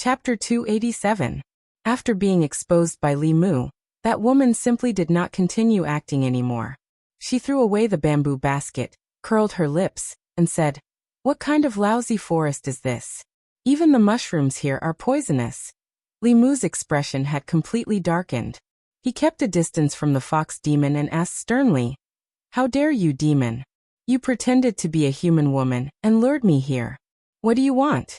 Chapter 287. After being exposed by Li Mu, that woman simply did not continue acting anymore. She threw away the bamboo basket, curled her lips, and said, "What kind of lousy forest is this? Even the mushrooms here are poisonous." Li Mu's expression had completely darkened. He kept a distance from the fox demon and asked sternly, "How dare you, demon? You pretended to be a human woman and lured me here. What do you want?"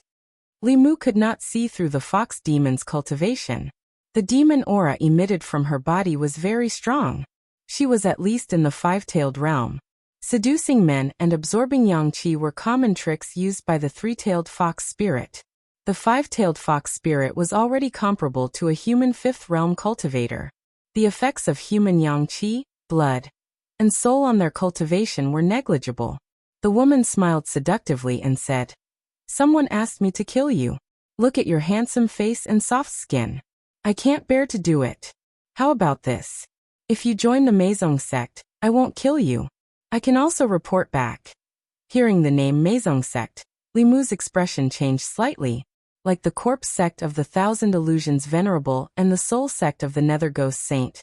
Li Mu could not see through the fox demon's cultivation. The demon aura emitted from her body was very strong. She was at least in the five-tailed realm. Seducing men and absorbing yang qi were common tricks used by the three-tailed fox spirit. The five-tailed fox spirit was already comparable to a human fifth-realm cultivator. The effects of human yang qi, blood, and soul on their cultivation were negligible. The woman smiled seductively and said, "Someone asked me to kill you. Look at your handsome face and soft skin. I can't bear to do it. How about this? If you join the Maisong sect, I won't kill you. I can also report back." Hearing the name Maisong sect, Li Mu's expression changed slightly, like the corpse sect of the Thousand Illusions Venerable and the soul sect of the Nether Ghost Saint.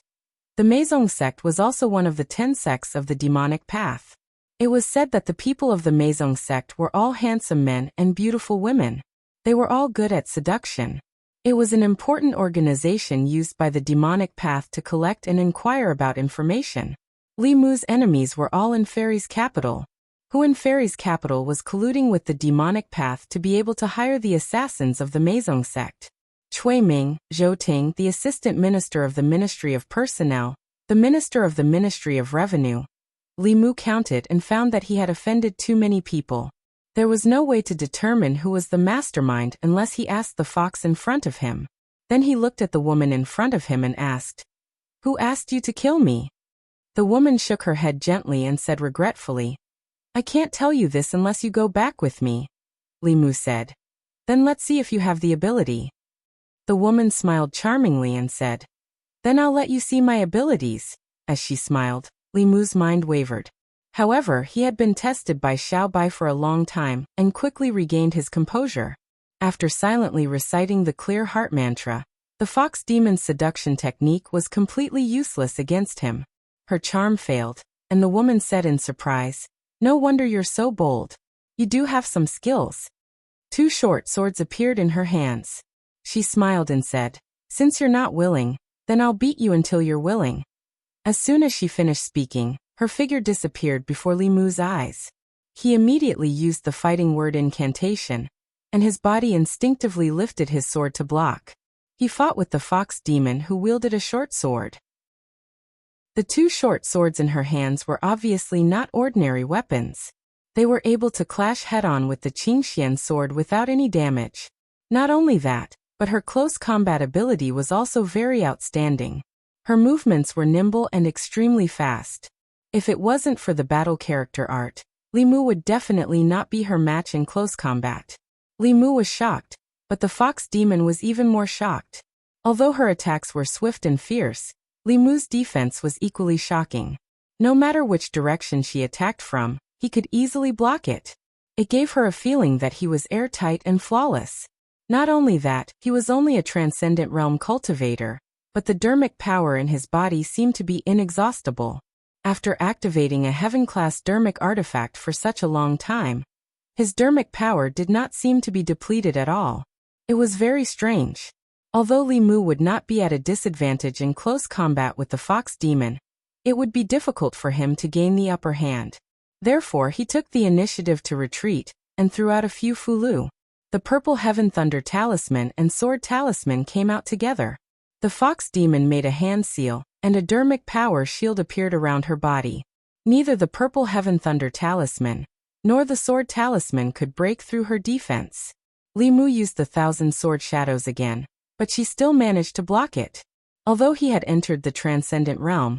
The Maisong sect was also one of the 10 sects of the demonic path. It was said that the people of the Maisong sect were all handsome men and beautiful women. They were all good at seduction. It was an important organization used by the demonic path to collect and inquire about information. Li Mu's enemies were all in Fairy's capital, who in Fairy's capital was colluding with the demonic path to be able to hire the assassins of the Maisong sect. Cui Ming, Zhou Ting, the assistant minister of the Ministry of Personnel, the minister of the Ministry of Revenue. Li Mu counted and found that he had offended too many people. There was no way to determine who was the mastermind unless he asked the fox in front of him. Then he looked at the woman in front of him and asked, "Who asked you to kill me?" The woman shook her head gently and said regretfully, "I can't tell you this unless you go back with me." Li Mu said, "Then let's see if you have the ability." The woman smiled charmingly and said, "Then I'll let you see my abilities." As she smiled, Li Mu's mind wavered. However, he had been tested by Xiao Bai for a long time and quickly regained his composure. After silently reciting the clear heart mantra, the fox demon's seduction technique was completely useless against him. Her charm failed, and the woman said in surprise, "No wonder you're so bold. You do have some skills." 2 short swords appeared in her hands. She smiled and said, "Since you're not willing, then I'll beat you until you're willing." As soon as she finished speaking, her figure disappeared before Li Mu's eyes. He immediately used the fighting word incantation, and his body instinctively lifted his sword to block. He fought with the fox demon who wielded a short sword. The 2 short swords in her hands were obviously not ordinary weapons. They were able to clash head-on with the Qingxian sword without any damage. Not only that, but her close combat ability was also very outstanding. Her movements were nimble and extremely fast. If it wasn't for the battle character art, Li Mu would definitely not be her match in close combat. Li Mu was shocked, but the fox demon was even more shocked. Although her attacks were swift and fierce, Li Mu's defense was equally shocking. No matter which direction she attacked from, he could easily block it. It gave her a feeling that he was airtight and flawless. Not only that, he was only a transcendent realm cultivator, but the dermic power in his body seemed to be inexhaustible. After activating a heaven-class dermic artifact for such a long time, his dermic power did not seem to be depleted at all. It was very strange. Although Li Mu would not be at a disadvantage in close combat with the fox demon, it would be difficult for him to gain the upper hand. Therefore, he took the initiative to retreat and threw out a few fulu. The purple heaven thunder talisman and sword talisman came out together. The fox demon made a hand seal, and a dermic power shield appeared around her body. Neither the purple heaven thunder talisman nor the sword talisman could break through her defense. Li Mu used the 1,000 sword shadows again, but she still managed to block it. Although he had entered the transcendent realm,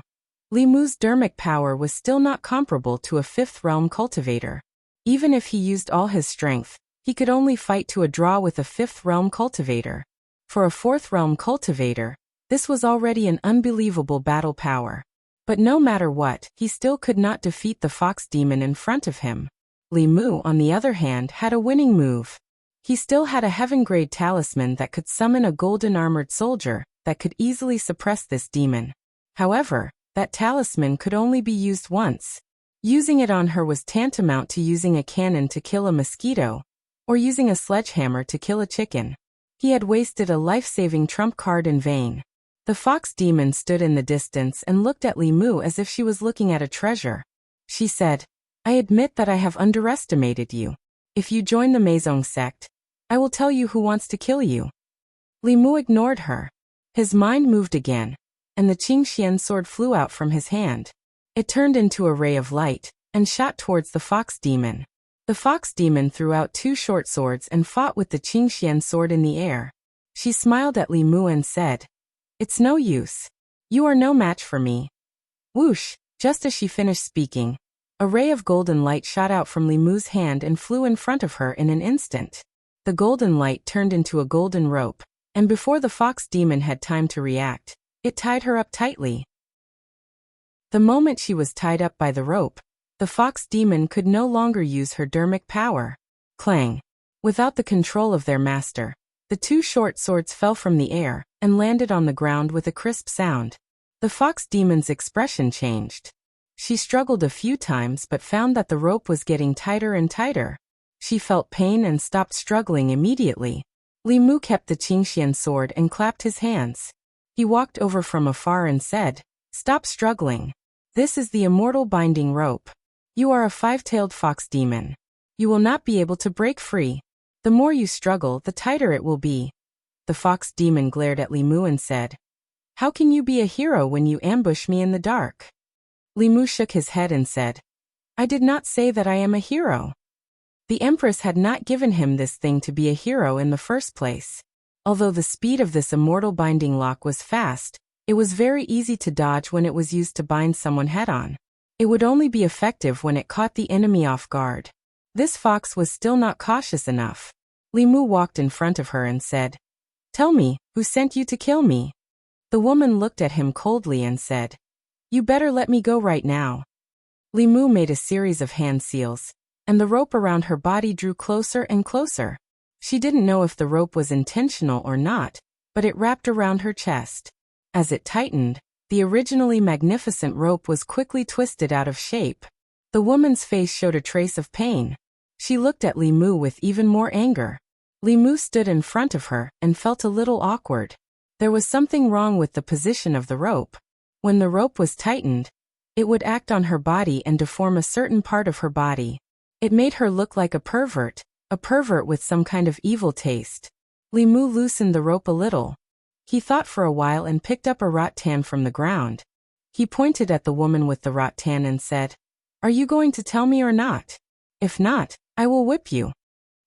Li Mu's dermic power was still not comparable to a 5th realm cultivator. Even if he used all his strength, he could only fight to a draw with a 5th realm cultivator. For a 4th realm cultivator, this was already an unbelievable battle power. But no matter what, he still could not defeat the fox demon in front of him. Li Mu, on the other hand, had a winning move. He still had a heaven-grade talisman that could summon a golden armored soldier that could easily suppress this demon. However, that talisman could only be used once. Using it on her was tantamount to using a cannon to kill a mosquito, or using a sledgehammer to kill a chicken. He had wasted a life-saving trump card in vain. The fox demon stood in the distance and looked at Li Mu as if she was looking at a treasure. She said, "I admit that I have underestimated you. If you join the Maisong sect, I will tell you who wants to kill you." Li Mu ignored her. His mind moved again, and the Qingxian sword flew out from his hand. It turned into a ray of light, and shot towards the fox demon. The fox demon threw out 2 short swords and fought with the Qingxian sword in the air. She smiled at Li Mu and said, "It's no use. You are no match for me." Whoosh! Just as she finished speaking, a ray of golden light shot out from Li Mu's hand and flew in front of her in an instant. The golden light turned into a golden rope, and before the fox demon had time to react, it tied her up tightly. The moment she was tied up by the rope, the fox demon could no longer use her dermic power. Clang! Without the control of their master, the 2 short swords fell from the air and landed on the ground with a crisp sound. The fox demon's expression changed. She struggled a few times but found that the rope was getting tighter and tighter. She felt pain and stopped struggling immediately. Li Mu kept the Qingxian sword and clapped his hands. He walked over from afar and said, "Stop struggling. This is the immortal binding rope. You are a 5-tailed fox demon. You will not be able to break free. The more you struggle, the tighter it will be." The fox demon glared at Li Mu and said, "How can you be a hero when you ambush me in the dark?" Li Mu shook his head and said, "I did not say that I am a hero." The Empress had not given him this thing to be a hero in the first place. Although the speed of this immortal binding lock was fast, it was very easy to dodge when it was used to bind someone head-on. It would only be effective when it caught the enemy off guard. This fox was still not cautious enough. Li Mu walked in front of her and said, "Tell me, who sent you to kill me?" The woman looked at him coldly and said, "You better let me go right now." Li Mu made a series of hand seals, and the rope around her body drew closer and closer. She didn't know if the rope was intentional or not, but it wrapped around her chest. As it tightened, the originally magnificent rope was quickly twisted out of shape. The woman's face showed a trace of pain. She looked at Li Mu with even more anger. Li Mu stood in front of her and felt a little awkward. There was something wrong with the position of the rope. When the rope was tightened, it would act on her body and deform a certain part of her body. It made her look like a pervert with some kind of evil taste. Li Mu loosened the rope a little. He thought for a while and picked up a rattan from the ground. He pointed at the woman with the rattan and said, "Are you going to tell me or not? If not, I will whip you."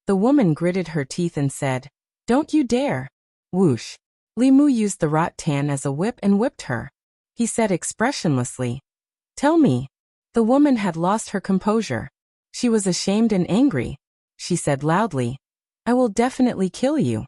The woman gritted her teeth and said, "Don't you dare." Whoosh! Li Mu used the rattan as a whip and whipped her. He said expressionlessly, "Tell me." The woman had lost her composure. She was ashamed and angry. She said loudly, "I will definitely kill you."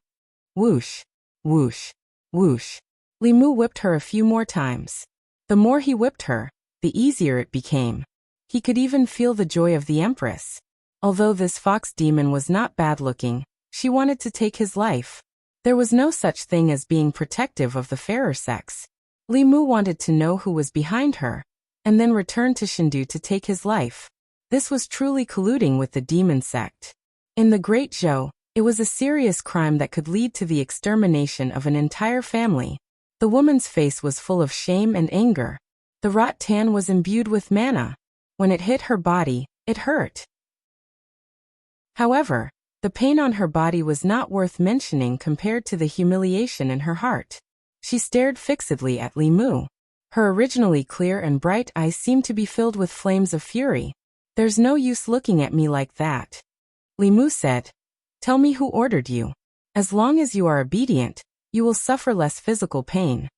Whoosh! Whoosh! Whoosh! Li Mu whipped her a few more times. The more he whipped her, the easier it became. He could even feel the joy of the Empress. Although this fox demon was not bad-looking, she wanted to take his life. There was no such thing as being protective of the fairer sex. Li Mu wanted to know who was behind her, and then return to Shindu to take his life. This was truly colluding with the demon sect. In the Great Zhou, it was a serious crime that could lead to the extermination of an entire family. The woman's face was full of shame and anger. The rattan was imbued with mana. When it hit her body, it hurt. However, the pain on her body was not worth mentioning compared to the humiliation in her heart. She stared fixedly at Li Mu. Her originally clear and bright eyes seemed to be filled with flames of fury. "There's no use looking at me like that." Li Mu said, "Tell me who ordered you. As long as you are obedient, you will suffer less physical pain."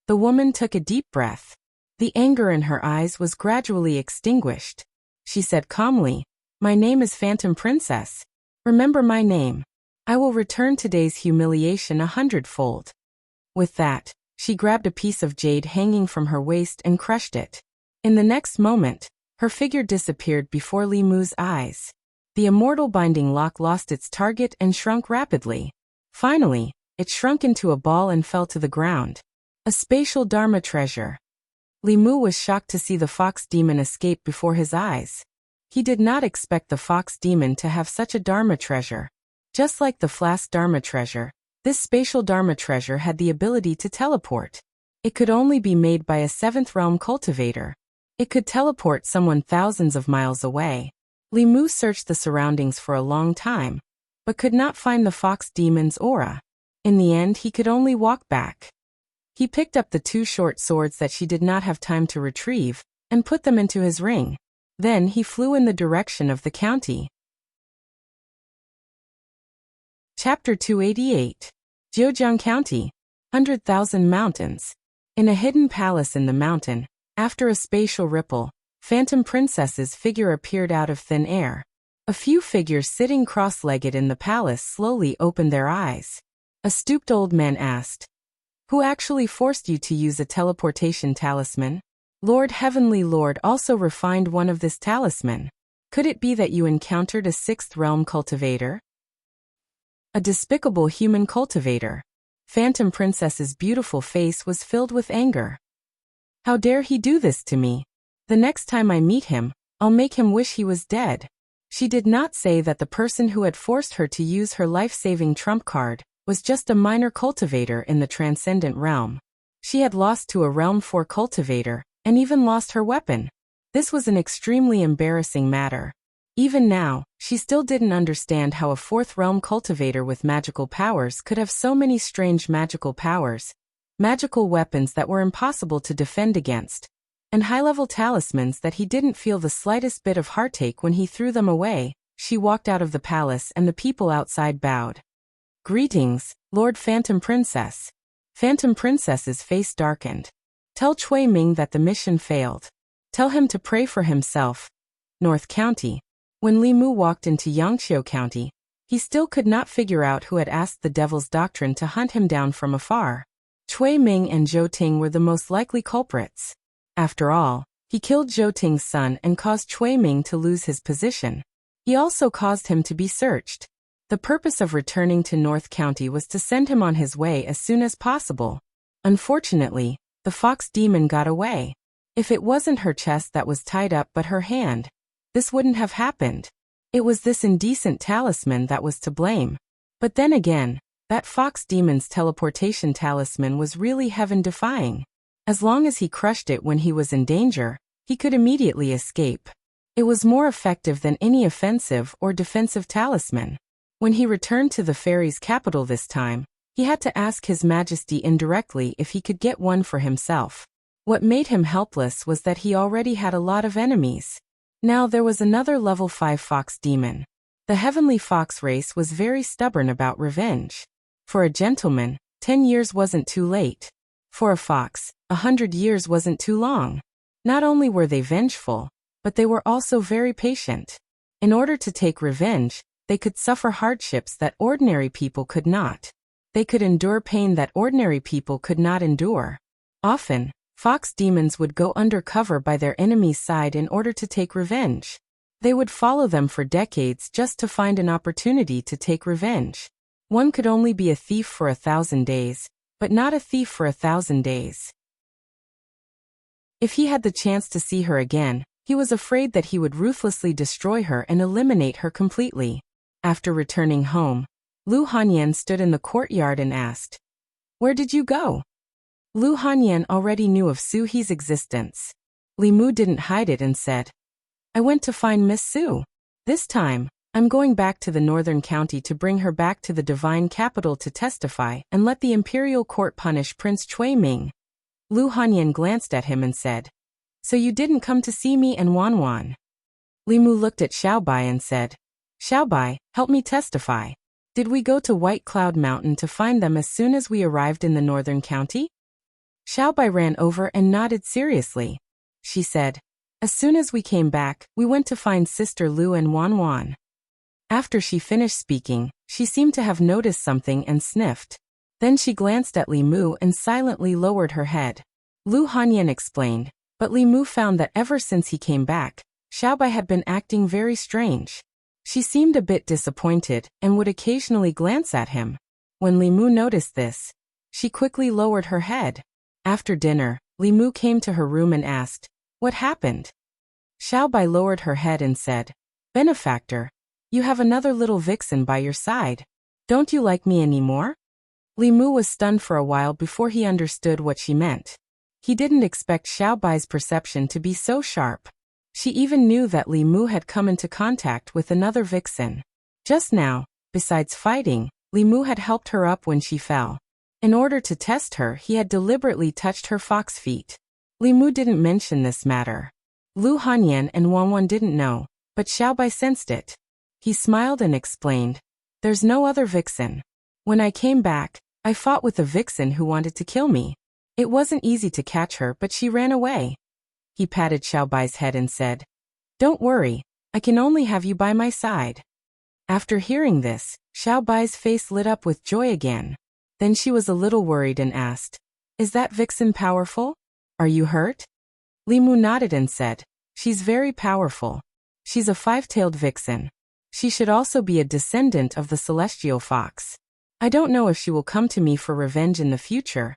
The woman took a deep breath. The anger in her eyes was gradually extinguished. She said calmly, "My name is Phantom Princess. Remember my name. I will return today's humiliation 100-fold." With that, she grabbed a piece of jade hanging from her waist and crushed it. In the next moment, her figure disappeared before Li Mu's eyes. The immortal binding lock lost its target and shrunk rapidly. Finally, it shrunk into a ball and fell to the ground. A spatial Dharma treasure. Li Mu was shocked to see the fox demon escape before his eyes. He did not expect the fox demon to have such a Dharma treasure. Just like the flask Dharma treasure, this spatial Dharma treasure had the ability to teleport. It could only be made by a 7th realm cultivator. It could teleport someone thousands of miles away. Li Mu searched the surroundings for a long time, but could not find the fox demon's aura. In the end, he could only walk back. He picked up the 2 short swords that she did not have time to retrieve, and put them into his ring. Then he flew in the direction of the county. Chapter 288. Jiujiang County. 100,000 Mountains. In a hidden palace in the mountain, after a spatial ripple, Phantom Princess's figure appeared out of thin air. A few figures sitting cross-legged in the palace slowly opened their eyes. A stooped old man asked, "Who actually forced you to use a teleportation talisman?" Lord Heavenly Lord also refined one of this talisman. Could it be that you encountered a 6th realm cultivator? A despicable human cultivator. Phantom Princess's beautiful face was filled with anger. How dare he do this to me? The next time I meet him, I'll make him wish he was dead. She did not say that the person who had forced her to use her life-saving trump card was just a minor cultivator in the transcendent realm. She had lost to a realm 4 cultivator, and even lost her weapon. This was an extremely embarrassing matter. Even now, she still didn't understand how a 4th realm cultivator with magical powers could have so many strange magical powers, magical weapons that were impossible to defend against, and high-level talismans that he didn't feel the slightest bit of heartache when he threw them away. She walked out of the palace and the people outside bowed. "Greetings, Lord Phantom Princess." Phantom Princess's face darkened. "Tell Cui Ming that the mission failed. Tell him to pray for himself." North County. When Li Mu walked into Yangqiu County, he still could not figure out who had asked the Devil's Doctrine to hunt him down from afar. Cui Ming and Zhou Ting were the most likely culprits. After all, he killed Zhou Ting's son and caused Cui Ming to lose his position. He also caused him to be searched. The purpose of returning to North County was to send him on his way as soon as possible. Unfortunately, the fox demon got away. If it wasn't her chest that was tied up but her hand, this wouldn't have happened. It was this indecent talisman that was to blame. But then again, that fox demon's teleportation talisman was really heaven-defying. As long as he crushed it when he was in danger, he could immediately escape. It was more effective than any offensive or defensive talisman. When he returned to the fairy's capital this time, he had to ask His Majesty indirectly if he could get one for himself. What made him helpless was that he already had a lot of enemies. Now there was another level 5 fox demon. The heavenly fox race was very stubborn about revenge. For a gentleman, 10 years wasn't too late. For a fox, 100 years wasn't too long. Not only were they vengeful, but they were also very patient. In order to take revenge, they could suffer hardships that ordinary people could not. They could endure pain that ordinary people could not endure. Often, fox demons would go undercover by their enemy's side in order to take revenge. They would follow them for decades just to find an opportunity to take revenge. One could only be a thief for 1,000 days, but not a thief for 1,000 days. If he had the chance to see her again, he was afraid that he would ruthlessly destroy her and eliminate her completely. After returning home, Lu Hanyan stood in the courtyard and asked, "Where did you go?" Lu Hanyan already knew of Su He's existence. Li Mu didn't hide it and said, "I went to find Miss Su. This time, I'm going back to the northern county to bring her back to the divine capital to testify and let the imperial court punish Prince Cui Ming." Lu Hanyan glanced at him and said, "So you didn't come to see me and Wan Wan?" Li Mu looked at Xiaobai and said, "Xiaobai, help me testify. Did we go to White Cloud Mountain to find them as soon as we arrived in the northern county?" Xiaobai ran over and nodded seriously. She said, "As soon as we came back, we went to find Sister Lu and Wan Wan." After she finished speaking, she seemed to have noticed something and sniffed. Then she glanced at Li Mu and silently lowered her head. Lu Hanyan explained, but Li Mu found that ever since he came back, Xiaobai had been acting very strange. She seemed a bit disappointed and would occasionally glance at him. When Li Mu noticed this, she quickly lowered her head. After dinner, Li Mu came to her room and asked, "What happened?" Xiao Bai lowered her head and said, "Benefactor, you have another little vixen by your side. Don't you like me anymore?" Li Mu was stunned for a while before he understood what she meant. He didn't expect Xiao Bai's perception to be so sharp. She even knew that Li Mu had come into contact with another vixen. Just now, besides fighting, Li Mu had helped her up when she fell. In order to test her, he had deliberately touched her fox feet. Li Mu didn't mention this matter. Lu Hanyan and Wanwan didn't know, but Xiao Bai sensed it. He smiled and explained, "There's no other vixen. When I came back, I fought with a vixen who wanted to kill me. It wasn't easy to catch her, but she ran away." He patted Xiao Bai's head and said, "Don't worry, I can only have you by my side." After hearing this, Xiao Bai's face lit up with joy again. Then she was a little worried and asked, "Is that vixen powerful? Are you hurt?" Li Mu nodded and said, "She's very powerful. She's a five-tailed vixen. She should also be a descendant of the celestial fox. I don't know if she will come to me for revenge in the future."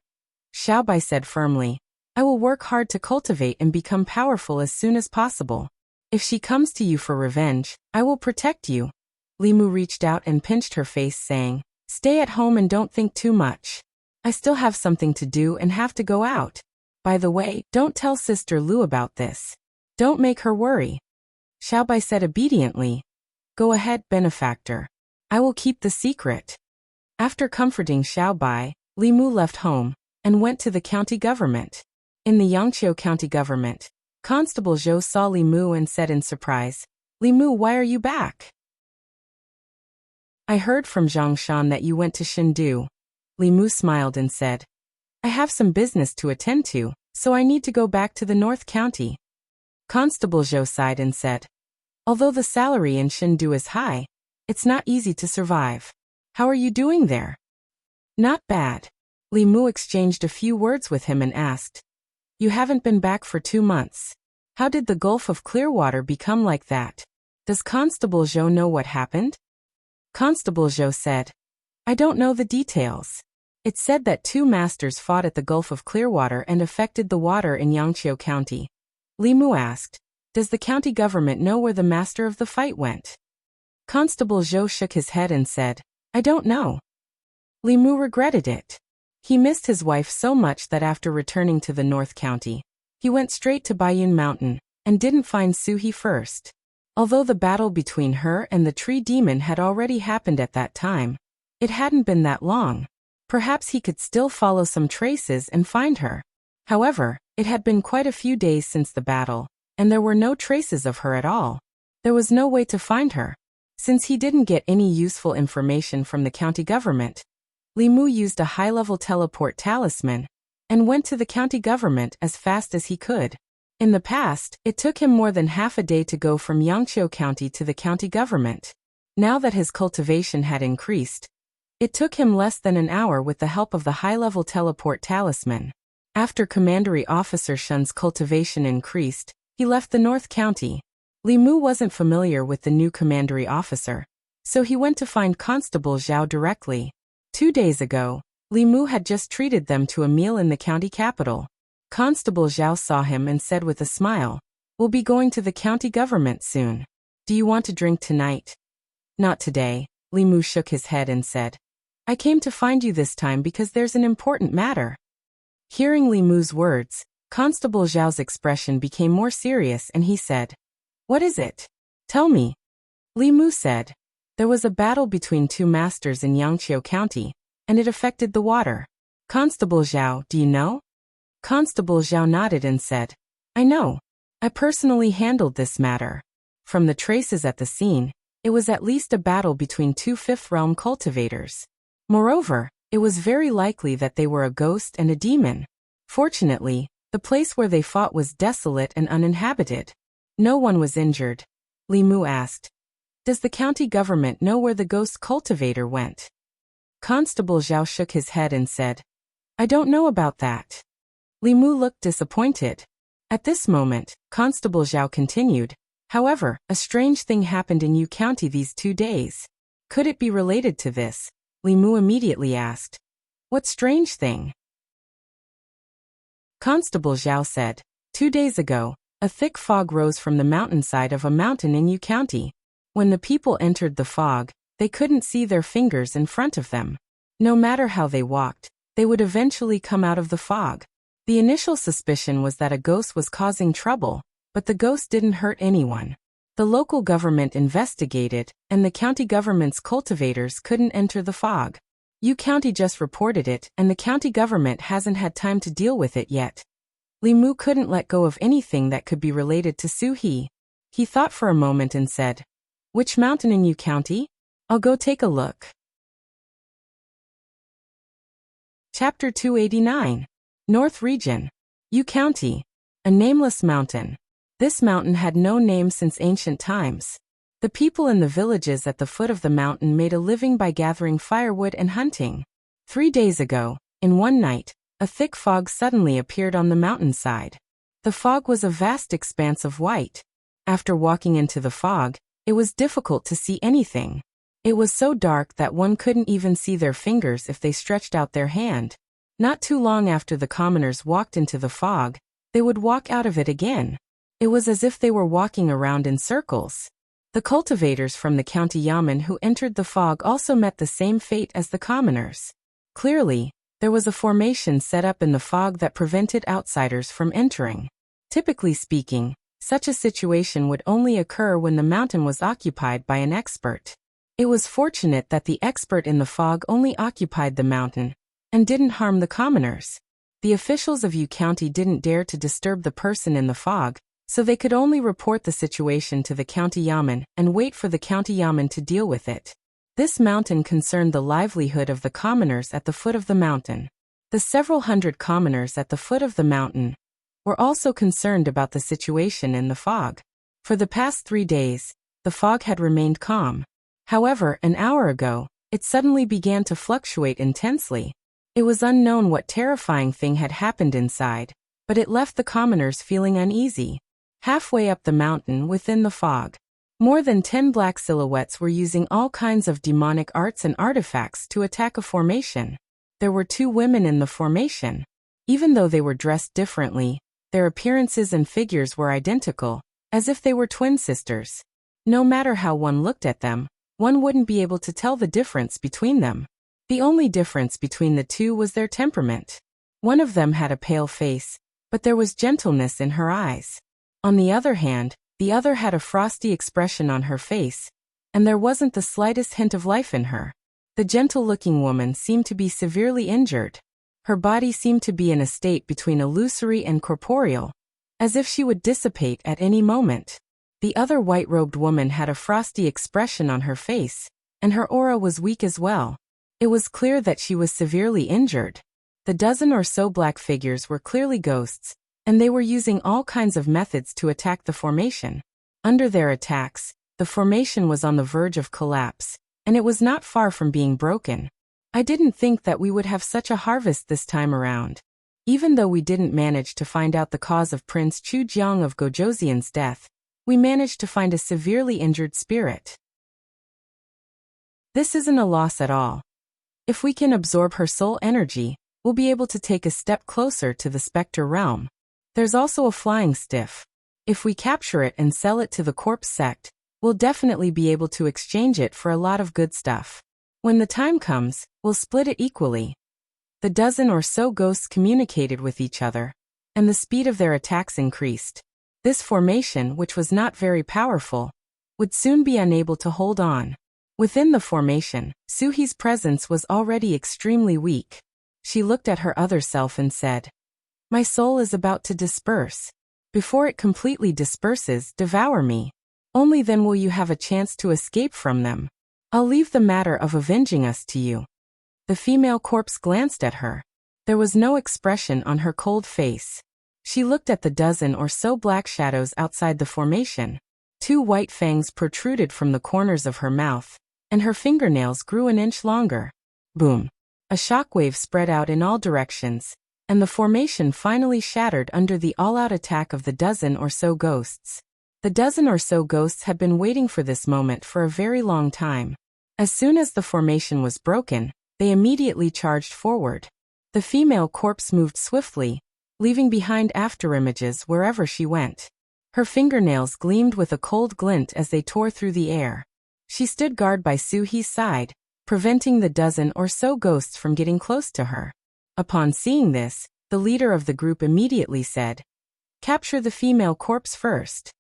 Xiao Bai said firmly, "I will work hard to cultivate and become powerful as soon as possible. If she comes to you for revenge, I will protect you." Li Mu reached out and pinched her face, saying, "Stay at home and don't think too much. I still have something to do and have to go out. By the way, don't tell Sister Lu about this. Don't make her worry." Xiao Bai said obediently, "Go ahead, benefactor. I will keep the secret." After comforting Xiao Bai, Li Mu left home and went to the county government. In the Yangqiu county government, Constable Zhou saw Li Mu and said in surprise, "Li Mu, why are you back?" "I heard from Zhang Shan that you went to Chengdu." Li Mu smiled and said, "I have some business to attend to, so I need to go back to the North County." Constable Zhou sighed and said, "Although the salary in Chengdu is high, it's not easy to survive. How are you doing there?" "Not bad." Li Mu exchanged a few words with him and asked, "You haven't been back for 2 months. How did the Gulf of Clearwater become like that? Does Constable Zhou know what happened?" Constable Zhou said, "I don't know the details. It's said that 2 masters fought at the Gulf of Clearwater and affected the water in Yangqiu County." Li Mu asked, "Does the county government know where the master of the fight went?" Constable Zhou shook his head and said, "I don't know." Li Mu regretted it. He missed his wife so much that after returning to the North County, he went straight to Baiyun Mountain and didn't find Suhi first. Although the battle between her and the tree demon had already happened at that time, it hadn't been that long. Perhaps he could still follow some traces and find her. However, it had been quite a few days since the battle, and there were no traces of her at all. There was no way to find her. Since he didn't get any useful information from the county government, Li Mu used a high-level teleport talisman and went to the county government as fast as he could. In the past, it took him more than half a day to go from Yangqiu County to the county government. Now that his cultivation had increased, it took him less than an hour with the help of the high-level teleport talisman. After Commandery Officer Shun's cultivation increased, he left the North County. Li Mu wasn't familiar with the new Commandery Officer, so he went to find Constable Zhao directly. 2 days ago, Li Mu had just treated them to a meal in the county capital. Constable Zhao saw him and said with a smile, "We'll be going to the county government soon. Do you want to drink tonight?" "Not today." Li Mu shook his head and said, "I came to find you this time because there's an important matter." Hearing Li Mu's words, Constable Zhao's expression became more serious and he said, "What is it? Tell me." Li Mu said, "There was a battle between 2 masters in Yangqiu County, and it affected the water." "Constable Zhao, do you know?" Constable Zhao nodded and said, "I know. I personally handled this matter. From the traces at the scene, it was at least a battle between 2 fifth-realm cultivators. Moreover, it was very likely that they were a ghost and a demon. Fortunately, the place where they fought was desolate and uninhabited. No one was injured." Li Mu asked, "Does the county government know where the ghost cultivator went?" Constable Zhao shook his head and said, "I don't know about that." Li Mu looked disappointed. At this moment, Constable Zhao continued, However, a strange thing happened in Yu County these 2 days. Could it be related to this? Li Mu immediately asked. What strange thing? Constable Zhao said. 2 days ago, a thick fog rose from the mountainside of a mountain in Yu County. When the people entered the fog, they couldn't see their fingers in front of them. No matter how they walked, they would eventually come out of the fog. The initial suspicion was that a ghost was causing trouble, but the ghost didn't hurt anyone. The local government investigated, and the county government's cultivators couldn't enter the fog. Yu County just reported it, and the county government hasn't had time to deal with it yet. Li Mu couldn't let go of anything that could be related to Su He. He thought for a moment and said, "Which mountain in Yu County? I'll go take a look." Chapter 289. North Region. Yu County. A nameless mountain. This mountain had no name since ancient times. The people in the villages at the foot of the mountain made a living by gathering firewood and hunting. 3 days ago, in one night, a thick fog suddenly appeared on the mountainside. The fog was a vast expanse of white. After walking into the fog, it was difficult to see anything. It was so dark that one couldn't even see their fingers if they stretched out their hand. Not too long after the commoners walked into the fog, they would walk out of it again. It was as if they were walking around in circles. The cultivators from the county yamen who entered the fog also met the same fate as the commoners. Clearly, there was a formation set up in the fog that prevented outsiders from entering. Typically speaking, such a situation would only occur when the mountain was occupied by an expert. It was fortunate that the expert in the fog only occupied the mountain and didn't harm the commoners. The officials of Yu County didn't dare to disturb the person in the fog, so they could only report the situation to the county yamen and wait for the county yamen to deal with it. This mountain concerned the livelihood of the commoners at the foot of the mountain. The several hundred commoners at the foot of the mountain were also concerned about the situation in the fog. For the past 3 days, the fog had remained calm. However, an hour ago, it suddenly began to fluctuate intensely. It was unknown what terrifying thing had happened inside, but it left the commoners feeling uneasy. Halfway up the mountain within the fog, more than 10 black silhouettes were using all kinds of demonic arts and artifacts to attack a formation. There were 2 women in the formation. Even though they were dressed differently, their appearances and figures were identical, as if they were twin sisters. No matter how one looked at them, one wouldn't be able to tell the difference between them. The only difference between the 2 was their temperament. One of them had a pale face, but there was gentleness in her eyes. On the other hand, the other had a frosty expression on her face, and there wasn't the slightest hint of life in her. The gentle-looking woman seemed to be severely injured. Her body seemed to be in a state between illusory and corporeal, as if she would dissipate at any moment. The other white-robed woman had a frosty expression on her face, and her aura was weak as well. It was clear that she was severely injured. The dozen or so black figures were clearly ghosts, and they were using all kinds of methods to attack the formation. Under their attacks, the formation was on the verge of collapse, and it was not far from being broken. I didn't think that we would have such a harvest this time around. Even though we didn't manage to find out the cause of Prince Chu Jiang of Gojoseon's death, we managed to find a severely injured spirit. This isn't a loss at all. If we can absorb her soul energy, we'll be able to take a step closer to the Spectre realm. There's also a flying stiff. If we capture it and sell it to the corpse sect, we'll definitely be able to exchange it for a lot of good stuff. When the time comes, we'll split it equally. The dozen or so ghosts communicated with each other, and the speed of their attacks increased. This formation, which was not very powerful, would soon be unable to hold on. Within the formation, Suhi's presence was already extremely weak. She looked at her other self and said, "My soul is about to disperse. Before it completely disperses, devour me. Only then will you have a chance to escape from them. I'll leave the matter of avenging us to you." The female corpse glanced at her. There was no expression on her cold face. She looked at the dozen or so black shadows outside the formation. 2 white fangs protruded from the corners of her mouth, and her fingernails grew an inch longer. Boom! A shockwave spread out in all directions, and the formation finally shattered under the all-out attack of the dozen or so ghosts. The dozen or so ghosts had been waiting for this moment for a very long time. As soon as the formation was broken, they immediately charged forward. The female corpse moved swiftly, leaving behind afterimages wherever she went. Her fingernails gleamed with a cold glint as they tore through the air. She stood guard by Soo-hee's side, preventing the dozen or so ghosts from getting close to her. Upon seeing this, the leader of the group immediately said, "Capture the female corpse first."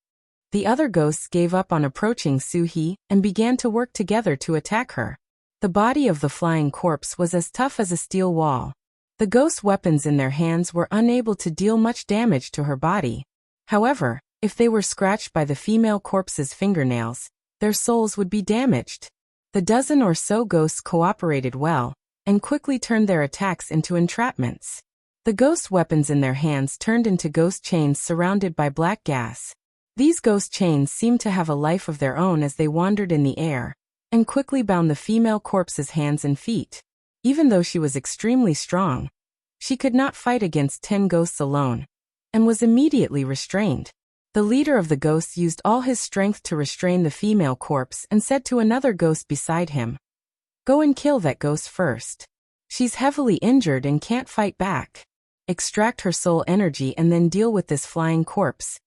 The other ghosts gave up on approaching Soo-hee and began to work together to attack her. The body of the flying corpse was as tough as a steel wall. The ghosts' weapons in their hands were unable to deal much damage to her body. However, if they were scratched by the female corpse's fingernails, their souls would be damaged. The dozen or so ghosts cooperated well, and quickly turned their attacks into entrapments. The ghost weapons in their hands turned into ghost chains surrounded by black gas. These ghost chains seemed to have a life of their own as they wandered in the air, and quickly bound the female corpse's hands and feet. Even though she was extremely strong, she could not fight against 10 ghosts alone, and was immediately restrained. The leader of the ghosts used all his strength to restrain the female corpse and said to another ghost beside him, "Go and kill that ghost first. She's heavily injured and can't fight back. Extract her soul energy and then deal with this flying corpse."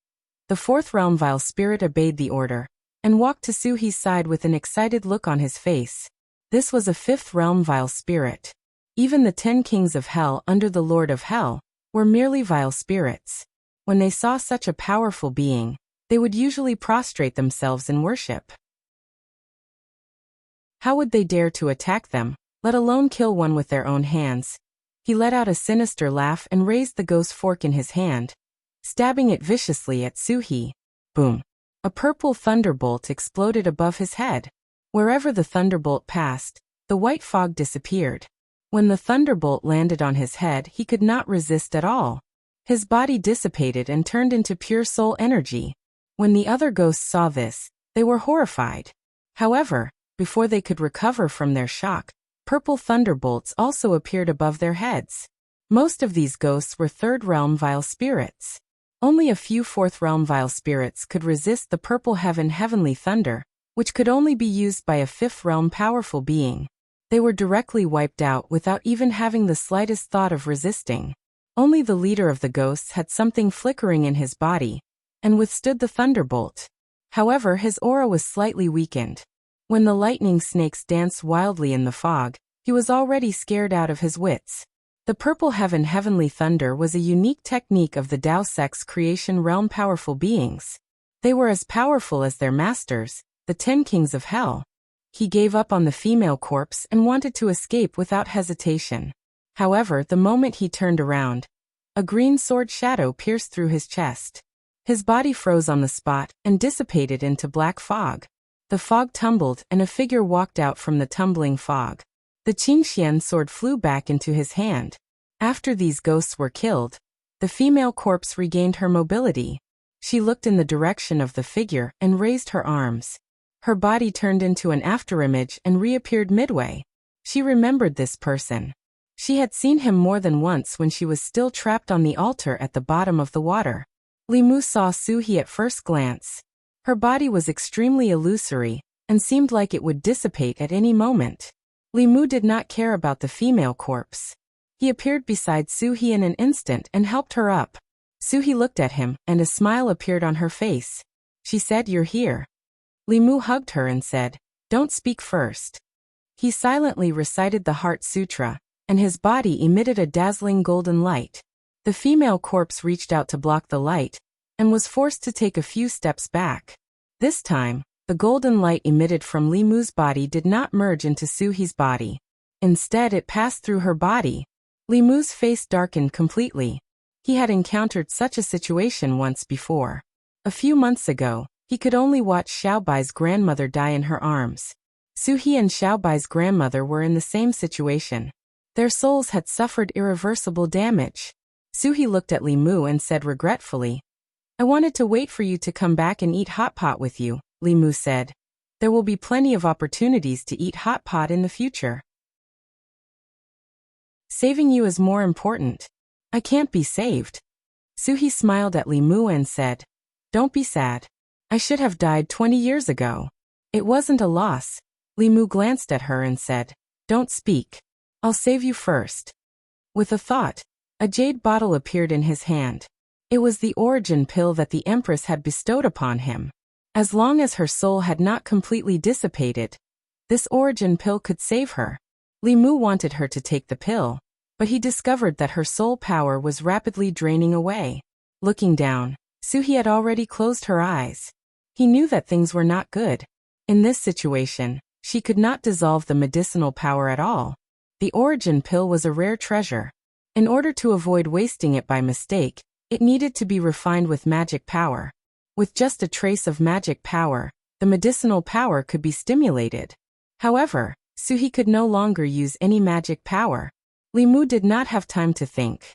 The fourth realm vile spirit obeyed the order, and walked to Soo-hee's side with an excited look on his face. This was a fifth realm vile spirit. Even the 10 kings of hell under the Lord of Hell were merely vile spirits. When they saw such a powerful being, they would usually prostrate themselves in worship. How would they dare to attack them, let alone kill one with their own hands? He let out a sinister laugh and raised the ghost fork in his hand, stabbing it viciously at Soo-hee. Boom! A purple thunderbolt exploded above his head. Wherever the thunderbolt passed, the white fog disappeared. When the thunderbolt landed on his head, he could not resist at all. His body dissipated and turned into pure soul energy. When the other ghosts saw this, they were horrified. However, before they could recover from their shock, purple thunderbolts also appeared above their heads. Most of these ghosts were third realm vile spirits. Only a few fourth realm vile spirits could resist the purple heavenly thunder, which could only be used by a fifth realm powerful being. They were directly wiped out without even having the slightest thought of resisting. Only the leader of the ghosts had something flickering in his body, and withstood the thunderbolt. However, his aura was slightly weakened. When the lightning snakes danced wildly in the fog, he was already scared out of his wits. The purple heavenly thunder was a unique technique of the Tao Sex creation realm powerful beings. They were as powerful as their masters, the 10 kings of hell. He gave up on the female corpse and wanted to escape without hesitation. However, the moment he turned around, a green sword shadow pierced through his chest. His body froze on the spot and dissipated into black fog. The fog tumbled and a figure walked out from the tumbling fog. The Qingxian sword flew back into his hand. After these ghosts were killed, the female corpse regained her mobility. She looked in the direction of the figure and raised her arms. Her body turned into an afterimage and reappeared midway. She remembered this person. She had seen him more than once when she was still trapped on the altar at the bottom of the water. Li Mu saw Soo-hee at first glance. Her body was extremely illusory, and seemed like it would dissipate at any moment. Li Mu did not care about the female corpse. He appeared beside Soo-hee in an instant and helped her up. Soo-hee looked at him, and a smile appeared on her face. She said, "You're here." Li Mu hugged her and said, "Don't speak first." He silently recited the Heart Sutra, and his body emitted a dazzling golden light. The female corpse reached out to block the light, and was forced to take a few steps back. This time, the golden light emitted from Li Mu's body did not merge into Soo-hee's body. Instead, it passed through her body. Li Mu's face darkened completely. He had encountered such a situation once before. A few months ago, he could only watch Xiaobai's grandmother die in her arms. Soo-hee and Xiaobai's grandmother were in the same situation. Their souls had suffered irreversible damage. Soo-hee looked at Li Mu and said regretfully, "I wanted to wait for you to come back and eat hot pot with you," Li Mu said. "There will be plenty of opportunities to eat hot pot in the future. Saving you is more important. I can't be saved." Soo-hee smiled at Li Mu and said, "Don't be sad. I should have died 20 years ago. It wasn't a loss. Li Mu glanced at her and said, Don't speak. I'll save you first. With a thought, a jade bottle appeared in his hand. It was the origin pill that the Empress had bestowed upon him. As long as her soul had not completely dissipated, this origin pill could save her. Li Mu wanted her to take the pill, but he discovered that her soul power was rapidly draining away. Looking down, Suhi had already closed her eyes. He knew that things were not good. In this situation, she could not dissolve the medicinal power at all. The origin pill was a rare treasure. In order to avoid wasting it by mistake, it needed to be refined with magic power. With just a trace of magic power, the medicinal power could be stimulated. However, Suhi could no longer use any magic power. Li Mu did not have time to think.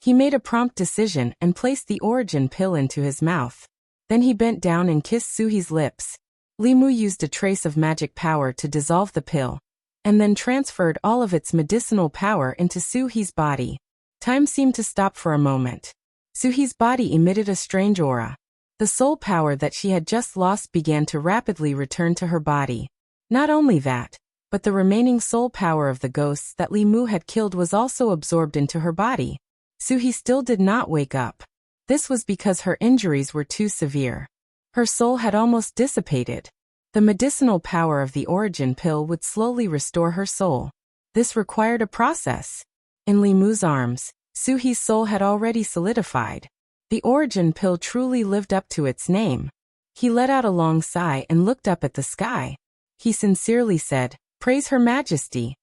He made a prompt decision and placed the origin pill into his mouth. Then he bent down and kissed Suhi's lips. Li Mu used a trace of magic power to dissolve the pill, and then transferred all of its medicinal power into Suhi's body. Time seemed to stop for a moment. Suhi's body emitted a strange aura. The soul power that she had just lost began to rapidly return to her body. Not only that, but the remaining soul power of the ghosts that Li Mu had killed was also absorbed into her body. Suhi still did not wake up. This was because her injuries were too severe. Her soul had almost dissipated. The medicinal power of the origin pill would slowly restore her soul. This required a process. In Li Mu's arms, Suhi's soul had already solidified. The origin pill truly lived up to its name. He let out a long sigh and looked up at the sky. He sincerely said, Praise Her Majesty.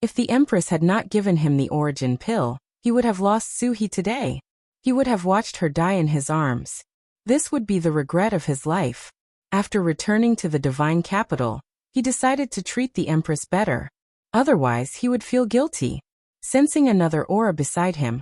If the Empress had not given him the origin pill, he would have lost Suhi today. He would have watched her die in his arms. This would be the regret of his life. After returning to the divine capital, he decided to treat the Empress better. Otherwise, he would feel guilty. Sensing another aura beside him,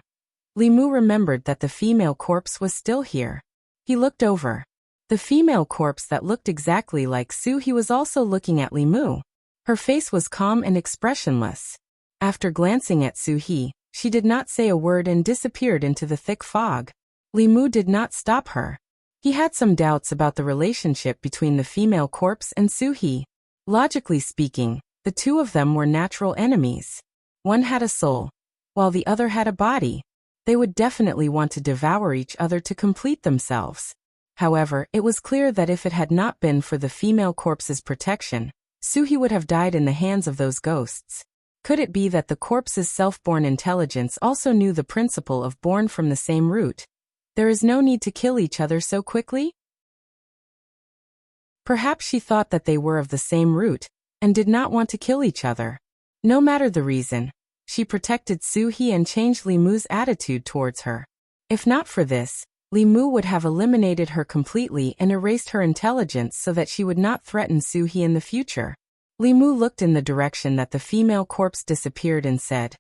Li Mu remembered that the female corpse was still here. He looked over. The female corpse that looked exactly like Suhi was also looking at Li Mu. Her face was calm and expressionless. After glancing at Suhi, she did not say a word and disappeared into the thick fog. Li Mu did not stop her. He had some doubts about the relationship between the female corpse and Suhi. Logically speaking, the two of them were natural enemies. One had a soul, while the other had a body. They would definitely want to devour each other to complete themselves. However, it was clear that if it had not been for the female corpse's protection, Suhi would have died in the hands of those ghosts. Could it be that the corpse's self-born intelligence also knew the principle of born from the same root? There is no need to kill each other so quickly? Perhaps she thought that they were of the same root, and did not want to kill each other. No matter the reason, she protected Suhi and changed Li Mu's attitude towards her. If not for this, Li Mu would have eliminated her completely and erased her intelligence so that she would not threaten Suhi in the future. Li Mu looked in the direction that the female corpse disappeared and said,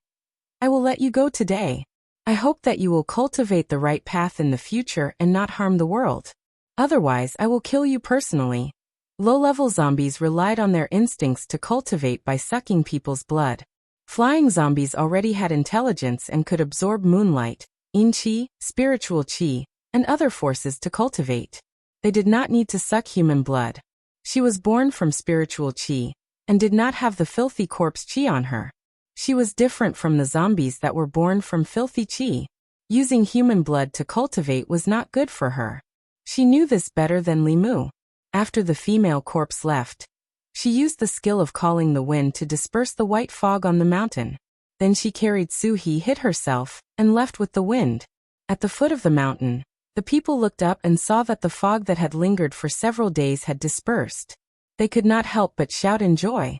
I will let you go today. I hope that you will cultivate the right path in the future and not harm the world. Otherwise, I will kill you personally. Low-level zombies relied on their instincts to cultivate by sucking people's blood. Flying zombies already had intelligence and could absorb moonlight, yin qi, spiritual qi, and other forces to cultivate. They did not need to suck human blood. She was born from spiritual qi, and did not have the filthy corpse qi on her. She was different from the zombies that were born from filthy qi. Using human blood to cultivate was not good for her. She knew this better than Li Mu. After the female corpse left, she used the skill of calling the wind to disperse the white fog on the mountain. Then she carried Suhi, hid herself, and left with the wind. At the foot of the mountain, the people looked up and saw that the fog that had lingered for several days had dispersed. They could not help but shout in joy.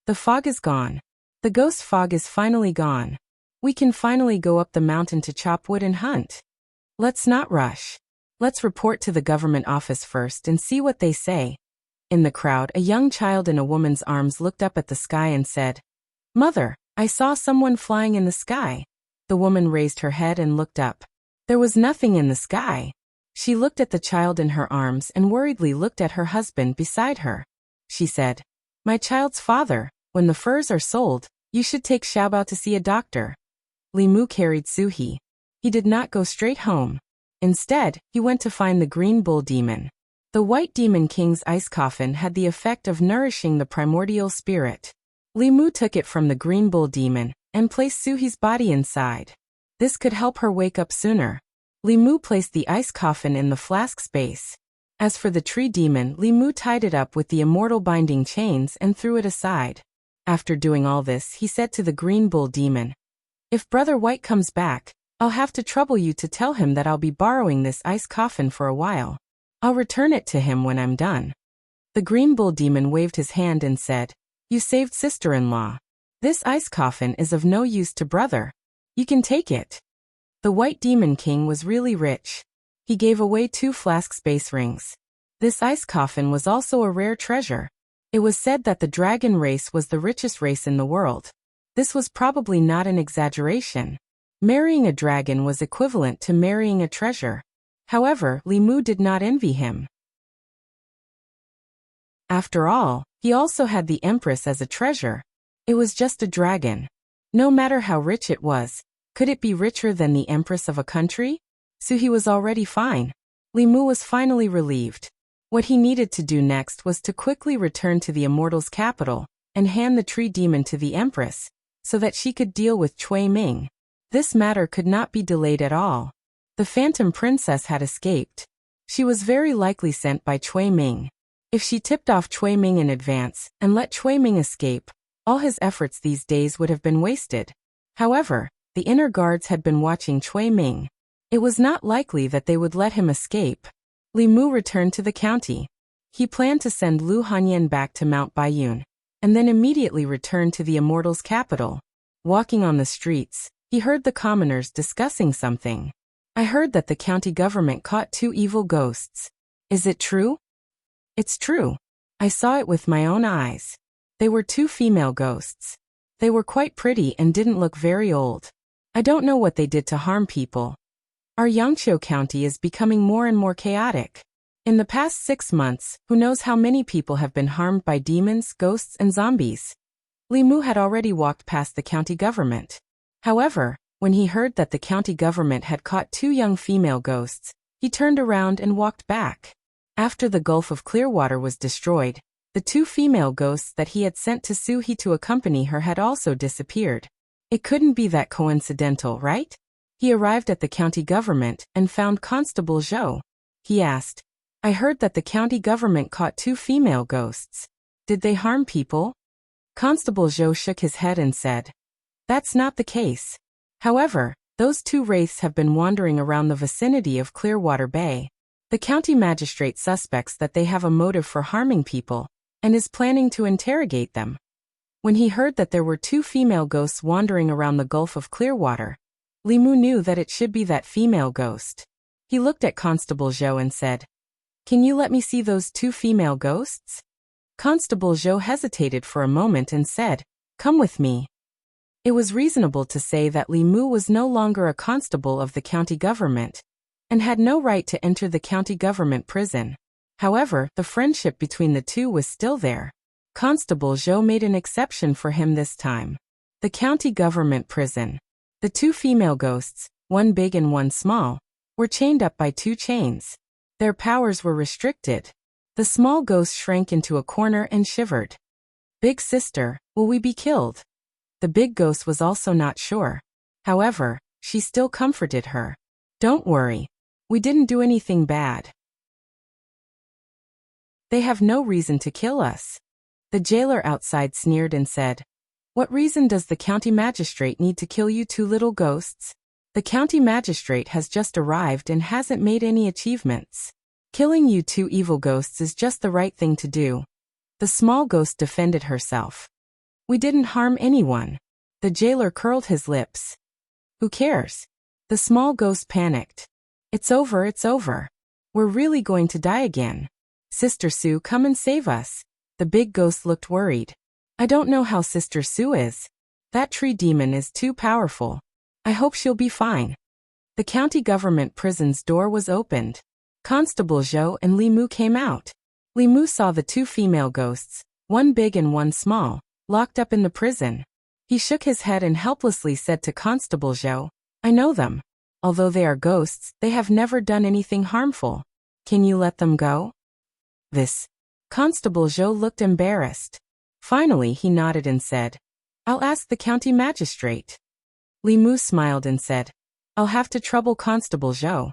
The fog is gone. The ghost fog is finally gone. We can finally go up the mountain to chop wood and hunt. Let's not rush. Let's report to the government office first and see what they say. In the crowd, a young child in a woman's arms looked up at the sky and said, Mother, I saw someone flying in the sky. The woman raised her head and looked up. There was nothing in the sky. She looked at the child in her arms and worriedly looked at her husband beside her. She said, My child's father, when the furs are sold, you should take Xiaobao to see a doctor. Li Mu carried Suhi. He did not go straight home. Instead, he went to find the green bull demon. The White Demon King's ice coffin had the effect of nourishing the primordial spirit. Li Mu took it from the Green Bull Demon and placed Suhi's body inside. This could help her wake up sooner. Li Mu placed the ice coffin in the flask's base. As for the tree demon, Li Mu tied it up with the immortal binding chains and threw it aside. After doing all this, he said to the Green Bull Demon, "If Brother White comes back, I'll have to trouble you to tell him that I'll be borrowing this ice coffin for a while. I'll return it to him when I'm done." The Green Bull Demon waved his hand and said, "You saved sister-in-law. This ice coffin is of no use to brother. You can take it." The White Demon King was really rich. He gave away 2 flask space rings. This ice coffin was also a rare treasure. It was said that the dragon race was the richest race in the world. This was probably not an exaggeration. Marrying a dragon was equivalent to marrying a treasure. However, Li Mu did not envy him. After all, he also had the Empress as a treasure. It was just a dragon. No matter how rich it was, could it be richer than the Empress of a country? Suhi was already fine. Li Mu was finally relieved. What he needed to do next was to quickly return to the Immortal's capital and hand the tree demon to the Empress, so that she could deal with Cui Ming. This matter could not be delayed at all. The Phantom Princess had escaped. She was very likely sent by Cui Ming. If she tipped off Cui Ming in advance and let Cui Ming escape, all his efforts these days would have been wasted. However, the inner guards had been watching Cui Ming. It was not likely that they would let him escape. Li Mu returned to the county. He planned to send Lu Hanyan back to Mount Baiyun, and then immediately return to the Immortal's capital. Walking on the streets, he heard the commoners discussing something. "I heard that the county government caught 2 evil ghosts. Is it true?" "It's true. I saw it with my own eyes. They were 2 female ghosts. They were quite pretty and didn't look very old. I don't know what they did to harm people. Our Yangqiu County is becoming more and more chaotic. In the past 6 months, who knows how many people have been harmed by demons, ghosts, and zombies." Li Mu had already walked past the county government. However, when he heard that the county government had caught 2 young female ghosts, he turned around and walked back. After the Gulf of Clearwater was destroyed, the 2 female ghosts that he had sent to Suhi to accompany her had also disappeared. It couldn't be that coincidental, right? He arrived at the county government and found Constable Zhou. He asked, "I heard that the county government caught 2 female ghosts. Did they harm people?" Constable Zhou shook his head and said, "That's not the case. However, those 2 wraiths have been wandering around the vicinity of Clearwater Bay. The county magistrate suspects that they have a motive for harming people and is planning to interrogate them." When he heard that there were 2 female ghosts wandering around the Gulf of Clearwater, Li Mu knew that it should be that female ghost. He looked at Constable Zhou and said, "Can you let me see those 2 female ghosts?" Constable Zhou hesitated for a moment and said, "Come with me." It was reasonable to say that Li Mu was no longer a constable of the county government and had no right to enter the county government prison. However, the friendship between the 2 was still there. Constable Zhou made an exception for him this time. The county government prison. The 2 female ghosts, one big and one small, were chained up by 2 chains. Their powers were restricted. The small ghost shrank into a corner and shivered. "Big sister, will we be killed?" The big ghost was also not sure. However, she still comforted her. "Don't worry. We didn't do anything bad. They have no reason to kill us." The jailer outside sneered and said, "What reason does the county magistrate need to kill you 2 little ghosts? The county magistrate has just arrived and hasn't made any achievements. Killing you 2 evil ghosts is just the right thing to do." The small ghost defended herself. "We didn't harm anyone." The jailer curled his lips. "Who cares?" The small ghost panicked. It's over. We're really going to die again. Sister Sue, come and save us." The big ghost looked worried. "I don't know how Sister Sue is. That tree demon is too powerful. I hope she'll be fine." The county government prison's door was opened. Constable Zhou and Li Mu came out. Li Mu saw the 2 female ghosts, one big and one small, locked up in the prison. He shook his head and helplessly said to Constable Zhou, "I know them. Although they are ghosts, they have never done anything harmful. Can you let them go?" This. Constable Zhou looked embarrassed. Finally he nodded and said, "I'll ask the county magistrate." Li Mu smiled and said, "I'll have to trouble Constable Zhou."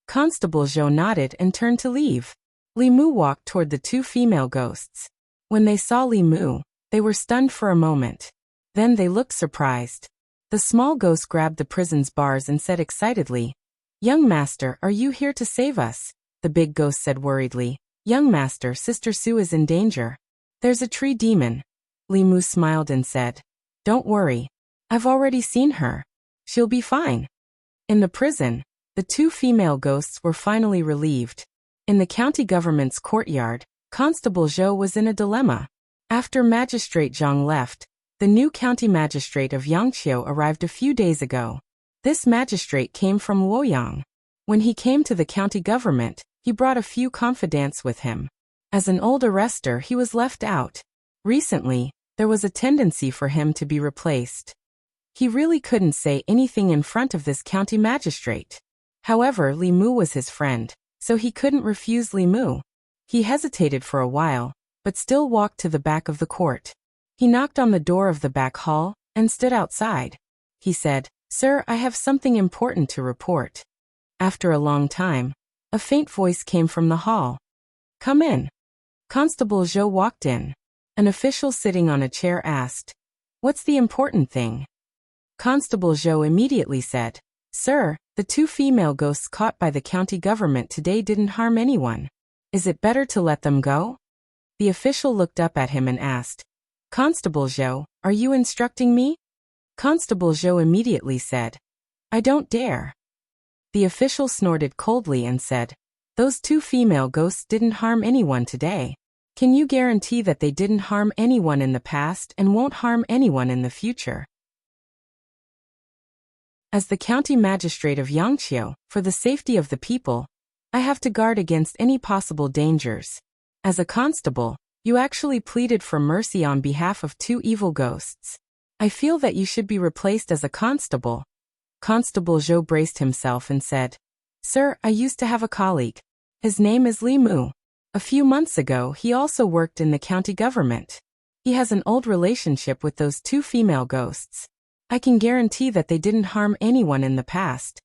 Constable Zhou nodded and turned to leave. Li Mu walked toward the two female ghosts. When they saw Li Mu, they were stunned for a moment. Then they looked surprised. The small ghost grabbed the prison's bars and said excitedly, "Young master, are you here to save us?" The big ghost said worriedly, "Young master, Sister Sue is in danger. There's a tree demon." Li Mu smiled and said, "Don't worry. I've already seen her. She'll be fine." In the prison, the two female ghosts were finally relieved. In the county government's courtyard, Constable Zhou was in a dilemma. After Magistrate Zhang left, the new county magistrate of Yangqiu arrived a few days ago. This magistrate came from Luoyang. When he came to the county government, he brought a few confidants with him. As an old arrestor, he was left out. Recently, there was a tendency for him to be replaced. He really couldn't say anything in front of this county magistrate. However, Li Mu was his friend, so he couldn't refuse Li Mu. He hesitated for a while, but still walked to the back of the court. He knocked on the door of the back hall and stood outside. He said, "Sir, I have something important to report." After a long time, a faint voice came from the hall. "Come in." Constable Zhou walked in. An official sitting on a chair asked, "What's the important thing?" Constable Zhou immediately said, "Sir, the two female ghosts caught by the county government today didn't harm anyone. Is it better to let them go?" The official looked up at him and asked, "Constable Zhou, are you instructing me?" Constable Zhou immediately said, "I don't dare." The official snorted coldly and said, "Those two female ghosts didn't harm anyone today. Can you guarantee that they didn't harm anyone in the past and won't harm anyone in the future?" As the county magistrate of Yangqiu, for the safety of the people, I have to guard against any possible dangers. As a constable, you actually pleaded for mercy on behalf of two evil ghosts. I feel that you should be replaced as a constable. Constable Zhou braced himself and said, "Sir, I used to have a colleague. His name is Li Mu. A few months ago, he also worked in the county government. He has an old relationship with those two female ghosts. I can guarantee that they didn't harm anyone in the past."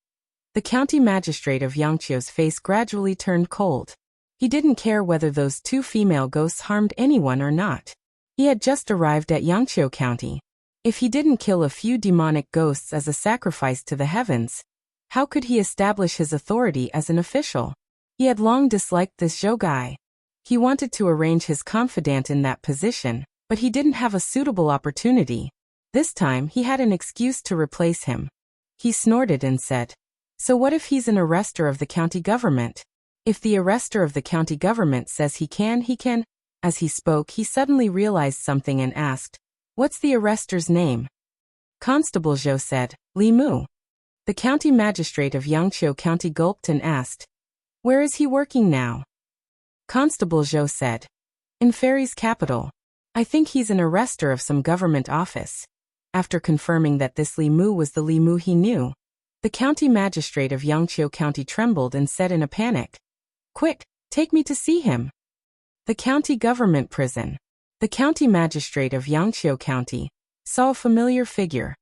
The county magistrate of Yangqiu's face gradually turned cold. He didn't care whether those two female ghosts harmed anyone or not. He had just arrived at Yangqiu County. If he didn't kill a few demonic ghosts as a sacrifice to the heavens, how could he establish his authority as an official? He had long disliked this Zhou guy. He wanted to arrange his confidant in that position, but he didn't have a suitable opportunity. This time he had an excuse to replace him. He snorted and said, "So what if he's an arrestor of the county government? If the arrestor of the county government says he can, he can." As he spoke, he suddenly realized something and asked, "What's the arrestor's name?" Constable Zhou said, "Li Mu." The county magistrate of Yangqiu County gulped and asked, "Where is he working now?" Constable Zhou said, "In Fairy's capital. I think he's an arrestor of some government office." After confirming that this Li Mu was the Li Mu he knew, the county magistrate of Yangqiu County trembled and said in a panic, "Quick, take me to see him." The county government prison. The county magistrate of Yangqiu County saw a familiar figure.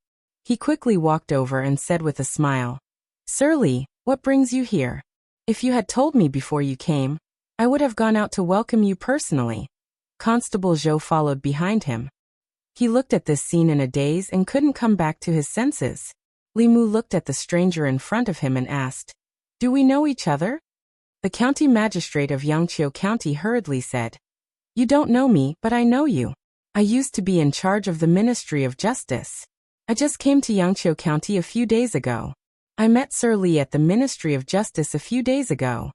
He quickly walked over and said with a smile, "Sir Li, what brings you here? If you had told me before you came, I would have gone out to welcome you personally." Constable Zhou followed behind him. He looked at this scene in a daze and couldn't come back to his senses. Li Mu looked at the stranger in front of him and asked, "Do we know each other?" The county magistrate of Yangqiu County hurriedly said, "You don't know me, but I know you. I used to be in charge of the Ministry of Justice. I just came to Yangqiu County a few days ago. I met Sir Li at the Ministry of Justice a few days ago."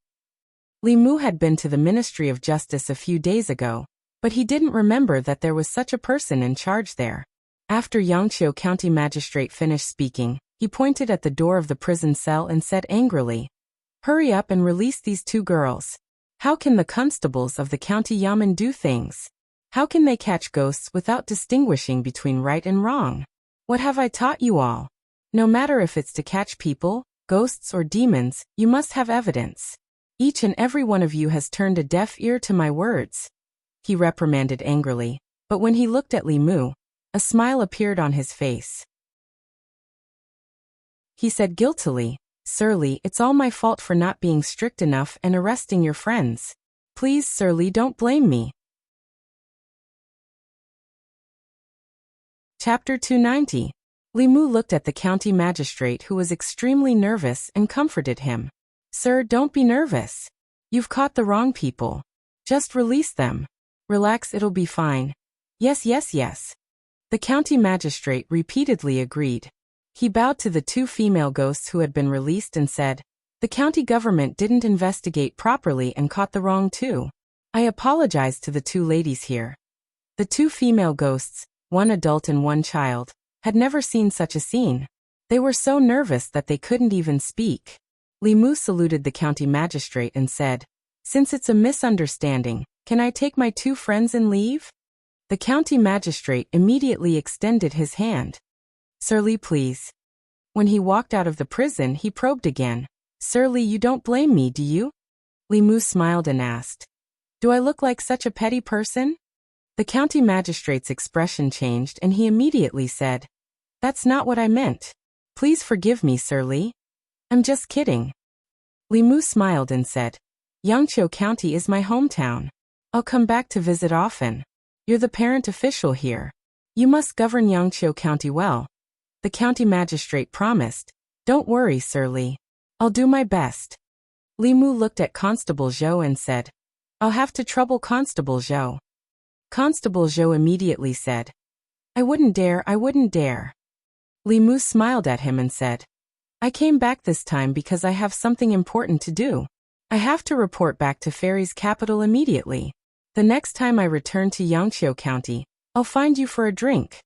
Li Mu had been to the Ministry of Justice a few days ago, but he didn't remember that there was such a person in charge there. After Yangqiu County magistrate finished speaking, he pointed at the door of the prison cell and said angrily, "Hurry up and release these two girls. How can the constables of the county yamen do things? How can they catch ghosts without distinguishing between right and wrong? What have I taught you all? No matter if it's to catch people, ghosts or demons, you must have evidence. Each and every one of you has turned a deaf ear to my words. He reprimanded angrily, but when he looked at Li Mu, a smile appeared on his face. He said guiltily, Sir Li, it's all my fault for not being strict enough and arresting your friends. Please, Sir Li, don't blame me. Chapter 290. Li Mu looked at the county magistrate, who was extremely nervous, and comforted him. Sir, don't be nervous. You've caught the wrong people. Just release them. Relax, it'll be fine. Yes, yes, yes. The county magistrate repeatedly agreed. He bowed to the two female ghosts who had been released and said, the county government didn't investigate properly and caught the wrong two. I apologize to the two ladies here. The two female ghosts, one adult and one child, had never seen such a scene. They were so nervous that they couldn't even speak. Li Mu saluted the county magistrate and said, since it's a misunderstanding, can I take my two friends and leave? The county magistrate immediately extended his hand. Sir Li, please. When he walked out of the prison, he probed again. Sir Li, you don't blame me, do you? Li Mu smiled and asked, do I look like such a petty person? The county magistrate's expression changed and he immediately said, that's not what I meant. Please forgive me, Sir Li. I'm just kidding. Li Mu smiled and said, Yangqiu County is my hometown. I'll come back to visit often. You're the parent official here. You must govern Yangqiu County well. The county magistrate promised. Don't worry, Sir Li. I'll do my best. Li Mu looked at Constable Zhou and said, I'll have to trouble Constable Zhou. Constable Zhou immediately said, I wouldn't dare, I wouldn't dare. Li Mu smiled at him and said, I came back this time because I have something important to do. I have to report back to Fairy's capital immediately. The next time I return to Yangqiu County, I'll find you for a drink.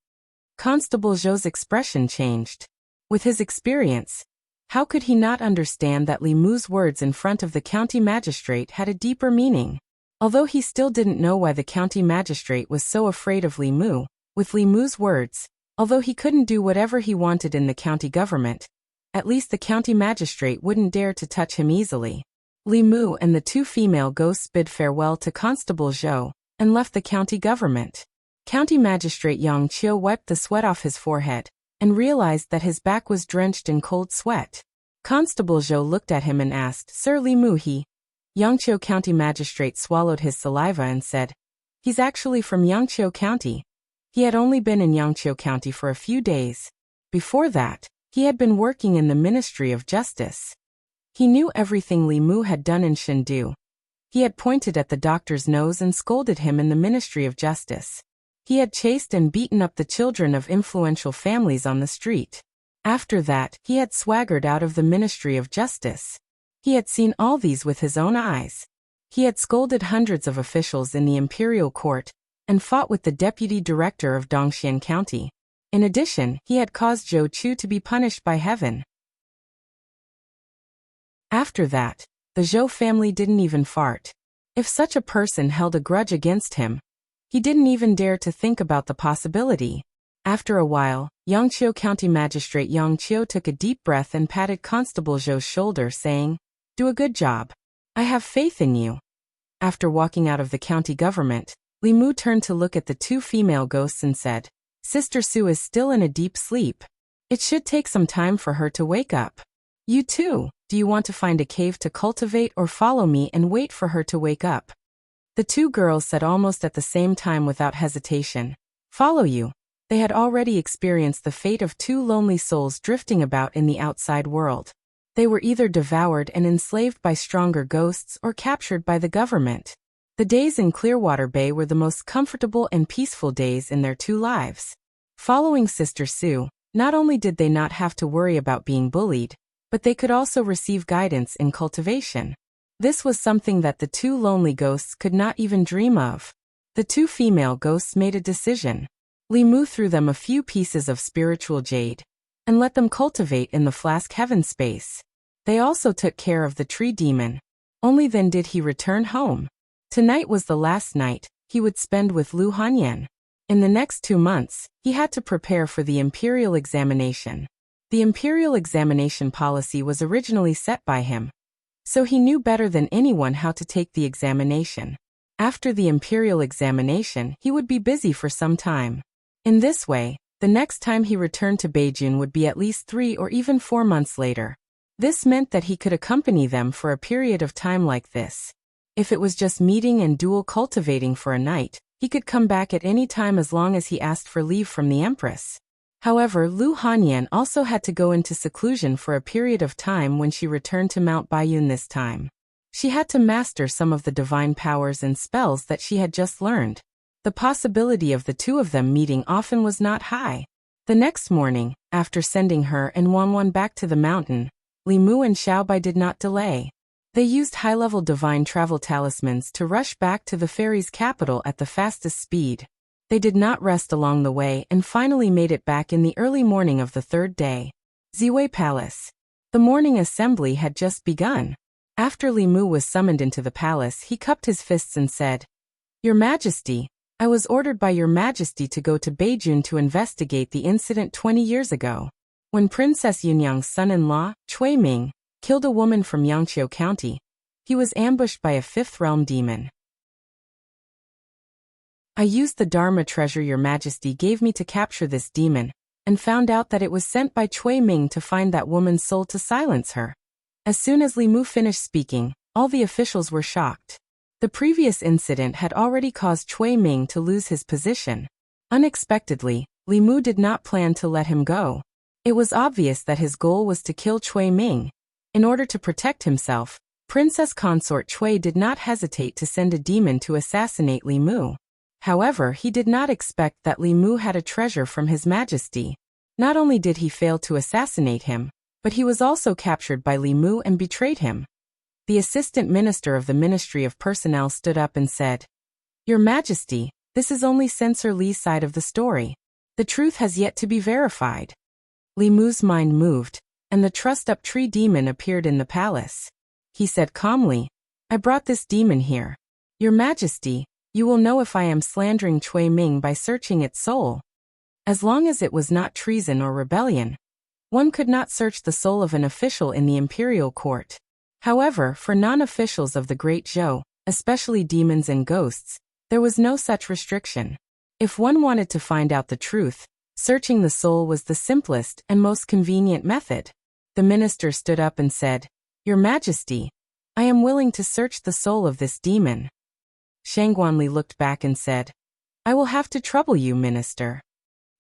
Constable Zhou's expression changed. With his experience, how could he not understand that Li Mu's words in front of the county magistrate had a deeper meaning? Although he still didn't know why the county magistrate was so afraid of Li Mu, with Li Mu's words, although he couldn't do whatever he wanted in the county government, at least the county magistrate wouldn't dare to touch him easily. Li Mu and the two female ghosts bid farewell to Constable Zhou and left the county government. County Magistrate Yang Qiu wiped the sweat off his forehead and realized that his back was drenched in cold sweat. Constable Zhou looked at him and asked, Sir Li Mu, Yangqiu County Magistrate swallowed his saliva and said, he's actually from Yangqiu County. He had only been in Yangqiu County for a few days. Before that, he had been working in the Ministry of Justice. He knew everything Li Mu had done in Chengdu. He had pointed at the doctor's nose and scolded him in the Ministry of Justice. He had chased and beaten up the children of influential families on the street. After that, he had swaggered out of the Ministry of Justice. He had seen all these with his own eyes. He had scolded hundreds of officials in the imperial court and fought with the deputy director of Dongxian County. In addition, he had caused Zhou Chu to be punished by heaven. After that, the Zhou family didn't even fart. If such a person held a grudge against him, he didn't even dare to think about the possibility. After a while, Yangqiu County Magistrate Yang Qiu took a deep breath and patted Constable Zhou's shoulder, saying, do a good job. I have faith in you. After walking out of the county government, Li Mu turned to look at the two female ghosts and said, Sister Su is still in a deep sleep. It should take some time for her to wake up. You too, do you want to find a cave to cultivate or follow me and wait for her to wake up? The two girls said almost at the same time without hesitation. Follow you. They had already experienced the fate of two lonely souls drifting about in the outside world. They were either devoured and enslaved by stronger ghosts or captured by the government. The days in Clearwater Bay were the most comfortable and peaceful days in their two lives. Following Sister Su, not only did they not have to worry about being bullied, but they could also receive guidance in cultivation. This was something that the two lonely ghosts could not even dream of. The two female ghosts made a decision. Li Mu threw them a few pieces of spiritual jade and let them cultivate in the flask heaven space. They also took care of the tree demon. Only then did he return home. Tonight was the last night he would spend with Lu Hanyan. In the next 2 months, he had to prepare for the imperial examination. The imperial examination policy was originally set by him. so he knew better than anyone how to take the examination. After the imperial examination, he would be busy for some time. In this way, the next time he returned to Beijing would be at least 3 or even 4 months later. This meant that he could accompany them for a period of time like this. If it was just meeting and dual cultivating for a night, he could come back at any time as long as he asked for leave from the empress. However, Lu Hanyan also had to go into seclusion for a period of time when she returned to Mount Baiyun this time. She had to master some of the divine powers and spells that she had just learned. The possibility of the two of them meeting often was not high. The next morning, after sending her and Wanwan back to the mountain, Li Mu and Xiaobai did not delay. They used high-level divine travel talismans to rush back to the fairy's capital at the fastest speed. They did not rest along the way and finally made it back in the early morning of the third day. Ziwei Palace. The morning assembly had just begun. After Li Mu was summoned into the palace, he cupped his fists and said, "Your Majesty, I was ordered by Your Majesty to go to Beijing to investigate the incident 20 years ago, when Princess Yunyang's son-in-law, Cui Ming, killed a woman from Yangqiu County. He was ambushed by a fifth realm demon. I used the Dharma treasure Your Majesty gave me to capture this demon, and found out that it was sent by Cui Ming to find that woman's soul to silence her." As soon as Li Mu finished speaking, all the officials were shocked. The previous incident had already caused Cui Ming to lose his position. Unexpectedly, Li Mu did not plan to let him go. It was obvious that his goal was to kill Cui Ming. In order to protect himself, Princess Consort Cui did not hesitate to send a demon to assassinate Li Mu. However, he did not expect that Li Mu had a treasure from His Majesty. Not only did he fail to assassinate him, but he was also captured by Li Mu and betrayed him. The assistant minister of the Ministry of Personnel stood up and said, "Your Majesty, this is only Censor Li's side of the story. The truth has yet to be verified." Li Mu's mind moved, and the trussed-up tree demon appeared in the palace. He said calmly, "I brought this demon here. Your Majesty, you will know if I am slandering Cui Ming by searching its soul. As long as it was not treason or rebellion, one could not search the soul of an official in the imperial court. However, for non-officials of the Great Zhou, especially demons and ghosts, there was no such restriction. If one wanted to find out the truth, searching the soul was the simplest and most convenient method." The minister stood up and said, "Your Majesty, I am willing to search the soul of this demon." Shangguanli looked back and said, "I will have to trouble you, minister."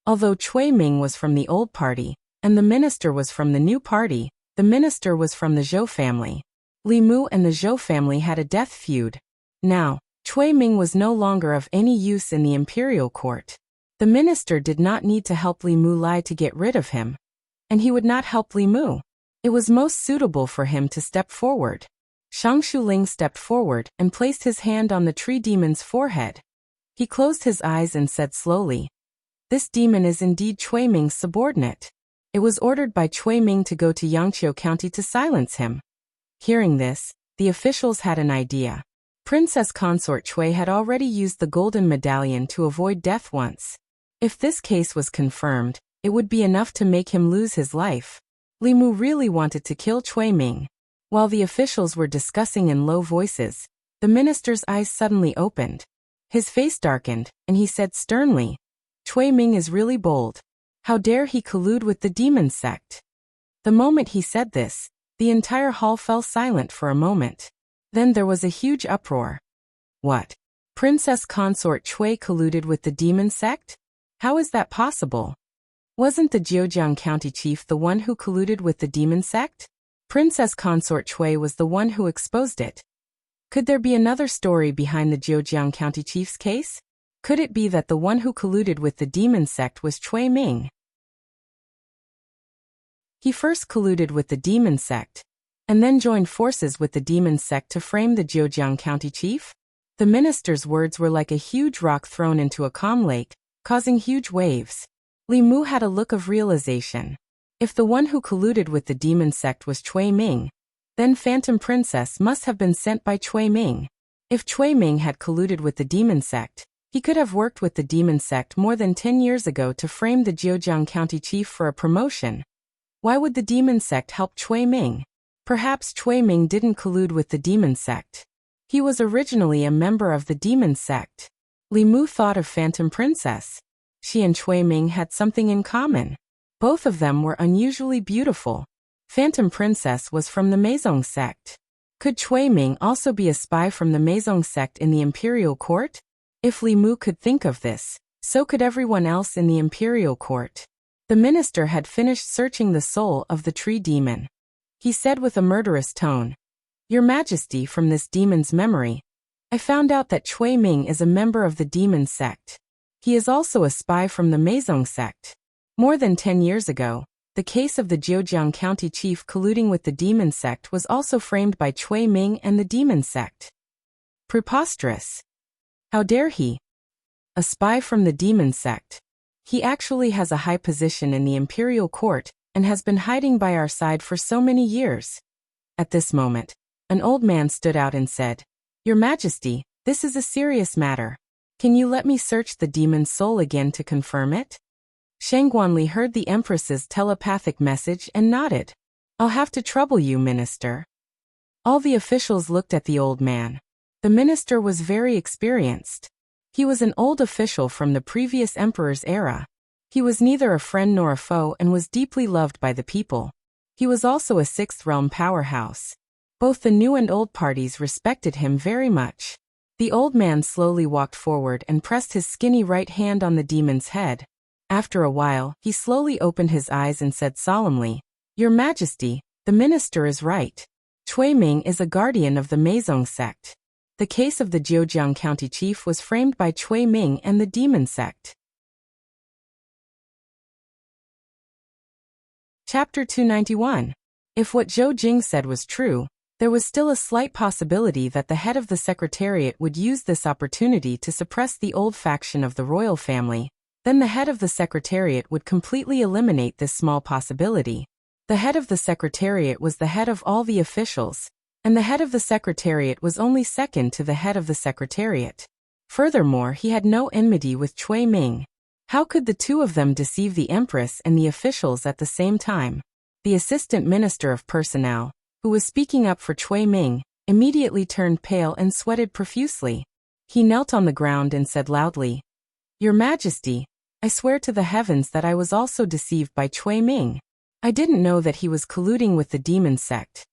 Although Cui Ming was from the old party, and the minister was from the new party, the minister was from the Zhou family. Li Mu and the Zhou family had a death feud. Now, Cui Ming was no longer of any use in the imperial court. The minister did not need to help Li Mu lie to get rid of him, and he would not help Li Mu. It was most suitable for him to step forward. Shang Shuling stepped forward and placed his hand on the tree demon's forehead. He closed his eyes and said slowly, "This demon is indeed Cui Ming's subordinate. It was ordered by Cui Ming to go to Yangqiu County to silence him." Hearing this, the officials had an idea. Princess Consort Cui had already used the golden medallion to avoid death once. If this case was confirmed, it would be enough to make him lose his life. Li Mu really wanted to kill Cui Ming. While the officials were discussing in low voices, the minister's eyes suddenly opened. His face darkened, and he said sternly, "Cui Ming is really bold. How dare he collude with the demon sect?" The moment he said this, the entire hall fell silent for a moment. Then there was a huge uproar. What? Princess Consort Cui colluded with the demon sect? How is that possible? Wasn't the Zhejiang County chief the one who colluded with the demon sect? Princess Consort Cui was the one who exposed it. Could there be another story behind the Zhejiang County chief's case? Could it be that the one who colluded with the demon sect was Cui Ming? He first colluded with the demon sect, and then joined forces with the demon sect to frame the Zhejiang County chief? The minister's words were like a huge rock thrown into a calm lake, causing huge waves. Li Mu had a look of realization. If the one who colluded with the demon sect was Cui Ming, then Phantom Princess must have been sent by Cui Ming. If Cui Ming had colluded with the demon sect, he could have worked with the demon sect more than 10 years ago to frame the Zhejiang County chief for a promotion. Why would the demon sect help Cui Ming? Perhaps Cui Ming didn't collude with the demon sect. He was originally a member of the demon sect. Li Mu thought of Phantom Princess. She and Cui Ming had something in common. Both of them were unusually beautiful. Phantom Princess was from the Maisong sect. Could Cui Ming also be a spy from the Maisong sect in the imperial court? If Li Mu could think of this, so could everyone else in the imperial court. The minister had finished searching the soul of the tree demon. He said with a murderous tone, "Your Majesty, from this demon's memory, I found out that Cui Ming is a member of the demon sect. He is also a spy from the Maisong sect. More than 10 years ago, the case of the Zhejiang County chief colluding with the demon sect was also framed by Cui Ming and the demon sect. Preposterous. How dare he? A spy from the demon sect. He actually has a high position in the imperial court and has been hiding by our side for so many years." At this moment, an old man stood out and said, "Your Majesty, this is a serious matter. Can you let me search the demon's soul again to confirm it?" Shang Guanli heard the Empress's telepathic message and nodded. "I'll have to trouble you, Minister." All the officials looked at the old man. The minister was very experienced. He was an old official from the previous emperor's era. He was neither a friend nor a foe and was deeply loved by the people. He was also a sixth realm powerhouse. Both the new and old parties respected him very much. The old man slowly walked forward and pressed his skinny right hand on the demon's head. After a while, he slowly opened his eyes and said solemnly, "Your Majesty, the minister is right. Cui Ming is a guardian of the Maisong sect. The case of the Zhejiang County chief was framed by Cui Ming and the demon sect." Chapter 291. If what Zhou Jing said was true, there was still a slight possibility that the head of the Secretariat would use this opportunity to suppress the old faction of the royal family. Then the head of the Secretariat would completely eliminate this small possibility. The head of the Secretariat was the head of all the officials, and the head of the Secretariat was only second to the head of the Secretariat. Furthermore, he had no enmity with Cui Ming. How could the two of them deceive the Empress and the officials at the same time? The Assistant Minister of Personnel, who was speaking up for Cui Ming, immediately turned pale and sweated profusely. He knelt on the ground and said loudly, "Your Majesty, I swear to the heavens that I was also deceived by Cui Ming. I didn't know that he was colluding with the demon sect."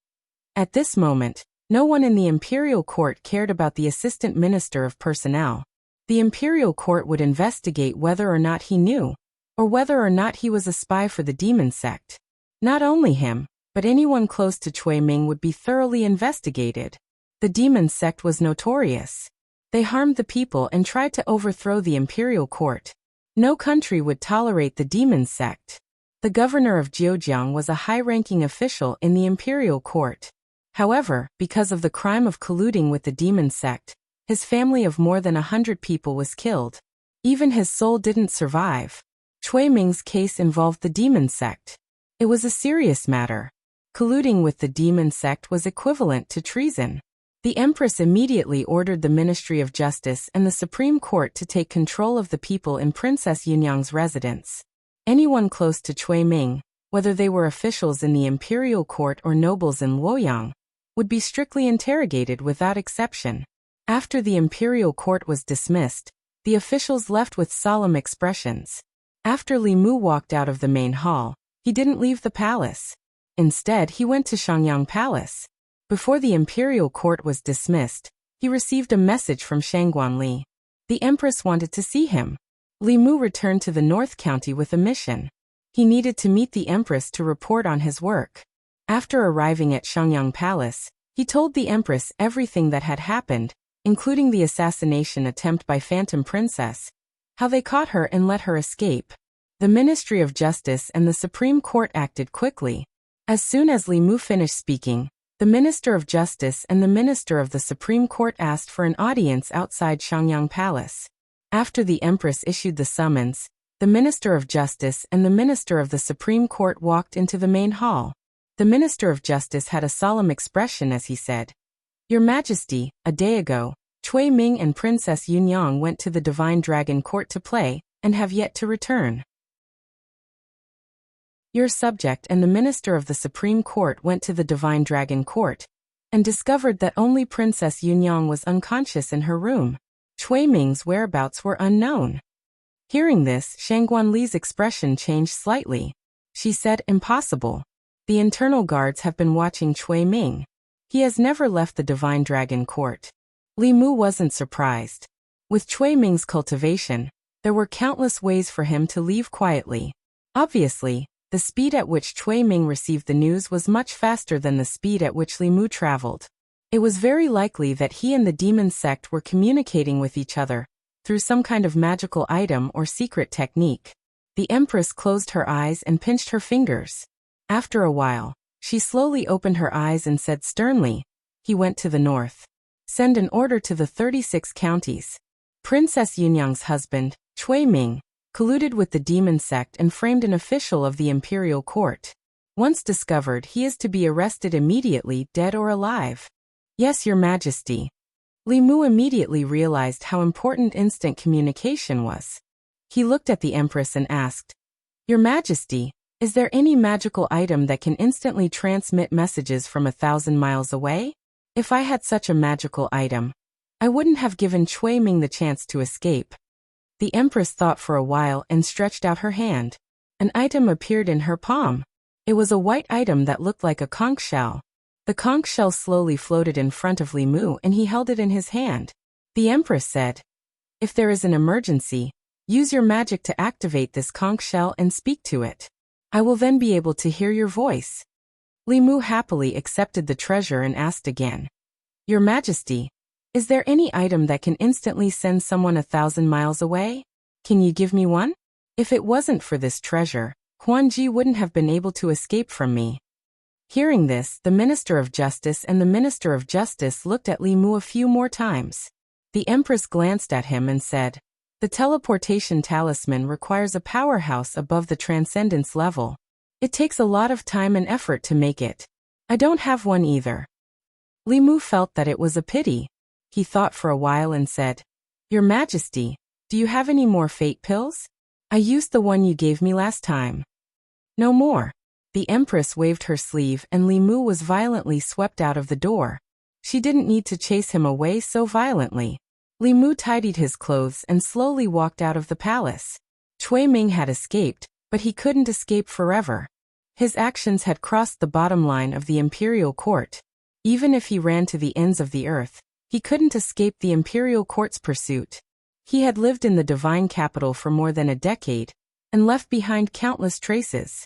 At this moment, no one in the imperial court cared about the Assistant Minister of Personnel. The imperial court would investigate whether or not he knew, or whether or not he was a spy for the demon sect. Not only him, but anyone close to Cui Ming would be thoroughly investigated. The demon sect was notorious. They harmed the people and tried to overthrow the imperial court. No country would tolerate the demon sect. The governor of Zhejiang was a high-ranking official in the imperial court. However, because of the crime of colluding with the demon sect, his family of more than 100 people was killed. Even his soul didn't survive. Cui Ming's case involved the demon sect. It was a serious matter. Colluding with the demon sect was equivalent to treason. The Empress immediately ordered the Ministry of Justice and the Supreme Court to take control of the people in Princess Yunyang's residence. Anyone close to Cui Ming, whether they were officials in the imperial court or nobles in Luoyang, would be strictly interrogated without exception. After the imperial court was dismissed, the officials left with solemn expressions. After Li Mu walked out of the main hall, he didn't leave the palace. Instead, he went to Shangyang Palace. Before the imperial court was dismissed, he received a message from Shang Guanli. The Empress wanted to see him. Li Mu returned to the North County with a mission. He needed to meet the Empress to report on his work. After arriving at Shangyang Palace, he told the Empress everything that had happened, including the assassination attempt by Phantom Princess, how they caught her and let her escape. The Ministry of Justice and the Supreme Court acted quickly. As soon as Li Mu finished speaking, the Minister of Justice and the Minister of the Supreme Court asked for an audience outside Shangyang Palace. After the Empress issued the summons, the Minister of Justice and the Minister of the Supreme Court walked into the main hall. The Minister of Justice had a solemn expression as he said, "Your Majesty, a day ago, Cui Ming and Princess Yunyang went to the Divine Dragon Court to play, and have yet to return." Your subject and the minister of the Supreme Court went to the Divine Dragon Court and discovered that only Princess Yunyang was unconscious in her room. Cui Ming's whereabouts were unknown. Hearing this, Shangguan Li's expression changed slightly. She said, "Impossible. The internal guards have been watching Cui Ming. He has never left the Divine Dragon Court." Li Mu wasn't surprised. With Cui Ming's cultivation, there were countless ways for him to leave quietly. Obviously, the speed at which Cui Ming received the news was much faster than the speed at which Li Mu traveled. It was very likely that he and the demon sect were communicating with each other through some kind of magical item or secret technique. The Empress closed her eyes and pinched her fingers. After a while, she slowly opened her eyes and said sternly, "He went to the north. Send an order to the 36 counties." Princess Yunyang's husband, Cui Ming, colluded with the demon sect and framed an official of the imperial court. Once discovered, he is to be arrested immediately, dead or alive. "Yes, Your Majesty." Li Mu immediately realized how important instant communication was. He looked at the Empress and asked, "Your Majesty, is there any magical item that can instantly transmit messages from 1,000 miles away? If I had such a magical item, I wouldn't have given Cui Ming the chance to escape." The Empress thought for a while and stretched out her hand. An item appeared in her palm. It was a white item that looked like a conch shell. The conch shell slowly floated in front of Li Mu and he held it in his hand. The Empress said, "If there is an emergency, use your magic to activate this conch shell and speak to it. I will then be able to hear your voice." Li Mu happily accepted the treasure and asked again, "Your Majesty, is there any item that can instantly send someone 1,000 miles away? Can you give me one? If it wasn't for this treasure, Huanji wouldn't have been able to escape from me." Hearing this, the Minister of Justice and the Minister of Justice looked at Li Mu a few more times. The Empress glanced at him and said, "The teleportation talisman requires a powerhouse above the transcendence level. It takes a lot of time and effort to make it. I don't have one either." Li Mu felt that it was a pity. He thought for a while and said, "Your Majesty, do you have any more fate pills? I used the one you gave me last time." "No more." The Empress waved her sleeve and Li Mu was violently swept out of the door. She didn't need to chase him away so violently. Li Mu tidied his clothes and slowly walked out of the palace. Cui Ming had escaped, but he couldn't escape forever. His actions had crossed the bottom line of the imperial court. Even if he ran to the ends of the earth, he couldn't escape the imperial court's pursuit. He had lived in the divine capital for more than a decade and left behind countless traces.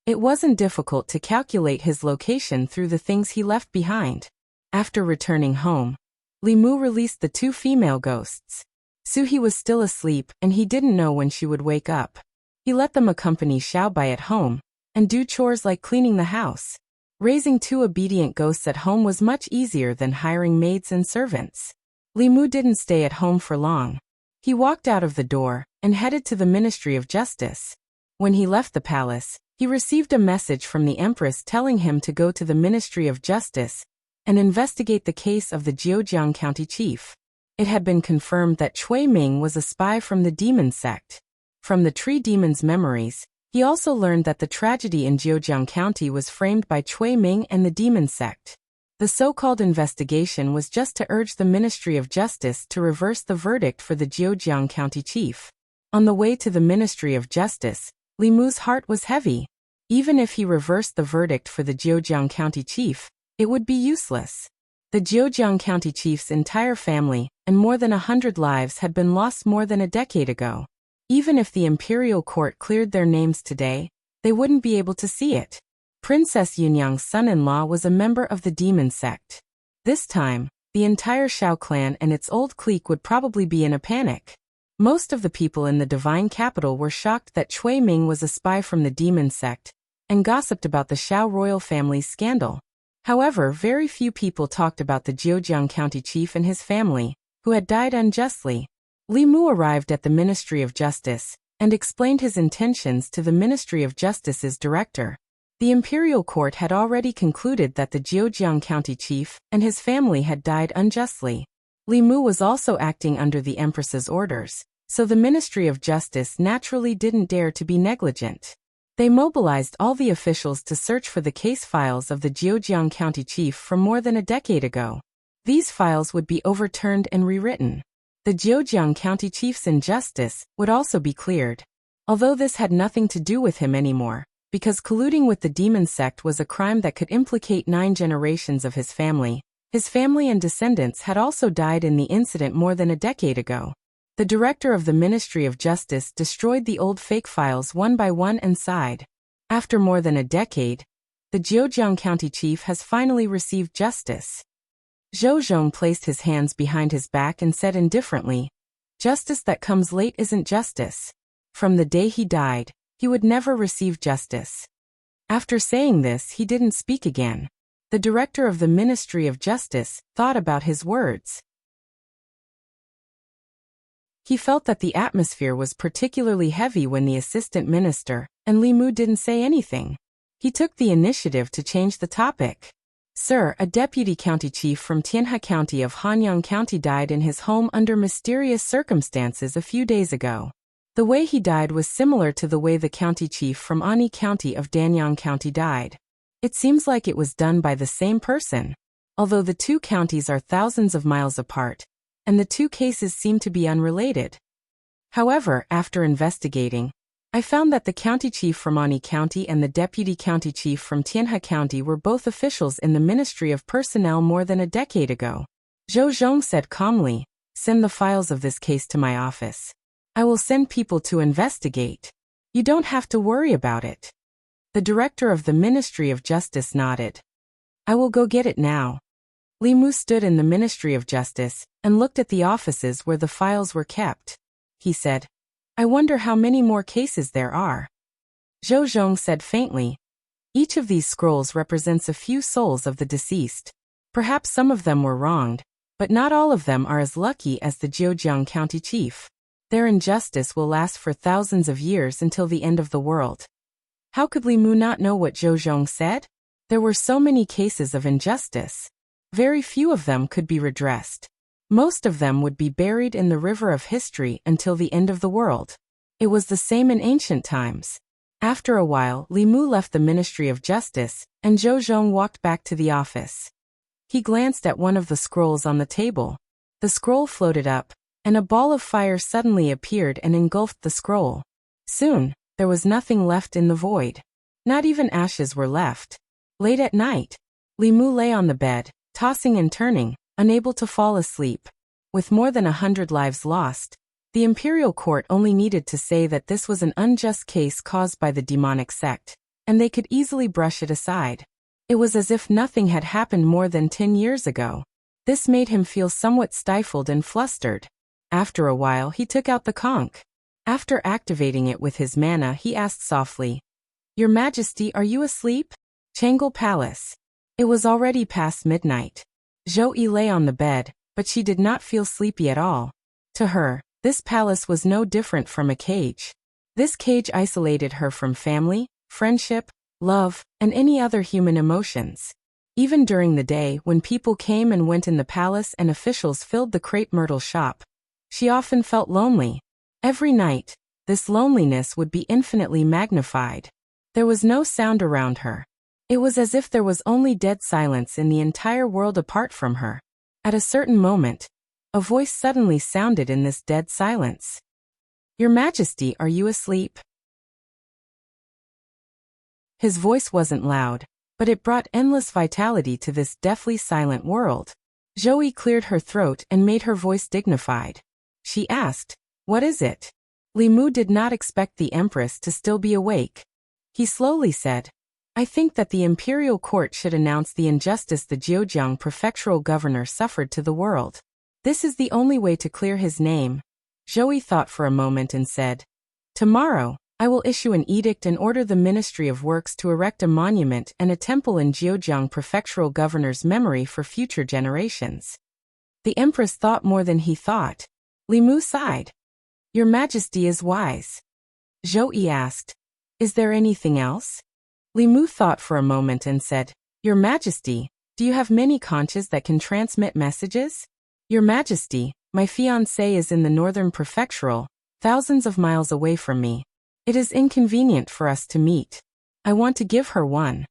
It wasn't difficult to calculate his location through the things he left behind. After returning home, Li Mu released the 2 female ghosts. Suhi was still asleep and he didn't know when she would wake up. He let them accompany Xiaobai at home and do chores like cleaning the house. Raising 2 obedient ghosts at home was much easier than hiring maids and servants. Li Mu didn't stay at home for long. He walked out of the door and headed to the Ministry of Justice. When he left the palace, he received a message from the Empress telling him to go to the Ministry of Justice and investigate the case of the Jiujiang County chief. It had been confirmed that Cui Ming was a spy from the demon sect. From the tree demon's memories, he also learned that the tragedy in Jiujiang County was framed by Cui Ming and the demon sect. The so-called investigation was just to urge the Ministry of Justice to reverse the verdict for the Jiujiang County chief. On the way to the Ministry of Justice, Li Mu's heart was heavy. Even if he reversed the verdict for the Jiujiang County chief, it would be useless. The Jiujiang County chief's entire family and more than 100 lives had been lost more than a decade ago. Even if the imperial court cleared their names today, they wouldn't be able to see it. Princess Yunyang's son-in-law was a member of the demon sect. This time, the entire Shao clan and its old clique would probably be in a panic. Most of the people in the divine capital were shocked that Cui Ming was a spy from the demon sect and gossiped about the Shao royal family's scandal. However, very few people talked about the Jiujiang County chief and his family, who had died unjustly. Li Mu arrived at the Ministry of Justice and explained his intentions to the Ministry of Justice's director. The imperial court had already concluded that the Jiujiang County chief and his family had died unjustly. Li Mu was also acting under the Empress's orders, So the Ministry of Justice naturally didn't dare to be negligent. They mobilized all the officials to search for the case files of the Zhejiang County chief from more than a decade ago. These files would be overturned and rewritten. The Zhejiang County chief's injustice would also be cleared. Although this had nothing to do with him anymore, because colluding with the demon sect was a crime that could implicate 9 generations of his family and descendants had also died in the incident more than a decade ago. The director of the Ministry of Justice destroyed the old fake files one by one and sighed. After more than a decade, the Zhejiang County chief has finally received justice. Zhou Zhong placed his hands behind his back and said indifferently, "Justice that comes late isn't justice. From the day he died, he would never receive justice." After saying this, he didn't speak again. The director of the Ministry of Justice thought about his words. He felt that the atmosphere was particularly heavy when the assistant minister and Li Mu didn't say anything. He took the initiative to change the topic. "Sir, a deputy county chief from Tianhe County of Hanyang County died in his home under mysterious circumstances a few days ago. The way he died was similar to the way the county chief from Ani County of Danyang County died. It seems like it was done by the same person. Although the 2 counties are thousands of miles apart, and the 2 cases seem to be unrelated. However, after investigating, I found that the county chief from Ani County and the deputy county chief from Tianhe County were both officials in the Ministry of Personnel more than a decade ago." Zhou Zhong said calmly, "Send the files of this case to my office. I will send people to investigate. You don't have to worry about it." The director of the Ministry of Justice nodded. "I will go get it now." Li Mu stood in the Ministry of Justice and looked at the offices where the files were kept. He said, "I wonder how many more cases there are." Zhou Zhong said faintly, "Each of these scrolls represents a few souls of the deceased. Perhaps some of them were wronged, but not all of them are as lucky as the Zhejiang County chief. Their injustice will last for thousands of years until the end of the world." How could Li Mu not know what Zhou Zhong said? There were so many cases of injustice. Very few of them could be redressed. Most of them would be buried in the river of history until the end of the world. It was the same in ancient times. After a while, Li Mu left the Ministry of Justice, and Zhou Zhong walked back to the office. He glanced at one of the scrolls on the table. The scroll floated up, and a ball of fire suddenly appeared and engulfed the scroll. Soon, there was nothing left in the void. Not even ashes were left. Late at night, Li Mu lay on the bed, tossing and turning, unable to fall asleep. With more than 100 lives lost, the imperial court only needed to say that this was an unjust case caused by the demonic sect, and they could easily brush it aside. It was as if nothing had happened more than 10 years ago. This made him feel somewhat stifled and flustered. After a while, he took out the conch. After activating it with his mana, he asked softly, "Your Majesty, are you asleep?" Changle Palace. It was already past midnight. Zhou lay on the bed, but she did not feel sleepy at all. To her, this palace was no different from a cage. This cage isolated her from family, friendship, love, and any other human emotions. Even during the day, when people came and went in the palace and officials filled the crepe myrtle shop, she often felt lonely. Every night, this loneliness would be infinitely magnified. There was no sound around her. It was as if there was only dead silence in the entire world apart from her. At a certain moment, a voice suddenly sounded in this dead silence. "Your Majesty, are you asleep?" His voice wasn't loud, but it brought endless vitality to this deathly silent world. Zhou cleared her throat and made her voice dignified. She asked, "What is it?" Li Mu did not expect the Empress to still be awake. He slowly said, "I think that the imperial court should announce the injustice the Zhejiang prefectural governor suffered to the world. This is the only way to clear his name." Zhou thought for a moment and said, "Tomorrow, I will issue an edict and order the Ministry of Works to erect a monument and a temple in Zhejiang prefectural governor's memory for future generations." The Empress thought more than he thought. Li Mu sighed. "Your Majesty is wise." Zhou asked, "Is there anything else?" Li Mu thought for a moment and said, "Your Majesty, do you have many conches that can transmit messages?" "Your Majesty, my fiancé is in the northern prefectural, thousands of miles away from me. It is inconvenient for us to meet. I want to give her one.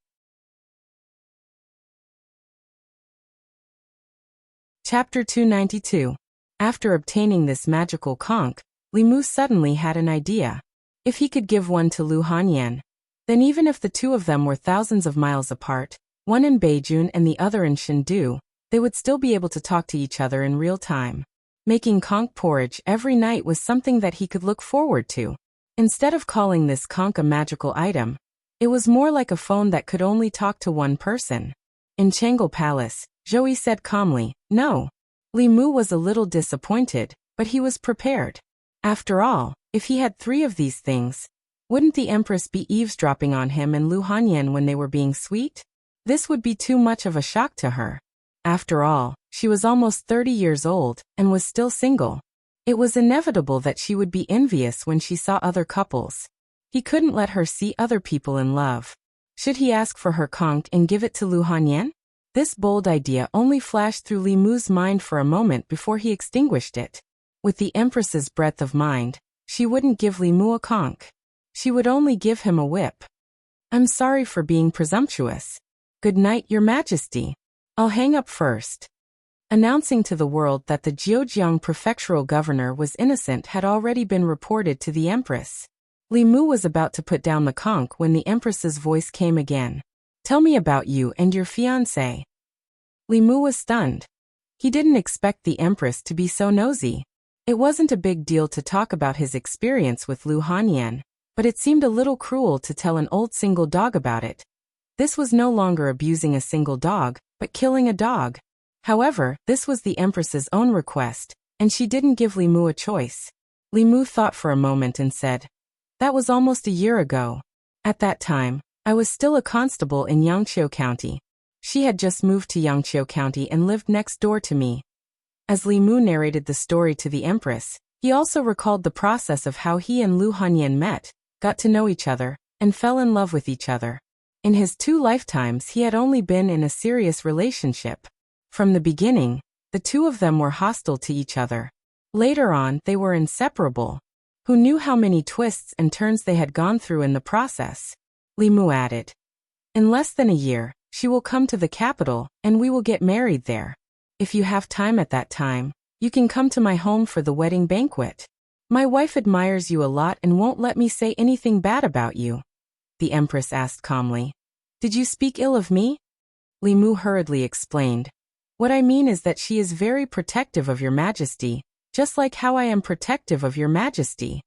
Chapter 292. After obtaining this magical conch, Li Mu suddenly had an idea. If he could give one to Lu Hanyan, then even if the two of them were thousands of miles apart, one in Beijun and the other in Chengdu, they would still be able to talk to each other in real time. Making conch porridge every night was something that he could look forward to. Instead of calling this conch a magical item, it was more like a phone that could only talk to one person. In Changel Palace, Zhou said calmly, "No." Li Mu was a little disappointed, but he was prepared. After all, if he had 3 of these things, wouldn't the Empress be eavesdropping on him and Lu Hanyan when they were being sweet? This would be too much of a shock to her. After all, she was almost 30 years old and was still single. It was inevitable that she would be envious when she saw other couples. He couldn't let her see other people in love. Should he ask for her conch and give it to Lu Hanyan? This bold idea only flashed through Li Mu's mind for a moment before he extinguished it. With the Empress's breadth of mind, she wouldn't give Li Mu a conch. She would only give him a whip. "I'm sorry for being presumptuous. Good night, Your Majesty. I'll hang up first." Announcing to the world that the Zhejiang prefectural governor was innocent had already been reported to the Empress. Li Mu was about to put down the conch when the Empress's voice came again. "Tell me about you and your fiancé." Li Mu was stunned. He didn't expect the Empress to be so nosy. It wasn't a big deal to talk about his experience with Lu Hanyan, but it seemed a little cruel to tell an old single dog about it. This was no longer abusing a single dog, but killing a dog. However, this was the Empress's own request, and she didn't give Li Mu a choice. Li Mu thought for a moment and said, "That was almost a year ago. At that time, I was still a constable in Yangqiu County. She had just moved to Yangqiu County and lived next door to me." As Li Mu narrated the story to the Empress, he also recalled the process of how he and Lu Hanyan met, got to know each other, and fell in love with each other. In his 2 lifetimes he had only been in a serious relationship. From the beginning, the 2 of them were hostile to each other. Later on, they were inseparable. Who knew how many twists and turns they had gone through in the process? Li Mu added, "In less than a year, she will come to the capital, and we will get married there. If you have time at that time, you can come to my home for the wedding banquet. My wife admires you a lot and won't let me say anything bad about you." The Empress asked calmly, "Did you speak ill of me?" Li Mu hurriedly explained, "What I mean is that she is very protective of Your Majesty, just like how I am protective of Your Majesty."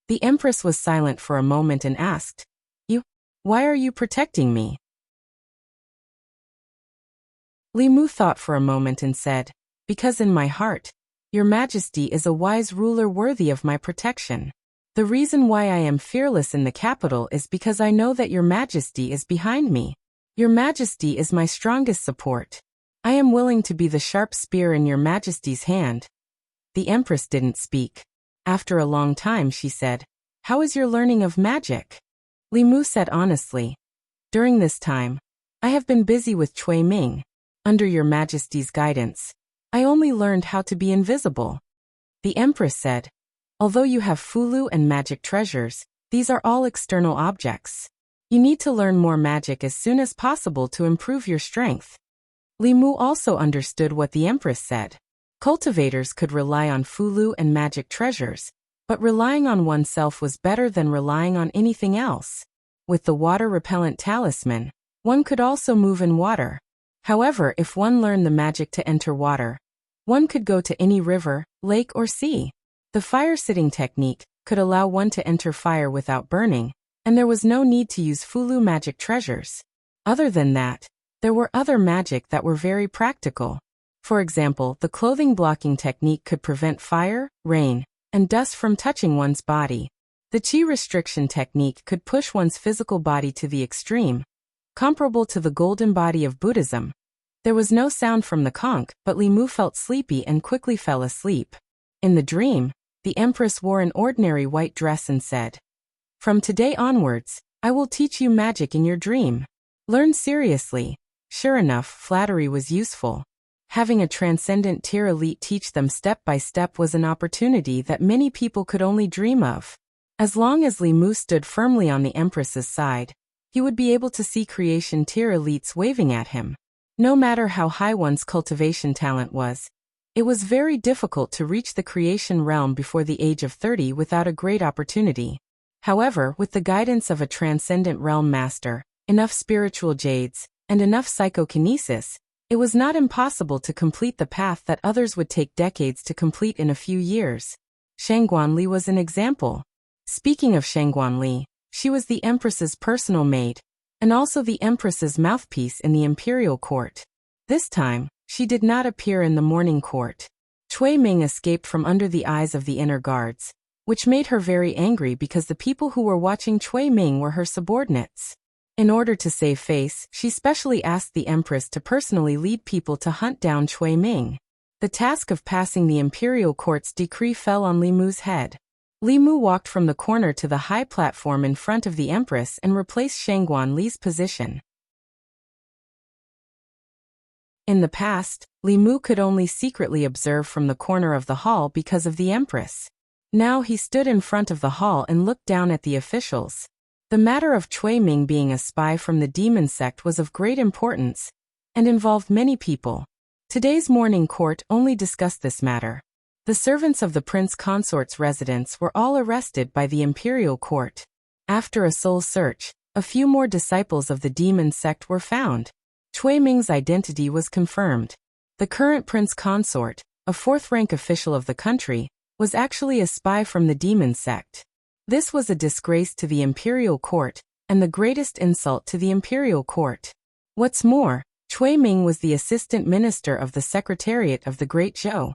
The Empress was silent for a moment and asked, "Why are you protecting me?" Li Mu thought for a moment and said, "Because in my heart, Your Majesty is a wise ruler worthy of my protection. The reason why I am fearless in the capital is because I know that Your Majesty is behind me. Your Majesty is my strongest support. I am willing to be the sharp spear in Your Majesty's hand." The Empress didn't speak. After a long time she said, "How is your learning of magic?" Li Mu said honestly, "During this time, I have been busy with Cui Ming. Under Your Majesty's guidance, I only learned how to be invisible." The Empress said, "Although you have Fulu and magic treasures, these are all external objects. You need to learn more magic as soon as possible to improve your strength." Li Mu also understood what the Empress said. Cultivators could rely on Fulu and magic treasures, but relying on oneself was better than relying on anything else. With the water-repellent talisman, one could also move in water. However, if one learned the magic to enter water, one could go to any river, lake or sea. The fire-sitting technique could allow one to enter fire without burning, and there was no need to use Fulu magic treasures. Other than that, there were other magic that were very practical. For example, the clothing blocking technique could prevent fire, rain, and dust from touching one's body. The Qi restriction technique could push one's physical body to the extreme, comparable to the golden body of Buddhism. There was no sound from the conch, but Li Mu felt sleepy and quickly fell asleep. In the dream, the Empress wore an ordinary white dress and said, "From today onwards, I will teach you magic in your dream. Learn seriously." Sure enough, flattery was useful. Having a transcendent tier elite teach them step by step was an opportunity that many people could only dream of. As long as Li Mu stood firmly on the Empress's side, he would be able to see creation tier elites waving at him. No matter how high one's cultivation talent was, it was very difficult to reach the creation realm before the age of 30 without a great opportunity. However, with the guidance of a transcendent realm master, enough spiritual jades, and enough psychokinesis, it was not impossible to complete the path that others would take decades to complete in a few years. Shangguan Li was an example. Speaking of Shangguan Li, she was the Empress's personal maid, and also the Empress's mouthpiece in the imperial court. This time, she did not appear in the morning court. Cui Ming escaped from under the eyes of the inner guards, which made her very angry because the people who were watching Cui Ming were her subordinates. In order to save face, she specially asked the Empress to personally lead people to hunt down Cui Ming. The task of passing the imperial court's decree fell on Li Mu's head. Li Mu walked from the corner to the high platform in front of the Empress and replaced Shangguan Li's position. In the past, Li Mu could only secretly observe from the corner of the hall because of the Empress. Now he stood in front of the hall and looked down at the officials. The matter of Cui Ming being a spy from the demon sect was of great importance, and involved many people. Today's morning court only discussed this matter. The servants of the prince consort's residence were all arrested by the imperial court. After a soul search, a few more disciples of the demon sect were found. Cui Ming's identity was confirmed. The current prince consort, a fourth-rank official of the country, was actually a spy from the demon sect. This was a disgrace to the imperial court, and the greatest insult to the imperial court. What's more, Cui Ming was the assistant minister of the secretariat of the Great Zhou.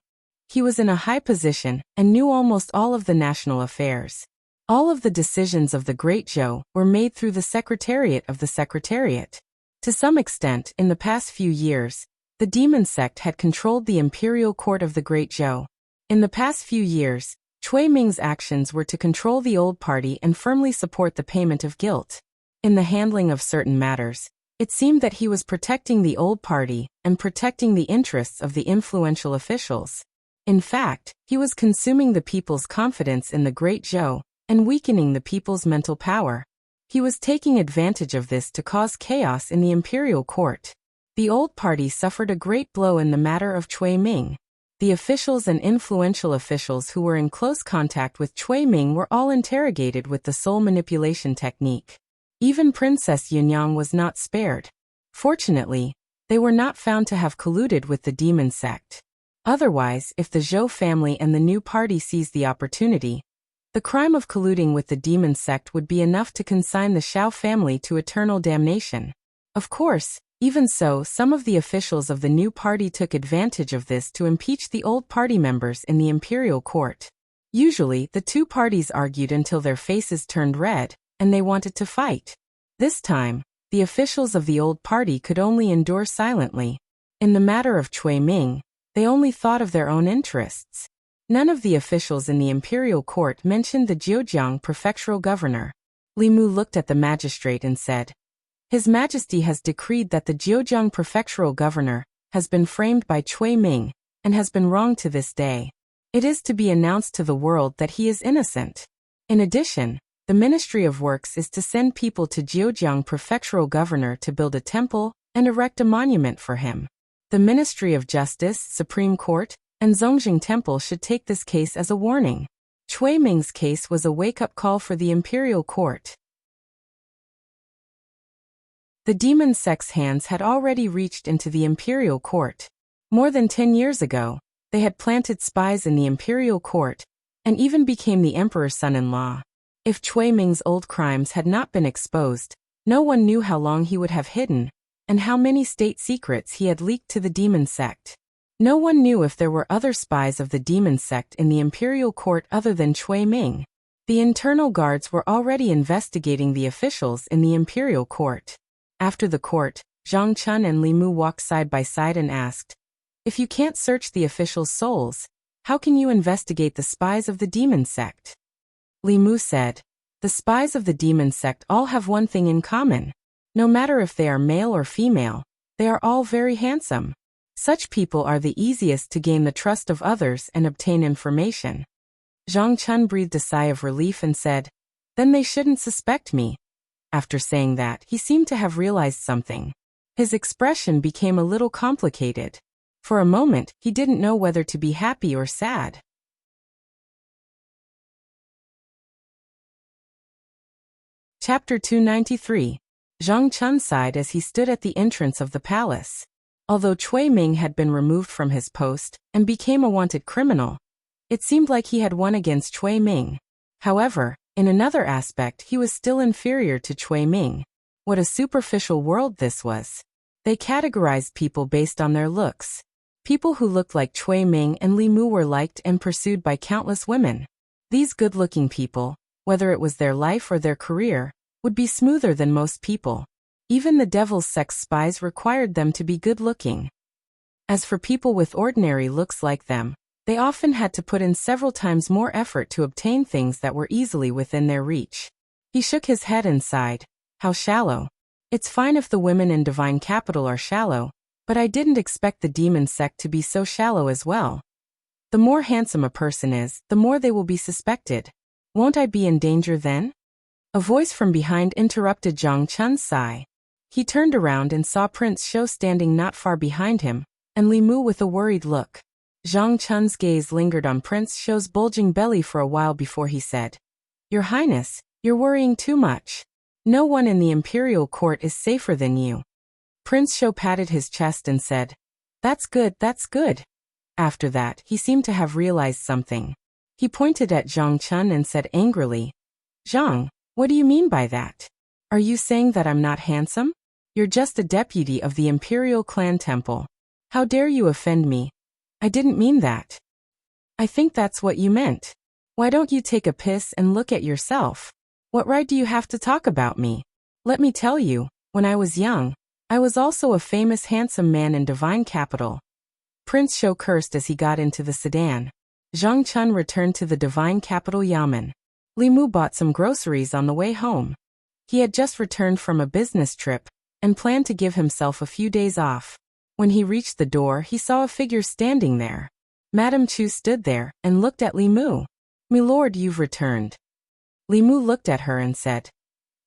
He was in a high position and knew almost all of the national affairs. All of the decisions of the Great Zhou were made through the secretariat of the secretariat. To some extent, in the past few years, the demon sect had controlled the imperial court of the Great Zhou. In the past few years, Cui Ming's actions were to control the old party and firmly support the payment of guilt. In the handling of certain matters, it seemed that he was protecting the old party and protecting the interests of the influential officials. In fact, he was consuming the people's confidence in the Great Zhou and weakening the people's mental power. He was taking advantage of this to cause chaos in the imperial court. The old party suffered a great blow in the matter of Cui Ming. The officials and influential officials who were in close contact with Cui Ming were all interrogated with the soul manipulation technique. Even Princess Yunyang was not spared. Fortunately, they were not found to have colluded with the demon sect. Otherwise, if the Zhou family and the new party seized the opportunity, the crime of colluding with the demon sect would be enough to consign the Xiao family to eternal damnation. Of course, even so, some of the officials of the new party took advantage of this to impeach the old party members in the imperial court. Usually, the two parties argued until their faces turned red, and they wanted to fight. This time, the officials of the old party could only endure silently. In the matter of Cui Ming, they only thought of their own interests. None of the officials in the imperial court mentioned the Zhejiang prefectural governor. Li Mu looked at the magistrate and said, "His Majesty has decreed that the Zhejiang prefectural governor has been framed by Cui Ming and has been wronged to this day. It is to be announced to the world that he is innocent. In addition, the Ministry of Works is to send people to Zhejiang prefectural governor to build a temple and erect a monument for him. The Ministry of Justice, Supreme Court, and Zongjing Temple should take this case as a warning." Cui Ming's case was a wake-up call for the imperial court. The demon sect's hands had already reached into the imperial court. More than 10 years ago, they had planted spies in the imperial court, and even became the emperor's son-in-law. If Cui Ming's old crimes had not been exposed, no one knew how long he would have hidden, and how many state secrets he had leaked to the demon sect. No one knew if there were other spies of the demon sect in the imperial court other than Cui Ming. The internal guards were already investigating the officials in the imperial court. After the court, Zhang Chun and Li Mu walked side by side and asked, "If you can't search the officials' souls, how can you investigate the spies of the demon sect?" Li Mu said, "The spies of the demon sect all have one thing in common. No matter if they are male or female, they are all very handsome. Such people are the easiest to gain the trust of others and obtain information. Zhang Chun breathed a sigh of relief and said, "Then they shouldn't suspect me." After saying that, he seemed to have realized something. His expression became a little complicated. For a moment, he didn't know whether to be happy or sad. Chapter 293. Zhang Chun sighed as he stood at the entrance of the palace. Although Cui Ming had been removed from his post and became a wanted criminal, it seemed like he had won against Cui Ming. However, in another aspect, he was still inferior to Cui Ming. What a superficial world this was. They categorized people based on their looks. People who looked like Cui Ming and Li Mu were liked and pursued by countless women. These good-looking people, whether it was their life or their career, would be smoother than most people. Even the devil's sex spies required them to be good-looking. As for people with ordinary looks like them, they often had to put in several times more effort to obtain things that were easily within their reach. He shook his head and sighed. How shallow. It's fine if the women in divine capital are shallow, but I didn't expect the demon sect to be so shallow as well. The more handsome a person is, the more they will be suspected. Won't I be in danger then? A voice from behind interrupted Zhang Chun's sigh. He turned around and saw Prince Shou standing not far behind him, and Li Mu with a worried look. Zhang Chun's gaze lingered on Prince Shou's bulging belly for a while before he said, "Your Highness, you're worrying too much. No one in the imperial court is safer than you." Prince Shou patted his chest and said, "That's good, that's good." After that, he seemed to have realized something. He pointed at Zhang Chun and said angrily, "Zhang, what do you mean by that? Are you saying that I'm not handsome? You're just a deputy of the Imperial Clan Temple. How dare you offend me? I didn't mean that." "I think that's what you meant. Why don't you take a piss and look at yourself? What right do you have to talk about me? Let me tell you, when I was young, I was also a famous handsome man in divine capital." Prince Shou cursed as he got into the sedan. Zhang Chun returned to the divine capital Yamen. Li Mu bought some groceries on the way home. He had just returned from a business trip and planned to give himself a few days off. When he reached the door, he saw a figure standing there. Madame Chu stood there and looked at Li Mu. "Milord, you've returned." Li Mu looked at her and said,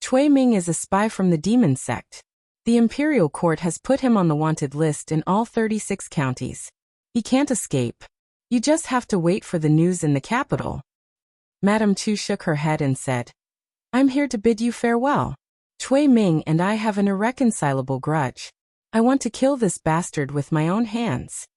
"Cui Ming is a spy from the demon sect. The imperial court has put him on the wanted list in all 36 counties. He can't escape. You just have to wait for the news in the capital." Madame Chu shook her head and said, "I'm here to bid you farewell. Cui Ming and I have an irreconcilable grudge. I want to kill this bastard with my own hands."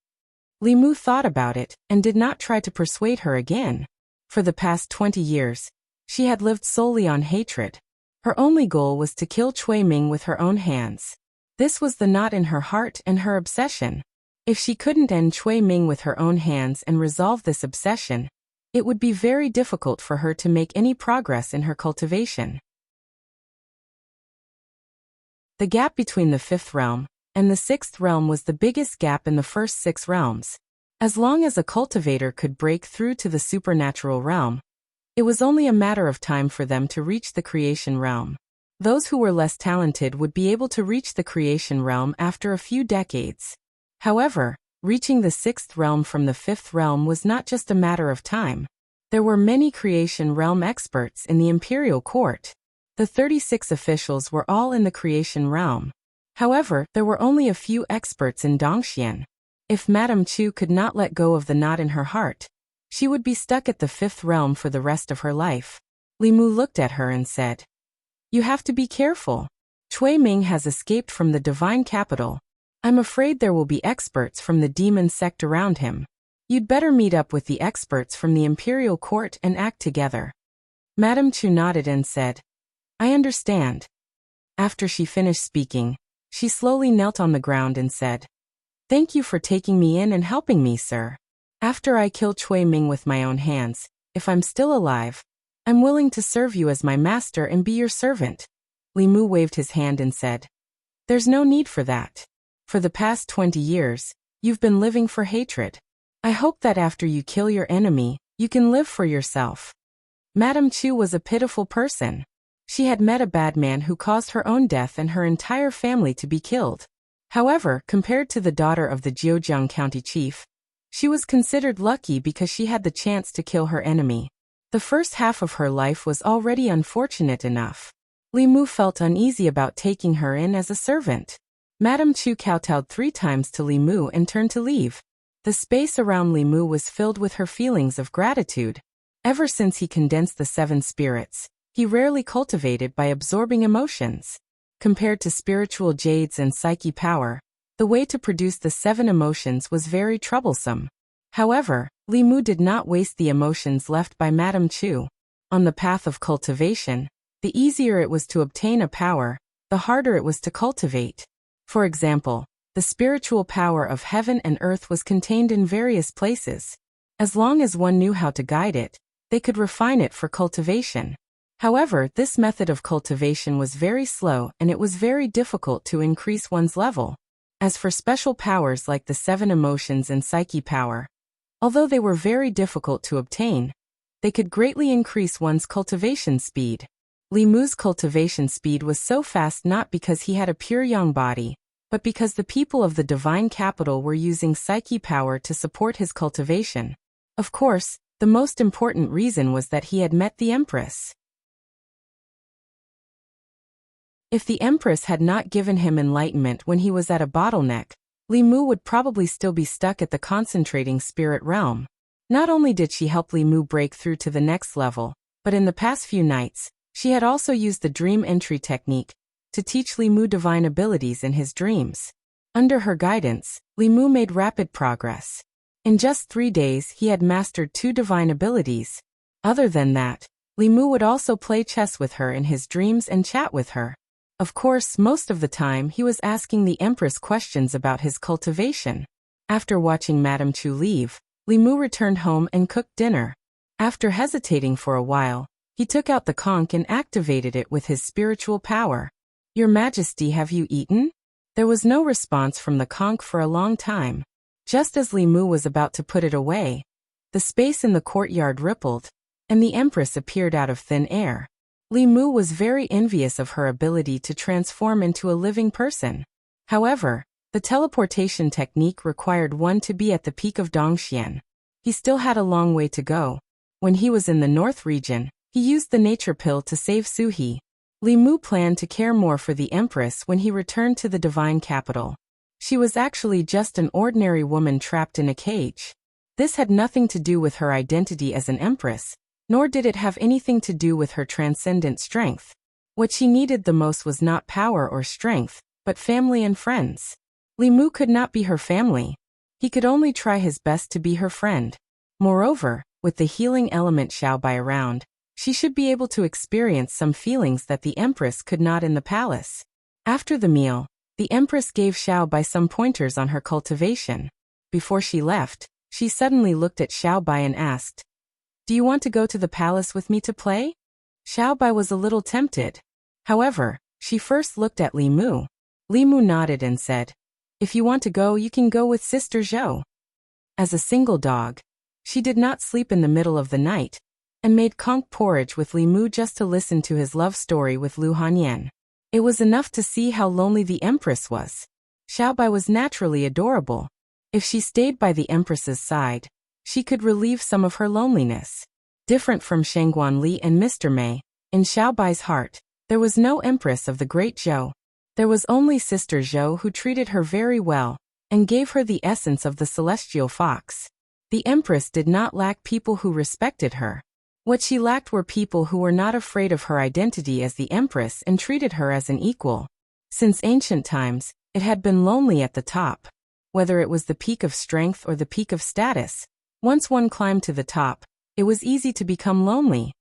Li Mu thought about it and did not try to persuade her again. For the past 20 years, she had lived solely on hatred. Her only goal was to kill Cui Ming with her own hands. This was the knot in her heart and her obsession. If she couldn't end Cui Ming with her own hands and resolve this obsession, it would be very difficult for her to make any progress in her cultivation. The gap between the 5th realm and the 6th realm was the biggest gap in the first 6 realms. As long as a cultivator could break through to the supernatural realm, it was only a matter of time for them to reach the creation realm. Those who were less talented would be able to reach the creation realm after a few decades. However, reaching the 6th realm from the 5th realm was not just a matter of time. There were many creation realm experts in the imperial court. The 36 officials were all in the creation realm. However, there were only a few experts in Dongxian. If Madame Chu could not let go of the knot in her heart, she would be stuck at the 5th realm for the rest of her life. Li Mu looked at her and said, "You have to be careful. Cui Ming has escaped from the divine capital. I'm afraid there will be experts from the demon sect around him. You'd better meet up with the experts from the imperial court and act together." Madame Chu nodded and said, "I understand." After she finished speaking, she slowly knelt on the ground and said, "Thank you for taking me in and helping me, sir. After I kill Cui Ming with my own hands, if I'm still alive, I'm willing to serve you as my master and be your servant." Li Mu waved his hand and said, "There's no need for that. For the past 20 years, you've been living for hatred. I hope that after you kill your enemy, you can live for yourself." Madame Chu was a pitiful person. She had met a bad man who caused her own death and her entire family to be killed. However, compared to the daughter of the Jiujiang County chief, she was considered lucky because she had the chance to kill her enemy. The first half of her life was already unfortunate enough. Li Mu felt uneasy about taking her in as a servant. Madame Chu kowtowed 3 times to Li Mu and turned to leave. The space around Li Mu was filled with her feelings of gratitude. Ever since he condensed the 7 spirits, he rarely cultivated by absorbing emotions. Compared to spiritual jades and psyche power, the way to produce the 7 emotions was very troublesome. However, Li Mu did not waste the emotions left by Madame Chu. On the path of cultivation, the easier it was to obtain a power, the harder it was to cultivate. For example, the spiritual power of heaven and earth was contained in various places. As long as one knew how to guide it, they could refine it for cultivation. However, this method of cultivation was very slow and it was very difficult to increase one's level. As for special powers like the 7 emotions and psyche power, although they were very difficult to obtain, they could greatly increase one's cultivation speed. Li Mu's cultivation speed was so fast not because he had a pure yang body, but because the people of the divine capital were using psyche power to support his cultivation. Of course, the most important reason was that he had met the Empress. If the Empress had not given him enlightenment when he was at a bottleneck, Li Mu would probably still be stuck at the concentrating spirit realm. Not only did she help Li Mu break through to the next level, but in the past few nights, she had also used the dream entry technique to teach Li Mu divine abilities in his dreams. Under her guidance, Li Mu made rapid progress. In just 3 days he had mastered 2 divine abilities. Other than that, Li Mu would also play chess with her in his dreams and chat with her. Of course, most of the time he was asking the Empress questions about his cultivation. After watching Madame Chu leave, Li Mu returned home and cooked dinner. After hesitating for a while, he took out the conch and activated it with his spiritual power. "Your Majesty, have you eaten?" There was no response from the conch for a long time. Just as Li Mu was about to put it away, the space in the courtyard rippled, and the Empress appeared out of thin air. Li Mu was very envious of her ability to transform into a living person. However, the teleportation technique required one to be at the peak of Dongxian. He still had a long way to go. When he was in the north region, he used the nature pill to save Suhi. Li Mu planned to care more for the Empress when he returned to the divine capital. She was actually just an ordinary woman trapped in a cage. This had nothing to do with her identity as an empress, nor did it have anything to do with her transcendent strength. What she needed the most was not power or strength, but family and friends. Li Mu could not be her family. He could only try his best to be her friend. Moreover, with the healing element Xiaobai around, she should be able to experience some feelings that the Empress could not in the palace. After the meal, the Empress gave Xiaobai some pointers on her cultivation. Before she left, she suddenly looked at Xiaobai and asked, "Do you want to go to the palace with me to play?" Xiaobai was a little tempted. However, she first looked at Li Mu. Li Mu nodded and said, "If you want to go, you can go with Sister Zhou." As a single dog, she did not sleep in the middle of the night, and made conch porridge with Li Mu just to listen to his love story with Lu Hanyan. It was enough to see how lonely the Empress was. Xiaobai was naturally adorable. If she stayed by the Empress's side, she could relieve some of her loneliness. Different from Shangguan Li and Mr. Mei, in Xiaobai's heart, there was no Empress of the Great Zhou. There was only Sister Zhou who treated her very well, and gave her the essence of the celestial fox. The Empress did not lack people who respected her. What she lacked were people who were not afraid of her identity as the Empress and treated her as an equal. Since ancient times, it had been lonely at the top. Whether it was the peak of strength or the peak of status, once one climbed to the top, it was easy to become lonely.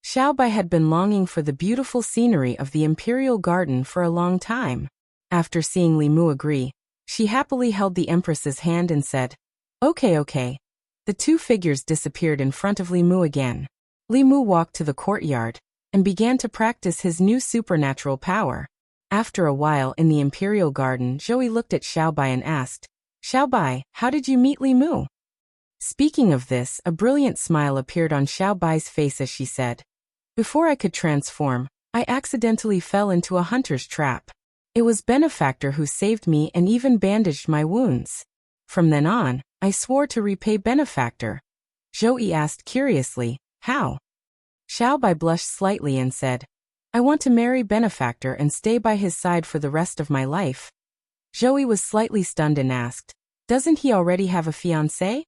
Xiaobai had been longing for the beautiful scenery of the imperial garden for a long time. After seeing Li Mu agree, she happily held the Empress's hand and said, Okay. The 2 figures disappeared in front of Li Mu again. Li Mu walked to the courtyard and began to practice his new supernatural power. After a while in the imperial garden, Zhou looked at Xiaobai and asked, "Xiaobai, how did you meet Li Mu?" Speaking of this, a brilliant smile appeared on Xiaobai's face as she said, "Before I could transform, I accidentally fell into a hunter's trap. It was Benefactor who saved me and even bandaged my wounds. From then on, I swore to repay Benefactor. Zhou asked curiously, how? Xiaobai blushed slightly and said, I want to marry Benefactor and stay by his side for the rest of my life. Zhou was slightly stunned and asked, doesn't he already have a fiancé?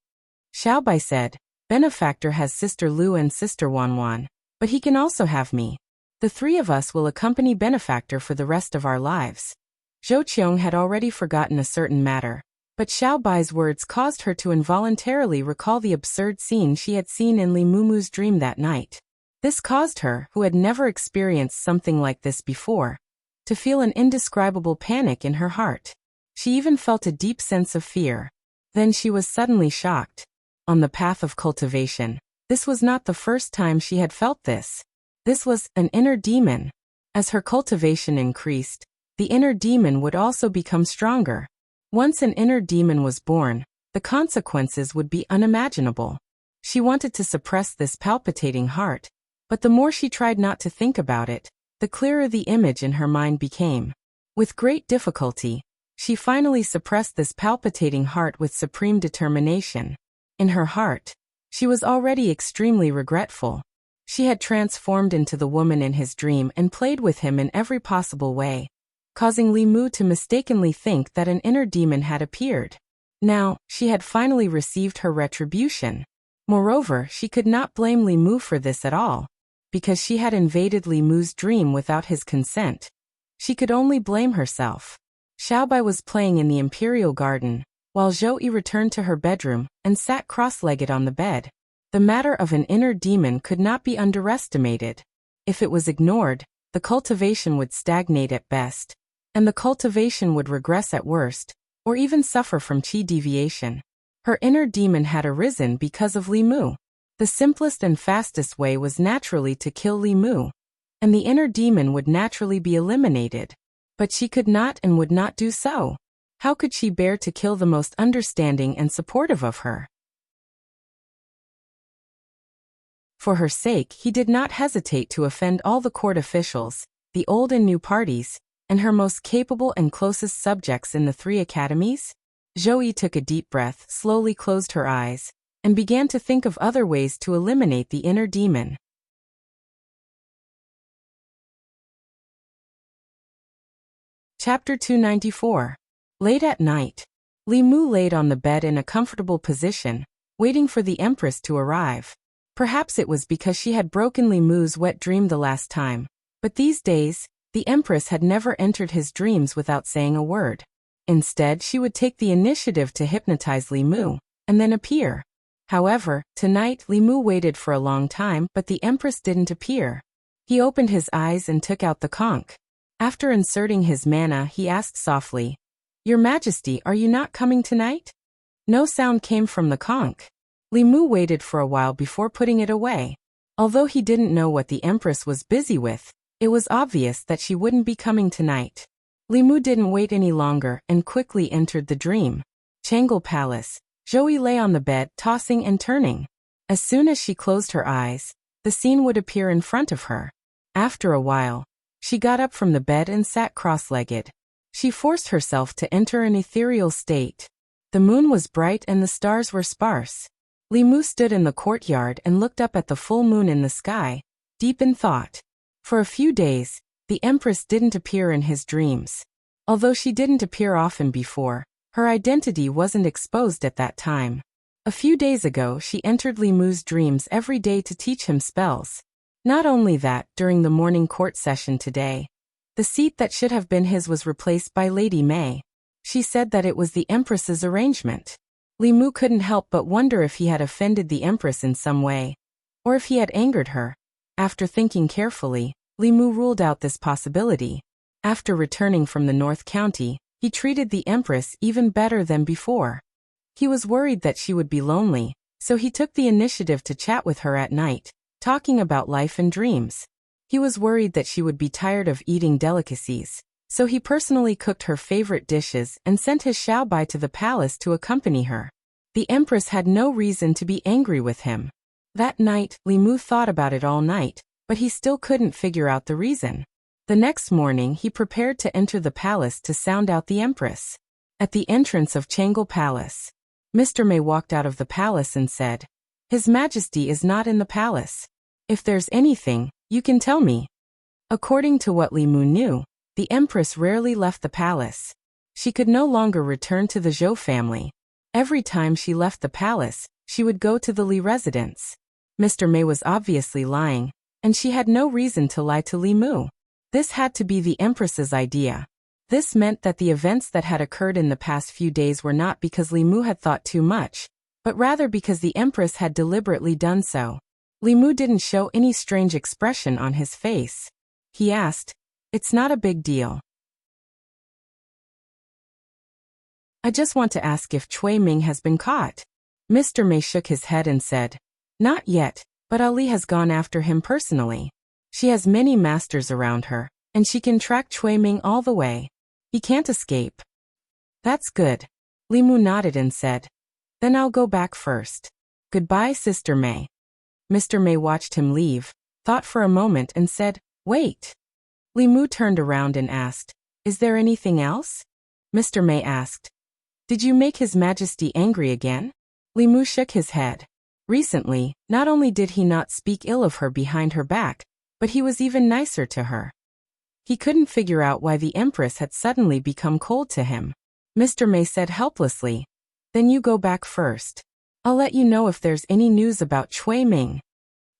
Xiaobai said, Benefactor has Sister Lu and Sister Wanwan, but he can also have me. The three of us will accompany Benefactor for the rest of our lives. Zhou Qiong had already forgotten a certain matter, but Xiaobai's words caused her to involuntarily recall the absurd scene she had seen in Li Mumu's dream that night. This caused her, who had never experienced something like this before, to feel an indescribable panic in her heart. She even felt a deep sense of fear. Then she was suddenly shocked. On the path of cultivation, this was not the first time she had felt this. This was an inner demon. As her cultivation increased, the inner demon would also become stronger. Once an inner demon was born, the consequences would be unimaginable. She wanted to suppress this palpitating heart, but the more she tried not to think about it, the clearer the image in her mind became. With great difficulty, she finally suppressed this palpitating heart with supreme determination. In her heart, she was already extremely regretful. She had transformed into the woman in his dream and played with him in every possible way, causing Li Mu to mistakenly think that an inner demon had appeared. Now, she had finally received her retribution. Moreover, she could not blame Li Mu for this at all, because she had invaded Li Mu's dream without his consent. She could only blame herself. Xiaobai was playing in the imperial garden, while Zhou returned to her bedroom and sat cross-legged on the bed. The matter of an inner demon could not be underestimated. If it was ignored, the cultivation would stagnate at best, and the cultivation would regress at worst, or even suffer from qi deviation. Her inner demon had arisen because of Li Mu. The simplest and fastest way was naturally to kill Li Mu, and the inner demon would naturally be eliminated. But she could not and would not do so. How could she bear to kill the most understanding and supportive of her? For her sake, he did not hesitate to offend all the court officials, the old and new parties, and her most capable and closest subjects in the 3 academies. Zhou took a deep breath, slowly closed her eyes, and began to think of other ways to eliminate the inner demon. Chapter 294. Late at night, Li Mu laid on the bed in a comfortable position, waiting for the Empress to arrive. Perhaps it was because she had broken Li Mu's wet dream the last time, but these days, the Empress had never entered his dreams without saying a word. Instead, she would take the initiative to hypnotize Li Mu, and then appear. However, tonight Li Mu waited for a long time, but the Empress didn't appear. He opened his eyes and took out the conch. After inserting his mana, he asked softly, Your Majesty, are you not coming tonight? No sound came from the conch. Li Mu waited for a while before putting it away. Although he didn't know what the Empress was busy with, it was obvious that she wouldn't be coming tonight. Li Mu didn't wait any longer and quickly entered the dream. Changle Palace. Zhou lay on the bed, tossing and turning. As soon as she closed her eyes, the scene would appear in front of her. After a while, she got up from the bed and sat cross-legged. She forced herself to enter an ethereal state. The moon was bright and the stars were sparse. Li Mu stood in the courtyard and looked up at the full moon in the sky, deep in thought. For a few days, the Empress didn't appear in his dreams. Although she didn't appear often before, her identity wasn't exposed at that time. A few days ago, she entered Li Mu's dreams every day to teach him spells. Not only that, during the morning court session today, the seat that should have been his was replaced by Lady Mei. She said that it was the Empress's arrangement. Li Mu couldn't help but wonder if he had offended the Empress in some way, or if he had angered her. After thinking carefully, Li Mu ruled out this possibility. After returning from the North County, he treated the Empress even better than before. He was worried that she would be lonely, so he took the initiative to chat with her at night, talking about life and dreams. He was worried that she would be tired of eating delicacies, so he personally cooked her favorite dishes and sent his Xiaobai to the palace to accompany her. The Empress had no reason to be angry with him. That night, Li Mu thought about it all night, but he still couldn't figure out the reason. The next morning he prepared to enter the palace to sound out the empress. At the entrance of Changle Palace, Mr. May walked out of the palace and said, "His Majesty is not in the palace. If there's anything, you can tell me." According to what Li Mu knew, the empress rarely left the palace. She could no longer return to the Zhou family. Every time she left the palace, she would go to the Li residence. Mr. May was obviously lying, and she had no reason to lie to Li Mu. This had to be the empress's idea. This meant that the events that had occurred in the past few days were not because Li Mu had thought too much, but rather because the empress had deliberately done so. Li Mu didn't show any strange expression on his face. He asked, "It's not a big deal. I just want to ask if Cui Ming has been caught." Mr. May shook his head and said, "Not yet, but Ali has gone after him personally. She has many masters around her, and she can track Cui Ming all the way. He can't escape." "That's good." Li Mu nodded and said, "Then I'll go back first. Goodbye, Sister May." Mr. May watched him leave, thought for a moment and said, "Wait." Li Mu turned around and asked, "Is there anything else?" Mr. May asked, "Did you make His Majesty angry again?" Li Mu shook his head. Recently, not only did he not speak ill of her behind her back, but he was even nicer to her. He couldn't figure out why the Empress had suddenly become cold to him. Mr. May said helplessly, "Then you go back first. I'll let you know if there's any news about Cui Ming."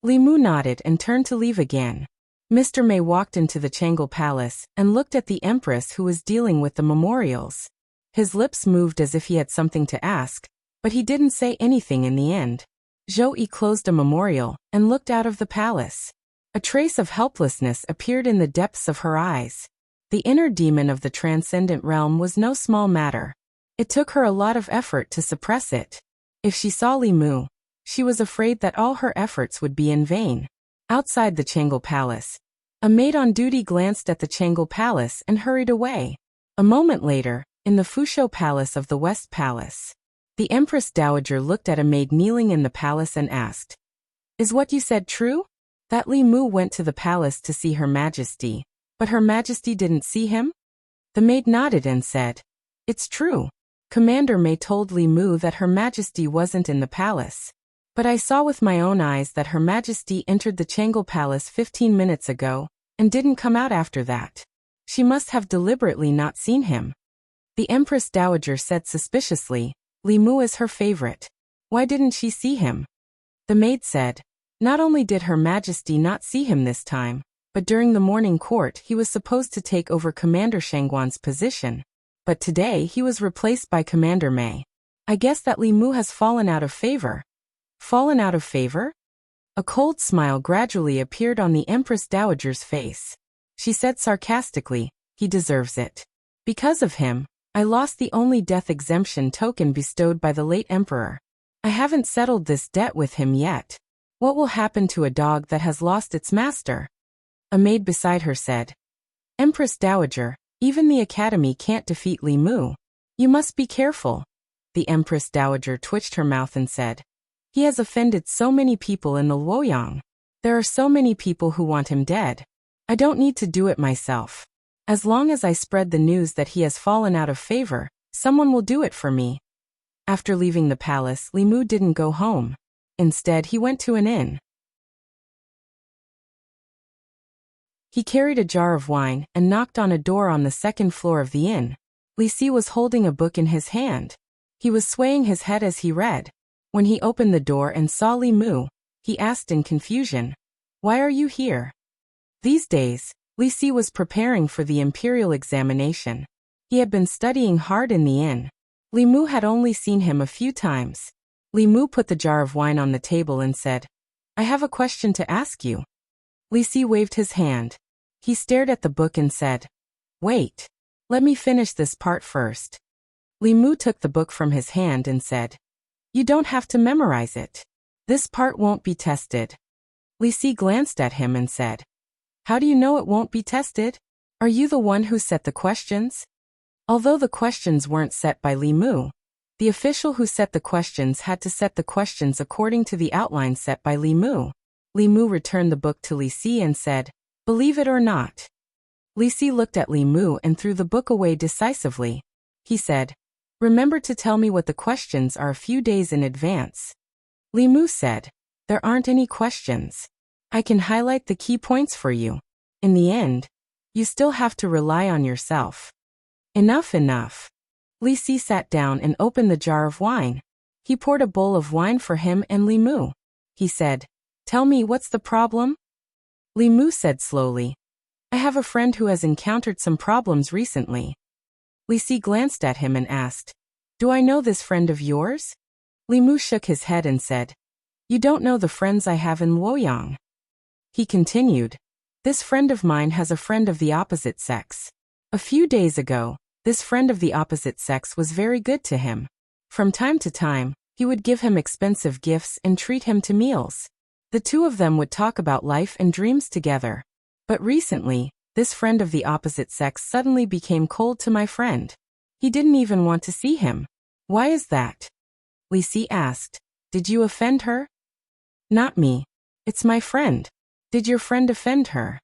Li Mu nodded and turned to leave again. Mr. May walked into the Changle Palace and looked at the Empress who was dealing with the memorials. His lips moved as if he had something to ask, but he didn't say anything in the end. Zhou Yi closed a memorial and looked out of the palace. A trace of helplessness appeared in the depths of her eyes. The inner demon of the transcendent realm was no small matter. It took her a lot of effort to suppress it. If she saw Li Mu, she was afraid that all her efforts would be in vain. Outside the Changle Palace, a maid on duty glanced at the Changle Palace and hurried away. A moment later, in the Fusho Palace of the West Palace, the Empress Dowager looked at a maid kneeling in the palace and asked, "Is what you said true? That Li Mu went to the palace to see Her Majesty, but Her Majesty didn't see him?" The maid nodded and said, "It's true. Commander May told Li Mu that Her Majesty wasn't in the palace. But I saw with my own eyes that Her Majesty entered the Changle Palace 15 minutes ago, and didn't come out after that. She must have deliberately not seen him." The Empress Dowager said suspiciously, "Li Mu is her favorite. Why didn't she see him?" The maid said, "Not only did Her Majesty not see him this time, but during the morning court he was supposed to take over Commander Shangguan's position. But today he was replaced by Commander May. I guess that Li Mu has fallen out of favor." "Fallen out of favor?" A cold smile gradually appeared on the Empress Dowager's face. She said sarcastically, "He deserves it. Because of him, I lost the only death exemption token bestowed by the late Emperor. I haven't settled this debt with him yet. What will happen to a dog that has lost its master?" A maid beside her said, "Empress Dowager, even the Academy can't defeat Li Mu. You must be careful." The Empress Dowager twitched her mouth and said, "He has offended so many people in the Luoyang. There are so many people who want him dead. I don't need to do it myself. As long as I spread the news that he has fallen out of favor, someone will do it for me." After leaving the palace, Li Mu didn't go home. Instead, he went to an inn. He carried a jar of wine and knocked on a door on the second floor of the inn. Li Si was holding a book in his hand. He was swaying his head as he read. When he opened the door and saw Li Mu, he asked in confusion, "Why are you here?" These days, Li Si was preparing for the imperial examination. He had been studying hard in the inn. Li Mu had only seen him a few times. Li Mu put the jar of wine on the table and said, "I have a question to ask you." Li Si waved his hand. He stared at the book and said, "Wait. Let me finish this part first." Li Mu took the book from his hand and said, "You don't have to memorize it. This part won't be tested." Li Si glanced at him and said, "How do you know it won't be tested? Are you the one who set the questions?" Although the questions weren't set by Li Mu, the official who set the questions had to set the questions according to the outline set by Li Mu. Li Mu returned the book to Li Si and said, "Believe it or not." Li Si looked at Li Mu and threw the book away decisively. He said, "Remember to tell me what the questions are a few days in advance." Li Mu said, "There aren't any questions. I can highlight the key points for you. In the end, you still have to rely on yourself." "Enough, enough." Li Si sat down and opened the jar of wine. He poured a bowl of wine for him and Li Mu. He said, "Tell me, what's the problem?" Li Mu said slowly, "I have a friend who has encountered some problems recently." Li Si glanced at him and asked, "Do I know this friend of yours?" Li Mu shook his head and said, "You don't know the friends I have in Luoyang." He continued, "This friend of mine has a friend of the opposite sex. A few days ago, this friend of the opposite sex was very good to him. From time to time, he would give him expensive gifts and treat him to meals. The two of them would talk about life and dreams together. But recently, this friend of the opposite sex suddenly became cold to my friend. He didn't even want to see him. Why is that?" Li Si asked, "Did you offend her?" "Not me. It's my friend." "Did your friend offend her?"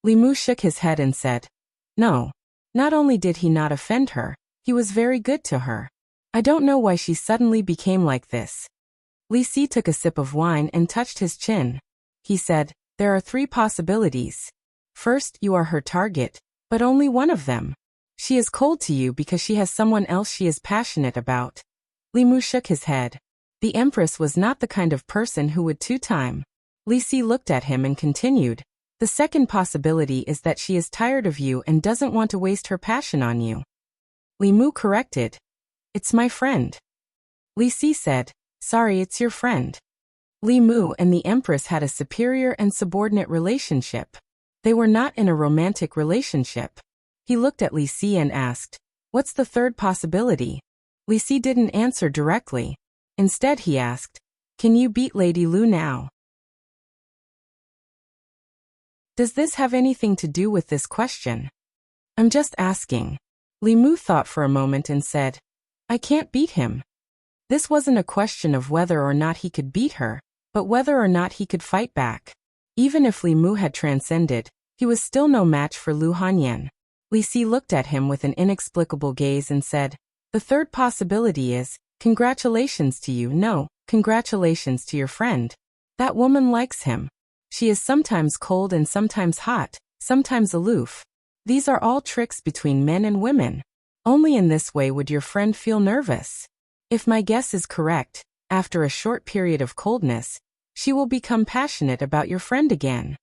Li Mu shook his head and said, "No. Not only did he not offend her, he was very good to her. I don't know why she suddenly became like this." Li Si took a sip of wine and touched his chin. He said, "There are 3 possibilities. First, you are her target, but only one of them. She is cold to you because she has someone else she is passionate about." Li Mu shook his head. The Empress was not the kind of person who would two-time. Li Si looked at him and continued, "The second possibility is that she is tired of you and doesn't want to waste her passion on you." Li Mu corrected, "It's my friend." Li Si said, "Sorry, it's your friend." Li Mu and the Empress had a superior and subordinate relationship. They were not in a romantic relationship. He looked at Li Si and asked, "What's the third possibility?" Li Si didn't answer directly. Instead he asked, "Can you beat Lady Lu now?" Does this have anything to do with this question? I'm just asking. Li Mu thought for a moment and said, "I can't beat him." This wasn't a question of whether or not he could beat her, but whether or not he could fight back. Even if Li Mu had transcended, he was still no match for Lu Hanyan. Li Si looked at him with an inexplicable gaze and said, "The third possibility is, congratulations to you. No, congratulations to your friend. That woman likes him. She is sometimes cold and sometimes hot, sometimes aloof. These are all tricks between men and women. Only in this way would your friend feel nervous. If my guess is correct, after a short period of coldness, she will become passionate about your friend again."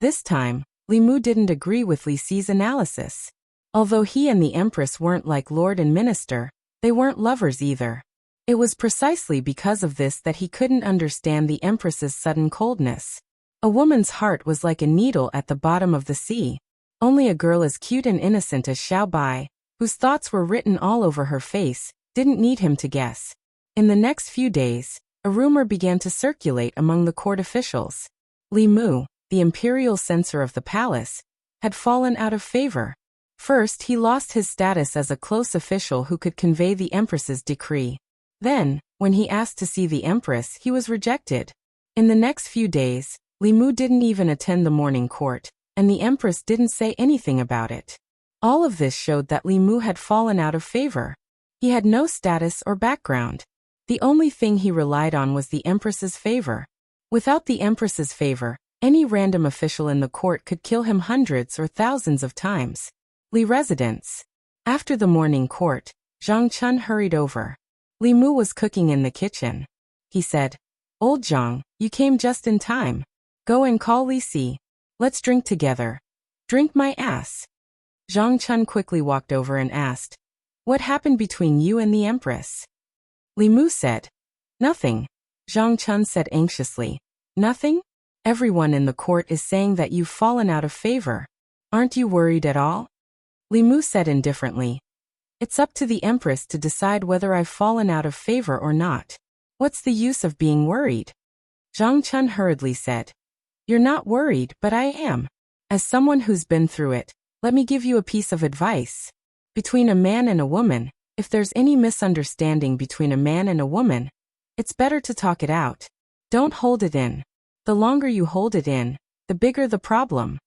This time, Li Mu didn't agree with Li Si's analysis. Although he and the Empress weren't like Lord and Minister, they weren't lovers either. It was precisely because of this that he couldn't understand the Empress's sudden coldness. A woman's heart was like a needle at the bottom of the sea. Only a girl as cute and innocent as Xiao Bai, whose thoughts were written all over her face, didn't need him to guess. In the next few days, a rumor began to circulate among the court officials. Li Mu, the imperial censor of the palace, had fallen out of favor. First, he lost his status as a close official who could convey the Empress's decree. Then, when he asked to see the Empress, he was rejected. In the next few days, Li Mu didn't even attend the morning court, and the Empress didn't say anything about it. All of this showed that Li Mu had fallen out of favor. He had no status or background. The only thing he relied on was the Empress's favor. Without the Empress's favor, any random official in the court could kill him hundreds or thousands of times. Li residence. After the morning court, Zhang Chun hurried over. Li Mu was cooking in the kitchen. He said, "Old Zhang, you came just in time. Go and call Li Si. Let's drink together." "Drink my ass." Zhang Chun quickly walked over and asked, "What happened between you and the Empress?" Li Mu said, "Nothing." Zhang Chun said anxiously, "Nothing? Everyone in the court is saying that you've fallen out of favor. Aren't you worried at all?" Li Mu said indifferently, "It's up to the Empress to decide whether I've fallen out of favor or not. What's the use of being worried?" Zhang Chun hurriedly said, "You're not worried, but I am. As someone who's been through it, let me give you a piece of advice. Between a man and a woman, if there's any misunderstanding between a man and a woman, it's better to talk it out. Don't hold it in. The longer you hold it in, the bigger the problem.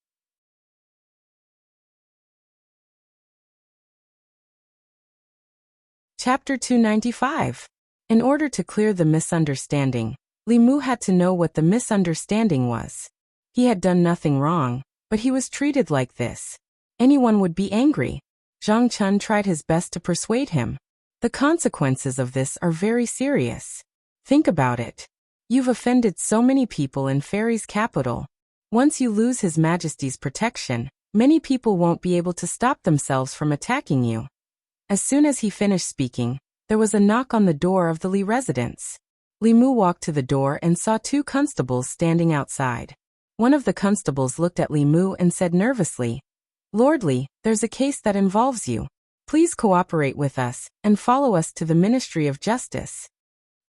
Chapter 295. In order to clear the misunderstanding, Li Mu had to know what the misunderstanding was. He had done nothing wrong, but he was treated like this. Anyone would be angry. Zhang Chun tried his best to persuade him. The consequences of this are very serious. Think about it. You've offended so many people in Fairy's capital. Once you lose His Majesty's protection, many people won't be able to stop themselves from attacking you. As soon as he finished speaking, there was a knock on the door of the Li residence. Li Mu walked to the door and saw two constables standing outside. One of the constables looked at Li Mu and said nervously, "Lord Li, there's a case that involves you. Please cooperate with us and follow us to the Ministry of Justice."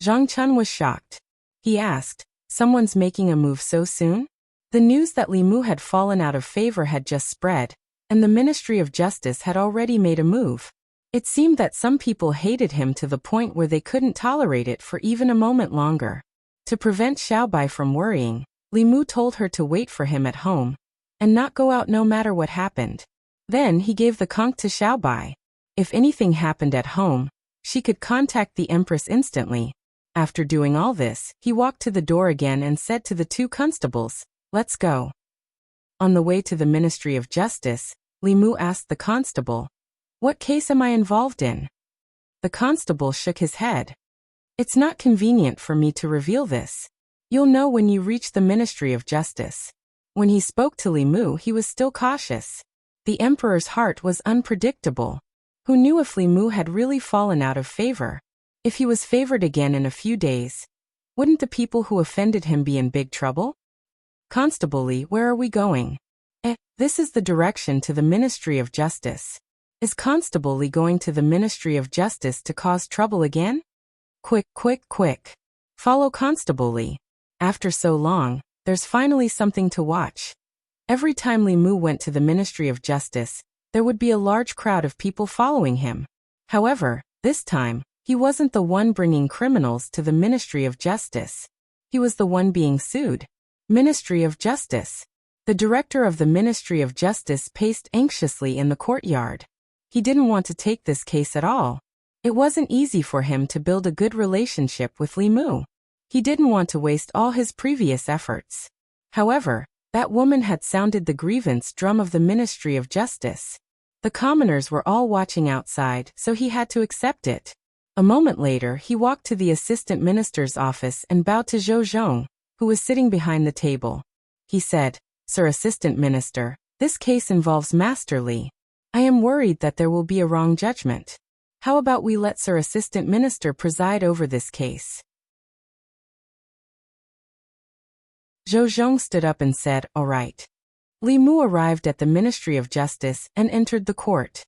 Zhang Chun was shocked. He asked, "Someone's making a move so soon?" The news that Li Mu had fallen out of favor had just spread, and the Ministry of Justice had already made a move. It seemed that some people hated him to the point where they couldn't tolerate it for even a moment longer. To prevent Xiaobai from worrying, Li Mu told her to wait for him at home and not go out no matter what happened. Then he gave the conch to Xiaobai. If anything happened at home, she could contact the Empress instantly. After doing all this, he walked to the door again and said to the two constables, "Let's go." On the way to the Ministry of Justice, Li Mu asked the constable, "What case am I involved in?" The constable shook his head. "It's not convenient for me to reveal this. You'll know when you reach the Ministry of Justice." When he spoke to Li Mu, he was still cautious. The emperor's heart was unpredictable. Who knew if Li Mu had really fallen out of favor? If he was favored again in a few days, wouldn't the people who offended him be in big trouble? "Constable Li, where are we going?" This is the direction to the Ministry of Justice." "Is Constable Li going to the Ministry of Justice to cause trouble again?" "Quick, quick, quick. Follow Constable Li." After so long, there's finally something to watch. Every time Li Mu went to the Ministry of Justice, there would be a large crowd of people following him. However, this time, he wasn't the one bringing criminals to the Ministry of Justice. He was the one being sued. Ministry of Justice. The director of the Ministry of Justice paced anxiously in the courtyard. He didn't want to take this case at all. It wasn't easy for him to build a good relationship with Li Mu. He didn't want to waste all his previous efforts. However, that woman had sounded the grievance drum of the Ministry of Justice. The commoners were all watching outside, so he had to accept it. A moment later, he walked to the assistant minister's office and bowed to Zhou Zhong, who was sitting behind the table. He said, "Sir Assistant Minister, this case involves Master Li. I am worried that there will be a wrong judgment. How about we let Sir Assistant Minister preside over this case?" Zhou Zhong stood up and said, "All right." Li Mu arrived at the Ministry of Justice and entered the court.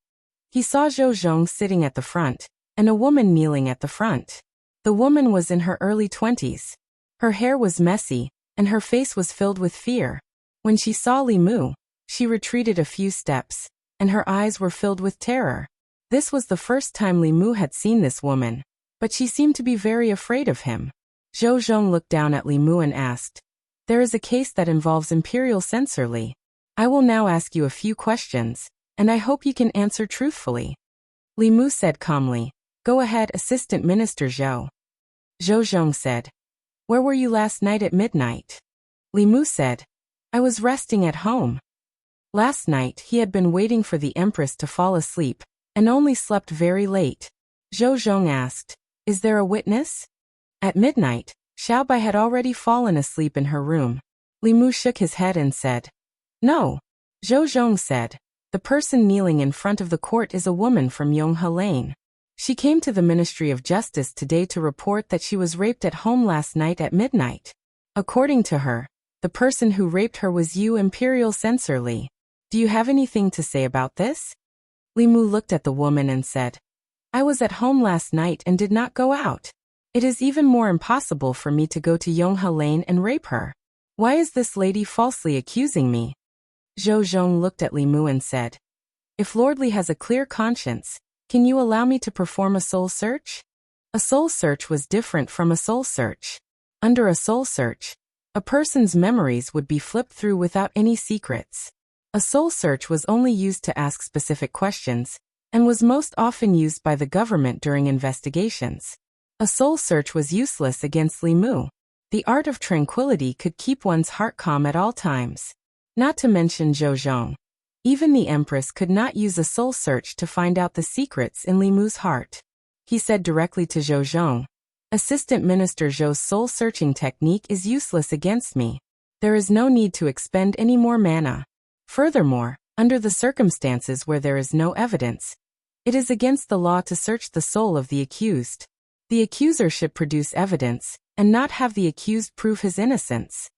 He saw Zhou Zhong sitting at the front, and a woman kneeling at the front. The woman was in her early 20s. Her hair was messy, and her face was filled with fear. When she saw Li Mu, she retreated a few steps, and her eyes were filled with terror. This was the first time Li Mu had seen this woman, but she seemed to be very afraid of him. Zhou Zhong looked down at Li Mu and asked, "There is a case that involves Imperial Censor Li. I will now ask you a few questions, and I hope you can answer truthfully." Li Mu said calmly, "Go ahead, Assistant Minister Zhou." Zhou Zhong said, "Where were you last night at midnight?" Li Mu said, "I was resting at home." Last night he had been waiting for the Empress to fall asleep, and only slept very late. Zhou Zhong asked, "Is there a witness?" At midnight, Xiaobai had already fallen asleep in her room. Li Mu shook his head and said, "No." Zhou Zhong said, "The person kneeling in front of the court is a woman from Yonghe Lane. She came to the Ministry of Justice today to report that she was raped at home last night at midnight. According to her, the person who raped her was you, Imperial Censor Li. Do you have anything to say about this?" Li Mu looked at the woman and said, "I was at home last night and did not go out. It is even more impossible for me to go to Yonghe Lane and rape her. Why is this lady falsely accusing me?" Zhou Zhong looked at Li Mu and said, "If Lord Li has a clear conscience, can you allow me to perform a soul search?" A soul search was different from a soul search. Under a soul search, A person's memories would be flipped through without any secrets. A soul search was only used to ask specific questions, and was most often used by the government during investigations. A soul search was useless against Li Mu. The art of tranquility could keep one's heart calm at all times. Not to mention Zhou Zhong. Even the Empress could not use a soul search to find out the secrets in Li Mu's heart. He said directly to Zhou Zhong, "Assistant Minister Zhou's soul-searching technique is useless against me. There is no need to expend any more mana. Furthermore, under the circumstances where there is no evidence, it is against the law to search the soul of the accused. The accuser should produce evidence, and not have the accused prove his innocence."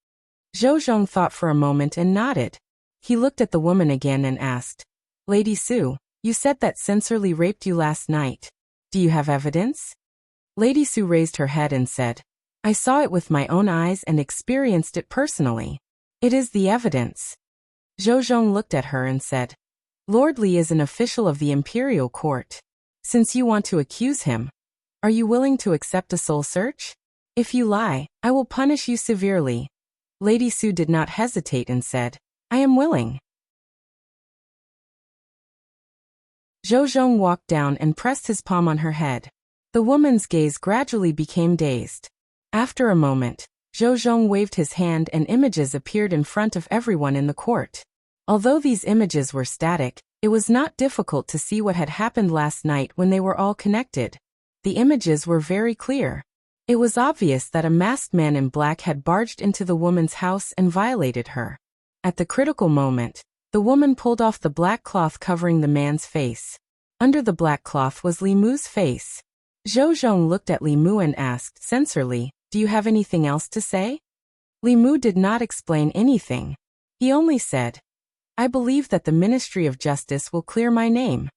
Zhou Zhong thought for a moment and nodded. He looked at the woman again and asked, "Lady Su, you said that Censor Li raped you last night. Do you have evidence?" Lady Su raised her head and said, "I saw it with my own eyes and experienced it personally. It is the evidence." Zhou Zhong looked at her and said, "Lord Li is an official of the imperial court. Since you want to accuse him, are you willing to accept a soul search? If you lie, I will punish you severely." Lady Su did not hesitate and said, "I am willing." Zhou Zhong walked down and pressed his palm on her head. The woman's gaze gradually became dazed. After a moment, Zhou Zhong waved his hand and images appeared in front of everyone in the court. Although these images were static, it was not difficult to see what had happened last night when they were all connected. The images were very clear. It was obvious that a masked man in black had barged into the woman's house and violated her. At the critical moment, the woman pulled off the black cloth covering the man's face. Under the black cloth was Li Mu's face. Zhou Zhong looked at Li Mu and asked, "Censor Li, do you have anything else to say?" Li Mu did not explain anything. He only said, "I believe that the Ministry of Justice will clear my name."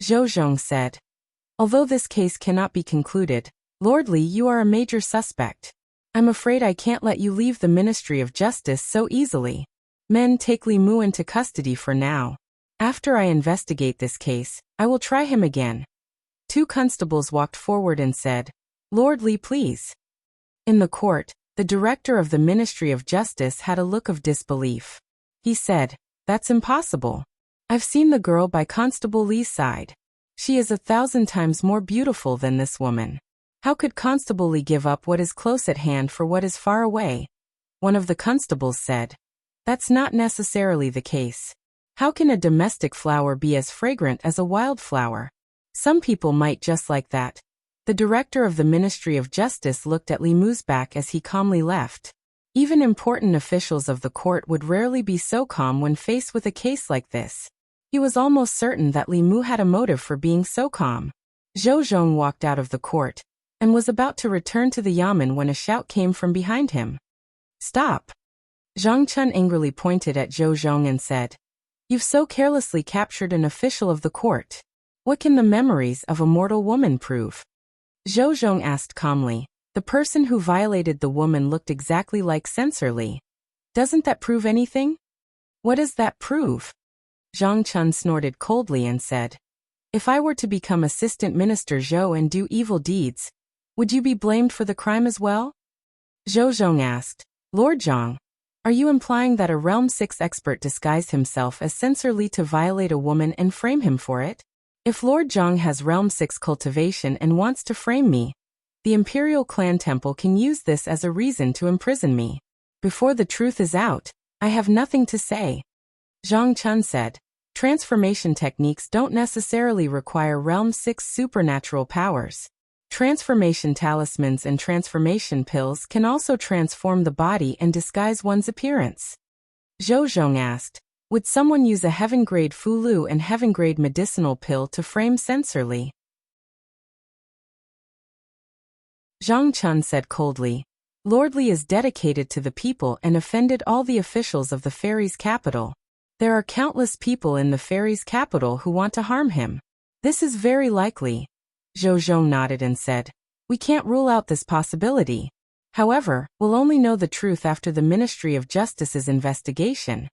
Zhou Zhong said, "Although this case cannot be concluded, Lord Li, you are a major suspect. I'm afraid I can't let you leave the Ministry of Justice so easily. Men, take Li Mu into custody for now. After I investigate this case, I will try him again." Two constables walked forward and said, "Lord Li, please." In the court, the director of the Ministry of Justice had a look of disbelief. He said, "That's impossible. I've seen the girl by Constable Li's side. She is 1,000 times more beautiful than this woman. How could Constable Li give up what is close at hand for what is far away?" One of the constables said, "That's not necessarily the case. How can a domestic flower be as fragrant as a wildflower? Some people might just like that." The director of the Ministry of Justice looked at Li Mu's back as he calmly left. Even important officials of the court would rarely be so calm when faced with a case like this. He was almost certain that Li Mu had a motive for being so calm. Zhou Zhong walked out of the court and was about to return to the yamen when a shout came from behind him. "Stop!" Zhang Chun angrily pointed at Zhou Zhong and said, "You've so carelessly captured an official of the court. What can the memories of a mortal woman prove?" Zhou Zhong asked calmly. "The person who violated the woman looked exactly like Censor Li. Doesn't that prove anything?" "What does that prove?" Zhang Chun snorted coldly and said, "If I were to become Assistant Minister Zhou and do evil deeds, would you be blamed for the crime as well?" Zhou Zhong asked, "Lord Zhang, are you implying that a Realm 6 expert disguised himself as Censor Li to violate a woman and frame him for it? If Lord Zhang has Realm 6 cultivation and wants to frame me, the Imperial Clan Temple can use this as a reason to imprison me. Before the truth is out, I have nothing to say." Zhang Chun said, "Transformation techniques don't necessarily require Realm 6 supernatural powers. Transformation talismans and transformation pills can also transform the body and disguise one's appearance." Zhou Zhong asked, "Would someone use a heaven-grade Fulu and heaven-grade medicinal pill to frame Censor Li?" Zhang Chun said coldly, "Lord Li is dedicated to the people and offended all the officials of the fairy's capital. There are countless people in the fairy's capital who want to harm him. This is very likely." Zhou Zhong nodded and said, "We can't rule out this possibility. However, we'll only know the truth after the Ministry of Justice's investigation."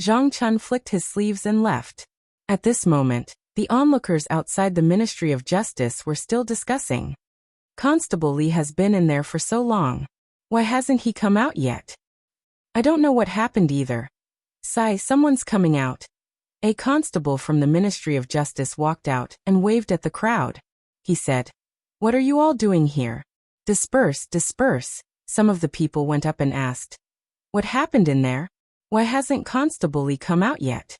Zhang Chun flicked his sleeves and left. At this moment, the onlookers outside the Ministry of Justice were still discussing. "Constable Li has been in there for so long. Why hasn't he come out yet? I don't know what happened either. Sigh, someone's coming out. A constable from the Ministry of Justice walked out and waved at the crowd. He said, "What are you all doing here? Disperse, disperse." Some of the people went up and asked, "What happened in there? Why hasn't Constable Lee come out yet?"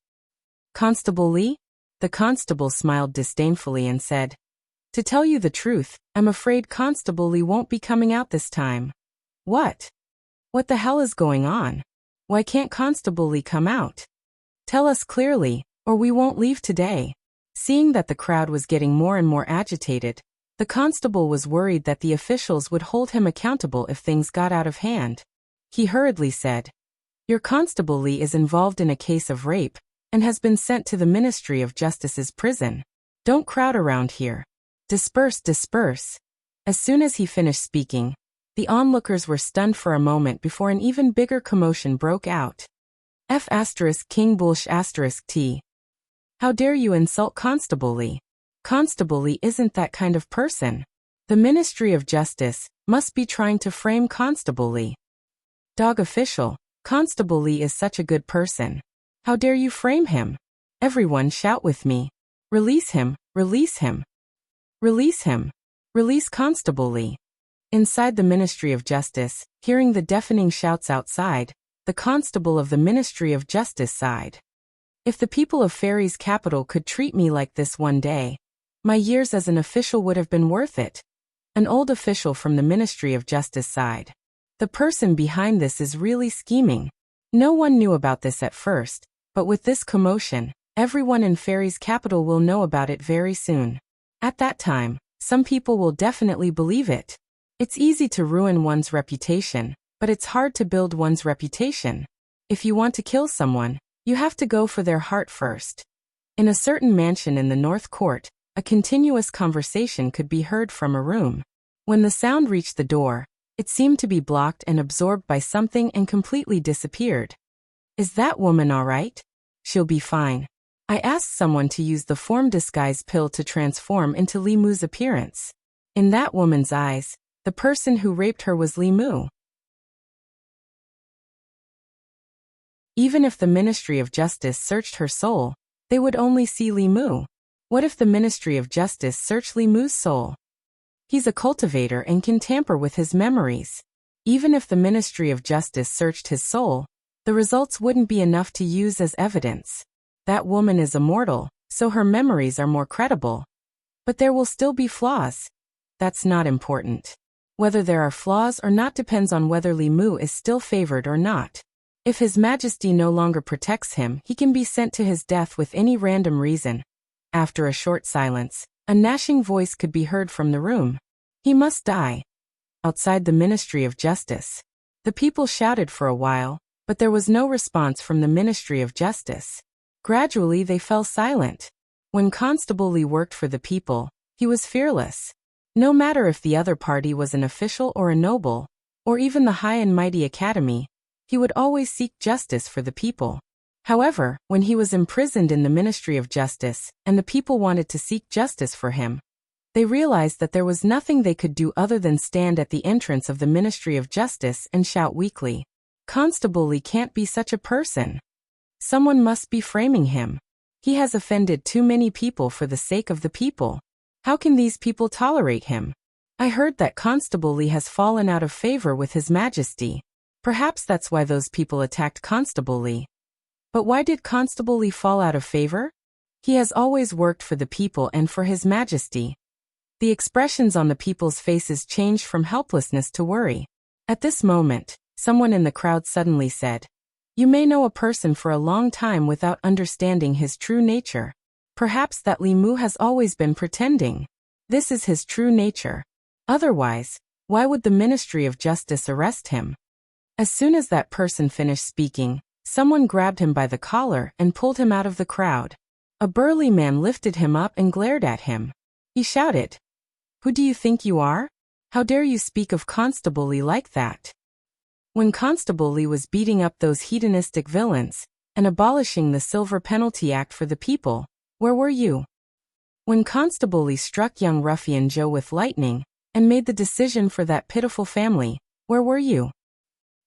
"Constable Lee?" The constable smiled disdainfully and said, "To tell you the truth, I'm afraid Constable Lee won't be coming out this time." "What? What the hell is going on? Why can't Constable Lee come out? Tell us clearly, or we won't leave today." Seeing that the crowd was getting more and more agitated, the constable was worried that the officials would hold him accountable if things got out of hand. He hurriedly said, "Your Constable Lee is involved in a case of rape and has been sent to the Ministry of Justice's prison. Don't crowd around here. Disperse, disperse." As soon as he finished speaking, the onlookers were stunned for a moment before an even bigger commotion broke out. King Bullsh T. How dare you insult Constable Lee? Constable Lee isn't that kind of person. The Ministry of Justice must be trying to frame Constable Lee. Dog official, Constable Lee is such a good person. How dare you frame him? Everyone shout with me. Release him, release him. Release him. Release Constable Lee. Inside the Ministry of Justice, hearing the deafening shouts outside, the constable of the Ministry of Justice sighed. If the people of Fairy's capital could treat me like this one day, my years as an official would have been worth it. An old official from the Ministry of Justice sighed. The person behind this is really scheming. No one knew about this at first, but with this commotion, everyone in Fairy's capital will know about it very soon. At that time, some people will definitely believe it. It's easy to ruin one's reputation, but it's hard to build one's reputation. If you want to kill someone, you have to go for their heart first. In a certain mansion in the North Court, a continuous conversation could be heard from a room. When the sound reached the door, it seemed to be blocked and absorbed by something and completely disappeared. "Is that woman all right? She'll be fine." I asked someone to use the form disguise pill to transform into Li Mu's appearance. In that woman's eyes, the person who raped her was Li Mu. Even if the Ministry of Justice searched her soul, they would only see Li Mu. What if the Ministry of Justice searched Li Mu's soul? He's a cultivator and can tamper with his memories. Even if the Ministry of Justice searched his soul, the results wouldn't be enough to use as evidence. That woman is immortal, so her memories are more credible. But there will still be flaws. That's not important. Whether there are flaws or not depends on whether Li Mu is still favored or not. If His Majesty no longer protects him, he can be sent to his death with any random reason. After a short silence, a gnashing voice could be heard from the room. "He must die." Outside the Ministry of Justice, the people shouted for a while, but there was no response from the Ministry of Justice. Gradually they fell silent. When Constable Lee worked for the people, he was fearless. No matter if the other party was an official or a noble, or even the high and mighty academy, he would always seek justice for the people. However, when he was imprisoned in the Ministry of Justice, and the people wanted to seek justice for him, they realized that there was nothing they could do other than stand at the entrance of the Ministry of Justice and shout weakly, "Constable Lee can't be such a person. Someone must be framing him. He has offended too many people for the sake of the people. How can these people tolerate him? I heard that Constable Lee has fallen out of favor with His Majesty. Perhaps that's why those people attacked Constable Lee." But why did Constable Lee fall out of favor? He has always worked for the people and for His Majesty. The expressions on the people's faces changed from helplessness to worry. At this moment, someone in the crowd suddenly said, "You may know a person for a long time without understanding his true nature. Perhaps that Li Mu has always been pretending. This is his true nature. Otherwise, why would the Ministry of Justice arrest him?" As soon as that person finished speaking, someone grabbed him by the collar and pulled him out of the crowd. A burly man lifted him up and glared at him. He shouted, "Who do you think you are? How dare you speak of Constable Lee like that?" When Constable Lee was beating up those hedonistic villains and abolishing the Silver Penalty Act for the people, where were you? When Constable Lee struck young ruffian Joe with lightning and made the decision for that pitiful family, Where were you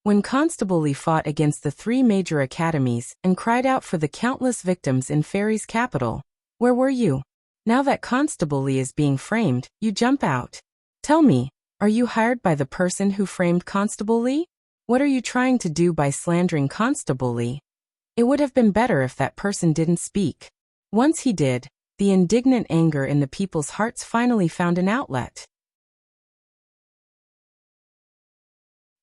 when Constable Li fought against the 3 major academies and cried out for the countless victims in Fairy's capital? Where were you? Now that Constable Li is being framed, you jump out. Tell me, are you hired by the person who framed Constable Li? What are you trying to do by slandering Constable Li? It would have been better if that person didn't speak. Once he did, the indignant anger in the people's hearts finally found an outlet.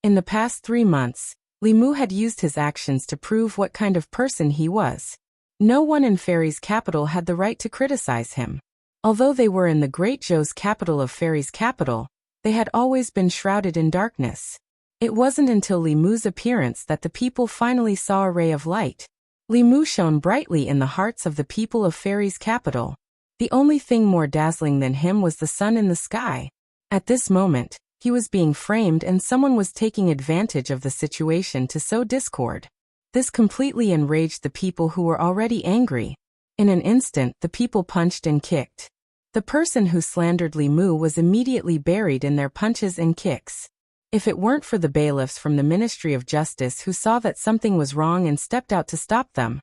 In the past 3 months, Li Mu had used his actions to prove what kind of person he was. No one in Fairy's capital had the right to criticize him. Although they were in the Great Zhou's capital of Fairy's capital, they had always been shrouded in darkness. It wasn't until Li Mu's appearance that the people finally saw a ray of light. Li Mu shone brightly in the hearts of the people of Fairy's capital. The only thing more dazzling than him was the sun in the sky. At this moment, he was being framed and someone was taking advantage of the situation to sow discord. This completely enraged the people who were already angry. In an instant, the people punched and kicked. The person who slandered Li Mu was immediately buried in their punches and kicks. If it weren't for the bailiffs from the Ministry of Justice who saw that something was wrong and stepped out to stop them,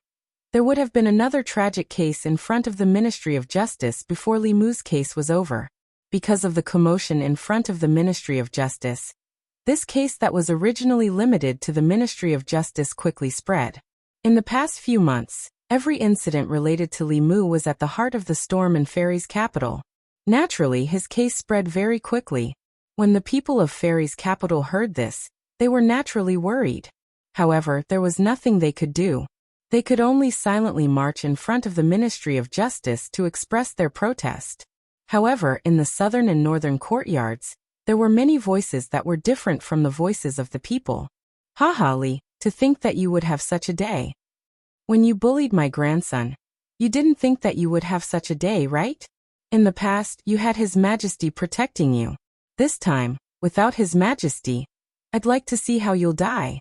there would have been another tragic case in front of the Ministry of Justice before Li Mu's case was over. Because of the commotion in front of the Ministry of Justice, this case that was originally limited to the Ministry of Justice quickly spread. In the past few months, every incident related to Li Mu was at the heart of the storm in Fairy's capital. Naturally, his case spread very quickly. When the people of Fairy's capital heard this, they were naturally worried. However, there was nothing they could do. They could only silently march in front of the Ministry of Justice to express their protest. However, in the southern and northern courtyards, there were many voices that were different from the voices of the people. Haha, Li, to think that you would have such a day. When you bullied my grandson, you didn't think that you would have such a day, right? In the past, you had His Majesty protecting you. This time, without His Majesty, I'd like to see how you'll die.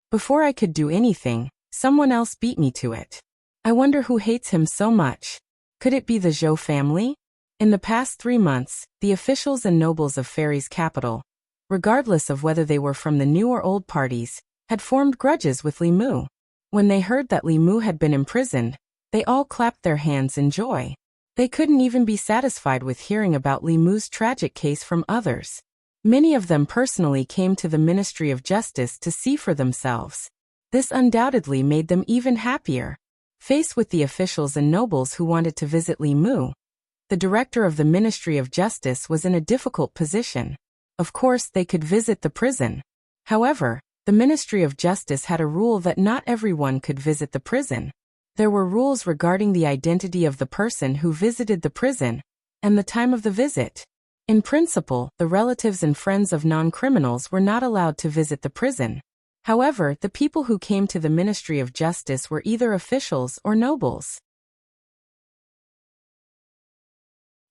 Before I could do anything, someone else beat me to it. I wonder who hates him so much. Could it be the Zhou family? In the past 3 months, the officials and nobles of Fairy's capital, regardless of whether they were from the new or old parties, had formed grudges with Li Mu. When they heard that Li Mu had been imprisoned, they all clapped their hands in joy. They couldn't even be satisfied with hearing about Li Mu's tragic case from others. Many of them personally came to the Ministry of Justice to see for themselves. This undoubtedly made them even happier. Faced with the officials and nobles who wanted to visit Li Mu, the director of the Ministry of Justice was in a difficult position. Of course, they could visit the prison. However, the Ministry of Justice had a rule that not everyone could visit the prison. There were rules regarding the identity of the person who visited the prison and the time of the visit. In principle, the relatives and friends of non-criminals were not allowed to visit the prison. However, the people who came to the Ministry of Justice were either officials or nobles.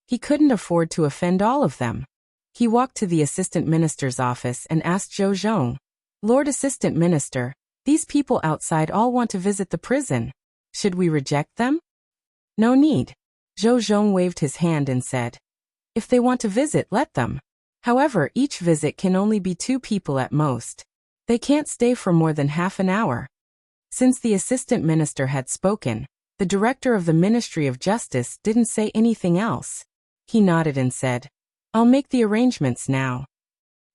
He couldn't afford to offend all of them. He walked to the Assistant Minister's office and asked Zhou Zhong, "Lord Assistant Minister, these people outside all want to visit the prison. Should we reject them?" "No need." Zhou Zhong waved his hand and said, "If they want to visit, let them. However, each visit can only be 2 people at most. They can't stay for more than half an hour." Since the Assistant Minister had spoken, the Director of the Ministry of Justice didn't say anything else. He nodded and said, "I'll make the arrangements now."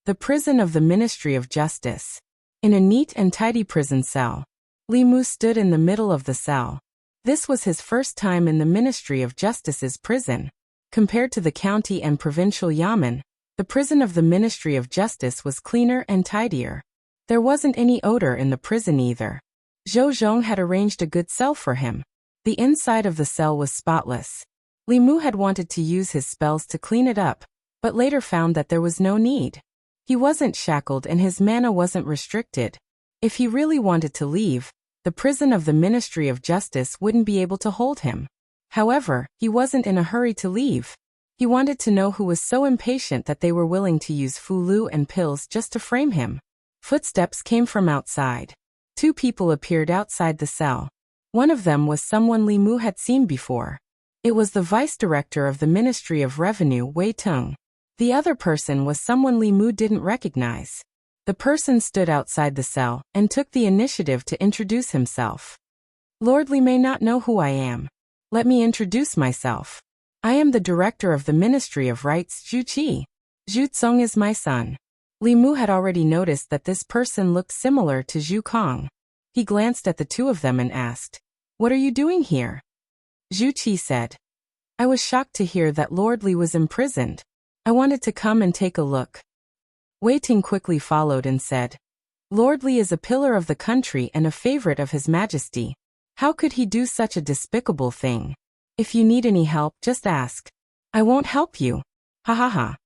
The prison of the Ministry of Justice. In a neat and tidy prison cell, Li Mu stood in the middle of the cell. This was his first time in the Ministry of Justice's prison. Compared to the county and provincial yamen, the prison of the Ministry of Justice was cleaner and tidier. There wasn't any odor in the prison either. Zhou Zhong had arranged a good cell for him. The inside of the cell was spotless. Li Mu had wanted to use his spells to clean it up, but later found that there was no need. He wasn't shackled and his mana wasn't restricted. If he really wanted to leave, the prison of the Ministry of Justice wouldn't be able to hold him. However, he wasn't in a hurry to leave. He wanted to know who was so impatient that they were willing to use fulu and pills just to frame him. Footsteps came from outside. 2 people appeared outside the cell. One of them was someone Li Mu had seen before. It was the Vice Director of the Ministry of Revenue, Wei Teng. The other person was someone Li Mu didn't recognize. The person stood outside the cell and took the initiative to introduce himself. Lord Li may not know who I am. Let me introduce myself. I am the director of the Ministry of Rights, Zhu Qi. Zhu Cong is my son. Li Mu had already noticed that this person looked similar to Zhu Kong. He glanced at the two of them and asked, "What are you doing here?" Zhu Qi said, "I was shocked to hear that Lord Li was imprisoned. I wanted to come and take a look." Wei Ting quickly followed and said, "Lord Li is a pillar of the country and a favorite of His Majesty. How could he do such a despicable thing? If you need any help, just ask. I won't help you. Ha ha ha."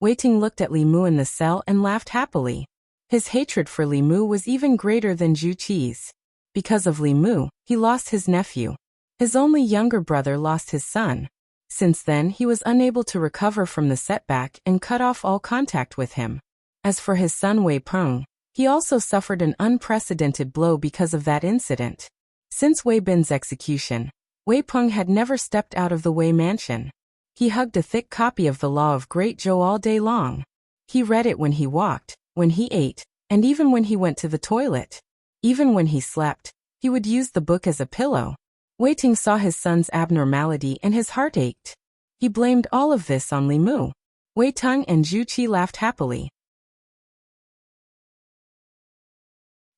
Wei Ting looked at Li Mu in the cell and laughed happily. His hatred for Li Mu was even greater than Zhu Qi's. Because of Li Mu, he lost his nephew. His only younger brother lost his son. Since then, he was unable to recover from the setback and cut off all contact with him. As for his son Wei Peng, he also suffered an unprecedented blow because of that incident. Since Wei Bin's execution, Wei Peng had never stepped out of the Wei mansion. He hugged a thick copy of the Law of Great Zhou all day long. He read it when he walked, when he ate, and even when he went to the toilet. Even when he slept, he would use the book as a pillow. Wei Ting saw his son's abnormality and his heart ached. He blamed all of this on Li Mu. Wei Tung and Zhu Qi laughed happily.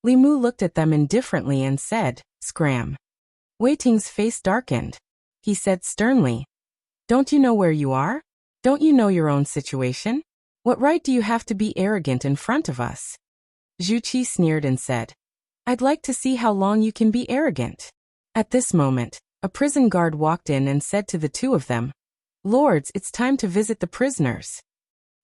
Li Mu looked at them indifferently and said, "Scram." Wei Ting's face darkened. He said sternly, "Don't you know where you are? Don't you know your own situation? What right do you have to be arrogant in front of us?" Zhu Qi sneered and said, "I'd like to see how long you can be arrogant." At this moment, a prison guard walked in and said to the two of them, "Lords, it's time to visit the prisoners."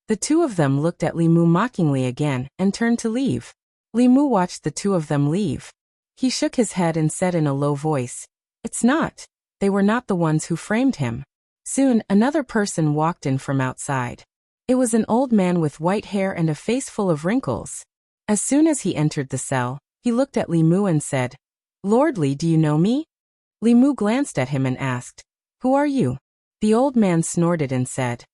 The two of them looked at Li Mu mockingly again and turned to leave. Li Mu watched the two of them leave. He shook his head and said in a low voice, "It's not. They were not the ones who framed him." Soon, another person walked in from outside. It was an old man with white hair and a face full of wrinkles. As soon as he entered the cell, he looked at Li Mu and said, "Lord Li, do you know me?" Li Mu glanced at him and asked, "Who are you?" The old man snorted and said,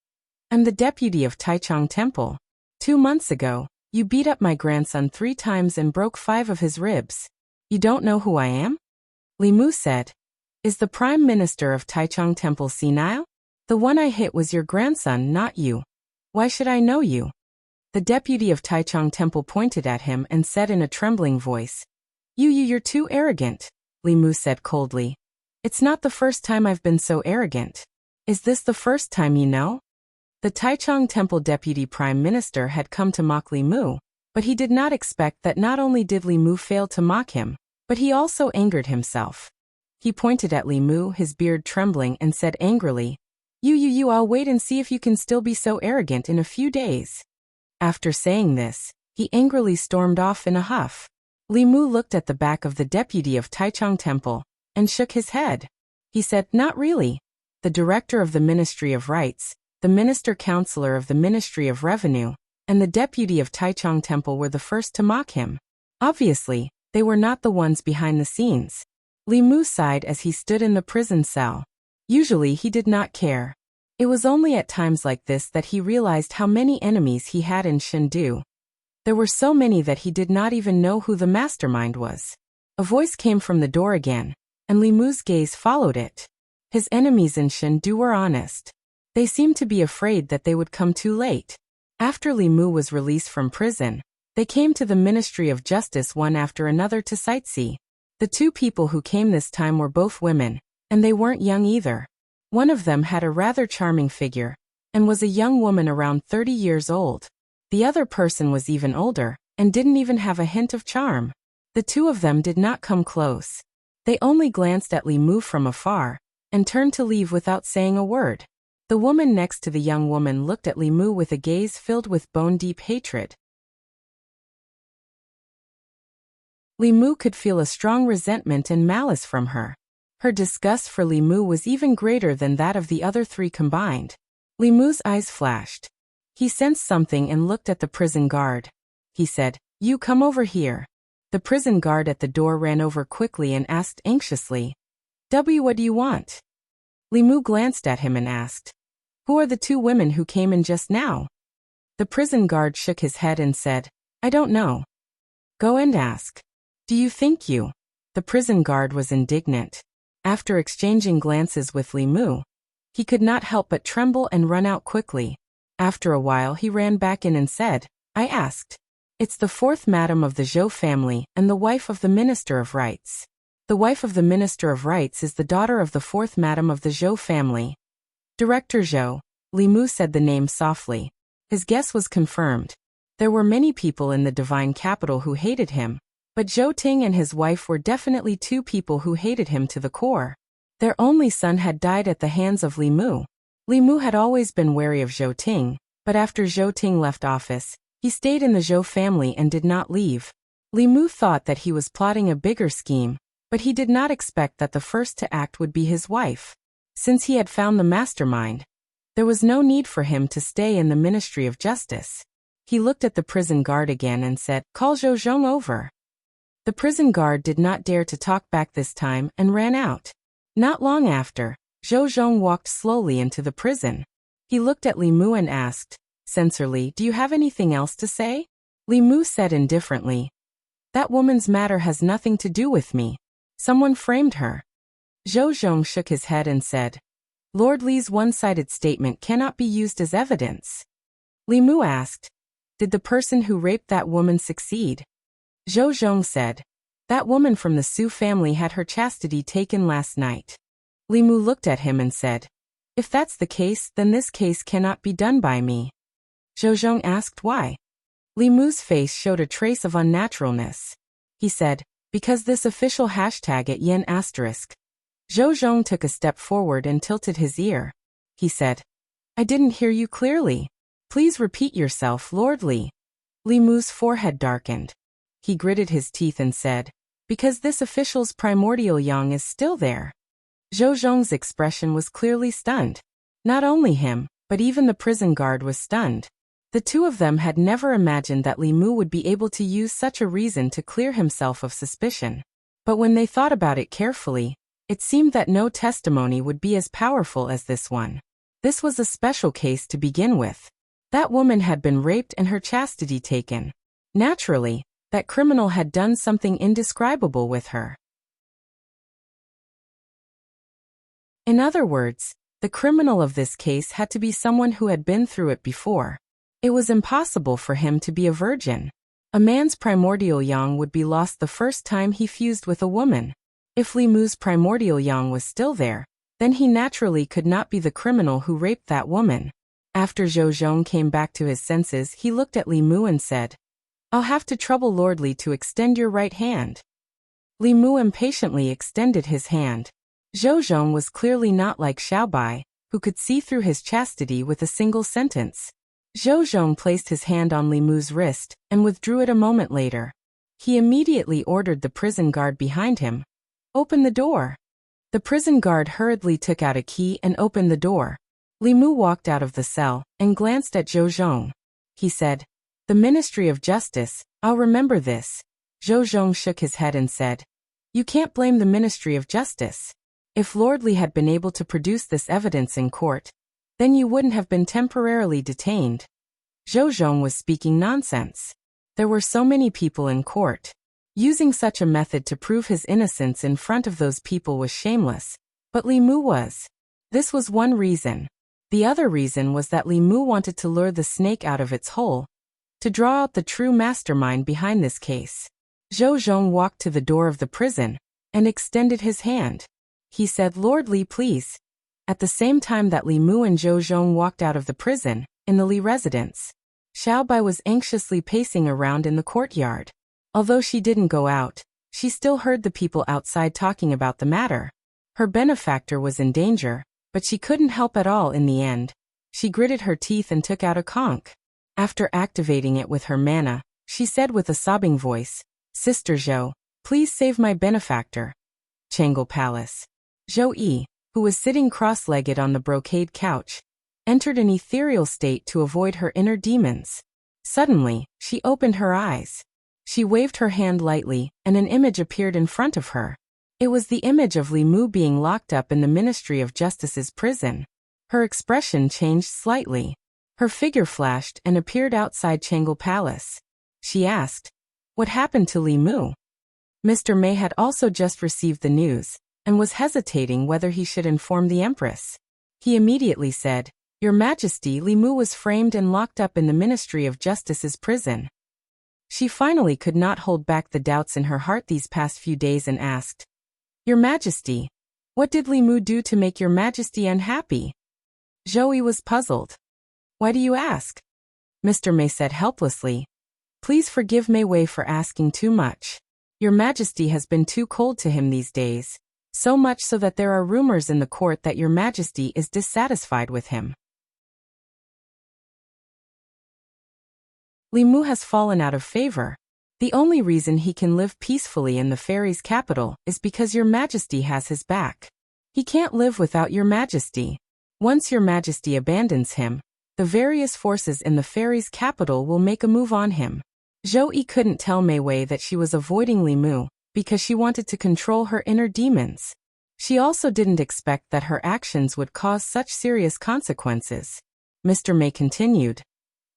"I'm the deputy of Taichung Temple. 2 months ago, you beat up my grandson 3 times and broke 5 of his ribs. You don't know who I am?" Li Mu said, "Is the Prime Minister of Taichung Temple senile? The one I hit was your grandson, not you. Why should I know you?" The deputy of Taichung Temple pointed at him and said in a trembling voice, You're too arrogant," Li Mu said coldly. "It's not the first time I've been so arrogant. Is this the first time you know?" The Taichung Temple Deputy Prime Minister had come to mock Li Mu, but he did not expect that not only did Li Mu fail to mock him, but he also angered himself. He pointed at Li Mu, his beard trembling, and said angrily, I'll wait and see if you can still be so arrogant in a few days." After saying this, he angrily stormed off in a huff. Li Mu looked at the back of the deputy of Taichung Temple and shook his head. He said, "Not really. The director of the Ministry of Rights, the minister-counselor of the Ministry of Revenue, and the deputy of Taichung Temple were the first to mock him. Obviously, they were not the ones behind the scenes." Li Mu sighed as he stood in the prison cell. Usually he did not care. It was only at times like this that he realized how many enemies he had in Chengdu. There were so many that he did not even know who the mastermind was. A voice came from the door again, and Li Mu's gaze followed it. His enemies in Chengdu were honest. They seemed to be afraid that they would come too late. After Li Mu was released from prison, they came to the Ministry of Justice one after another to sightsee. The 2 people who came this time were both women, and they weren't young either. One of them had a rather charming figure, and was a young woman around 30 years old. The other person was even older, and didn't even have a hint of charm. The 2 of them did not come close. They only glanced at Li Mu from afar, and turned to leave without saying a word. The woman next to the young woman looked at Li Mu with a gaze filled with bone-deep hatred. Li Mu could feel a strong resentment and malice from her. Her disgust for Li Mu was even greater than that of the other 3 combined. Li Mu's eyes flashed. He sensed something and looked at the prison guard. He said, "You come over here." The prison guard at the door ran over quickly and asked anxiously, What do you want?" Li Mu glanced at him and asked, "Who are the 2 women who came in just now?" The prison guard shook his head and said, I don't know. Go and ask. Do you think you? The prison guard was indignant. After exchanging glances with Li Mu, he could not help but tremble and run out quickly. After a while he ran back in and said, I asked. It's the fourth madam of the Zhou family and the wife of the Minister of Rights. The wife of the Minister of Rights is the daughter of the fourth madam of the Zhou family. Director Zhou, Li Mu said the name softly. His guess was confirmed. There were many people in the divine capital who hated him, but Zhou Ting and his wife were definitely two people who hated him to the core. Their only son had died at the hands of Li Mu. Li Mu had always been wary of Zhou Ting, but after Zhou Ting left office, he stayed in the Zhou family and did not leave. Li Mu thought that he was plotting a bigger scheme, but he did not expect that the first to act would be his wife. Since he had found the mastermind, there was no need for him to stay in the Ministry of Justice. He looked at the prison guard again and said, Call Zhou Zhong over. The prison guard did not dare to talk back this time and ran out. Not long after, Zhou Zhong walked slowly into the prison. He looked at Li Mu and asked, Censor Li, do you have anything else to say? Li Mu said indifferently, That woman's matter has nothing to do with me. Someone framed her. Zhou Zhong shook his head and said, Lord Li's one-sided statement cannot be used as evidence. Li Mu asked, Did the person who raped that woman succeed? Zhou Zhong said, That woman from the Su family had her chastity taken last night. Li Mu looked at him and said, If that's the case, then this case cannot be done by me. Zhou Zhong asked why. Li Mu's face showed a trace of unnaturalness. He said, Because this official hashtag at yen asterisk. Zhou Zhong took a step forward and tilted his ear. He said, I didn't hear you clearly. Please repeat yourself, Lord Li. Li Mu's forehead darkened. He gritted his teeth and said, Because this official's primordial yang is still there. Zhou Zhong's expression was clearly stunned. Not only him, but even the prison guard was stunned. The two of them had never imagined that Li Mu would be able to use such a reason to clear himself of suspicion. But when they thought about it carefully, it seemed that no testimony would be as powerful as this one. This was a special case to begin with. That woman had been raped and her chastity taken. Naturally, that criminal had done something indescribable with her. In other words, the criminal of this case had to be someone who had been through it before. It was impossible for him to be a virgin. A man's primordial yang would be lost the first time he fused with a woman. If Li Mu's primordial yang was still there, then he naturally could not be the criminal who raped that woman. After Zhou Zhong came back to his senses, he looked at Li Mu and said, I'll have to trouble Lord Li to extend your right hand. Li Mu impatiently extended his hand. Zhou Zhong was clearly not like Xiaobai, who could see through his chastity with a single sentence. Zhou Zhong placed his hand on Li Mu's wrist and withdrew it a moment later. He immediately ordered the prison guard behind him, Open the door. The prison guard hurriedly took out a key and opened the door. Li Mu walked out of the cell and glanced at Zhou Zhong. He said, The Ministry of Justice, I'll remember this. Zhou Zhong shook his head and said, You can't blame the Ministry of Justice. If Lord Li had been able to produce this evidence in court, then you wouldn't have been temporarily detained. Zhou Zhong was speaking nonsense. There were so many people in court. Using such a method to prove his innocence in front of those people was shameless, but Li Mu was. This was one reason. The other reason was that Li Mu wanted to lure the snake out of its hole, to draw out the true mastermind behind this case. Zhou Zhong walked to the door of the prison and extended his hand. He said, Lord Li, please. At the same time that Li Mu and Zhou Zhong walked out of the prison, in the Li residence, Xiaobai was anxiously pacing around in the courtyard. Although she didn't go out, she still heard the people outside talking about the matter. Her benefactor was in danger, but she couldn't help at all in the end. She gritted her teeth and took out a conch. After activating it with her mana, she said with a sobbing voice, Sister Zhou, please save my benefactor. Changel Palace. Zhou Yi, who was sitting cross-legged on the brocade couch, entered an ethereal state to avoid her inner demons. Suddenly, she opened her eyes. She waved her hand lightly, and an image appeared in front of her. It was the image of Li Mu being locked up in the Ministry of Justice's prison. Her expression changed slightly. Her figure flashed and appeared outside Changel Palace. She asked. What happened to Li Mu? Mr. Mei had also just received the news, and was hesitating whether he should inform the Empress. He immediately said, Your Majesty, Li Mu was framed and locked up in the Ministry of Justice's prison. She finally could not hold back the doubts in her heart these past few days and asked, Your Majesty, what did Li Mu do to make Your Majesty unhappy? Zhou was puzzled. Why do you ask? Mr. Mei said helplessly. Please forgive Mei Wei for asking too much. Your Majesty has been too cold to him these days, so much so that there are rumors in the court that Your Majesty is dissatisfied with him. Li Mu has fallen out of favor. The only reason he can live peacefully in the fairies' capital is because Your Majesty has his back. He can't live without Your Majesty. Once Your Majesty abandons him, the various forces in the fairies' capital will make a move on him. Zhou couldn't tell Mei Wei that she was avoiding Li Mu because she wanted to control her inner demons. She also didn't expect that her actions would cause such serious consequences. Mr. Mei continued.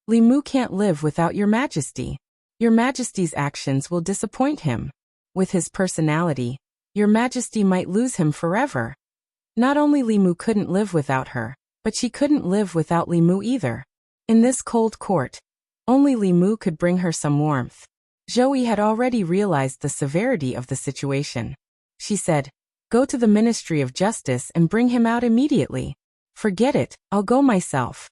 Li Mu can't live without Your Majesty. Your Majesty's actions will disappoint him. With his personality, Your Majesty might lose him forever. Not only Li Mu couldn't live without her, but she couldn't live without Li Mu either. In this cold court, only Li Mu could bring her some warmth. Zhou had already realized the severity of the situation. She said, Go to the Ministry of Justice and bring him out immediately. Forget it, I'll go myself.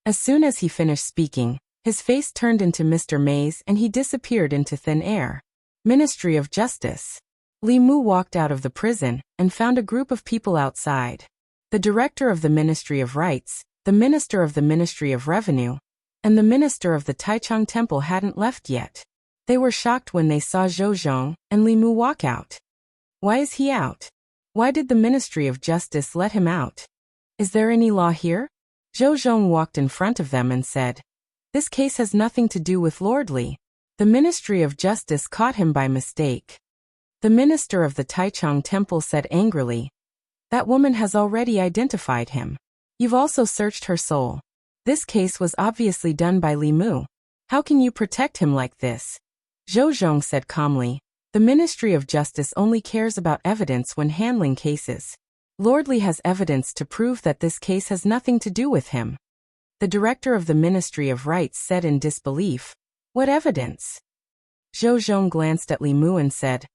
As soon as he finished speaking, his face turned into Mr. Mei's and he disappeared into thin air. Ministry of Justice. Li Mu walked out of the prison and found a group of people outside. The director of the Ministry of Rights, the minister of the Ministry of Revenue, and the minister of the Taichung Temple hadn't left yet. They were shocked when they saw Zhou Zhong and Li Mu walk out. Why is he out? Why did the Ministry of Justice let him out? Is there any law here? Zhou Zhong walked in front of them and said, This case has nothing to do with Lord Li. The Ministry of Justice caught him by mistake. The minister of the Taichung Temple said angrily, That woman has already identified him. You've also searched her soul. This case was obviously done by Li Mu. How can you protect him like this? Zhou Zhong said calmly, The Ministry of Justice only cares about evidence when handling cases. Lord Li has evidence to prove that this case has nothing to do with him. The director of the Ministry of Rights said in disbelief, What evidence? Zhou Zhong glanced at Li Mu and said,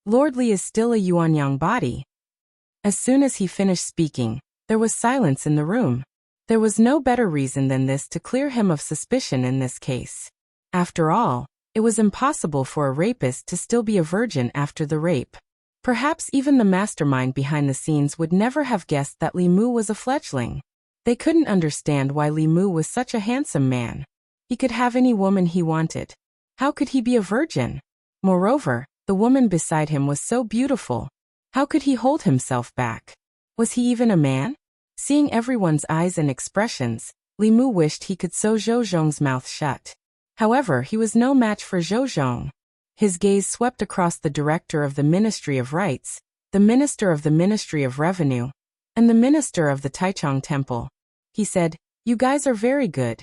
Lord Li is still a Yuanyang body. As soon as he finished speaking, there was silence in the room. There was no better reason than this to clear him of suspicion in this case. After all, it was impossible for a rapist to still be a virgin after the rape. Perhaps even the mastermind behind the scenes would never have guessed that Li Mu was a fledgling. They couldn't understand why Li Mu was such a handsome man. He could have any woman he wanted. How could he be a virgin? Moreover, the woman beside him was so beautiful. How could he hold himself back? Was he even a man? Seeing everyone's eyes and expressions, Li Mu wished he could sew Zhou Zhong's mouth shut. However, he was no match for Zhou Zhong. His gaze swept across the director of the Ministry of Rights, the minister of the Ministry of Revenue, and the minister of the Taichung Temple. He said, You guys are very good.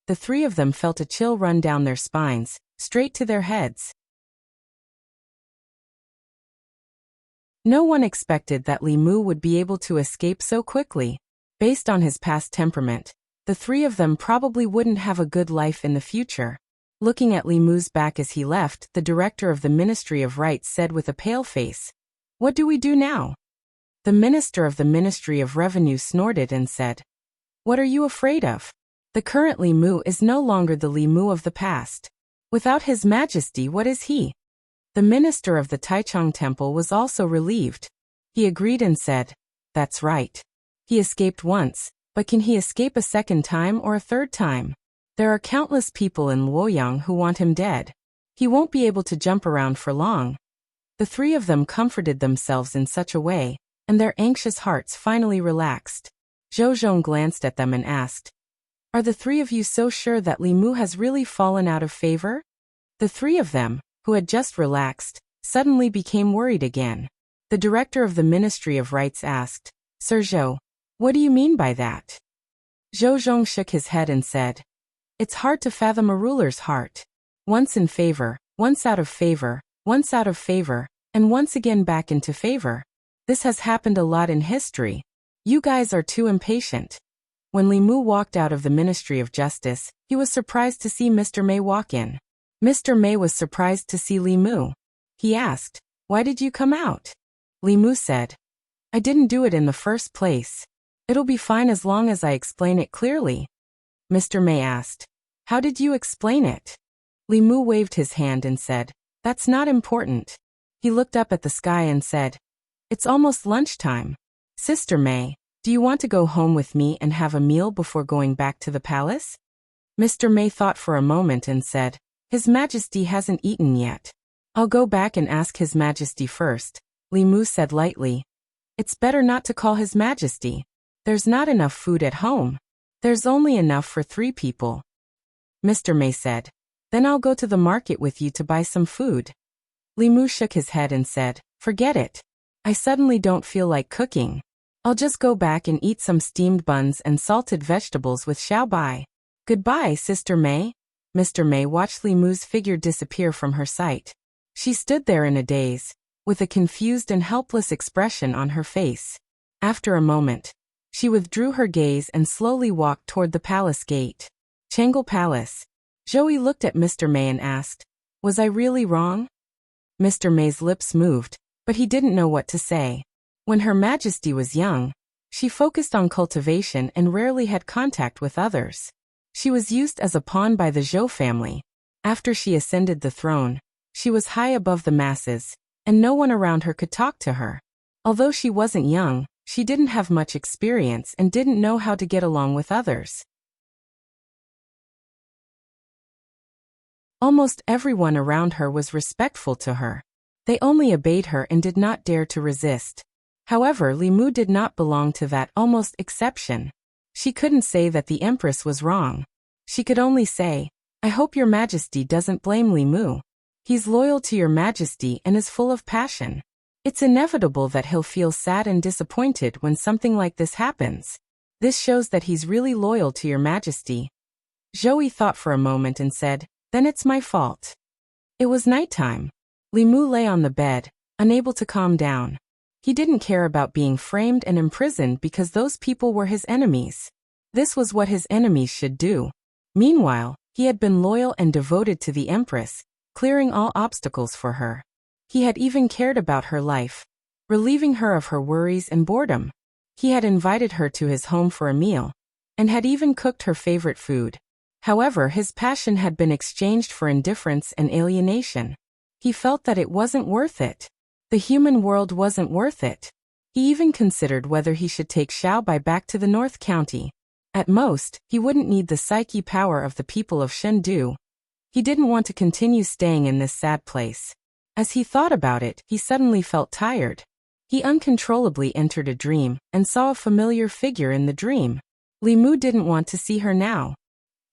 The three of them felt a chill run down their spines, straight to their heads. No one expected that Li Mu would be able to escape so quickly. Based on his past temperament, the three of them probably wouldn't have a good life in the future. Looking at Li Mu's back as he left, the director of the Ministry of Rights said with a pale face, What do we do now? The minister of the Ministry of Revenue snorted and said, What are you afraid of? The current Li Mu is no longer the Li Mu of the past. Without His Majesty, what is he? The minister of the Taichung Temple was also relieved. He agreed and said, That's right. He escaped once, but can he escape a second time or a third time? There are countless people in Luoyang who want him dead. He won't be able to jump around for long. The three of them comforted themselves in such a way, and their anxious hearts finally relaxed. Zhou Zhong glanced at them and asked, Are the three of you so sure that Li Mu has really fallen out of favor? The three of them, who had just relaxed, suddenly became worried again. The director of the Ministry of Rights asked, Sir Zhou, what do you mean by that? Zhou Zhong shook his head and said, It's hard to fathom a ruler's heart. Once in favor, once out of favor, once out of favor, and once again back into favor. This has happened a lot in history. You guys are too impatient. When Li Mu walked out of the Ministry of Justice, he was surprised to see Mr. May walk in. Mr. May was surprised to see Li Mu. He asked, "Why did you come out?" Li Mu said, "I didn't do it in the first place. It'll be fine as long as I explain it clearly." Mr. May asked, "How did you explain it?" Li Mu waved his hand and said, "That's not important." He looked up at the sky and said, "It's almost lunchtime. Sister May, do you want to go home with me and have a meal before going back to the palace?" Mr. May thought for a moment and said, "His Majesty hasn't eaten yet. I'll go back and ask His Majesty first." Li Mu said lightly, "It's better not to call His Majesty. There's not enough food at home. There's only enough for 3 people. Mr. May said, "Then I'll go to the market with you to buy some food." Li Mu shook his head and said, "Forget it. I suddenly don't feel like cooking. I'll just go back and eat some steamed buns and salted vegetables with Xiao Bai. Goodbye, Sister May." Mr. May watched Li Mu's figure disappear from her sight. She stood there in a daze, with a confused and helpless expression on her face. After a moment, she withdrew her gaze and slowly walked toward the palace gate. Changle Palace. Zhou looked at Mr. May and asked, "Was I really wrong?" Mr. May's lips moved, but he didn't know what to say. When Her Majesty was young, she focused on cultivation and rarely had contact with others. She was used as a pawn by the Zhou family. After she ascended the throne, she was high above the masses, and no one around her could talk to her. Although she wasn't young, she didn't have much experience and didn't know how to get along with others. Almost everyone around her was respectful to her. They only obeyed her and did not dare to resist. However, Li Mu did not belong to that almost exception. She couldn't say that the Empress was wrong. She could only say, "I hope Your Majesty doesn't blame Li Mu. He's loyal to Your Majesty and is full of passion. It's inevitable that he'll feel sad and disappointed when something like this happens. This shows that he's really loyal to Your Majesty." Zhou thought for a moment and said, "Then it's my fault." It was nighttime. Li Mu lay on the bed, unable to calm down. He didn't care about being framed and imprisoned because those people were his enemies. This was what his enemies should do. Meanwhile, he had been loyal and devoted to the Empress, clearing all obstacles for her. He had even cared about her life, relieving her of her worries and boredom. He had invited her to his home for a meal, and had even cooked her favorite food. However, his passion had been exchanged for indifference and alienation. He felt that it wasn't worth it. The human world wasn't worth it. He even considered whether he should take Xiao Bai back to the North County. At most, he wouldn't need the psyche power of the people of Shendu. He didn't want to continue staying in this sad place. As he thought about it, he suddenly felt tired. He uncontrollably entered a dream and saw a familiar figure in the dream. Li Mu didn't want to see her now.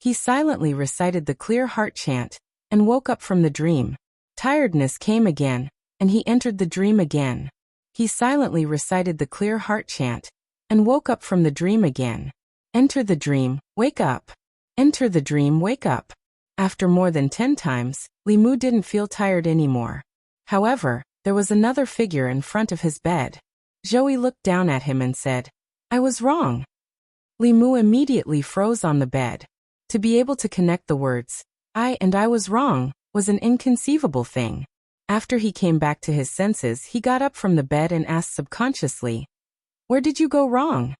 He silently recited the clear heart chant and woke up from the dream. Tiredness came again, and he entered the dream again. He silently recited the clear heart chant and woke up from the dream again. Enter the dream, wake up. Enter the dream, wake up. After more than 10 times, Li Mu didn't feel tired anymore. However, there was another figure in front of his bed. Zhou looked down at him and said, "I was wrong." Li Mu immediately froze on the bed. To be able to connect the words, "I and I was wrong," was an inconceivable thing. After he came back to his senses, he got up from the bed and asked subconsciously, "Where did you go wrong?"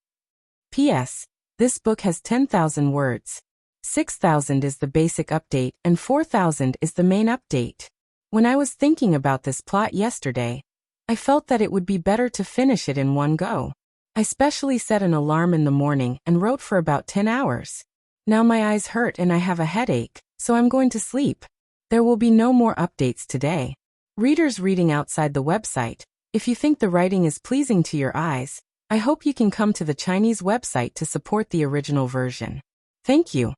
P.S. This book has 10,000 words. 6,000 is the basic update and 4,000 is the main update. When I was thinking about this plot yesterday, I felt that it would be better to finish it in one go. I specially set an alarm in the morning and wrote for about 10 hours. Now my eyes hurt and I have a headache, so I'm going to sleep. There will be no more updates today. Readers reading outside the website, if you think the writing is pleasing to your eyes, I hope you can come to the Chinese website to support the original version. Thank you.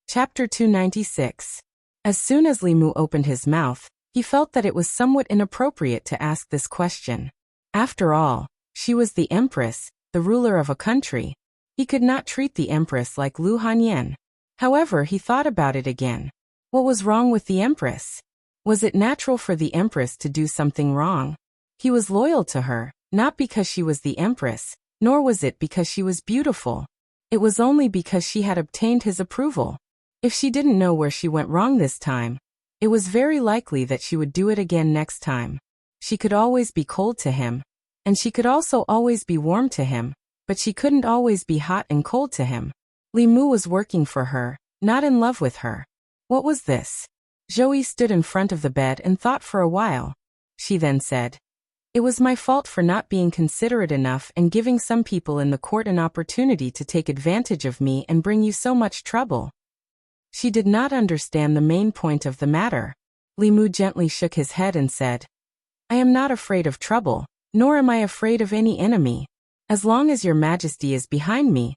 Chapter 296. As soon as Li Mu opened his mouth, he felt that it was somewhat inappropriate to ask this question. After all, she was the Empress, the ruler of a country. He could not treat the Empress like Lu Hanyan. However, he thought about it again. What was wrong with the Empress? Was it natural for the Empress to do something wrong? He was loyal to her, not because she was the Empress, nor was it because she was beautiful. It was only because she had obtained his approval. If she didn't know where she went wrong this time, it was very likely that she would do it again next time. She could always be cold to him, and she could also always be warm to him, but she couldn't always be hot and cold to him. Li Mu was working for her, not in love with her. What was this? Zhou stood in front of the bed and thought for a while. She then said, "It was my fault for not being considerate enough and giving some people in the court an opportunity to take advantage of me and bring you so much trouble." She did not understand the main point of the matter. Li Mu gently shook his head and said, "I am not afraid of trouble, nor am I afraid of any enemy. As long as your majesty is behind me,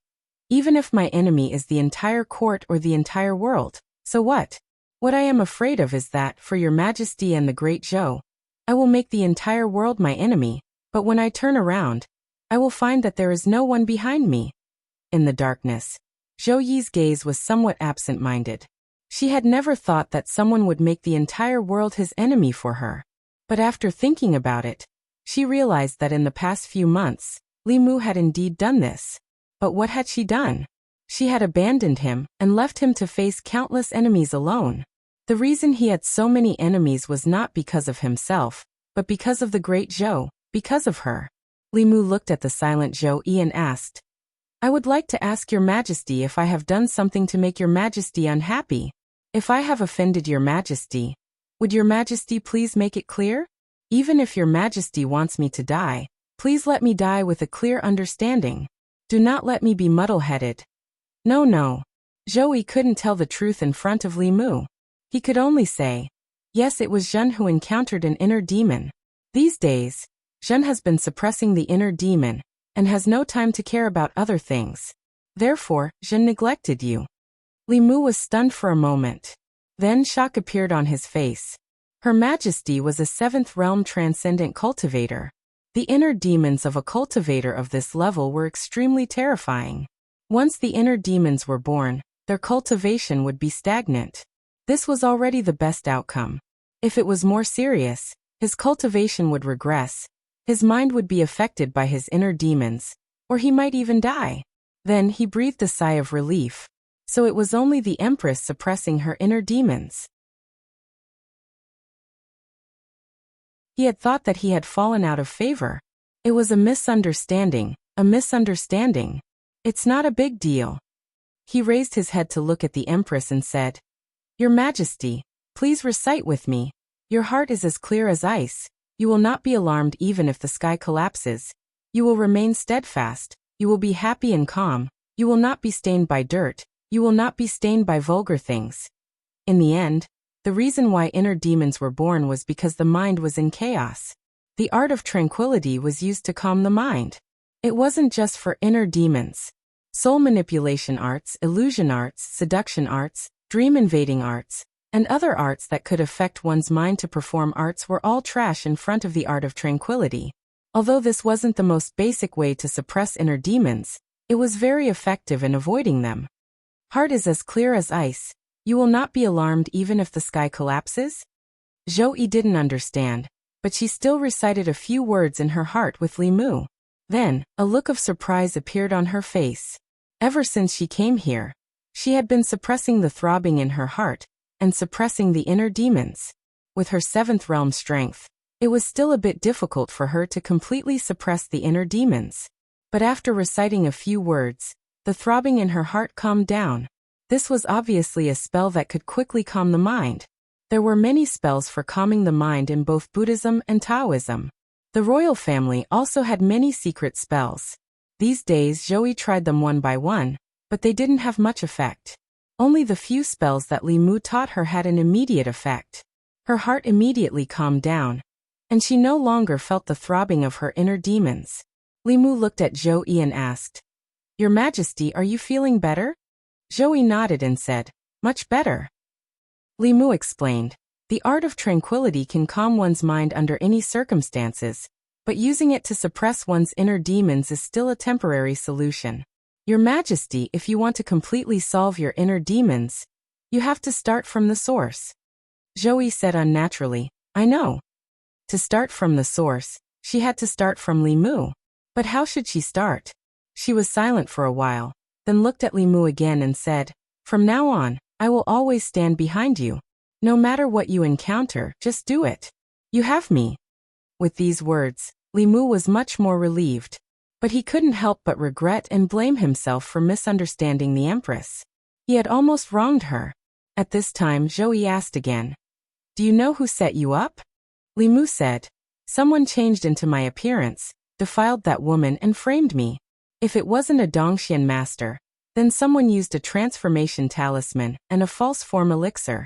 even if my enemy is the entire court or the entire world, so what? What I am afraid of is that, for your majesty and the great Zhou, I will make the entire world my enemy, but when I turn around, I will find that there is no one behind me." In the darkness, Zhou Yi's gaze was somewhat absent-minded. She had never thought that someone would make the entire world his enemy for her. But after thinking about it, she realized that in the past few months, Li Mu had indeed done this. But what had she done? She had abandoned him and left him to face countless enemies alone. The reason he had so many enemies was not because of himself, but because of the great Zhou, because of her. Li Mu looked at the silent Zhou Yi and asked, "I would like to ask your majesty if I have done something to make your majesty unhappy. If I have offended your majesty, would your majesty please make it clear? Even if your majesty wants me to die, please let me die with a clear understanding. Do not let me be muddle-headed." No. Zhou Yi couldn't tell the truth in front of Li Mu. He could only say, "Yes, it was Zhen who encountered an inner demon. These days, Zhen has been suppressing the inner demon, and has no time to care about other things. Therefore, Zhen neglected you." Li Mu was stunned for a moment. Then shock appeared on his face. Her Majesty was a 7th realm transcendent cultivator. The inner demons of a cultivator of this level were extremely terrifying. Once the inner demons were born, their cultivation would be stagnant. This was already the best outcome. If it was more serious, his cultivation would regress, his mind would be affected by his inner demons, or he might even die. Then he breathed a sigh of relief. So it was only the Empress suppressing her inner demons. He had thought that he had fallen out of favor. It was a misunderstanding, a misunderstanding. It's not a big deal. He raised his head to look at the Empress and said, "Your Majesty, please recite with me. Your heart is as clear as ice. You will not be alarmed even if the sky collapses. You will remain steadfast. You will be happy and calm. You will not be stained by dirt. You will not be stained by vulgar things." In the end, the reason why inner demons were born was because the mind was in chaos. The art of tranquility was used to calm the mind. It wasn't just for inner demons. Soul manipulation arts, illusion arts, seduction arts, dream invading arts, and other arts that could affect one's mind to perform arts were all trash in front of the art of tranquility. Although this wasn't the most basic way to suppress inner demons, it was very effective in avoiding them. Heart is as clear as ice. You will not be alarmed even if the sky collapses? Zhou Yi didn't understand, but she still recited a few words in her heart with Li Mu. Then, a look of surprise appeared on her face. Ever since she came here, she had been suppressing the throbbing in her heart, and suppressing the inner demons. With her 7th realm strength, it was still a bit difficult for her to completely suppress the inner demons. But after reciting a few words, the throbbing in her heart calmed down. This was obviously a spell that could quickly calm the mind. There were many spells for calming the mind in both Buddhism and Taoism. The royal family also had many secret spells. These days Zhou Yi tried them one by one, but they didn't have much effect. Only the few spells that Li Mu taught her had an immediate effect. Her heart immediately calmed down, and she no longer felt the throbbing of her inner demons. Li Mu looked at Zhou Yi and asked, "Your Majesty, are you feeling better?" Zhou Yi nodded and said, "Much better." Li Mu explained, "The art of tranquility can calm one's mind under any circumstances, but using it to suppress one's inner demons is still a temporary solution. Your Majesty, if you want to completely solve your inner demons, you have to start from the source. Zhou said unnaturally, I know. To start from the source, she had to start from Li Mu. But how should she start? She was silent for a while, then looked at Li Mu again and said, From now on, I will always stand behind you. No matter what you encounter, just do it. You have me. With these words, Li Mu was much more relieved. But he couldn't help but regret and blame himself for misunderstanding the Empress. He had almost wronged her. At this time, Zhou asked again, Do you know who set you up? Li Mu said, Someone changed into my appearance, defiled that woman and framed me. If it wasn't a Dongxian master, then someone used a transformation talisman and a false form elixir.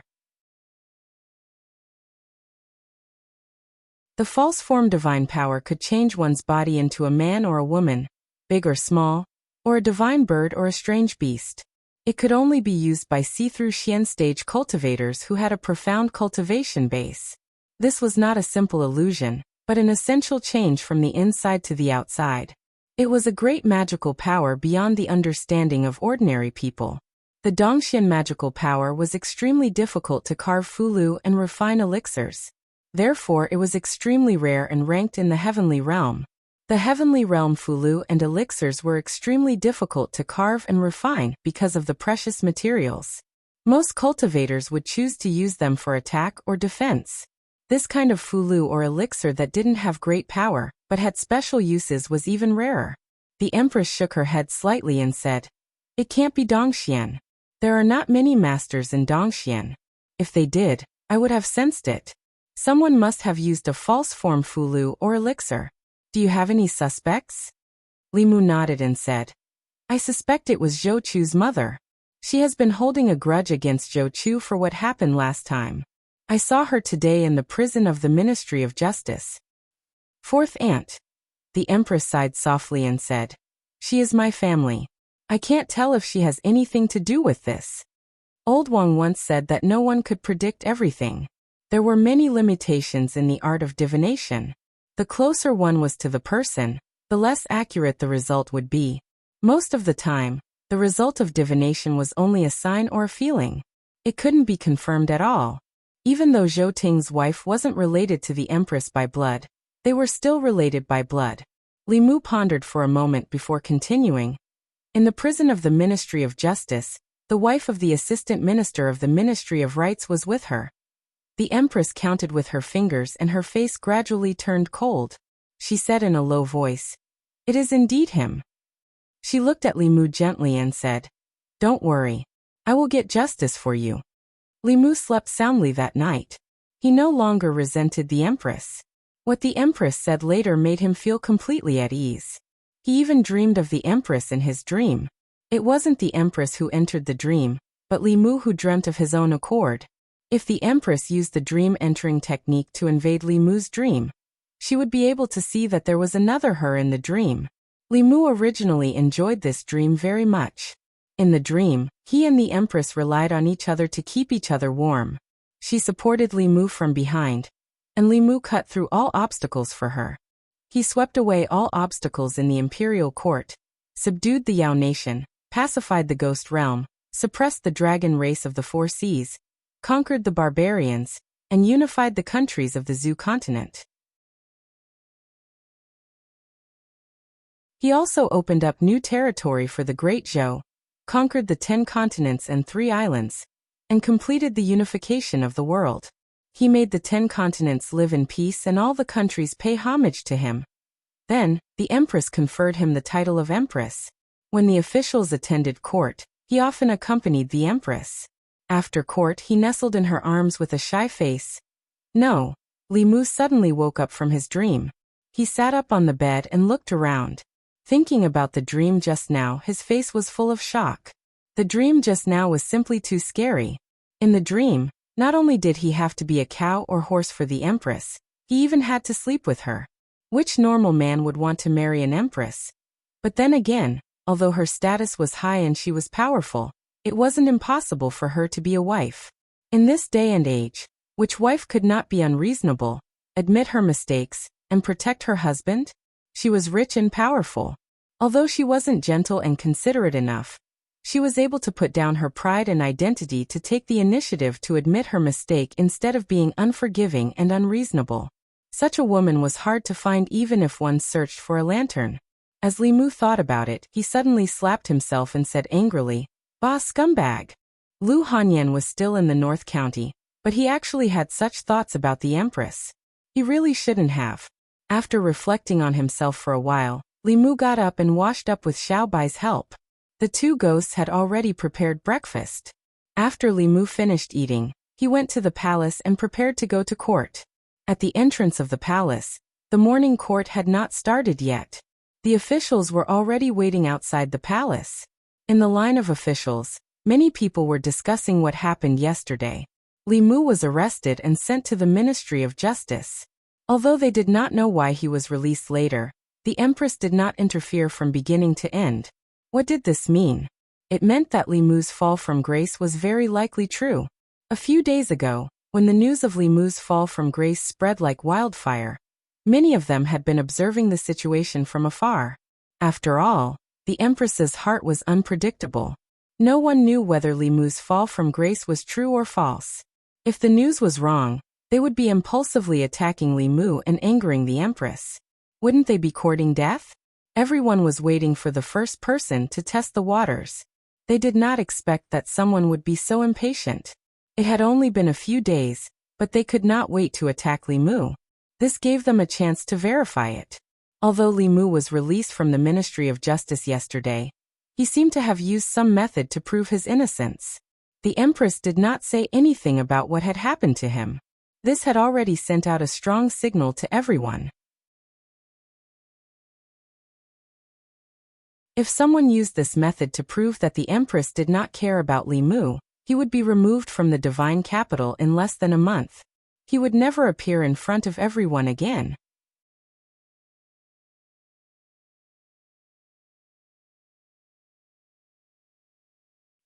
The false form divine power could change one's body into a man or a woman, big or small, or a divine bird or a strange beast. It could only be used by see-through Xian stage cultivators who had a profound cultivation base. This was not a simple illusion, but an essential change from the inside to the outside. It was a great magical power beyond the understanding of ordinary people. The Dongxian magical power was extremely difficult to carve fulu and refine elixirs. Therefore, it was extremely rare and ranked in the heavenly realm. The heavenly realm fulu and elixirs were extremely difficult to carve and refine because of the precious materials. Most cultivators would choose to use them for attack or defense. This kind of fulu or elixir that didn't have great power, but had special uses was even rarer. The Empress shook her head slightly and said, It can't be Dongxian. There are not many masters in Dongxian. If they did, I would have sensed it. Someone must have used a false form fulu or elixir. Do you have any suspects? Li Mu nodded and said, I suspect it was Zhou Chu's mother. She has been holding a grudge against Zhou Chu for what happened last time. I saw her today in the prison of the Ministry of Justice. Fourth aunt. The Empress sighed softly and said, She is my family. I can't tell if she has anything to do with this. Old Wang once said that no one could predict everything. There were many limitations in the art of divination. The closer one was to the person, the less accurate the result would be. Most of the time, the result of divination was only a sign or a feeling. It couldn't be confirmed at all. Even though Zhou Ting's wife wasn't related to the Empress by blood, they were still related by blood. Li Mu pondered for a moment before continuing. In the prison of the Ministry of Justice, the wife of the Assistant Minister of the Ministry of Rights was with her. The Empress counted with her fingers and her face gradually turned cold. She said in a low voice, It is indeed him. She looked at Li Mu gently and said, Don't worry. I will get justice for you. Li Mu slept soundly that night. He no longer resented the Empress. What the Empress said later made him feel completely at ease. He even dreamed of the Empress in his dream. It wasn't the Empress who entered the dream, but Li Mu who dreamt of his own accord. If the Empress used the dream-entering technique to invade Li Mu's dream, she would be able to see that there was another her in the dream. Li Mu originally enjoyed this dream very much. In the dream, he and the Empress relied on each other to keep each other warm. She supported Li Mu from behind, and Li Mu cut through all obstacles for her. He swept away all obstacles in the imperial court, subdued the Yao nation, pacified the ghost realm, suppressed the dragon race of the four seas, conquered the barbarians, and unified the countries of the Zhou continent. He also opened up new territory for the Great Zhou, conquered the 10 continents and 3 islands, and completed the unification of the world. He made the 10 continents live in peace and all the countries pay homage to him. Then, the Empress conferred him the title of Empress. When the officials attended court, he often accompanied the Empress. After court, he nestled in her arms with a shy face. No. Li Mu suddenly woke up from his dream. He sat up on the bed and looked around. Thinking about the dream just now, his face was full of shock. The dream just now was simply too scary. In the dream, not only did he have to be a cow or horse for the Empress, he even had to sleep with her. Which normal man would want to marry an Empress? But then again, although her status was high and she was powerful, it wasn't impossible for her to be a wife. In this day and age, which wife could not be unreasonable, admit her mistakes, and protect her husband? She was rich and powerful. Although she wasn't gentle and considerate enough, she was able to put down her pride and identity to take the initiative to admit her mistake instead of being unforgiving and unreasonable. Such a woman was hard to find even if one searched for a lantern. As Li Mu thought about it, he suddenly slapped himself and said angrily, "Bah, scumbag!" Lu Hanyan was still in the North County, but he actually had such thoughts about the Empress. He really shouldn't have. After reflecting on himself for a while, Li Mu got up and washed up with Xiao Bai's help. The two ghosts had already prepared breakfast. After Li Mu finished eating, he went to the palace and prepared to go to court. At the entrance of the palace, the morning court had not started yet. The officials were already waiting outside the palace. In the line of officials, many people were discussing what happened yesterday. Li Mu was arrested and sent to the Ministry of Justice. Although they did not know why he was released later, the Empress did not interfere from beginning to end. What did this mean? It meant that Li Mu's fall from grace was very likely true. A few days ago, when the news of Li Mu's fall from grace spread like wildfire, many of them had been observing the situation from afar. After all, the Empress's heart was unpredictable. No one knew whether Li Mu's fall from grace was true or false. If the news was wrong, they would be impulsively attacking Li Mu and angering the Empress. Wouldn't they be courting death? Everyone was waiting for the first person to test the waters. They did not expect that someone would be so impatient. It had only been a few days, but they could not wait to attack Li Mu. This gave them a chance to verify it. Although Li Mu was released from the Ministry of Justice yesterday, he seemed to have used some method to prove his innocence. The Empress did not say anything about what had happened to him. This had already sent out a strong signal to everyone. If someone used this method to prove that the Empress did not care about Li Mu, he would be removed from the divine capital in less than a month. He would never appear in front of everyone again.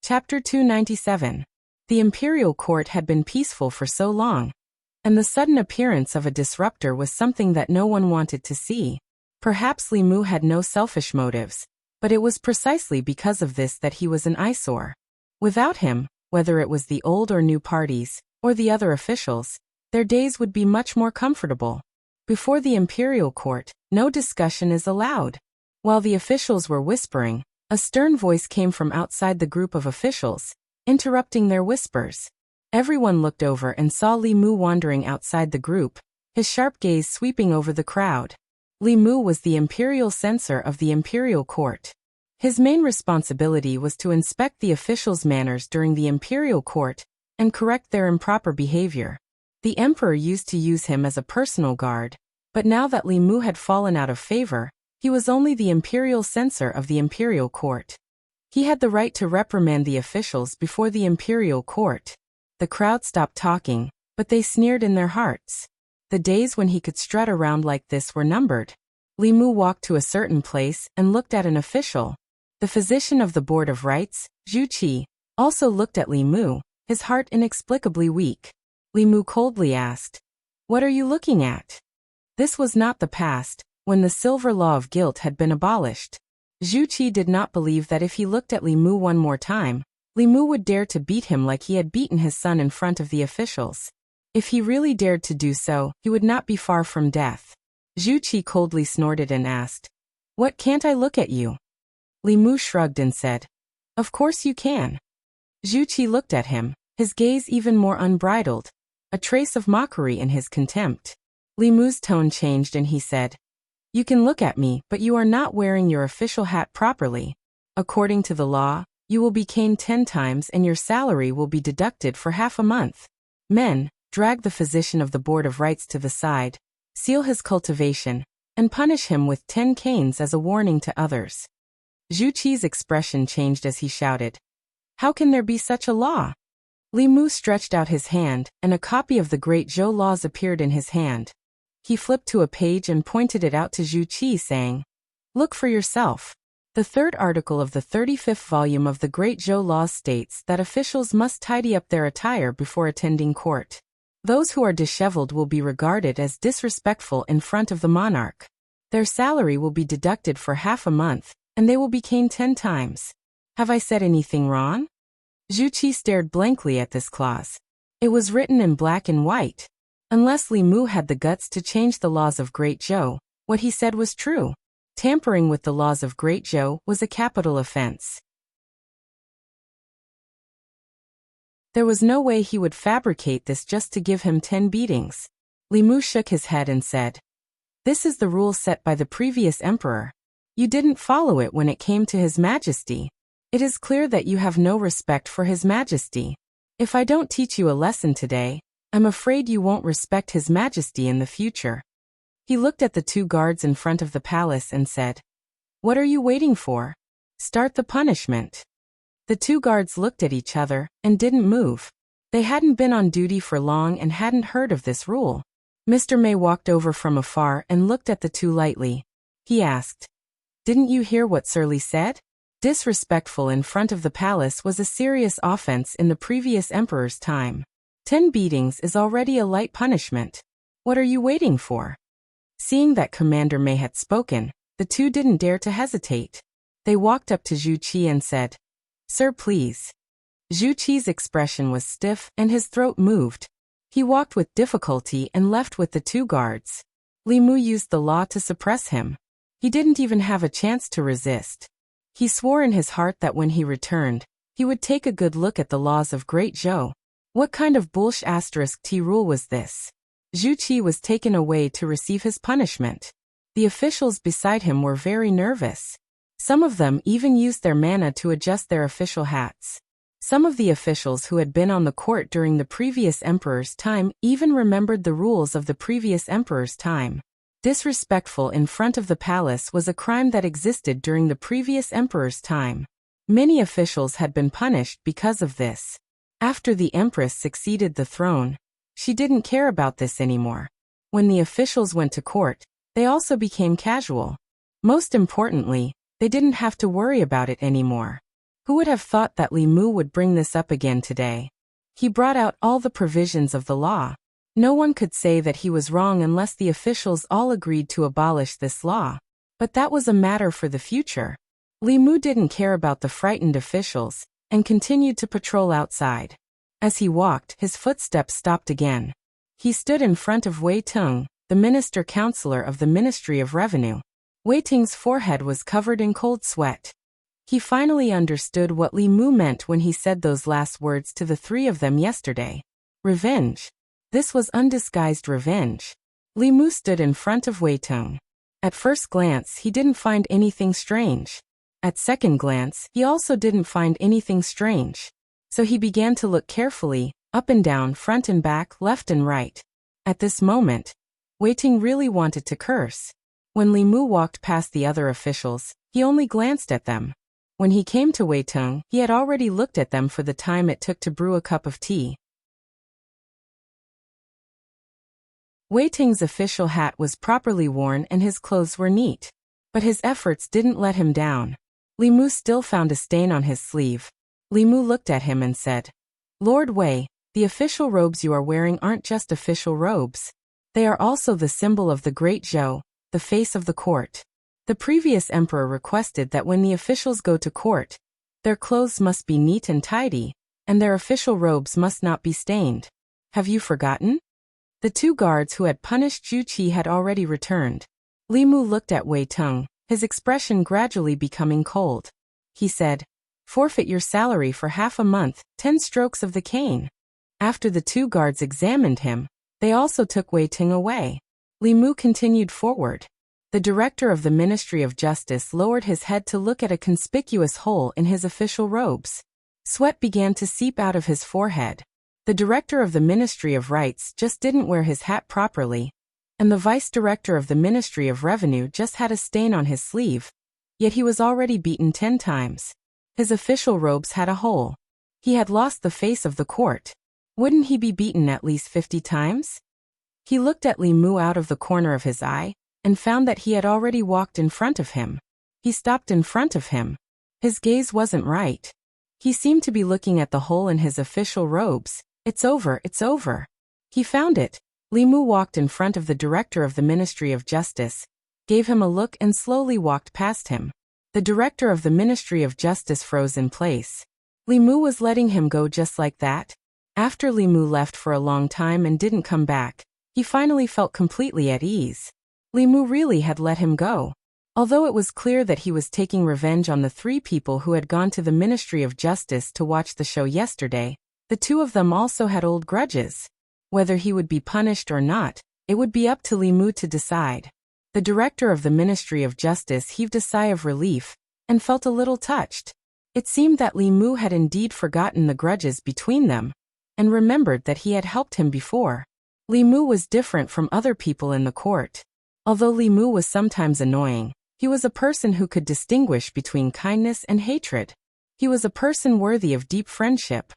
Chapter 297. The imperial court had been peaceful for so long, and the sudden appearance of a disruptor was something that no one wanted to see. Perhaps Li Mu had no selfish motives, but it was precisely because of this that he was an eyesore. Without him, whether it was the old or new parties, or the other officials, their days would be much more comfortable. Before the imperial court, no discussion is allowed. While the officials were whispering, a stern voice came from outside the group of officials, interrupting their whispers. Everyone looked over and saw Li Mu wandering outside the group, his sharp gaze sweeping over the crowd. Li Mu was the imperial censor of the imperial court. His main responsibility was to inspect the officials' manners during the imperial court and correct their improper behavior. The emperor used to use him as a personal guard, but now that Li Mu had fallen out of favor, he was only the imperial censor of the imperial court. He had the right to reprimand the officials before the imperial court. The crowd stopped talking, but they sneered in their hearts. The days when he could strut around like this were numbered. Li Mu walked to a certain place and looked at an official. The physician of the Board of Rights, Zhu Qi, also looked at Li Mu, his heart inexplicably weak. Li Mu coldly asked, "What are you looking at?" This was not the past, when the silver law of guilt had been abolished. Zhu Qi did not believe that if he looked at Li Mu one more time, Li Mu would dare to beat him like he had beaten his son in front of the officials. If he really dared to do so, he would not be far from death. Zhu Qi coldly snorted and asked, "What, can't I look at you?" Li Mu shrugged and said, "Of course you can." Zhu Qi looked at him, his gaze even more unbridled, a trace of mockery in his contempt. Li Mu's tone changed and he said, "You can look at me, but you are not wearing your official hat properly. According to the law, you will be caned 10 times and your salary will be deducted for half a month. Men, drag the physician of the Board of Rights to the side, seal his cultivation, and punish him with 10 canes as a warning to others." Zhu Qi's expression changed as he shouted, "How can there be such a law?" Li Mu stretched out his hand, and a copy of the Great Zhou Laws appeared in his hand. He flipped to a page and pointed it out to Zhu Qi, saying, "Look for yourself. The third article of the 35th volume of the Great Zhou Laws states that officials must tidy up their attire before attending court. Those who are disheveled will be regarded as disrespectful in front of the monarch. Their salary will be deducted for half a month, and they will be caned 10 times. Have I said anything wrong? Zhu Qi stared blankly at this clause. It was written in black and white. Unless Li Mu had the guts to change the laws of Great Zhou, what he said was true. Tampering with the laws of Great Zhou was a capital offense. There was no way he would fabricate this just to give him 10 beatings. Li Mu shook his head and said, "This is the rule set by the previous emperor. You didn't follow it when it came to His Majesty. It is clear that you have no respect for His Majesty. If I don't teach you a lesson today, I'm afraid you won't respect His Majesty in the future." He looked at the 2 guards in front of the palace and said, "What are you waiting for? Start the punishment." The 2 guards looked at each other and didn't move. They hadn't been on duty for long and hadn't heard of this rule. Mr. May walked over from afar and looked at the 2 lightly. He asked, "Didn't you hear what Sir Li said? Disrespectful in front of the palace was a serious offense in the previous emperor's time. 10 beatings is already a light punishment. What are you waiting for?" Seeing that Commander May had spoken, the 2 didn't dare to hesitate. They walked up to Zhu Qi and said, "Sir, please." Zhu Qi's expression was stiff and his throat moved. He walked with difficulty and left with the 2 guards. Li Mu used the law to suppress him. He didn't even have a chance to resist. He swore in his heart that when he returned, he would take a good look at the laws of Great Zhou. What kind of bullsh*t rule was this? Zhu Qi was taken away to receive his punishment. The officials beside him were very nervous. Some of them even used their mana to adjust their official hats. Some of the officials who had been on the court during the previous emperor's time even remembered the rules of the previous emperor's time. Disrespectful in front of the palace was a crime that existed during the previous emperor's time. Many officials had been punished because of this. After the empress succeeded the throne, she didn't care about this anymore. When the officials went to court, they also became casual. Most importantly, they didn't have to worry about it anymore. Who would have thought that Li Mu would bring this up again today? He brought out all the provisions of the law. No one could say that he was wrong unless the officials all agreed to abolish this law. But that was a matter for the future. Li Mu didn't care about the frightened officials and continued to patrol outside. As he walked, his footsteps stopped again. He stood in front of Wei Tung, the minister-counselor of the Ministry of Revenue. Wei Ting's forehead was covered in cold sweat. He finally understood what Li Mu meant when he said those last words to the 3 of them yesterday. Revenge. This was undisguised revenge. Li Mu stood in front of Wei Tung. At first glance, he didn't find anything strange. At second glance, he also didn't find anything strange. So he began to look carefully, up and down, front and back, left and right. At this moment, Wei Ting really wanted to curse. When Li Mu walked past the other officials, he only glanced at them. When he came to Wei Tung, he had already looked at them for the time it took to brew a cup of tea. Wei Ting's official hat was properly worn and his clothes were neat. But his efforts didn't let him down. Li Mu still found a stain on his sleeve. Li Mu looked at him and said, "Lord Wei, the official robes you are wearing aren't just official robes. They are also the symbol of the Great Zhou, the face of the court. The previous emperor requested that when the officials go to court, their clothes must be neat and tidy, and their official robes must not be stained. Have you forgotten?" The 2 guards who had punished Zhu Qi had already returned. Li Mu looked at Wei Tung, his expression gradually becoming cold. He said, "Forfeit your salary for half a month, 10 strokes of the cane." After the 2 guards examined him, they also took Wei Tung away. Li Mu continued forward. The director of the Ministry of Justice lowered his head to look at a conspicuous hole in his official robes. Sweat began to seep out of his forehead. The director of the Ministry of Rights just didn't wear his hat properly, and the vice director of the Ministry of Revenue just had a stain on his sleeve. Yet he was already beaten 10 times. His official robes had a hole. He had lost the face of the court. Wouldn't he be beaten at least 50 times? He looked at Li Mu out of the corner of his eye, and found that he had already walked in front of him. He stopped in front of him. His gaze wasn't right. He seemed to be looking at the hole in his official robes. "It's over, it's over." He found it. Li Mu walked in front of the director of the Ministry of Justice, gave him a look and slowly walked past him. The director of the Ministry of Justice froze in place. Li Mu was letting him go just like that? After Li Mu left for a long time and didn't come back, he finally felt completely at ease. Li Mu really had let him go. Although it was clear that he was taking revenge on the 3 people who had gone to the Ministry of Justice to watch the show yesterday, the 2 of them also had old grudges. Whether he would be punished or not, it would be up to Li Mu to decide. The director of the Ministry of Justice heaved a sigh of relief and felt a little touched. It seemed that Li Mu had indeed forgotten the grudges between them and remembered that he had helped him before. Li Mu was different from other people in the court. Although Li Mu was sometimes annoying, he was a person who could distinguish between kindness and hatred. He was a person worthy of deep friendship.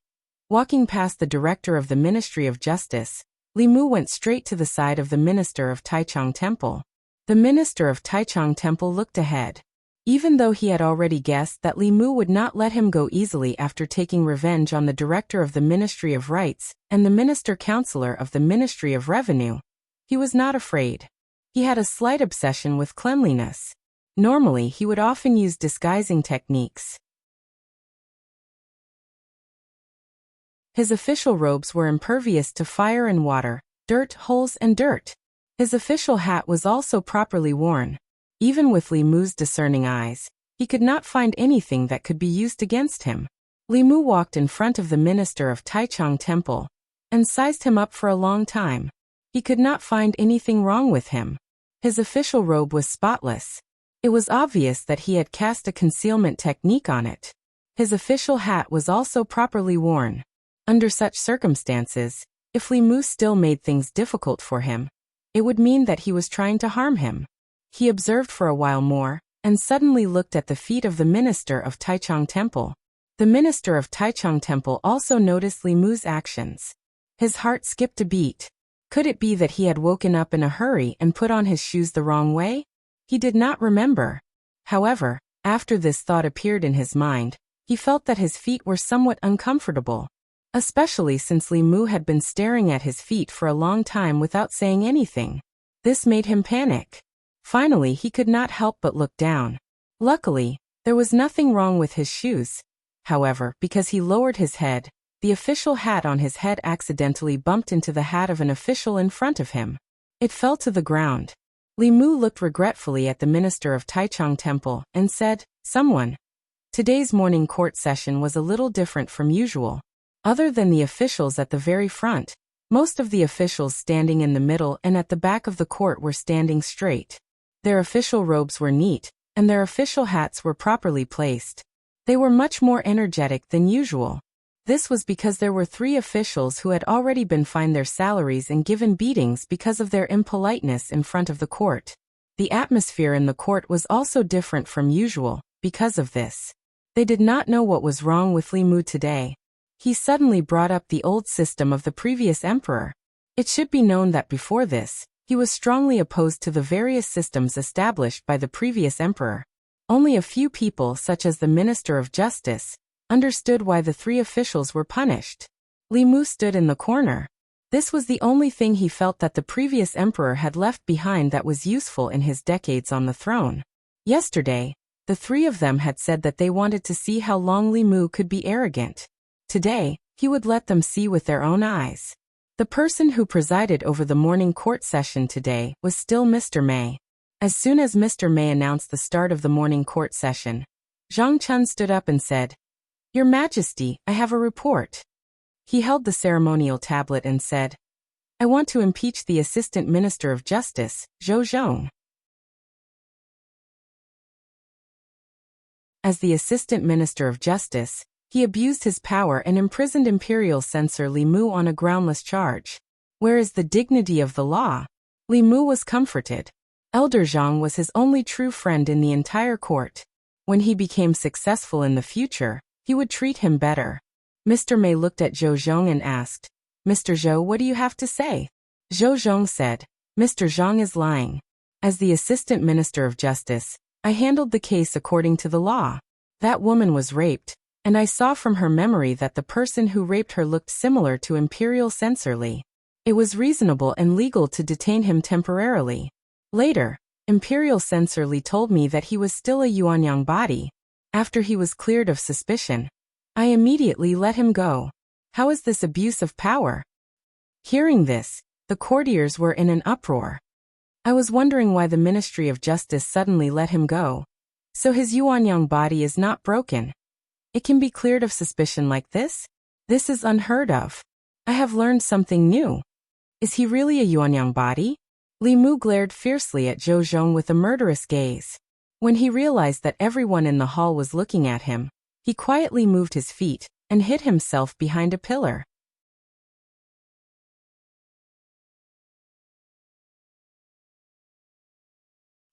Walking past the director of the Ministry of Justice, Li Mu went straight to the side of the minister of Taichung Temple. The minister of Taichung Temple looked ahead. Even though he had already guessed that Li Mu would not let him go easily after taking revenge on the director of the Ministry of Rights and the minister-counselor of the Ministry of Revenue, he was not afraid. He had a slight obsession with cleanliness. Normally, he would often use disguising techniques. His official robes were impervious to fire and water, dirt, holes, and dirt. His official hat was also properly worn. Even with Li Mu's discerning eyes, he could not find anything that could be used against him. Li Mu walked in front of the minister of Taichung Temple and sized him up for a long time. He could not find anything wrong with him. His official robe was spotless. It was obvious that he had cast a concealment technique on it. His official hat was also properly worn. Under such circumstances, if Li Mu still made things difficult for him, it would mean that he was trying to harm him. He observed for a while more, and suddenly looked at the feet of the minister of Taichung Temple. The minister of Taichung Temple also noticed Li Mu's actions. His heart skipped a beat. Could it be that he had woken up in a hurry and put on his shoes the wrong way? He did not remember. However, after this thought appeared in his mind, he felt that his feet were somewhat uncomfortable. Especially since Li Mu had been staring at his feet for a long time without saying anything. This made him panic. Finally, he could not help but look down. Luckily, there was nothing wrong with his shoes. However, because he lowered his head, the official hat on his head accidentally bumped into the hat of an official in front of him. It fell to the ground. Li Mu looked regretfully at the minister of Taichung Temple and said, "Someone." Today's morning court session was a little different from usual. Other than the officials at the very front, most of the officials standing in the middle and at the back of the court were standing straight. Their official robes were neat, and their official hats were properly placed. They were much more energetic than usual. This was because there were 3 officials who had already been fined their salaries and given beatings because of their impoliteness in front of the court. The atmosphere in the court was also different from usual because of this. They did not know what was wrong with Li Mu today. He suddenly brought up the old system of the previous emperor. It should be known that before this, he was strongly opposed to the various systems established by the previous emperor. Only a few people, such as the Minister of Justice, understood why the 3 officials were punished. Li Mu stood in the corner. This was the only thing he felt that the previous emperor had left behind that was useful in his decades on the throne. Yesterday, the 3 of them had said that they wanted to see how long Li Mu could be arrogant. Today, he would let them see with their own eyes. The person who presided over the morning court session today was still Mr. May. As soon as Mr. May announced the start of the morning court session, Zhang Chun stood up and said, "Your Majesty, I have a report." He held the ceremonial tablet and said, "I want to impeach the Assistant Minister of Justice, Zhou Zhong." As the Assistant Minister of Justice, he abused his power and imprisoned Imperial Censor Li Mu on a groundless charge. Where is the dignity of the law? Li Mu was comforted. Elder Zhang was his only true friend in the entire court. When he became successful in the future, he would treat him better. Mr. May looked at Zhou Zhong and asked, "Mr. Zhou, what do you have to say?" Zhou Zhong said, "Mr. Zhang is lying. As the Assistant Minister of Justice, I handled the case according to the law. That woman was raped, and I saw from her memory that the person who raped her looked similar to Imperial Censor Li. It was reasonable and legal to detain him temporarily. Later, Imperial Censor Li told me that he was still a Yuanyang body. After he was cleared of suspicion, I immediately let him go. How is this abuse of power? Hearing this, the courtiers were in an uproar. I was wondering why the Ministry of Justice suddenly let him go. So his Yuanyang body is not broken. It can be cleared of suspicion like this? This is unheard of. I have learned something new. Is he really a Yuanyang body? Li Mu glared fiercely at Zhou Zhong with a murderous gaze. When he realized that everyone in the hall was looking at him, he quietly moved his feet and hid himself behind a pillar.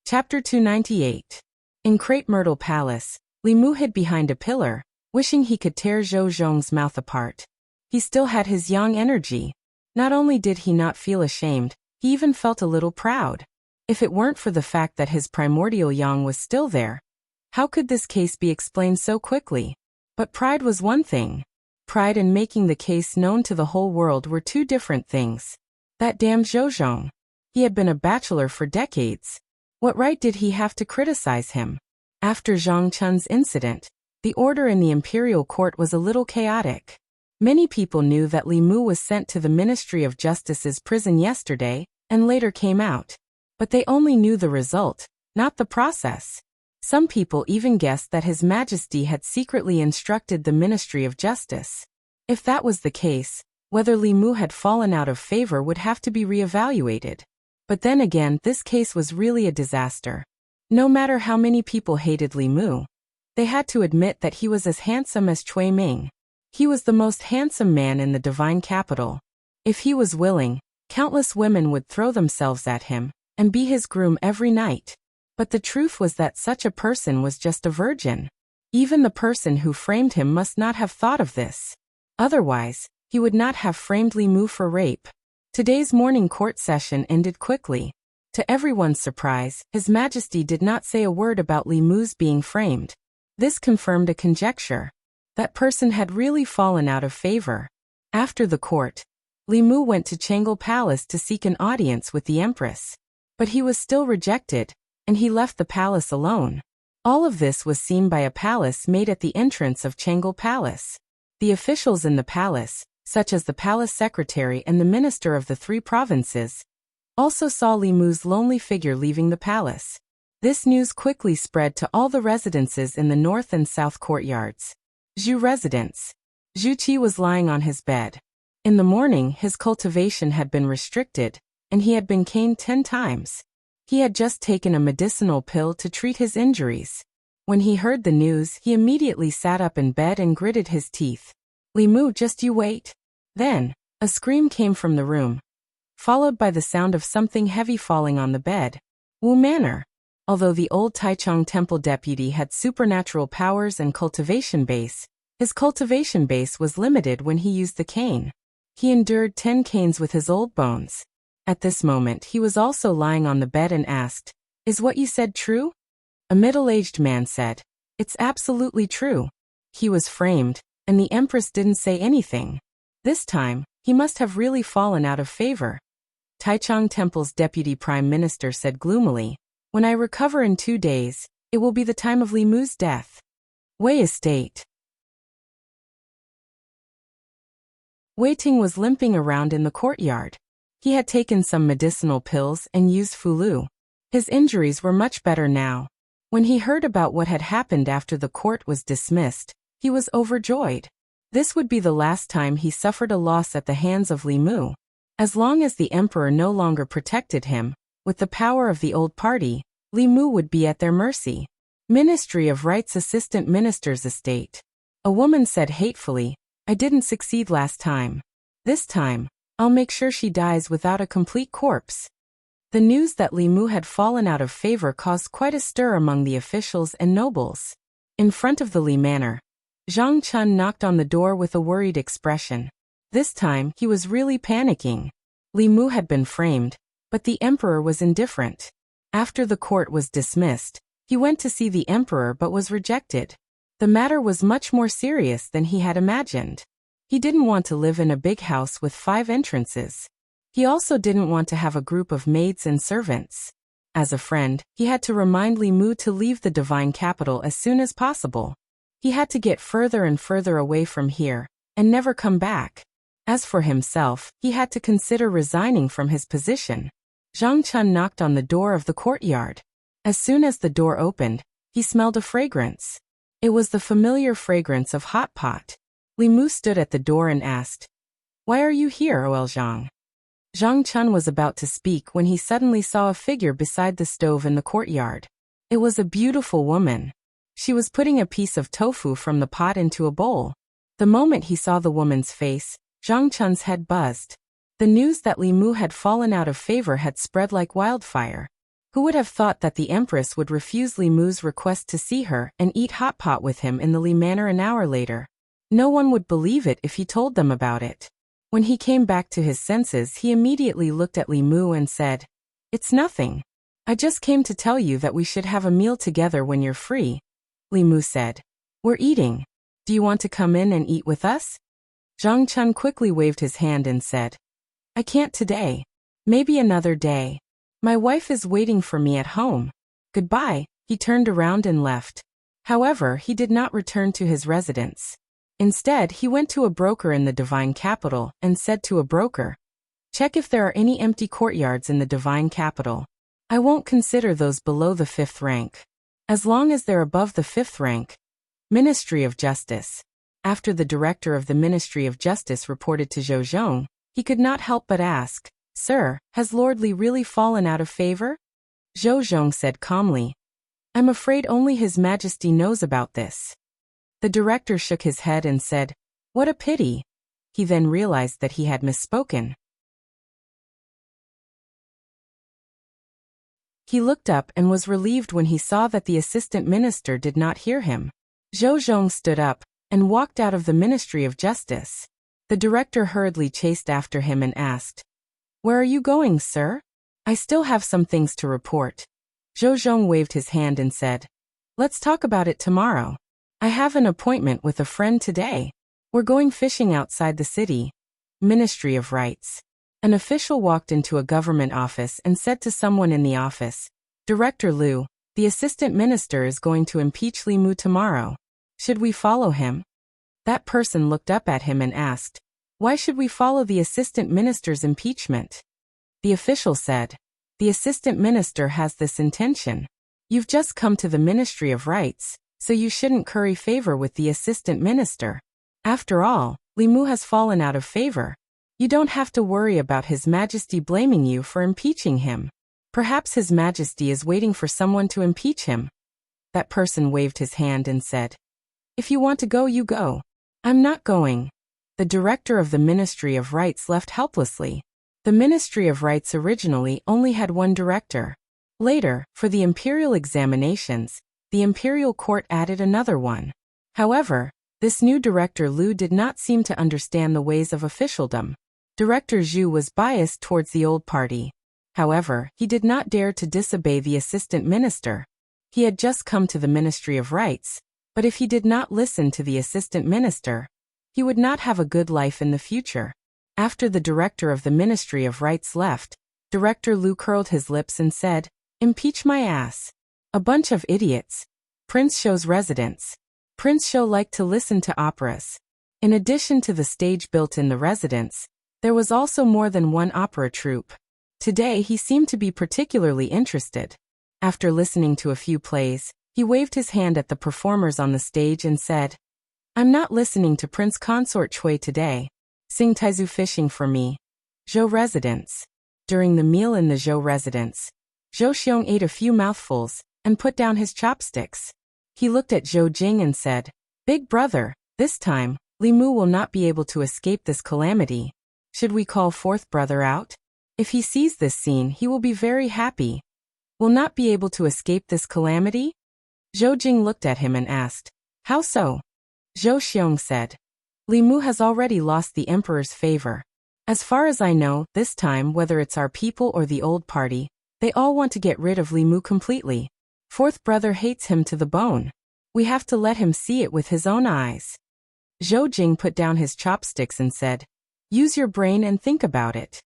Chapter 298. In Crepe Myrtle Palace, Li Mu hid behind a pillar, wishing he could tear Zhou Zhong's mouth apart. He still had his yang energy. Not only did he not feel ashamed, he even felt a little proud. If it weren't for the fact that his primordial yang was still there, how could this case be explained so quickly? But pride was one thing. Pride and making the case known to the whole world were two different things. That damn Zhou Zhong. He had been a bachelor for decades. What right did he have to criticize him? After Zhang Chun's incident, the order in the imperial court was a little chaotic. Many people knew that Li Mu was sent to the Ministry of Justice's prison yesterday, and later came out. But they only knew the result, not the process. Some people even guessed that His Majesty had secretly instructed the Ministry of Justice. If that was the case, whether Li Mu had fallen out of favor would have to be reevaluated. But then again, this case was really a disaster. No matter how many people hated Li Mu, they had to admit that he was as handsome as Cui Ming. He was the most handsome man in the divine capital. If he was willing, countless women would throw themselves at him and be his groom every night. But the truth was that such a person was just a virgin. Even the person who framed him must not have thought of this. Otherwise, he would not have framed Li Mu for rape. Today's morning court session ended quickly. To everyone's surprise, His Majesty did not say a word about Li Mu's being framed. This confirmed a conjecture. That person had really fallen out of favor. After the court, Li Mu went to Changle Palace to seek an audience with the Empress. But he was still rejected, and he left the palace alone. All of this was seen by a palace made at the entrance of Changle Palace. The officials in the palace, such as the palace secretary and the minister of the 3 provinces, also saw Li Mu's lonely figure leaving the palace. This news quickly spread to all the residences in the north and south courtyards. Zhu residence. Zhu Qi was lying on his bed. In the morning, his cultivation had been restricted, and he had been caned 10 times. He had just taken a medicinal pill to treat his injuries. When he heard the news, he immediately sat up in bed and gritted his teeth. Li Mu, just you wait. Then, a scream came from the room, followed by the sound of something heavy falling on the bed. Wu Manor. Although the old Taichung Temple deputy had supernatural powers and cultivation base, his cultivation base was limited when he used the cane. He endured 10 canes with his old bones. At this moment he was also lying on the bed and asked, "Is what you said true?" A middle-aged man said, "It's absolutely true." He was framed, and the Empress didn't say anything. This time, he must have really fallen out of favor. Taichung Temple's deputy prime minister said gloomily, "When I recover in 2 days, it will be the time of Li Mu's death." Wei Estate. Wei Ting was limping around in the courtyard. He had taken some medicinal pills and used Fulu. His injuries were much better now. When he heard about what had happened after the court was dismissed, he was overjoyed. This would be the last time he suffered a loss at the hands of Li Mu. As long as the emperor no longer protected him, with the power of the old party, Li Mu would be at their mercy. Ministry of Rights Assistant Minister's Estate. A woman said hatefully, "I didn't succeed last time. This time, I'll make sure she dies without a complete corpse." The news that Li Mu had fallen out of favor caused quite a stir among the officials and nobles. In front of the Li Manor, Zhang Chun knocked on the door with a worried expression. This time, he was really panicking. Li Mu had been framed, but the emperor was indifferent. After the court was dismissed, he went to see the emperor but was rejected. The matter was much more serious than he had imagined. He didn't want to live in a big house with 5 entrances. He also didn't want to have a group of maids and servants. As a friend, he had to remind Li Mu to leave the divine capital as soon as possible. He had to get further and further away from here, and never come back. As for himself, he had to consider resigning from his position. Zhang Chun knocked on the door of the courtyard. As soon as the door opened, he smelled a fragrance. It was the familiar fragrance of hot pot. Li Mu stood at the door and asked, "Why are you here, O.L. Zhang?" Zhang Chun was about to speak when he suddenly saw a figure beside the stove in the courtyard. It was a beautiful woman. She was putting a piece of tofu from the pot into a bowl. The moment he saw the woman's face, Zhang Chun's head buzzed. The news that Li Mu had fallen out of favor had spread like wildfire. Who would have thought that the Empress would refuse Li Mu's request to see her and eat hot pot with him in the Li Manor an hour later? No one would believe it if he told them about it. When he came back to his senses, he immediately looked at Li Mu and said, "It's nothing. I just came to tell you that we should have a meal together when you're free." Li Mu said, "We're eating. Do you want to come in and eat with us?" Zhang Chun quickly waved his hand and said, "I can't today. Maybe another day. My wife is waiting for me at home. Goodbye." He turned around and left. However, he did not return to his residence. Instead, he went to a broker in the divine capital and said to a broker, "Check if there are any empty courtyards in the divine capital. I won't consider those below the 5th rank. As long as they're above the 5th rank." Ministry of Justice. After the director of the Ministry of Justice reported to Zhou Zhong, he could not help but ask, "Sir, has Lord Li really fallen out of favor?" Zhou Zhong said calmly, "I'm afraid only His Majesty knows about this." The director shook his head and said, "What a pity." He then realized that he had misspoken. He looked up and was relieved when he saw that the assistant minister did not hear him. Zhou Zhong stood up and walked out of the Ministry of Justice. The director hurriedly chased after him and asked, "Where are you going, sir?" "I still have some things to report." Zhou Zhong waved his hand and said, "Let's talk about it tomorrow. I have an appointment with a friend today. We're going fishing outside the city." Ministry of Rights. An official walked into a government office and said to someone in the office, "Director Liu, the assistant minister is going to impeach Li Mu tomorrow. Should we follow him?" That person looked up at him and asked, "Why should we follow the assistant minister's impeachment?" The official said, "The assistant minister has this intention. You've just come to the Ministry of Rights, so you shouldn't curry favor with the assistant minister. After all, Li Mu has fallen out of favor. You don't have to worry about His Majesty blaming you for impeaching him. Perhaps His Majesty is waiting for someone to impeach him." That person waved his hand and said, "If you want to go, you go. I'm not going." The director of the Ministry of Rights left helplessly. The Ministry of Rights originally only had one director. Later, for the imperial examinations, the imperial court added another one. However, this new director Liu did not seem to understand the ways of officialdom. Director Zhu was biased towards the old party. However, he did not dare to disobey the assistant minister. He had just come to the Ministry of Rights, but if he did not listen to the assistant minister, he would not have a good life in the future. After the director of the Ministry of Rights left, Director Liu curled his lips and said, "Impeach my ass. A bunch of idiots." Prince Shou's residence. Prince Shou liked to listen to operas. In addition to the stage built in the residence, there was also more than one opera troupe. Today he seemed to be particularly interested. After listening to a few plays, he waved his hand at the performers on the stage and said, "I'm not listening to Prince Consort Chui today. Sing Taizu Fishing for me." Zhou residence. During the meal in the Zhou residence, Zhou Xiong ate a few mouthfuls and put down his chopsticks. He looked at Zhou Jing and said, "Big brother, this time, Li Mu will not be able to escape this calamity. Should we call fourth brother out? If he sees this scene, he will be very happy." "Will not be able to escape this calamity?" Zhou Jing looked at him and asked, "How so?" Zhou Xiong said, "Li Mu has already lost the emperor's favor. As far as I know, this time, whether it's our people or the old party, they all want to get rid of Li Mu completely. Fourth brother hates him to the bone. We have to let him see it with his own eyes." Zhou Jing put down his chopsticks and said, "Use your brain and think about it."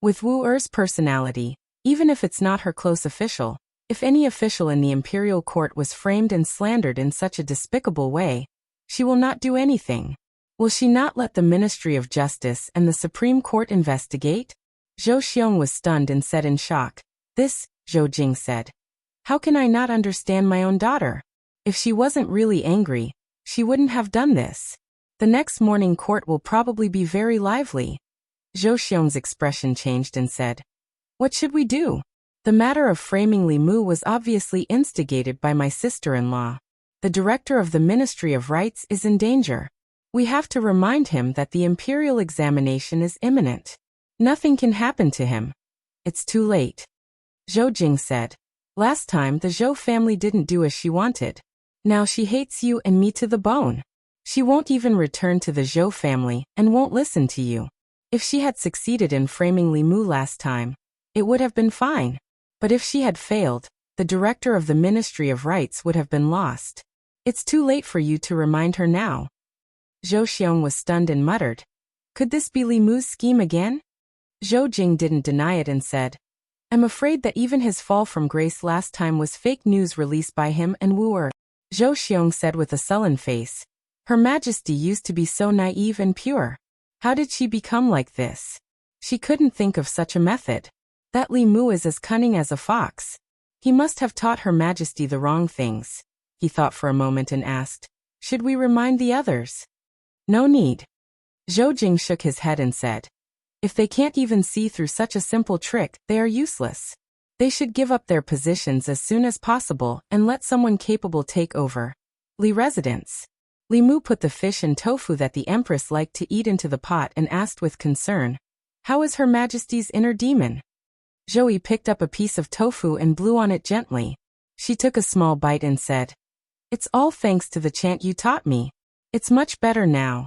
With Wu Er's personality, even if it's not her close official, if any official in the imperial court was framed and slandered in such a despicable way, she will not do anything. Will she not let the Ministry of Justice and the Supreme Court investigate? Zhou Xiong was stunned and said in shock. This, Zhou Jing said. How can I not understand my own daughter? If she wasn't really angry, she wouldn't have done this. The next morning court will probably be very lively. Zhou Xiong's expression changed and said, What should we do? The matter of framing Li Mu was obviously instigated by my sister-in-law. The director of the Ministry of Rights is in danger. We have to remind him that the imperial examination is imminent. Nothing can happen to him. It's too late. Zhou Jing said. Last time the Zhou family didn't do as she wanted. Now she hates you and me to the bone. She won't even return to the Zhou family and won't listen to you. If she had succeeded in framing Li Mu last time, it would have been fine. But if she had failed, the director of the Ministry of Rights would have been lost. It's too late for you to remind her now. Zhou Xiong was stunned and muttered. Could this be Li Mu's scheme again? Zhou Jing didn't deny it and said, I'm afraid that even his fall from grace last time was fake news released by him and Wu Er. Zhou Xiong said with a sullen face. Her Majesty used to be so naive and pure. How did she become like this? She couldn't think of such a method. That Li Mu is as cunning as a fox. He must have taught Her Majesty the wrong things. He thought for a moment and asked, Should we remind the others? No need. Zhou Jing shook his head and said, If they can't even see through such a simple trick, they are useless. They should give up their positions as soon as possible and let someone capable take over. Li residence. Li Mu put the fish and tofu that the Empress liked to eat into the pot and asked with concern, How is Her Majesty's inner demon? Zhou picked up a piece of tofu and blew on it gently. She took a small bite and said, It's all thanks to the chant you taught me. It's much better now.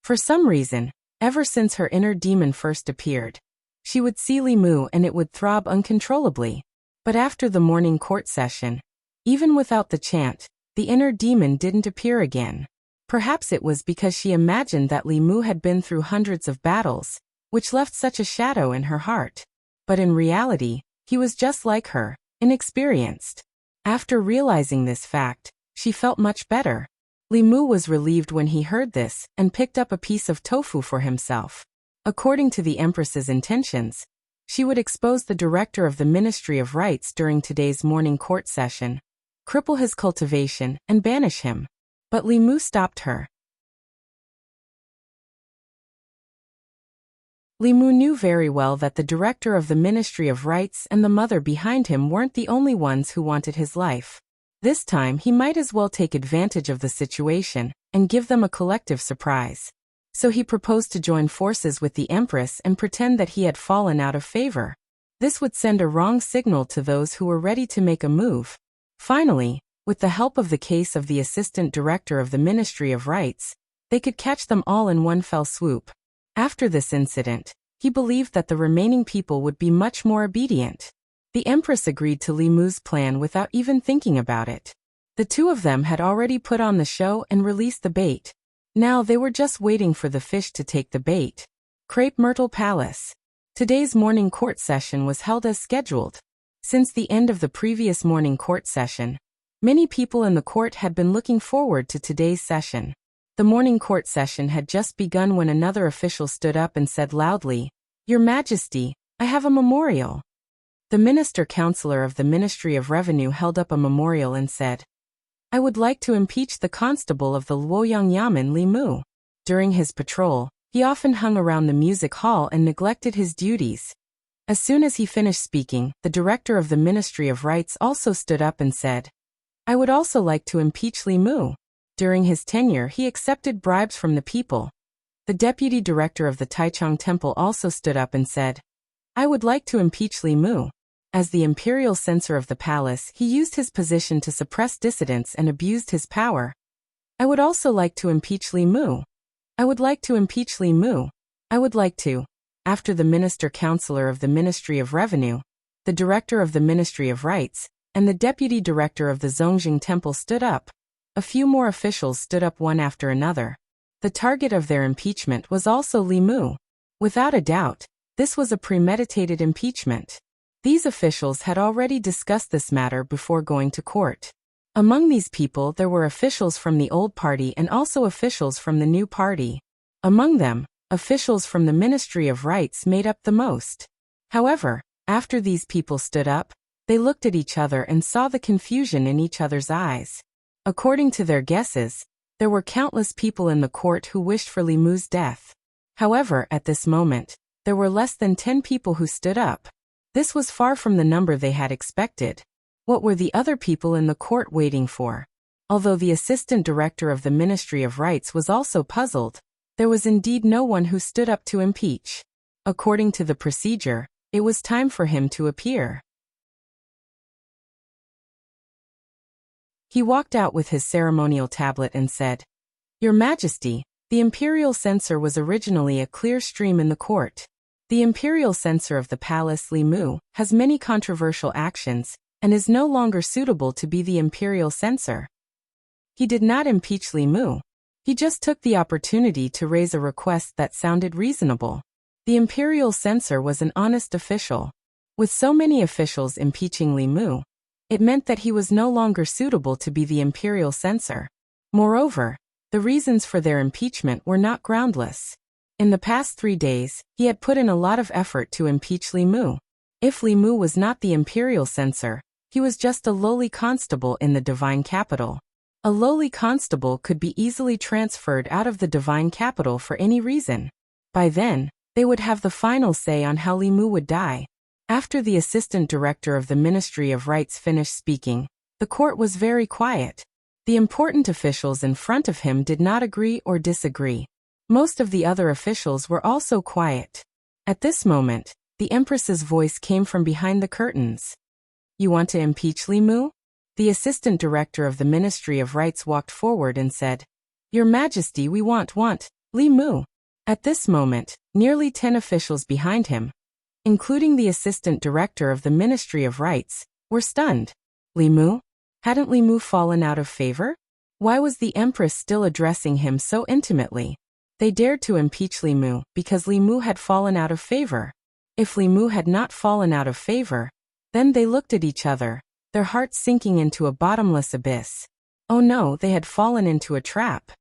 For some reason, ever since her inner demon first appeared, she would see Li Mu and it would throb uncontrollably. But after the morning court session, even without the chant, the inner demon didn't appear again. Perhaps it was because she imagined that Li Mu had been through hundreds of battles, which left such a shadow in her heart. But in reality, he was just like her, inexperienced. After realizing this fact, she felt much better. Li Mu was relieved when he heard this and picked up a piece of tofu for himself. According to the Empress's intentions, she would expose the director of the Ministry of Rights during today's morning court session, cripple his cultivation, and banish him. But Li Mu stopped her. Li Mu knew very well that the director of the Ministry of Rights and the mother behind him weren't the only ones who wanted his life. This time he might as well take advantage of the situation and give them a collective surprise. So he proposed to join forces with the Empress and pretend that he had fallen out of favor. This would send a wrong signal to those who were ready to make a move. Finally, with the help of the case of the assistant director of the Ministry of Rights, they could catch them all in one fell swoop. After this incident, he believed that the remaining people would be much more obedient. The Empress agreed to Li Mu's plan without even thinking about it. The two of them had already put on the show and released the bait. Now they were just waiting for the fish to take the bait. Crepe Myrtle Palace. Today's morning court session was held as scheduled. Since the end of the previous morning court session, many people in the court had been looking forward to today's session. The morning court session had just begun when another official stood up and said loudly, Your Majesty, I have a memorial. The minister-counselor of the Ministry of Revenue held up a memorial and said, I would like to impeach the constable of the Luoyang Yamen Li Mu. During his patrol, he often hung around the music hall and neglected his duties. As soon as he finished speaking, the director of the Ministry of Rights also stood up and said, I would also like to impeach Li Mu. During his tenure he accepted bribes from the people. The deputy director of the Taichung Temple also stood up and said, I would like to impeach Li Mu. As the imperial censor of the palace, he used his position to suppress dissidents and abused his power. I would also like to impeach Li Mu. I would like to impeach Li Mu. I would like to. After the minister-counselor of the Ministry of Revenue, the director of the Ministry of Rights, and the deputy director of the Zongjing Temple stood up, a few more officials stood up one after another. The target of their impeachment was also Li Mu. Without a doubt, This was a premeditated impeachment. These officials had already discussed this matter before going to court. Among these people there were officials from the old party and also officials from the new party. Among them, officials from the Ministry of Rights made up the most. However, after these people stood up, they looked at each other and saw the confusion in each other's eyes. According to their guesses, there were countless people in the court who wished for Li Mu's death. However, at this moment, there were less than 10 people who stood up. This was far from the number they had expected. What were the other people in the court waiting for? Although the assistant director of the Ministry of Rights was also puzzled, there was indeed no one who stood up to impeach. According to the procedure, it was time for him to appear. He walked out with his ceremonial tablet and said, "Your Majesty, the imperial censor was originally a clear stream in the court. The imperial censor of the palace, Li Mu, has many controversial actions, and is no longer suitable to be the imperial censor." He did not impeach Li Mu. He just took the opportunity to raise a request that sounded reasonable. The imperial censor was an honest official. With so many officials impeaching Li Mu, it meant that he was no longer suitable to be the imperial censor. Moreover, the reasons for their impeachment were not groundless. In the past 3 days, he had put in a lot of effort to impeach Li Mu. If Li Mu was not the imperial censor, he was just a lowly constable in the divine capital. A lowly constable could be easily transferred out of the divine capital for any reason. By then, they would have the final say on how Li Mu would die. After the assistant director of the Ministry of Rights finished speaking, the court was very quiet. The important officials in front of him did not agree or disagree. Most of the other officials were also quiet. At this moment, the Empress's voice came from behind the curtains. "You want to impeach Li Mu?" The assistant director of the Ministry of Rights walked forward and said, "Your Majesty, we want Li Mu." At this moment, nearly 10 officials behind him, including the assistant director of the Ministry of Rights, were stunned. Li Mu? Hadn't Li Mu fallen out of favor? Why was the Empress still addressing him so intimately? They dared to impeach Li Mu because Li Mu had fallen out of favor. If Li Mu had not fallen out of favor, then they looked at each other, their hearts sinking into a bottomless abyss. Oh no, they had fallen into a trap.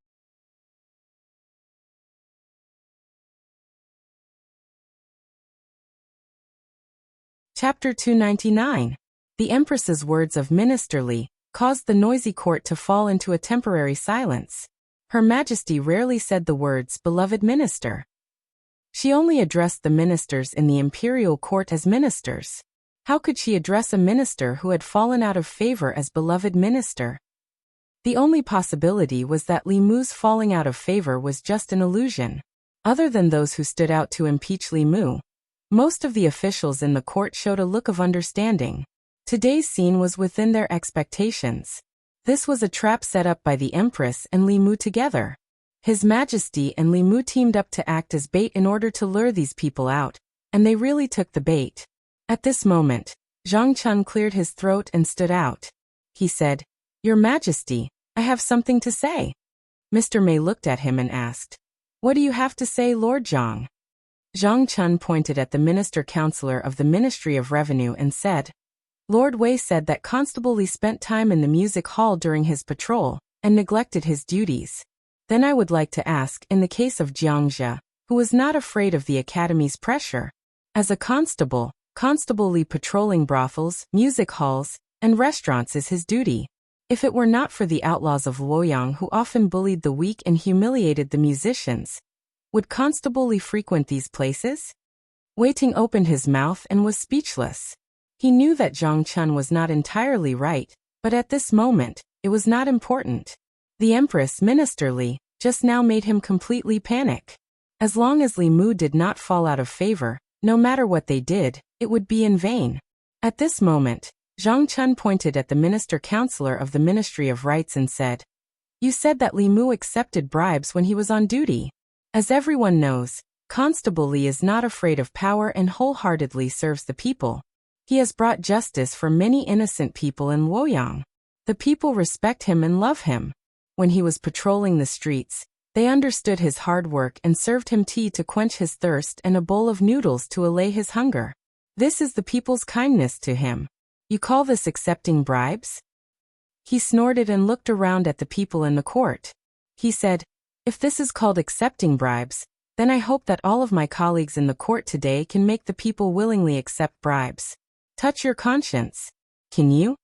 Chapter 299. The Empress's words of Minister Li caused the noisy court to fall into a temporary silence. Her Majesty rarely said the words, "beloved minister." She only addressed the ministers in the imperial court as ministers. How could she address a minister who had fallen out of favor as beloved minister? The only possibility was that Li Mu's falling out of favor was just an illusion. Other than those who stood out to impeach Li Mu, most of the officials in the court showed a look of understanding. Today's scene was within their expectations. This was a trap set up by the Empress and Li Mu together. His Majesty and Li Mu teamed up to act as bait in order to lure these people out, and they really took the bait. At this moment, Zhang Chun cleared his throat and stood out. He said, "Your Majesty, I have something to say." Mr. Mei looked at him and asked, "What do you have to say, Lord Zhang?" Zhang Chun pointed at the Minister-Counselor of the Ministry of Revenue and said, "Lord Wei said that Constable Li spent time in the music hall during his patrol and neglected his duties. Then I would like to ask, in the case of Jiangxia, who was not afraid of the Academy's pressure, as a constable, Constable Li patrolling brothels, music halls, and restaurants is his duty. If it were not for the outlaws of Luoyang who often bullied the weak and humiliated the musicians, would Constable Li frequent these places?" Wei Ting opened his mouth and was speechless. He knew that Zhang Chun was not entirely right, but at this moment, it was not important. The Empress, Minister Li, just now made him completely panic. As long as Li Mu did not fall out of favor, no matter what they did, it would be in vain. At this moment, Zhang Chun pointed at the Minister-Counselor of the Ministry of Rights and said, "You said that Li Mu accepted bribes when he was on duty. As everyone knows, Constable Li is not afraid of power and wholeheartedly serves the people. He has brought justice for many innocent people in Luoyang. The people respect him and love him. When he was patrolling the streets, They understood his hard work and served him tea to quench his thirst and a bowl of noodles to allay his hunger. This is the people's kindness to him. You call this accepting bribes? He snorted and looked around at the people in the court. He said, if this is called accepting bribes, then I hope that all of my colleagues in the court today can make the people willingly accept bribes. Touch your conscience. Can you?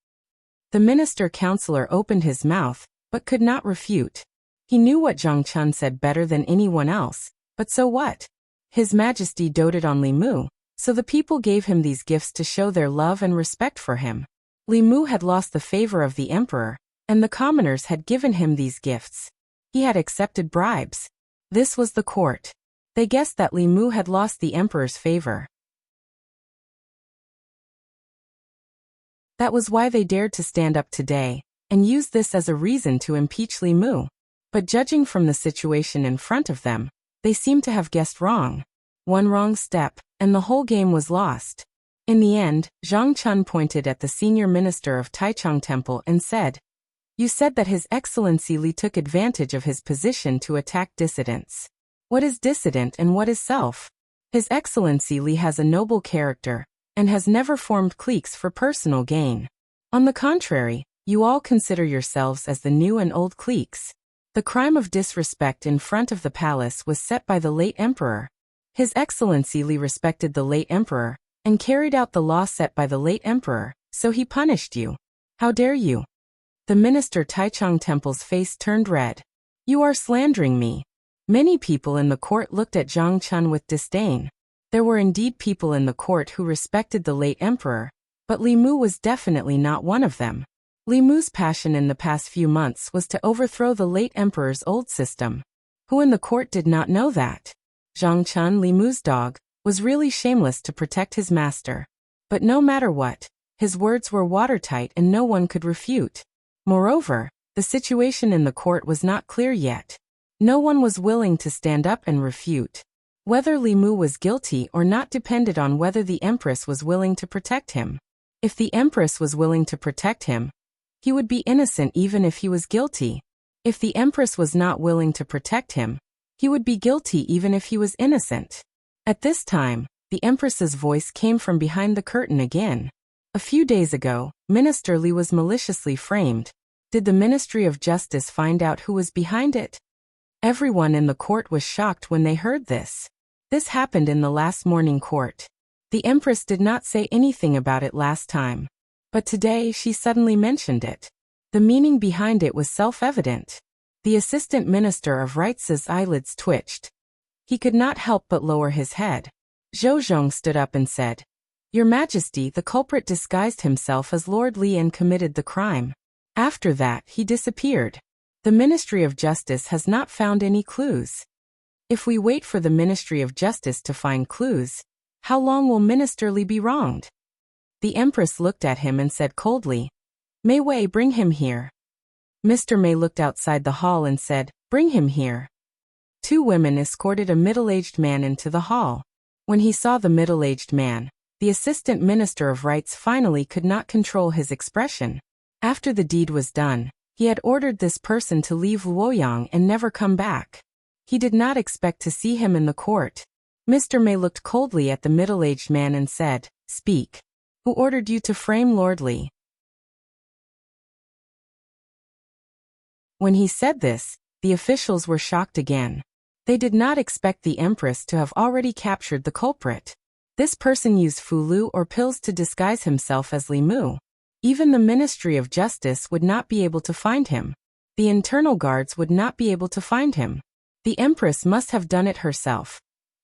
The minister-counselor opened his mouth, but could not refute. He knew what Zhang Chun said better than anyone else, but so what? His Majesty doted on Li Mu, so the people gave him these gifts to show their love and respect for him. Li Mu had lost the favor of the emperor, and the commoners had given him these gifts. He had accepted bribes. This was the court. They guessed that Li Mu had lost the emperor's favor. That was why they dared to stand up today, and use this as a reason to impeach Li Mu. But judging from the situation in front of them, they seemed to have guessed wrong. One wrong step, and the whole game was lost. In the end, Zhang Chun pointed at the senior minister of Taichung Temple and said, you said that His Excellency Li took advantage of his position to attack dissidents. What is dissident and what is self? His Excellency Li has a noble character, and has never formed cliques for personal gain. On the contrary, you all consider yourselves as the new and old cliques. The crime of disrespect in front of the palace was set by the late emperor. His Excellency Li respected the late emperor, and carried out the law set by the late emperor, so he punished you. How dare you? The minister Taichung Temple's face turned red. You are slandering me. Many people in the court looked at Zhang Chun with disdain. There were indeed people in the court who respected the late emperor, but Li Mu was definitely not one of them. Li Mu's passion in the past few months was to overthrow the late emperor's old system. Who in the court did not know that? Zhang Chun, Li Mu's dog, was really shameless to protect his master. But no matter what, his words were watertight and no one could refute. Moreover, the situation in the court was not clear yet. No one was willing to stand up and refute. Whether Li Mu was guilty or not depended on whether the empress was willing to protect him. If the empress was willing to protect him, he would be innocent even if he was guilty. If the empress was not willing to protect him, he would be guilty even if he was innocent. At this time, the empress's voice came from behind the curtain again. A few days ago, Minister Li was maliciously framed. Did the Ministry of Justice find out who was behind it? Everyone in the court was shocked when they heard this. This happened in the last morning court. The empress did not say anything about it last time. But today she suddenly mentioned it. The meaning behind it was self-evident. The assistant minister of Rights's eyelids twitched. He could not help but lower his head. Zhou Zhong stood up and said, Your Majesty, the culprit disguised himself as Lord Li and committed the crime. After that, he disappeared. The Ministry of Justice has not found any clues. If we wait for the Ministry of Justice to find clues, how long will Minister Li be wronged? The Empress looked at him and said coldly, Mei Wei, bring him here. Mr. Mei looked outside the hall and said, Bring him here. Two women escorted a middle-aged man into the hall. When he saw the middle-aged man, the Assistant Minister of Rights finally could not control his expression. After the deed was done, he had ordered this person to leave Luoyang and never come back. He did not expect to see him in the court. Mr. Mei looked coldly at the middle-aged man and said, Speak. Who ordered you to frame Lord Li? When he said this, the officials were shocked again. They did not expect the Empress to have already captured the culprit. This person used fulu or pills to disguise himself as Li Mu. Even the Ministry of Justice would not be able to find him. The internal guards would not be able to find him. The Empress must have done it herself.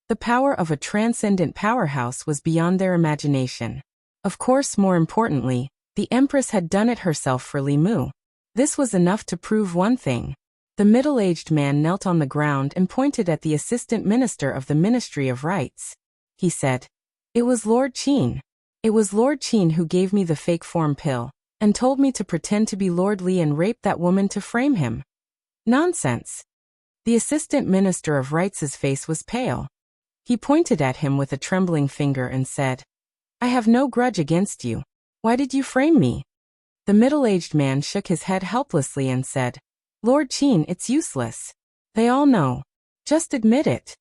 The power of a transcendent powerhouse was beyond their imagination. Of course, more importantly, the Empress had done it herself for Li Mu. This was enough to prove one thing. The middle-aged man knelt on the ground and pointed at the Assistant Minister of the Ministry of Rights. He said, It was Lord Qin. It was Lord Qin who gave me the fake form pill, and told me to pretend to be Lord Li and rape that woman to frame him. Nonsense. The Assistant Minister of Rights' face was pale. He pointed at him with a trembling finger and said, I have no grudge against you. Why did you frame me? The middle-aged man shook his head helplessly and said, Lord Qin, it's useless. They all know. Just admit it.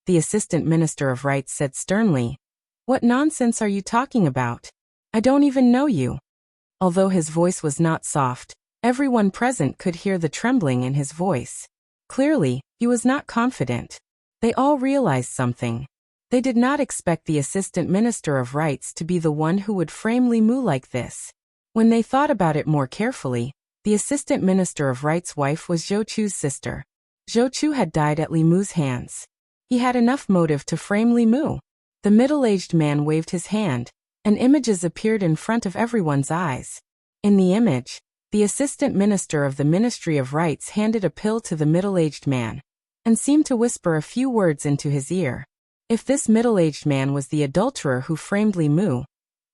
The Assistant Minister of Rights said sternly. What nonsense are you talking about? I don't even know you. Although his voice was not soft, everyone present could hear the trembling in his voice. Clearly, he was not confident. They all realized something. They did not expect the Assistant Minister of Rights to be the one who would frame Li Mu like this. When they thought about it more carefully, the Assistant Minister of Rights' wife was Zhou Chu's sister. Zhou Chu had died at Li Mu's hands. He had enough motive to frame Li Mu. The middle-aged man waved his hand, and images appeared in front of everyone's eyes. In the image, the Assistant Minister of the Ministry of Rights handed a pill to the middle-aged man, and seemed to whisper a few words into his ear. If this middle-aged man was the adulterer who framed Li Mu,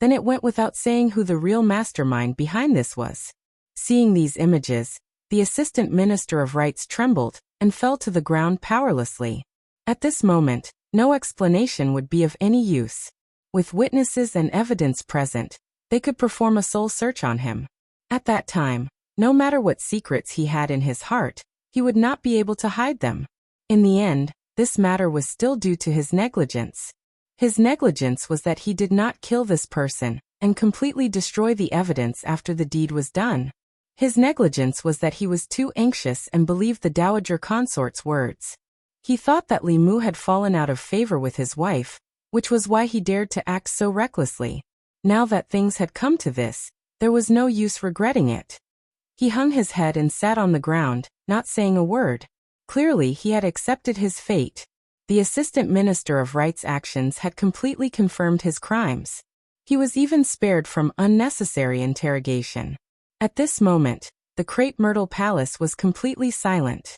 then it went without saying who the real mastermind behind this was. Seeing these images, the Assistant Minister of Rights trembled and fell to the ground powerlessly. At this moment, no explanation would be of any use. With witnesses and evidence present, they could perform a soul search on him. At that time, no matter what secrets he had in his heart, he would not be able to hide them. In the end, this matter was still due to his negligence. His negligence was that he did not kill this person and completely destroy the evidence after the deed was done. His negligence was that he was too anxious and believed the Dowager Consort's words. He thought that Li Mu had fallen out of favor with his wife, which was why he dared to act so recklessly. Now that things had come to this, there was no use regretting it. He hung his head and sat on the ground, not saying a word. Clearly he had accepted his fate. The Assistant Minister of Rights' actions had completely confirmed his crimes. He was even spared from unnecessary interrogation. At this moment, the Crepe Myrtle Palace was completely silent.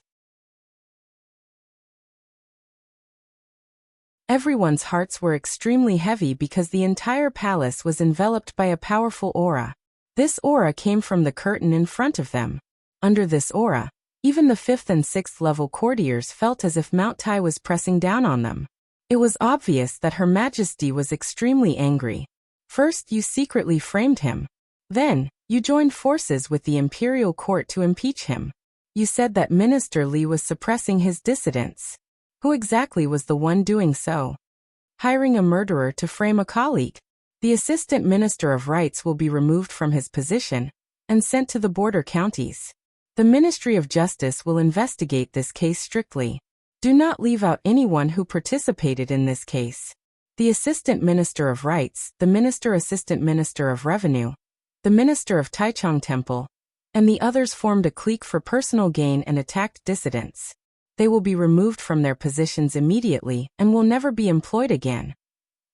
Everyone's hearts were extremely heavy because the entire palace was enveloped by a powerful aura. This aura came from the curtain in front of them. Under this aura, even the 5th and 6th level courtiers felt as if Mount Tai was pressing down on them. It was obvious that Her Majesty was extremely angry. First, you secretly framed him. Then, you joined forces with the imperial court to impeach him. You said that Minister Li was suppressing his dissidents. Who exactly was the one doing so? Hiring a murderer to frame a colleague. The Assistant Minister of Rights will be removed from his position and sent to the border counties. The Ministry of Justice will investigate this case strictly. Do not leave out anyone who participated in this case. The Assistant Minister of Rights, the Assistant Minister of Revenue, the Minister of Taichung Temple, and the others formed a clique for personal gain and attacked dissidents. They will be removed from their positions immediately and will never be employed again.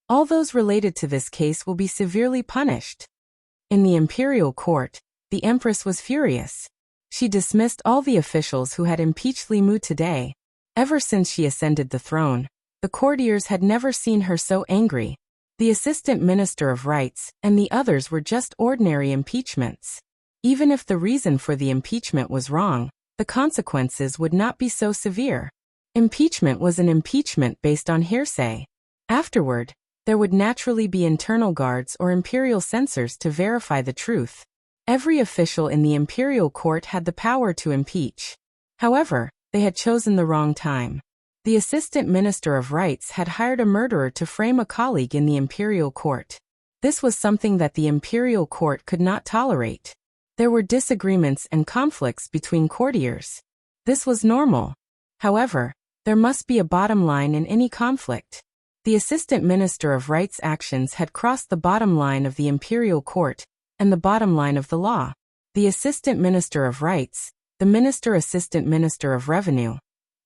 All those related to this case will be severely punished. In the imperial court, the Empress was furious. She dismissed all the officials who had impeached Li Mu today. Ever since she ascended the throne, the courtiers had never seen her so angry. The Assistant Minister of Rights and the others were just ordinary impeachments. Even if the reason for the impeachment was wrong, the consequences would not be so severe. Impeachment was an impeachment based on hearsay. Afterward, there would naturally be internal guards or imperial censors to verify the truth. Every official in the imperial court had the power to impeach. However, they had chosen the wrong time. The Assistant Minister of Rights had hired a murderer to frame a colleague in the imperial court. This was something that the imperial court could not tolerate. There were disagreements and conflicts between courtiers. This was normal. However, there must be a bottom line in any conflict. The Assistant Minister of Rights' actions had crossed the bottom line of the imperial court and the bottom line of the law. The Assistant Minister of Rights, the Assistant Minister of Revenue,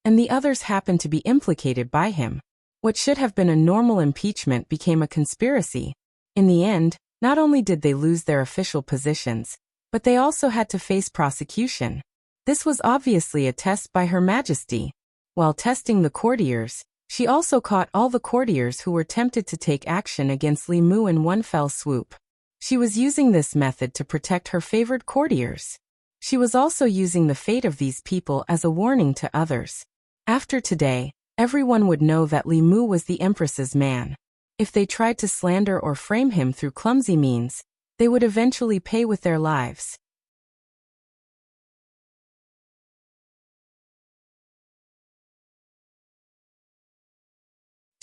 and the others happened to be implicated by him. What should have been a normal impeachment became a conspiracy. In the end, not only did they lose their official positions, but they also had to face prosecution. This was obviously a test by Her Majesty. While testing the courtiers, she also caught all the courtiers who were tempted to take action against Li Mu in one fell swoop. She was using this method to protect her favored courtiers. She was also using the fate of these people as a warning to others. After today, everyone would know that Li Mu was the Empress's man. If they tried to slander or frame him through clumsy means, they would eventually pay with their lives.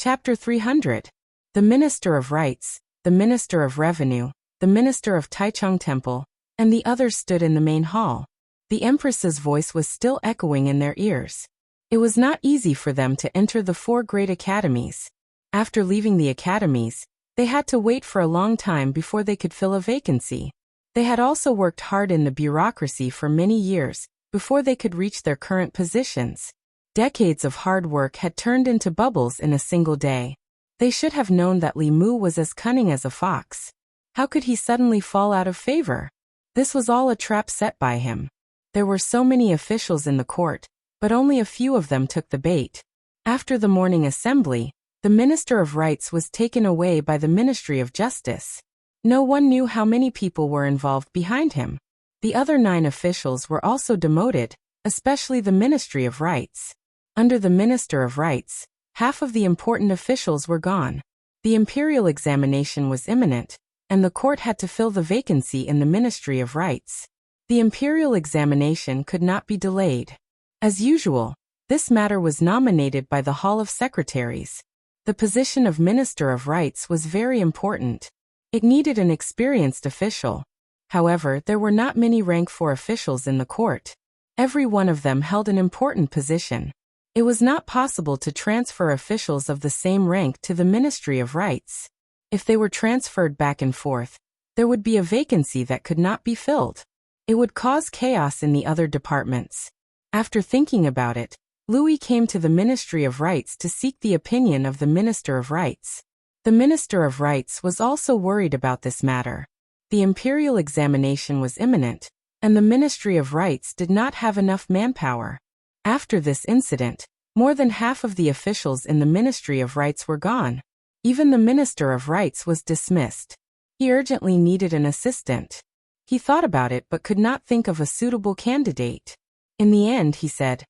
Chapter 300. The Minister of Rites, the Minister of Revenue, the Minister of Taichung Temple, and the others stood in the main hall. The Empress's voice was still echoing in their ears. It was not easy for them to enter the 4 great academies. After leaving the academies, they had to wait for a long time before they could fill a vacancy. They had also worked hard in the bureaucracy for many years before they could reach their current positions. Decades of hard work had turned into bubbles in a single day. They should have known that Li Mu was as cunning as a fox. How could he suddenly fall out of favor? This was all a trap set by him. There were so many officials in the court, but only a few of them took the bait. After the morning assembly, the Minister of Rites was taken away by the Ministry of Justice. No one knew how many people were involved behind him. The other 9 officials were also demoted, especially the Ministry of Rites. Under the Minister of Rites, half of the important officials were gone. The imperial examination was imminent, and the court had to fill the vacancy in the Ministry of Rites. The imperial examination could not be delayed. As usual, this matter was nominated by the Hall of Secretaries. The position of Minister of Rites was very important. It needed an experienced official. However, there were not many rank 4 officials in the court. Every one of them held an important position. It was not possible to transfer officials of the same rank to the Ministry of Rites. If they were transferred back and forth, there would be a vacancy that could not be filled. It would cause chaos in the other departments. After thinking about it, Louis came to the Ministry of Rites to seek the opinion of the Minister of Rites. The Minister of Rites was also worried about this matter. The imperial examination was imminent, and the Ministry of Rites did not have enough manpower. After this incident, more than half of the officials in the Ministry of Rites were gone. Even the Minister of Rites was dismissed. He urgently needed an assistant. He thought about it but could not think of a suitable candidate. In the end, he said,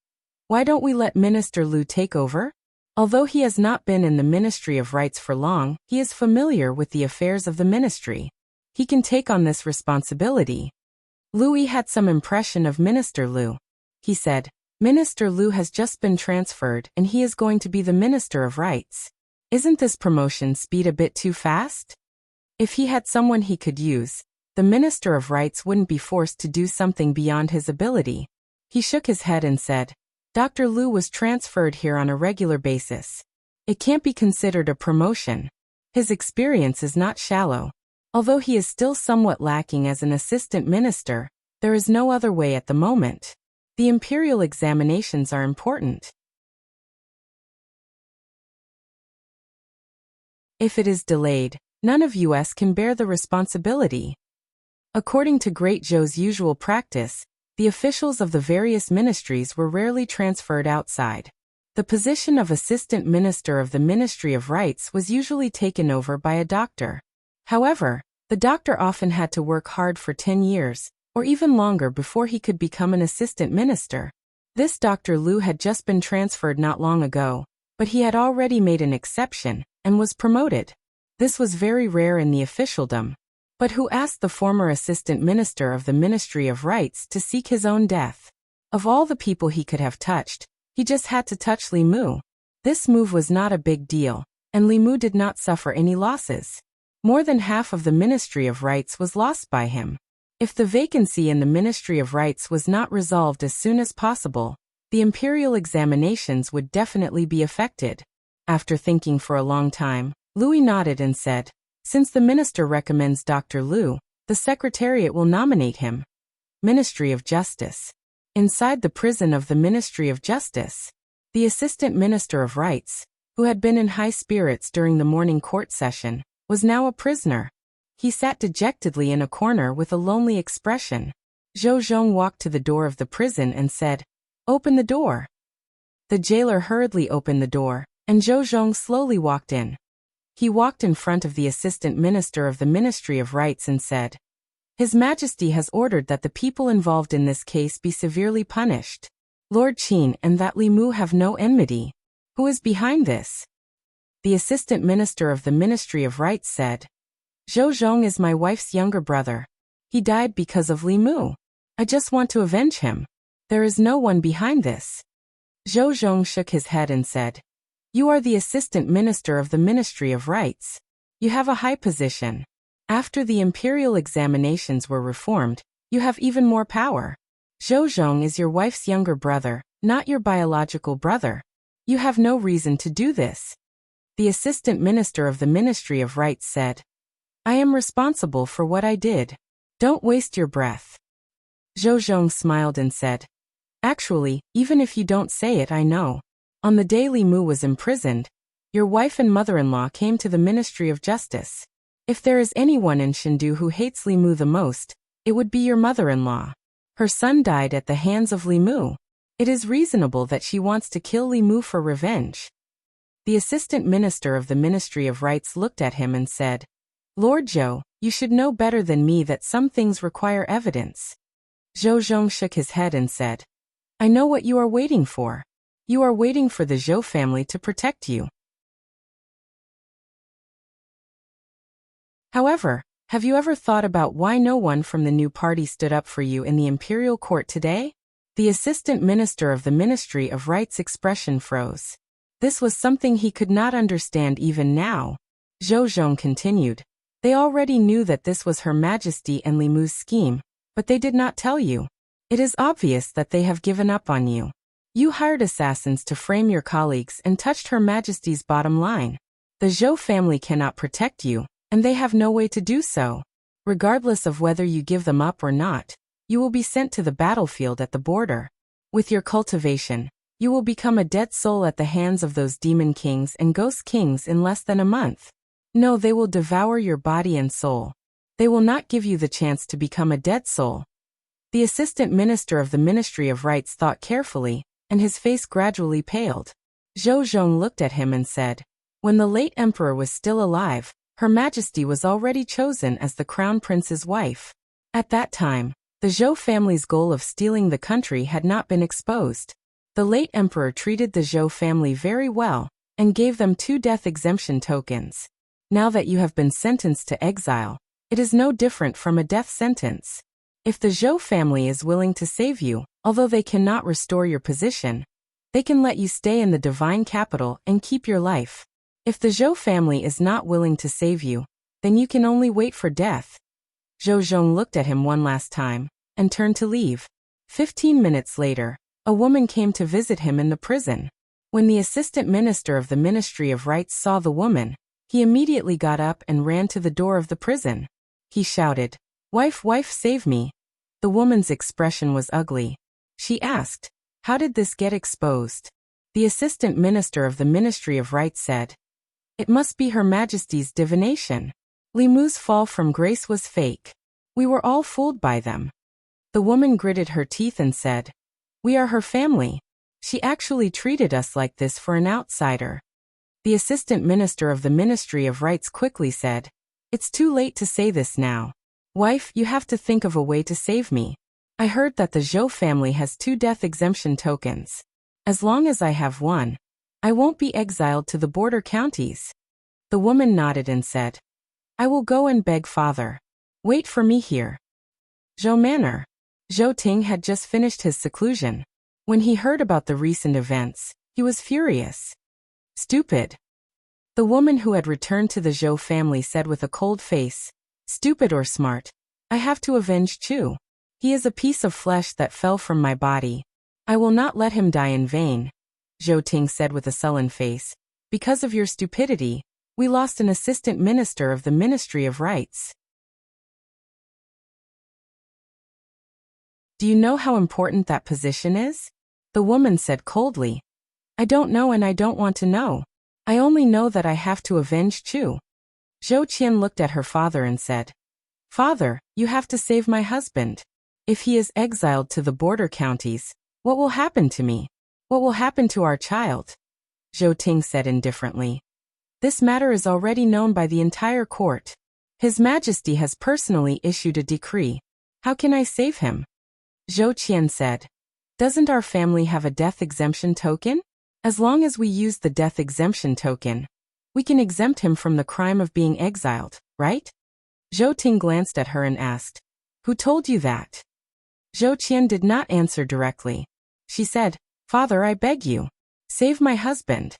"Why don't we let Minister Liu take over? Although he has not been in the Ministry of Rites for long, he is familiar with the affairs of the ministry. He can take on this responsibility." Louis had some impression of Minister Liu. He said, "Minister Liu has just been transferred and he is going to be the Minister of Rites. Isn't this promotion speed a bit too fast?" If he had someone he could use, the Minister of Rites wouldn't be forced to do something beyond his ability. He shook his head and said, "Dr. Liu was transferred here on a regular basis. It can't be considered a promotion. His experience is not shallow. Although he is still somewhat lacking as an assistant minister, there is no other way at the moment. The imperial examinations are important. If it is delayed, none of us can bear the responsibility." According to Great Zhou's usual practice, the officials of the various ministries were rarely transferred outside. The position of assistant minister of the Ministry of Rites was usually taken over by a doctor. However, the doctor often had to work hard for 10 years, or even longer before he could become an assistant minister. This Dr. Liu had just been transferred not long ago, but he had already made an exception, and was promoted. This was very rare in the officialdom. But who asked the former assistant minister of the Ministry of Rites to seek his own death? Of all the people he could have touched, he just had to touch Li Mu. This move was not a big deal, and Li Mu did not suffer any losses. More than half of the Ministry of Rites was lost by him. If the vacancy in the Ministry of Rites was not resolved as soon as possible, the imperial examinations would definitely be affected. After thinking for a long time, Louis nodded and said, "Since the minister recommends Dr. Liu, the Secretariat will nominate him." Ministry of Justice. Inside the prison of the Ministry of Justice, the Assistant Minister of Rites, who had been in high spirits during the morning court session, was now a prisoner. He sat dejectedly in a corner with a lonely expression. Zhou Zhong walked to the door of the prison and said, "Open the door." The jailer hurriedly opened the door, and Zhou Zhong slowly walked in. He walked in front of the Assistant Minister of the Ministry of Rites and said, "His Majesty has ordered that the people involved in this case be severely punished. Lord Qin and that Li Mu have no enmity. Who is behind this?" The Assistant Minister of the Ministry of Rites said, "Zhou Zhong is my wife's younger brother. He died because of Li Mu. I just want to avenge him. There is no one behind this." Zhou Zhong shook his head and said, You are the assistant minister of the Ministry of Rights. You have a high position. After the imperial examinations were reformed, you have even more power. Zhou Zhong is your wife's younger brother, not your biological brother. You have no reason to do this. The assistant minister of the Ministry of Rights said, I am responsible for what I did. Don't waste your breath. Zhou Zhong smiled and said, Actually, even if you don't say it, I know. On the day Li Mu was imprisoned, your wife and mother-in-law came to the Ministry of Justice. If there is anyone in Shindu who hates Li Mu the most, it would be your mother-in-law. Her son died at the hands of Li Mu. It is reasonable that she wants to kill Li Mu for revenge. The assistant minister of the Ministry of Rights looked at him and said, Lord Zhou, you should know better than me that some things require evidence. Zhou Zhong shook his head and said, I know what you are waiting for. You are waiting for the Zhou family to protect you. However, have you ever thought about why no one from the new party stood up for you in the imperial court today? The assistant minister of the Ministry of Rights' expression froze. This was something he could not understand even now. Zhou Zhong continued, They already knew that this was Her Majesty and Li Mu's scheme, but they did not tell you. It is obvious that they have given up on you. You hired assassins to frame your colleagues and touched Her Majesty's bottom line. The Zhou family cannot protect you, and they have no way to do so. Regardless of whether you give them up or not, you will be sent to the battlefield at the border. With your cultivation, you will become a dead soul at the hands of those demon kings and ghost kings in less than a month. No, they will devour your body and soul. They will not give you the chance to become a dead soul. The assistant minister of the Ministry of Rights thought carefully, and his face gradually paled. Zhou Zhong looked at him and said, When the late emperor was still alive, Her Majesty was already chosen as the crown prince's wife. At that time, the Zhou family's goal of stealing the country had not been exposed. The late emperor treated the Zhou family very well, and gave them 2 death exemption tokens. Now that you have been sentenced to exile, it is no different from a death sentence. If the Zhou family is willing to save you, although they cannot restore your position, they can let you stay in the divine capital and keep your life. If the Zhou family is not willing to save you, then you can only wait for death. Zhou Zhong looked at him one last time, and turned to leave. 15 minutes later, a woman came to visit him in the prison. When the assistant minister of the Ministry of Rights saw the woman, he immediately got up and ran to the door of the prison. He shouted, Wife, wife, save me. The woman's expression was ugly. She asked, How did this get exposed? The assistant minister of the Ministry of Rights said, It must be Her Majesty's divination. Li Mu's fall from grace was fake. We were all fooled by them. The woman gritted her teeth and said, We are her family. She actually treated us like this for an outsider. The assistant minister of the Ministry of Rights quickly said, It's too late to say this now. Wife, you have to think of a way to save me. I heard that the Zhou family has 2 death exemption tokens. As long as I have one, I won't be exiled to the border counties. The woman nodded and said, I will go and beg father. Wait for me here. Zhou Manor. Zhou Ting had just finished his seclusion. When he heard about the recent events, he was furious. Stupid. The woman who had returned to the Zhou family said with a cold face, Stupid or smart, I have to avenge Chu. He is a piece of flesh that fell from my body. I will not let him die in vain. Zhou Ting said with a sullen face, Because of your stupidity, we lost an assistant minister of the Ministry of Rights. Do you know how important that position is? The woman said coldly. I don't know and I don't want to know. I only know that I have to avenge Chu. Zhou Qian looked at her father and said, Father, you have to save my husband. If he is exiled to the border counties, what will happen to me? What will happen to our child? Zhou Ting said indifferently. This matter is already known by the entire court. His Majesty has personally issued a decree. How can I save him? Zhou Qian said, Doesn't our family have a death exemption token? As long as we use the death exemption token, we can exempt him from the crime of being exiled, right? Zhou Ting glanced at her and asked, Who told you that? Zhou Qian did not answer directly. She said, Father, I beg you, save my husband.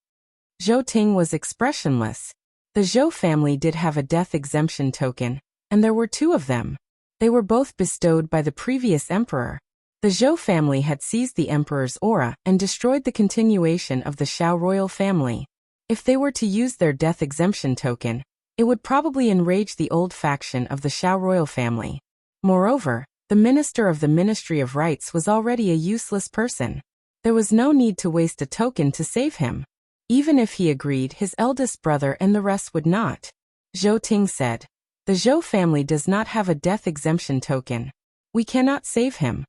Zhou Ting was expressionless. The Zhou family did have a death exemption token, and there were 2 of them. They were both bestowed by the previous emperor. The Zhou family had seized the emperor's aura and destroyed the continuation of the Shao royal family. If they were to use their death exemption token, it would probably enrage the old faction of the Shao royal family. Moreover, the minister of the Ministry of Rights was already a useless person. There was no need to waste a token to save him. Even if he agreed, his eldest brother and the rest would not. Zhou Ting said, "The Zhou family does not have a death exemption token. We cannot save him."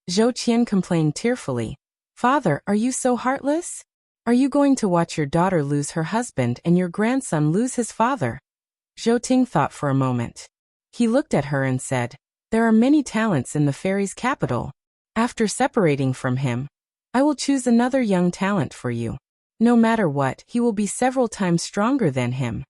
Zhou Qian complained tearfully, "Father, are you so heartless? Are you going to watch your daughter lose her husband and your grandson lose his father?" Zhou Ting thought for a moment. He looked at her and said, "There are many talents in the fairy's capital. After separating from him, I will choose another young talent for you. No matter what, he will be several times stronger than him."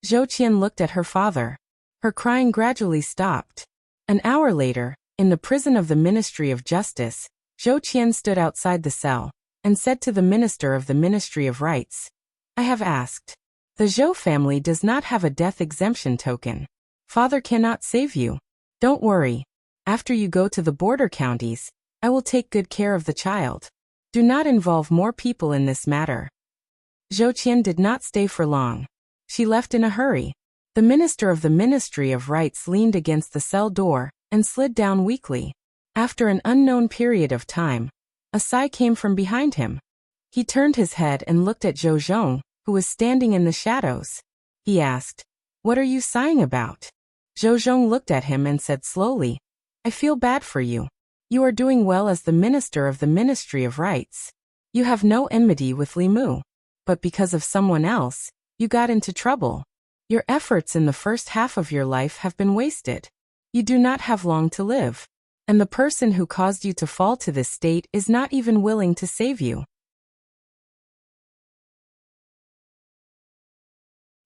Zhou Qian looked at her father. Her crying gradually stopped. An hour later, in the prison of the Ministry of Justice, Zhou Qian stood outside the cell and said to the minister of the Ministry of Rights, "I have asked. The Zhou family does not have a death exemption token. Father cannot save you. Don't worry. After you go to the border counties, I will take good care of the child. Do not involve more people in this matter." Zhou Qian did not stay for long. She left in a hurry. The minister of the Ministry of Rights leaned against the cell door and slid down weakly. After an unknown period of time, a sigh came from behind him. He turned his head and looked at Zhou Zhong, who was standing in the shadows. He asked, "What are you sighing about?" Zhou Zhong looked at him and said slowly, "I feel bad for you. You are doing well as the minister of the Ministry of Rights. You have no enmity with Li Mu. But because of someone else, you got into trouble. Your efforts in the first half of your life have been wasted. You do not have long to live. And the person who caused you to fall to this state is not even willing to save you.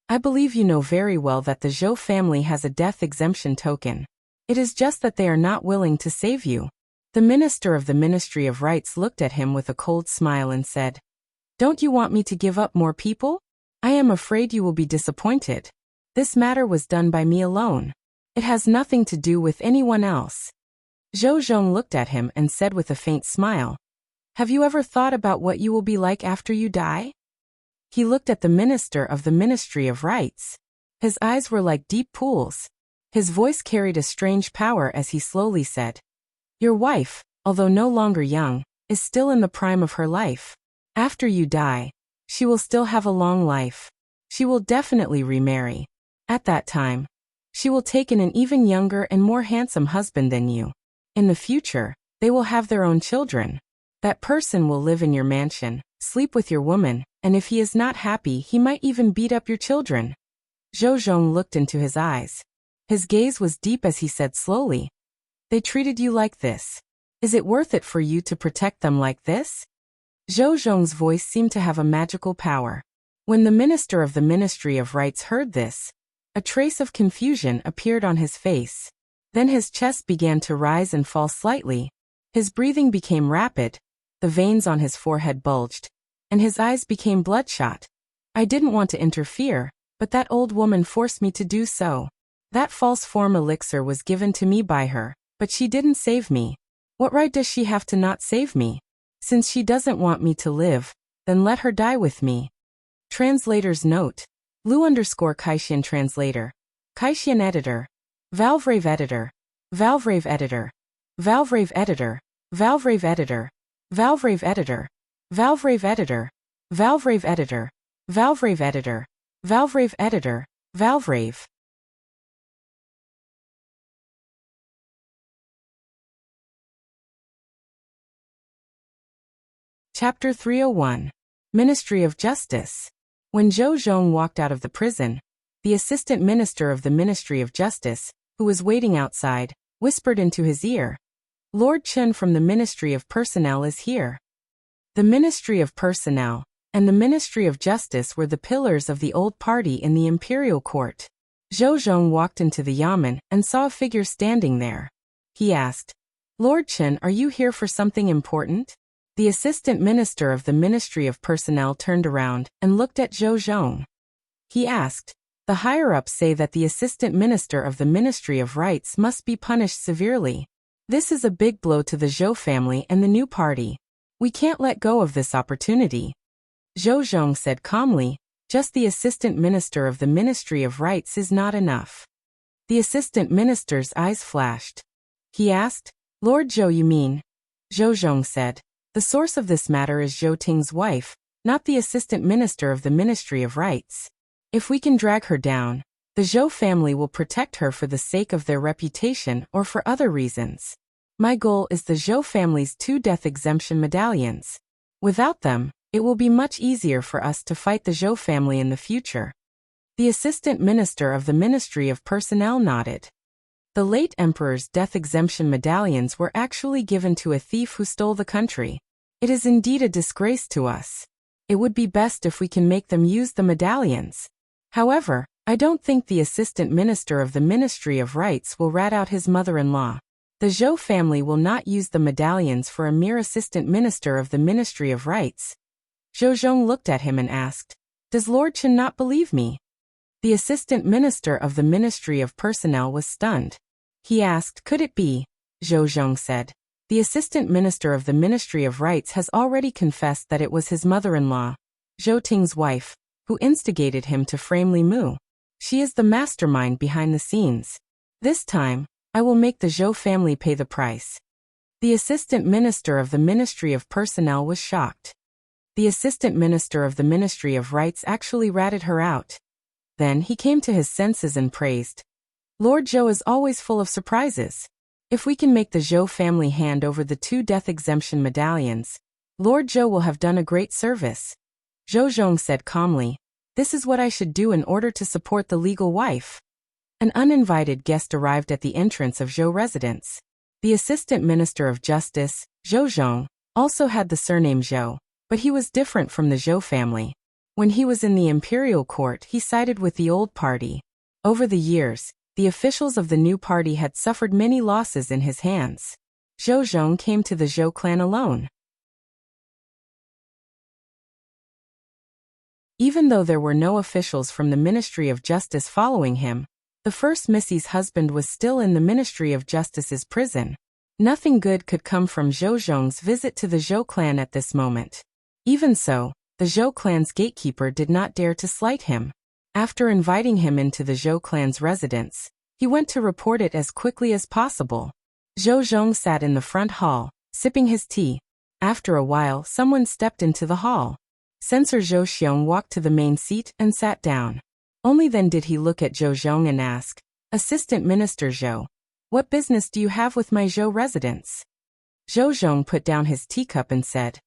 I believe you know very well that the Zhou family has a death exemption token. It is just that they are not willing to save you." The minister of the Ministry of Rights looked at him with a cold smile and said, "Don't you want me to give up more people? I am afraid you will be disappointed. This matter was done by me alone. It has nothing to do with anyone else." Zhou Zhong looked at him and said with a faint smile, "Have you ever thought about what you will be like after you die?" He looked at the minister of the Ministry of Rights. His eyes were like deep pools. His voice carried a strange power as he slowly said, "Your wife, although no longer young, is still in the prime of her life. After you die, she will still have a long life. She will definitely remarry. At that time, she will take in an even younger and more handsome husband than you. In the future, they will have their own children. That person will live in your mansion, sleep with your woman, and if he is not happy, he might even beat up your children." Zhou Zhong looked into his eyes. His gaze was deep as he said slowly, "They treated you like this. Is it worth it for you to protect them like this?" Zhou Zhong's voice seemed to have a magical power. When the minister of the Ministry of Rights heard this, a trace of confusion appeared on his face. Then his chest began to rise and fall slightly. His breathing became rapid, the veins on his forehead bulged, and his eyes became bloodshot. "I didn't want to interfere, but that old woman forced me to do so. That false form elixir was given to me by her, but she didn't save me. What right does she have to not save me? Since she doesn't want me to live, then let her die with me." Translator's note. Lu_Kaishian translator. Kaishian editor. Valvrave editor. Valvrave editor. Valvrave editor. Valvrave editor. Valvrave editor. Valvrave editor. Valvrave editor. Valvrave editor. Valvrave editor. Valvrave. Chapter 301. Ministry of Justice. When Zhou Zhong walked out of the prison, the assistant minister of the Ministry of Justice, who was waiting outside, whispered into his ear, "Lord Chen from the Ministry of Personnel is here." The Ministry of Personnel and the Ministry of Justice were the pillars of the old party in the imperial court. Zhou Zhong walked into the yamen and saw a figure standing there. He asked, "Lord Chen, are you here for something important?" The assistant minister of the Ministry of Personnel turned around and looked at Zhou Zhong. He asked, "The higher-ups say that the assistant minister of the Ministry of Rights must be punished severely. This is a big blow to the Zhou family and the new party. We can't let go of this opportunity." Zhou Zhong said calmly, "Just the assistant minister of the Ministry of Rights is not enough." The assistant minister's eyes flashed. He asked, "Lord Zhou, you mean?" Zhou Zhong said, "The source of this matter is Zhou Ting's wife, not the assistant minister of the Ministry of Rights. If we can drag her down, the Zhou family will protect her for the sake of their reputation or for other reasons. My goal is the Zhou family's 2 death exemption medallions. Without them, it will be much easier for us to fight the Zhou family in the future." The assistant minister of the Ministry of Personnel nodded. The late emperor's death exemption medallions were actually given to a thief who stole the country. It is indeed a disgrace to us. It would be best if we can make them use the medallions. However, I don't think the assistant minister of the Ministry of Rights will rat out his mother-in-law. The Zhou family will not use the medallions for a mere assistant minister of the Ministry of Rights. Zhou Zhong looked at him and asked, "Does Lord Chen not believe me?" The assistant minister of the Ministry of Personnel was stunned. He asked, "Could it be?" Zhou Zhong said, "The assistant minister of the Ministry of Rights has already confessed that it was his mother-in-law, Zhou Ting's wife, who instigated him to frame Li Mu. She is the mastermind behind the scenes. This time, I will make the Zhou family pay the price." The assistant minister of the Ministry of Personnel was shocked. The assistant minister of the Ministry of Rights actually ratted her out. Then he came to his senses and praised, "Lord Zhou is always full of surprises. If we can make the Zhou family hand over the 2 death exemption medallions, Lord Zhou will have done a great service." Zhou Zhong said calmly, "This is what I should do in order to support the legal wife." An uninvited guest arrived at the entrance of Zhou residence. The assistant minister of justice, Zhou Zhong, also had the surname Zhou, but he was different from the Zhou family. When he was in the imperial court, he sided with the old party. Over the years, the officials of the new party had suffered many losses in his hands. Zhou Zhong came to the Zhou clan alone. Even though there were no officials from the Ministry of Justice following him, the first Missy's husband was still in the Ministry of Justice's prison. Nothing good could come from Zhou Zhong's visit to the Zhou clan at this moment. Even so, the Zhou clan's gatekeeper did not dare to slight him. After inviting him into the Zhou clan's residence, he went to report it as quickly as possible. Zhou Zhong sat in the front hall, sipping his tea. After a while, someone stepped into the hall. Censor Zhou Xiong walked to the main seat and sat down. Only then did he look at Zhou Zhong and ask, "Assistant Minister Zhou, what business do you have with my Zhou residence?" Zhou Zhong put down his teacup and said,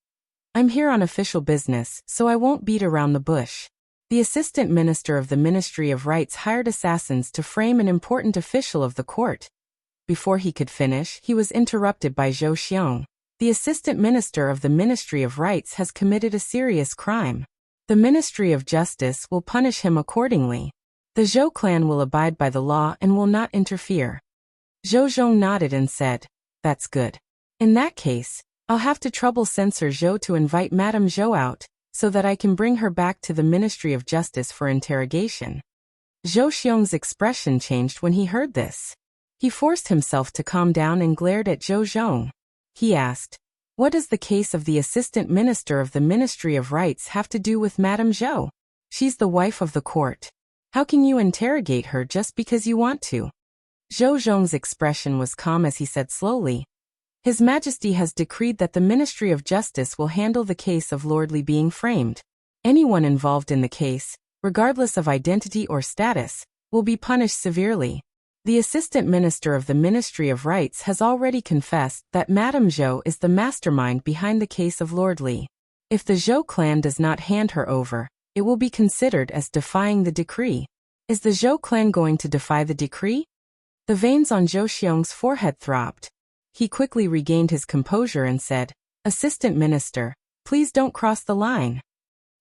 "I'm here on official business, so I won't beat around the bush." The assistant minister of the Ministry of Rights hired assassins to frame an important official of the court. Before he could finish, he was interrupted by Zhou Xiong. "The assistant minister of the Ministry of Rights has committed a serious crime. The Ministry of Justice will punish him accordingly. The Zhou clan will abide by the law and will not interfere." Zhou Zhong nodded and said, "That's good. In that case, I'll have to trouble Censor Zhou to invite Madame Zhou out, so that I can bring her back to the Ministry of Justice for interrogation." Zhou Xiong's expression changed when he heard this. He forced himself to calm down and glared at Zhou Zhong. He asked, "What does the case of the assistant minister of the Ministry of Rights have to do with Madame Zhou? She's the wife of the court. How can you interrogate her just because you want to?" Zhou Zhong's expression was calm as he said slowly, "His Majesty has decreed that the Ministry of Justice will handle the case of Lord Li being framed. Anyone involved in the case, regardless of identity or status, will be punished severely. The Assistant Minister of the Ministry of Rights has already confessed that Madame Zhou is the mastermind behind the case of Lord Li. If the Zhou clan does not hand her over, it will be considered as defying the decree. Is the Zhou clan going to defy the decree?" The veins on Zhou Xiong's forehead throbbed. He quickly regained his composure and said, "Assistant Minister, please don't cross the line."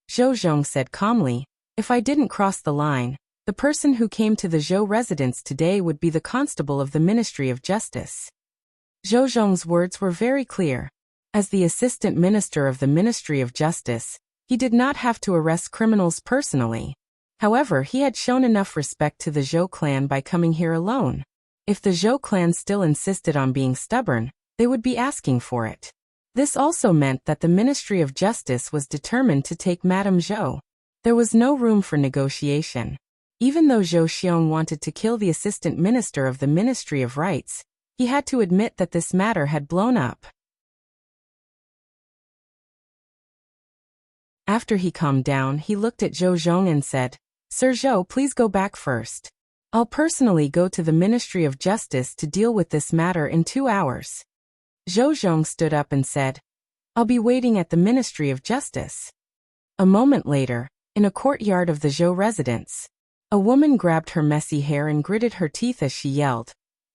Zhou Zhong said calmly, "If I didn't cross the line, the person who came to the Zhou residence today would be the constable of the Ministry of Justice." Zhou Zhong's words were very clear. As the assistant minister of the Ministry of Justice, he did not have to arrest criminals personally. However, he had shown enough respect to the Zhou clan by coming here alone. If the Zhou clan still insisted on being stubborn, they would be asking for it. This also meant that the Ministry of Justice was determined to take Madame Zhou. There was no room for negotiation. Even though Zhou Xiong wanted to kill the assistant minister of the Ministry of Rights, he had to admit that this matter had blown up. After he calmed down, he looked at Zhou Zhong and said, "Sir Zhou, please go back first. I'll personally go to the Ministry of Justice to deal with this matter in 2 hours." Zhou Zhong stood up and said, "I'll be waiting at the Ministry of Justice." A moment later, in a courtyard of the Zhou residence, a woman grabbed her messy hair and gritted her teeth as she yelled,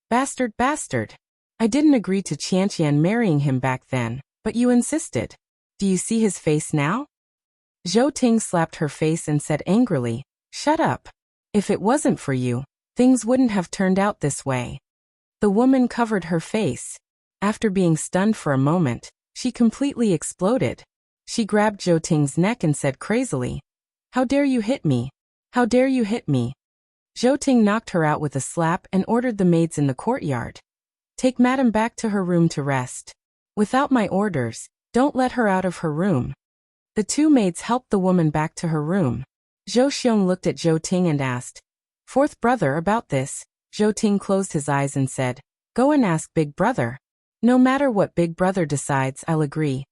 "Bastard, bastard! I didn't agree to Qianqian marrying him back then, but you insisted. Do you see his face now?" Zhou Ting slapped her face and said angrily, "Shut up. If it wasn't for you, things wouldn't have turned out this way." The woman covered her face. After being stunned for a moment, she completely exploded. She grabbed Zhou Ting's neck and said crazily, "How dare you hit me? How dare you hit me?" Zhou Ting knocked her out with a slap and ordered the maids in the courtyard, "Take Madam back to her room to rest. Without my orders, don't let her out of her room." The 2 maids helped the woman back to her room. Zhou Xiong looked at Zhou Ting and asked, "Fourth brother, about this?" Zhou Ting closed his eyes and said, "Go and ask Big Brother. No matter what Big Brother decides, I'll agree."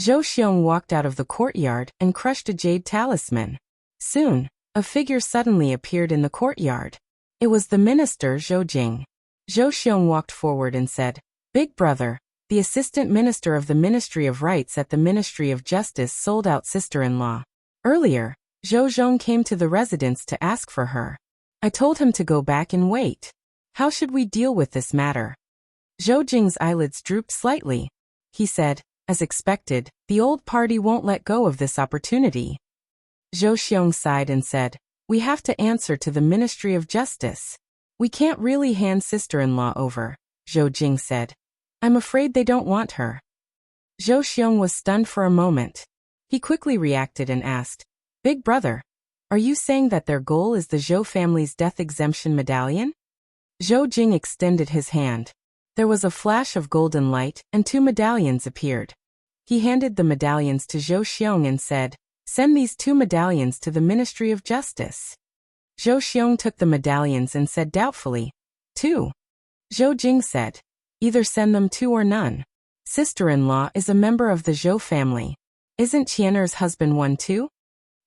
Zhou Xiong walked out of the courtyard and crushed a jade talisman. Soon, a figure suddenly appeared in the courtyard. It was the minister Zhou Jing. Zhou Xiong walked forward and said, "Big Brother, the assistant minister of the Ministry of Rights at the Ministry of Justice sold out sister-in-law. Earlier, Zhou Zhong came to the residence to ask for her. I told him to go back and wait. How should we deal with this matter?" Zhou Jing's eyelids drooped slightly. He said, "As expected, the old party won't let go of this opportunity." Zhou Xiong sighed and said, "We have to answer to the Ministry of Justice. We can't really hand sister-in-law over," Zhou Jing said. "I'm afraid they don't want her." Zhou Xiong was stunned for a moment. He quickly reacted and asked, "Big Brother, are you saying that their goal is the Zhou family's death exemption medallion?" Zhou Jing extended his hand. There was a flash of golden light and 2 medallions appeared. He handed the medallions to Zhou Xiong and said, "Send these 2 medallions to the Ministry of Justice." Zhou Xiong took the medallions and said doubtfully, "2." Zhou Jing said, "Either send them 2 or none. Sister-in-law is a member of the Zhou family. Isn't Qianer's husband one too?"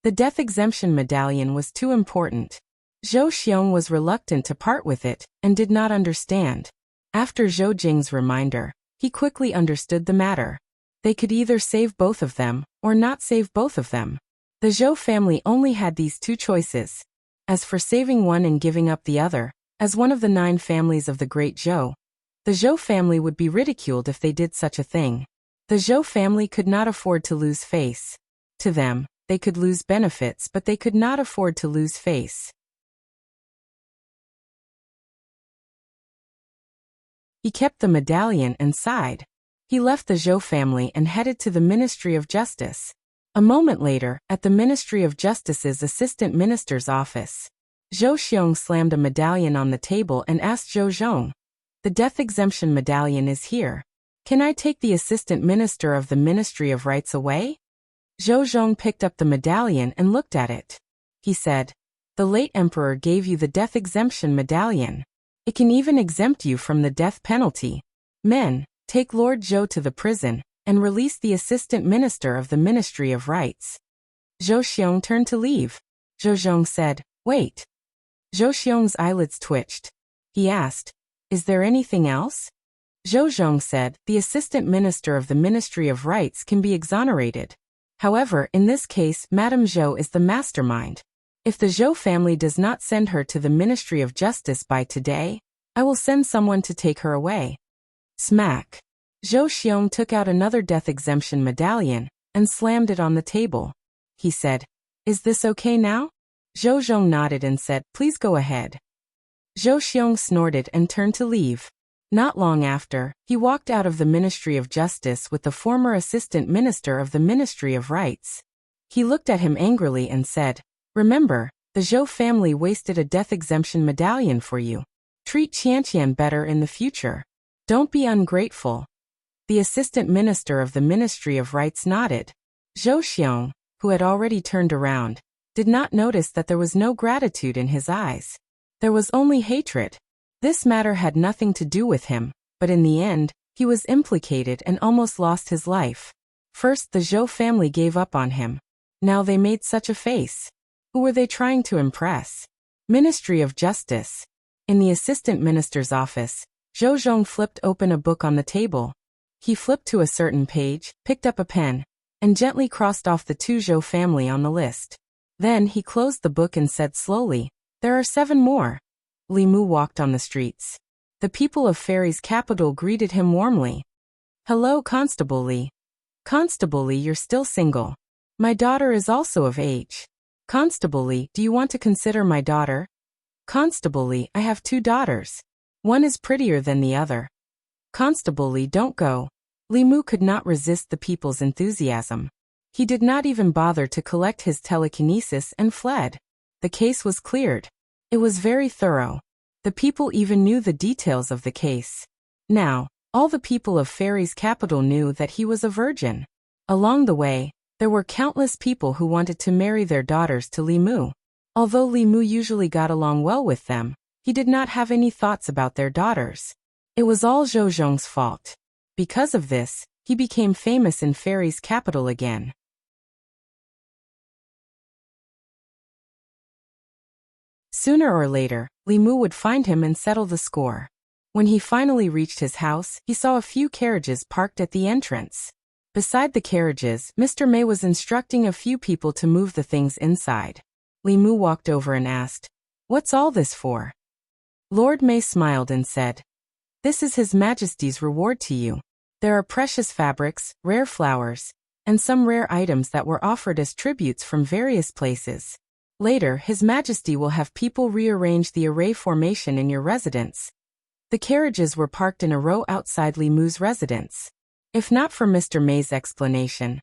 The death exemption medallion was too important. Zhou Xiong was reluctant to part with it and did not understand. After Zhou Jing's reminder, he quickly understood the matter. They could either save both of them or not save both of them. The Zhou family only had these 2 choices. As for saving one and giving up the other, as one of the 9 families of the Great Zhou, the Zhou family would be ridiculed if they did such a thing. The Zhou family could not afford to lose face. To them, they could lose benefits, but they could not afford to lose face. He kept the medallion and sighed. He left the Zhou family and headed to the Ministry of Justice. A moment later, at the Ministry of Justice's assistant minister's office, Zhou Xiong slammed a medallion on the table and asked Zhou Zhong, "The death exemption medallion is here. Can I take the assistant minister of the Ministry of Rights away?" Zhou Zhong picked up the medallion and looked at it. He said, "The late emperor gave you the death exemption medallion. It can even exempt you from the death penalty. Men, take Lord Zhou to the prison and release the assistant minister of the Ministry of Rights." Zhou Xiong turned to leave. Zhou Zhong said, "Wait." Zhou Xiong's eyelids twitched. He asked, "Is there anything else?" Zhou Zhong said, "The assistant minister of the Ministry of Rights can be exonerated. However, in this case, Madame Zhou is the mastermind. If the Zhou family does not send her to the Ministry of Justice by today, I will send someone to take her away." Smack. Zhou Xiong took out another death exemption medallion and slammed it on the table. He said, "Is this okay now?" Zhou Zhong nodded and said, "Please go ahead." Zhou Xiong snorted and turned to leave. Not long after, he walked out of the Ministry of Justice with the former assistant minister of the Ministry of Rights. He looked at him angrily and said, "Remember, the Zhou family wasted a death exemption medallion for you. Treat Qianqian better in the future. Don't be ungrateful." The assistant minister of the Ministry of Rights nodded. Zhou Xiong, who had already turned around, did not notice that there was no gratitude in his eyes. There was only hatred. This matter had nothing to do with him, but in the end, he was implicated and almost lost his life. First, the Zhou family gave up on him. Now they made such a face. Who were they trying to impress? Ministry of Justice. In the assistant minister's office, Zhou Zhong flipped open a book on the table. He flipped to a certain page, picked up a pen, and gently crossed off the two Zhou family on the list. Then he closed the book and said slowly, "There are 7 more." Li Mu walked on the streets. The people of Fairy's capital greeted him warmly. "Hello, Constable Li. Constable Li, you're still single. My daughter is also of age. Constable Li, do you want to consider my daughter?" "Constable Li, I have 2 daughters. One is prettier than the other." "Constable Li, don't go." Li Mu could not resist the people's enthusiasm. He did not even bother to collect his telekinesis and fled. The case was cleared. It was very thorough. The people even knew the details of the case. Now, all the people of Fairy's capital knew that he was a virgin. Along the way, there were countless people who wanted to marry their daughters to Li Mu. Although Li Mu usually got along well with them, he did not have any thoughts about their daughters. It was all Zhou Zhong's fault. Because of this, he became famous in Fairy's capital again. Sooner or later, Li Mu would find him and settle the score. When he finally reached his house, he saw a few carriages parked at the entrance. Beside the carriages, Mr. Mei was instructing a few people to move the things inside. Li Mu walked over and asked, "What's all this for?" Lord Mei smiled and said, "This is His Majesty's reward to you. There are precious fabrics, rare flowers, and some rare items that were offered as tributes from various places. Later, His Majesty will have people rearrange the array formation in your residence." The carriages were parked in a row outside Li Mu's residence. If not for Mr. Mei's explanation,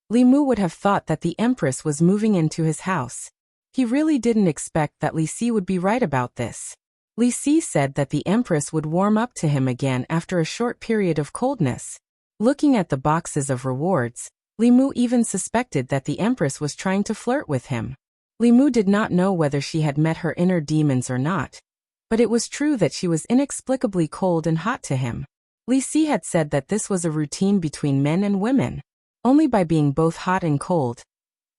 Li Mu would have thought that the Empress was moving into his house. He really didn't expect that Li Si would be right about this. Li Si said that the Empress would warm up to him again after a short period of coldness. Looking at the boxes of rewards, Li Mu even suspected that the Empress was trying to flirt with him. Li Mu did not know whether she had met her inner demons or not, but it was true that she was inexplicably cold and hot to him. Li Si had said that this was a routine between men and women. Only by being both hot and cold,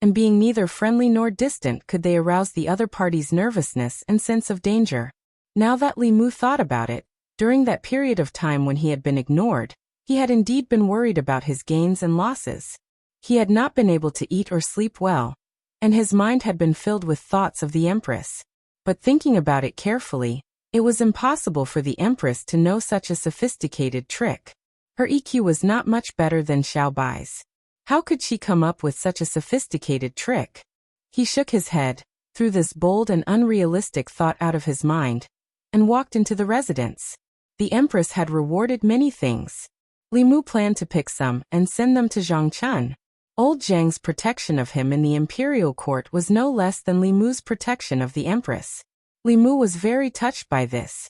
and being neither friendly nor distant, could they arouse the other party's nervousness and sense of danger. Now that Li Mu thought about it, during that period of time when he had been ignored, he had indeed been worried about his gains and losses. He had not been able to eat or sleep well, and his mind had been filled with thoughts of the Empress. But thinking about it carefully, it was impossible for the Empress to know such a sophisticated trick. Her EQ was not much better than Xiao Bai's. How could she come up with such a sophisticated trick? He shook his head, threw this bold and unrealistic thought out of his mind, and walked into the residence. The Empress had rewarded many things. Li Mu planned to pick some and send them to Zhang Chun. Old Zhang's protection of him in the imperial court was no less than Li Mu's protection of the Empress. Li Mu was very touched by this.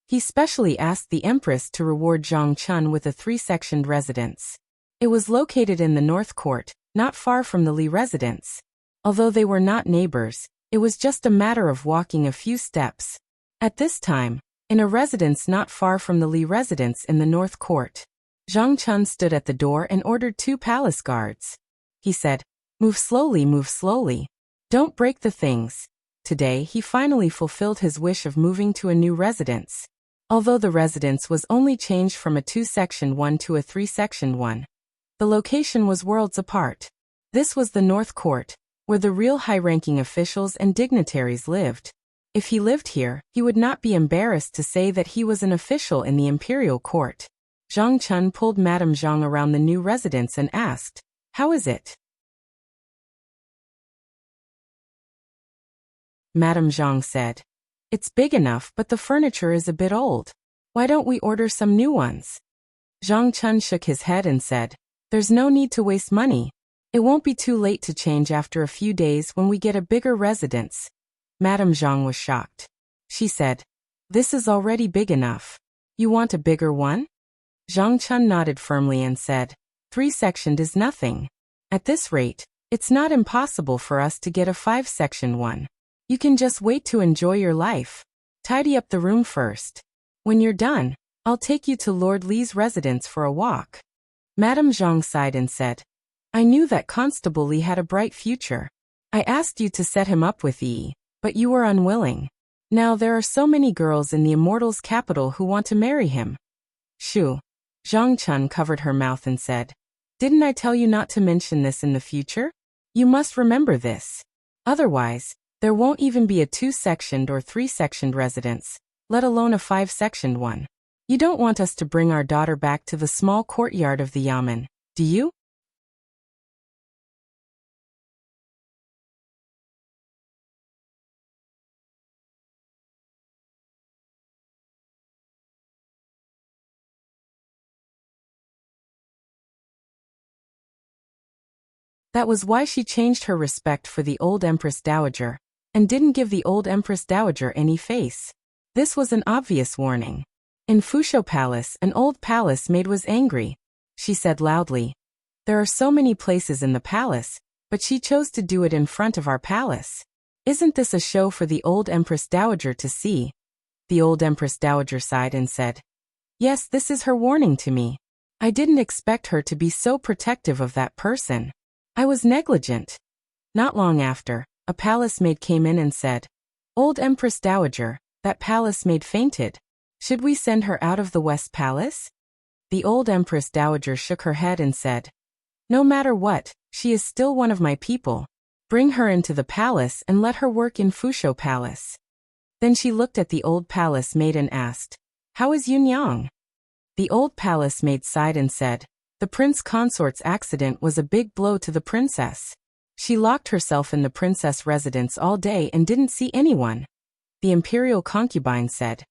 He specially asked the Empress to reward Zhang Chun with a 3-sectioned residence. It was located in the North Court, not far from the Li residence. Although they were not neighbors, it was just a matter of walking a few steps. At this time, in a residence not far from the Li residence in the North Court, Zhang Chun stood at the door and ordered 2 palace guards. He said, move slowly. Don't break the things." Today he finally fulfilled his wish of moving to a new residence. Although the residence was only changed from a 2-sectioned one to a 3-sectioned one, the location was worlds apart. This was the North Court, where the real high-ranking officials and dignitaries lived. If he lived here, he would not be embarrassed to say that he was an official in the imperial court. Zhang Chun pulled Madame Zhang around the new residence and asked, "How is it?" Madame Zhang said, "It's big enough, but the furniture is a bit old." Why don't we order some new ones? Zhang Chun shook his head and said, there's no need to waste money. It won't be too late to change after a few days when we get a bigger residence. Madame Zhang was shocked. She said, this is already big enough. You want a bigger one? Zhang Chun nodded firmly and said, 3-sectioned is nothing. At this rate, it's not impossible for us to get a 5-section one. You can just wait to enjoy your life. Tidy up the room first. When you're done, I'll take you to Lord Li's residence for a walk. Madame Zhang sighed and said, I knew that Constable Li had a bright future. I asked you to set him up with Yi, but you were unwilling. Now there are so many girls in the Immortals' capital who want to marry him. Shoo. Zhang Chun covered her mouth and said, didn't I tell you not to mention this in the future? You must remember this. Otherwise, there won't even be a 2-sectioned or 3-sectioned residence, let alone a 5-sectioned one. You don't want us to bring our daughter back to the small courtyard of the Yamen, do you? That was why she changed her respect for the old Empress Dowager, and didn't give the old Empress Dowager any face. This was an obvious warning. In Fusho Palace, an old palace maid was angry. She said loudly, there are so many places in the palace, but she chose to do it in front of our palace. Isn't this a show for the old Empress Dowager to see? The old Empress Dowager sighed and said, yes, this is her warning to me. I didn't expect her to be so protective of that person. I was negligent. Not long after, a palace maid came in and said, old Empress Dowager, that palace maid fainted. Should we send her out of the West Palace? The old Empress Dowager shook her head and said, no matter what, she is still one of my people. Bring her into the palace and let her work in Fusho Palace. Then she looked at the old palace maid and asked, how is Yunyang? The old palace maid sighed and said, the prince consort's accident was a big blow to the princess. She locked herself in the princess residence all day and didn't see anyone. The imperial concubine said,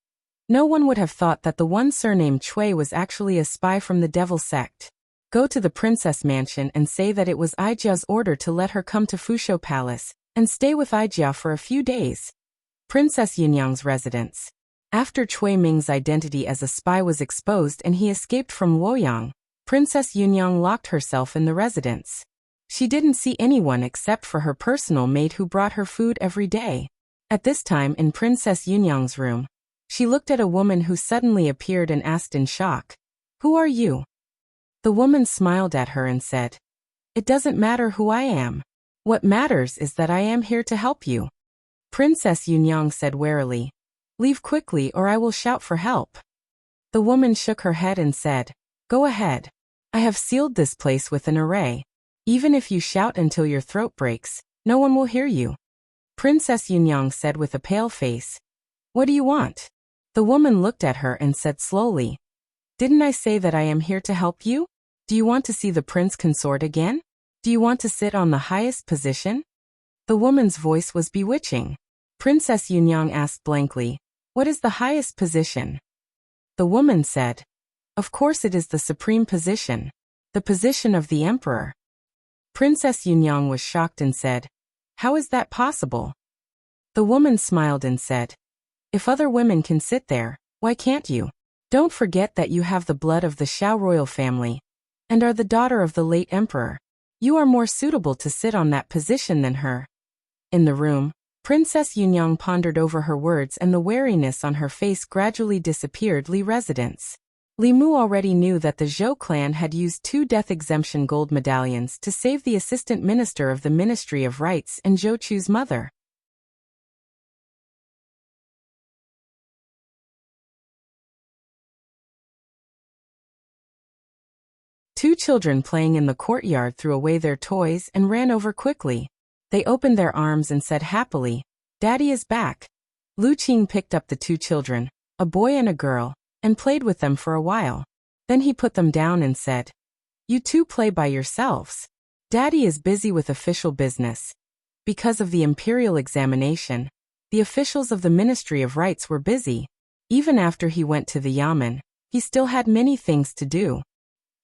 no one would have thought that the one surnamed Chui was actually a spy from the devil sect. Go to the princess mansion and say that it was Aijia's order to let her come to Fusho Palace and stay with Aijia for a few days. Princess Yunyang's residence. After Chui Ming's identity as a spy was exposed and he escaped from Luoyang, Princess Yunyang locked herself in the residence. She didn't see anyone except for her personal maid who brought her food every day. At this time in Princess Yunyang's room, she looked at a woman who suddenly appeared and asked in shock, who are you? The woman smiled at her and said, it doesn't matter who I am. What matters is that I am here to help you. Princess Yunyang said warily, leave quickly or I will shout for help. The woman shook her head and said, go ahead. I have sealed this place with an array. Even if you shout until your throat breaks, no one will hear you. Princess Yunyang said with a pale face, what do you want? The woman looked at her and said slowly, didn't I say that I am here to help you? Do you want to see the prince consort again? Do you want to sit on the highest position? The woman's voice was bewitching. Princess Yunyang asked blankly, what is the highest position? The woman said, of course it is the supreme position, the position of the emperor. Princess Yunyang was shocked and said, how is that possible? The woman smiled and said, if other women can sit there, why can't you? Don't forget that you have the blood of the Xiao royal family, and are the daughter of the late emperor. You are more suitable to sit on that position than her. In the room, Princess Yunyang pondered over her words and the wariness on her face gradually disappeared. Li residence. Li Mu already knew that the Zhou clan had used 2 death exemption gold medallions to save the assistant minister of the Ministry of Rights and Zhou Chu's mother. Two children playing in the courtyard threw away their toys and ran over quickly. They opened their arms and said happily, Daddy is back. Lu Qing picked up the 2 children, a boy and a girl, and played with them for a while. Then he put them down and said, you 2 play by yourselves. Daddy is busy with official business. Because of the imperial examination, the officials of the Ministry of Rights were busy. Even after he went to the yamen, he still had many things to do.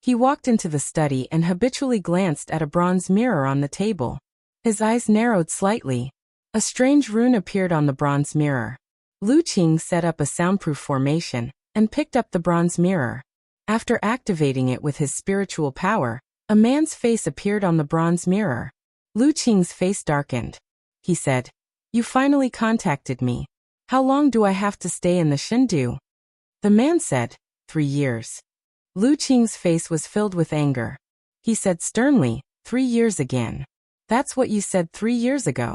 He walked into the study and habitually glanced at a bronze mirror on the table. His eyes narrowed slightly. A strange rune appeared on the bronze mirror. Lu Qing set up a soundproof formation and picked up the bronze mirror. After activating it with his spiritual power, a man's face appeared on the bronze mirror. Lu Qing's face darkened. He said, "You finally contacted me. How long do I have to stay in the Shindu?" The man said, 3 years. Lu Qing's face was filled with anger. He said sternly, 3 years again. That's what you said 3 years ago.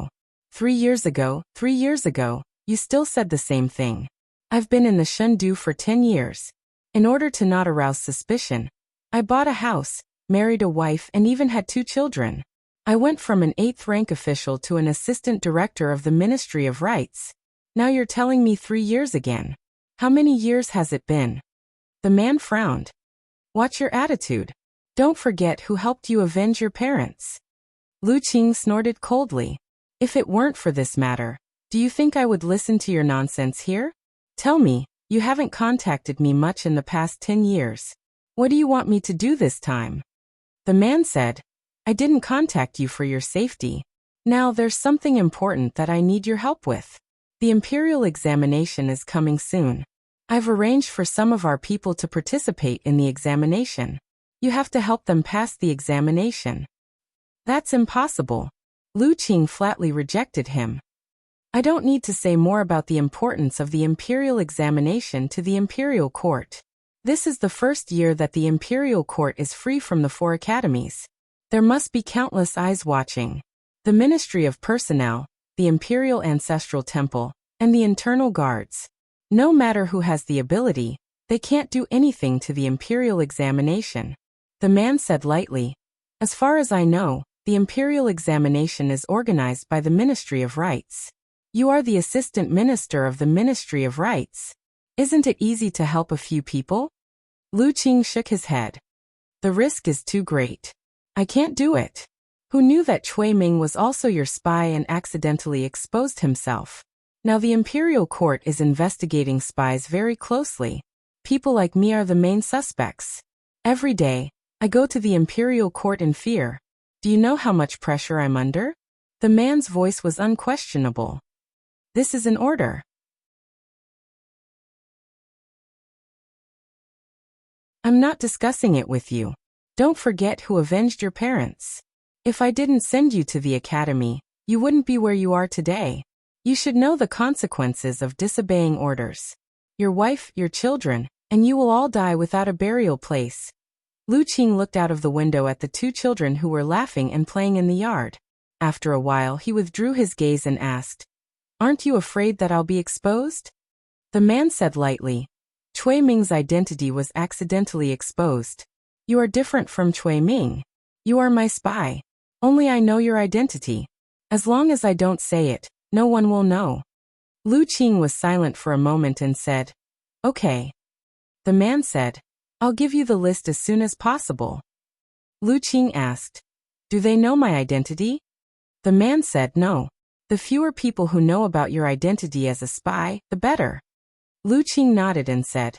3 years ago, 3 years ago, you still said the same thing. I've been in the Shindu for 10 years. In order to not arouse suspicion, I bought a house, married a wife and even had 2 children. I went from an 8th rank official to an assistant director of the Ministry of Rights. Now you're telling me 3 years again. How many years has it been? The man frowned. Watch your attitude. Don't forget who helped you avenge your parents. Lu Qing snorted coldly. If it weren't for this matter, do you think I would listen to your nonsense here? Tell me, you haven't contacted me much in the past 10 years. What do you want me to do this time? The man said, I didn't contact you for your safety. Now there's something important that I need your help with. The imperial examination is coming soon. I've arranged for some of our people to participate in the examination. You have to help them pass the examination. That's impossible. Lu Qing flatly rejected him. I don't need to say more about the importance of the imperial examination to the imperial court. This is the first year that the imperial court is free from the 4 academies. There must be countless eyes watching. The Ministry of Personnel, the Imperial Ancestral Temple, and the Internal Guards. No matter who has the ability, they can't do anything to the imperial examination. The man said lightly, as far as I know, the imperial examination is organized by the Ministry of Rights. You are the assistant minister of the Ministry of Rights. Isn't it easy to help a few people? Lu Qing shook his head. The risk is too great. I can't do it. Who knew that Cui Ming was also your spy and accidentally exposed himself? Now the imperial court is investigating spies very closely. People like me are the main suspects. Every day, I go to the imperial court in fear. Do you know how much pressure I'm under? The man's voice was unquestionable. This is an order. I'm not discussing it with you. Don't forget who avenged your parents. If I didn't send you to the academy, you wouldn't be where you are today. You should know the consequences of disobeying orders. Your wife, your children, and you will all die without a burial place. Lu Qing looked out of the window at the 2 children who were laughing and playing in the yard. After a while he withdrew his gaze and asked, Aren't you afraid that I'll be exposed? The man said lightly, Cui Ming's identity was accidentally exposed. You are different from Cui Ming. You are my spy. Only I know your identity. As long as I don't say it, no one will know. Lu Qing was silent for a moment and said, Okay. The man said, I'll give you the list as soon as possible. Lu Qing asked, Do they know my identity? The man said no. The fewer people who know about your identity as a spy, the better. Lu Qing nodded and said,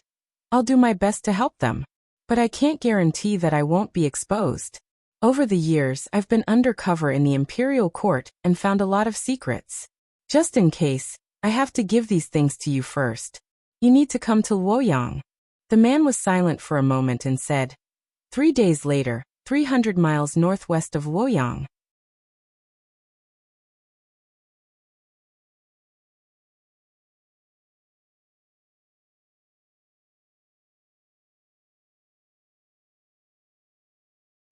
I'll do my best to help them. But I can't guarantee that I won't be exposed. Over the years, I've been undercover in the imperial court and found a lot of secrets. Just in case, I have to give these things to you first. You need to come to Luoyang. The man was silent for a moment and said, 3 days later, 300 miles northwest of Luoyang.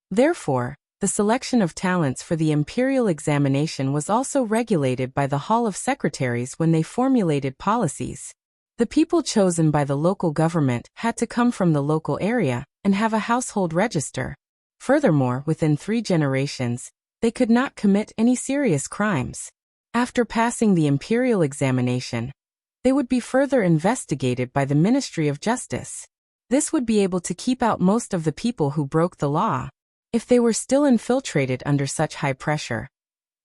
Therefore, the selection of talents for the imperial examination was also regulated by the Hall of Secretaries when they formulated policies. The people chosen by the local government had to come from the local area and have a household register. Furthermore, within 3 generations, they could not commit any serious crimes. After passing the imperial examination, they would be further investigated by the Ministry of Justice. This would be able to keep out most of the people who broke the law. If they were still infiltrated under such high pressure,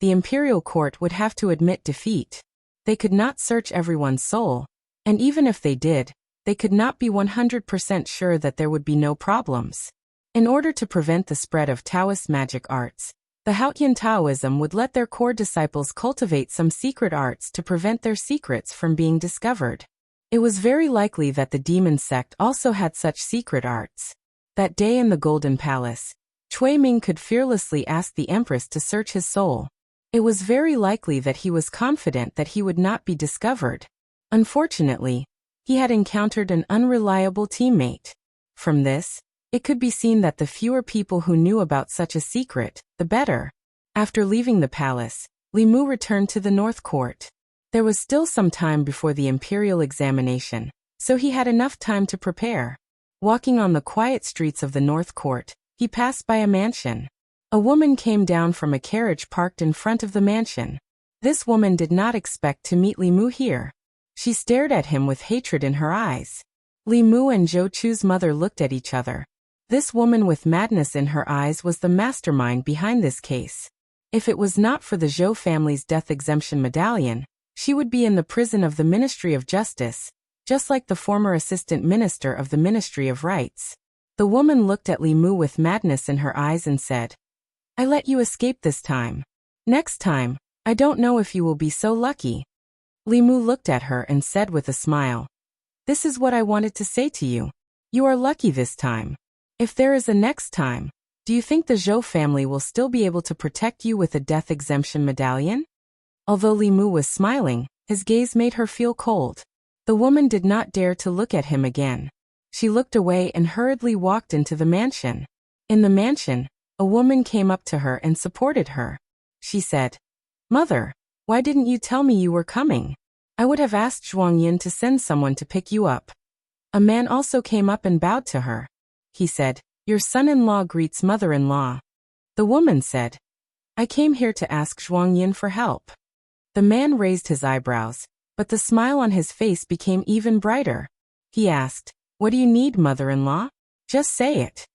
the imperial court would have to admit defeat. They could not search everyone's soul, And even if they did, they could not be 100% sure that there would be no problems. In order to prevent the spread of Taoist magic arts, the Haotian Taoism would let their core disciples cultivate some secret arts to prevent their secrets from being discovered. It was very likely that the demon sect also had such secret arts. That day in the Golden Palace, Cui Ming could fearlessly ask the Empress to search his soul. It was very likely that he was confident that he would not be discovered. Unfortunately, he had encountered an unreliable teammate. From this, it could be seen that the fewer people who knew about such a secret, the better. After leaving the palace, Li Mu returned to the North Court. There was still some time before the imperial examination, so he had enough time to prepare. Walking on the quiet streets of the North Court, he passed by a mansion. A woman came down from a carriage parked in front of the mansion. This woman did not expect to meet Li Mu here. She stared at him with hatred in her eyes. Li Mu and Zhou Chu's mother looked at each other. This woman with madness in her eyes was the mastermind behind this case. If it was not for the Zhou family's death exemption medallion, she would be in the prison of the Ministry of Justice, just like the former assistant minister of the Ministry of Rights. The woman looked at Li Mu with madness in her eyes and said, "I let you escape this time. Next time, I don't know if you will be so lucky." Li Mu looked at her and said with a smile, "This is what I wanted to say to you. You are lucky this time. If there is a next time, do you think the Zhou family will still be able to protect you with a death exemption medallion?" Although Li Mu was smiling, his gaze made her feel cold. The woman did not dare to look at him again. She looked away and hurriedly walked into the mansion. In the mansion, a woman came up to her and supported her. She said, "Mother, why didn't you tell me you were coming? I would have asked Zhuang Yin to send someone to pick you up." A man also came up and bowed to her. He said, "Your son-in-law greets mother-in-law." The woman said, "I came here to ask Zhuang Yin for help." The man raised his eyebrows, but the smile on his face became even brighter. He asked, "What do you need, mother-in-law? Just say it."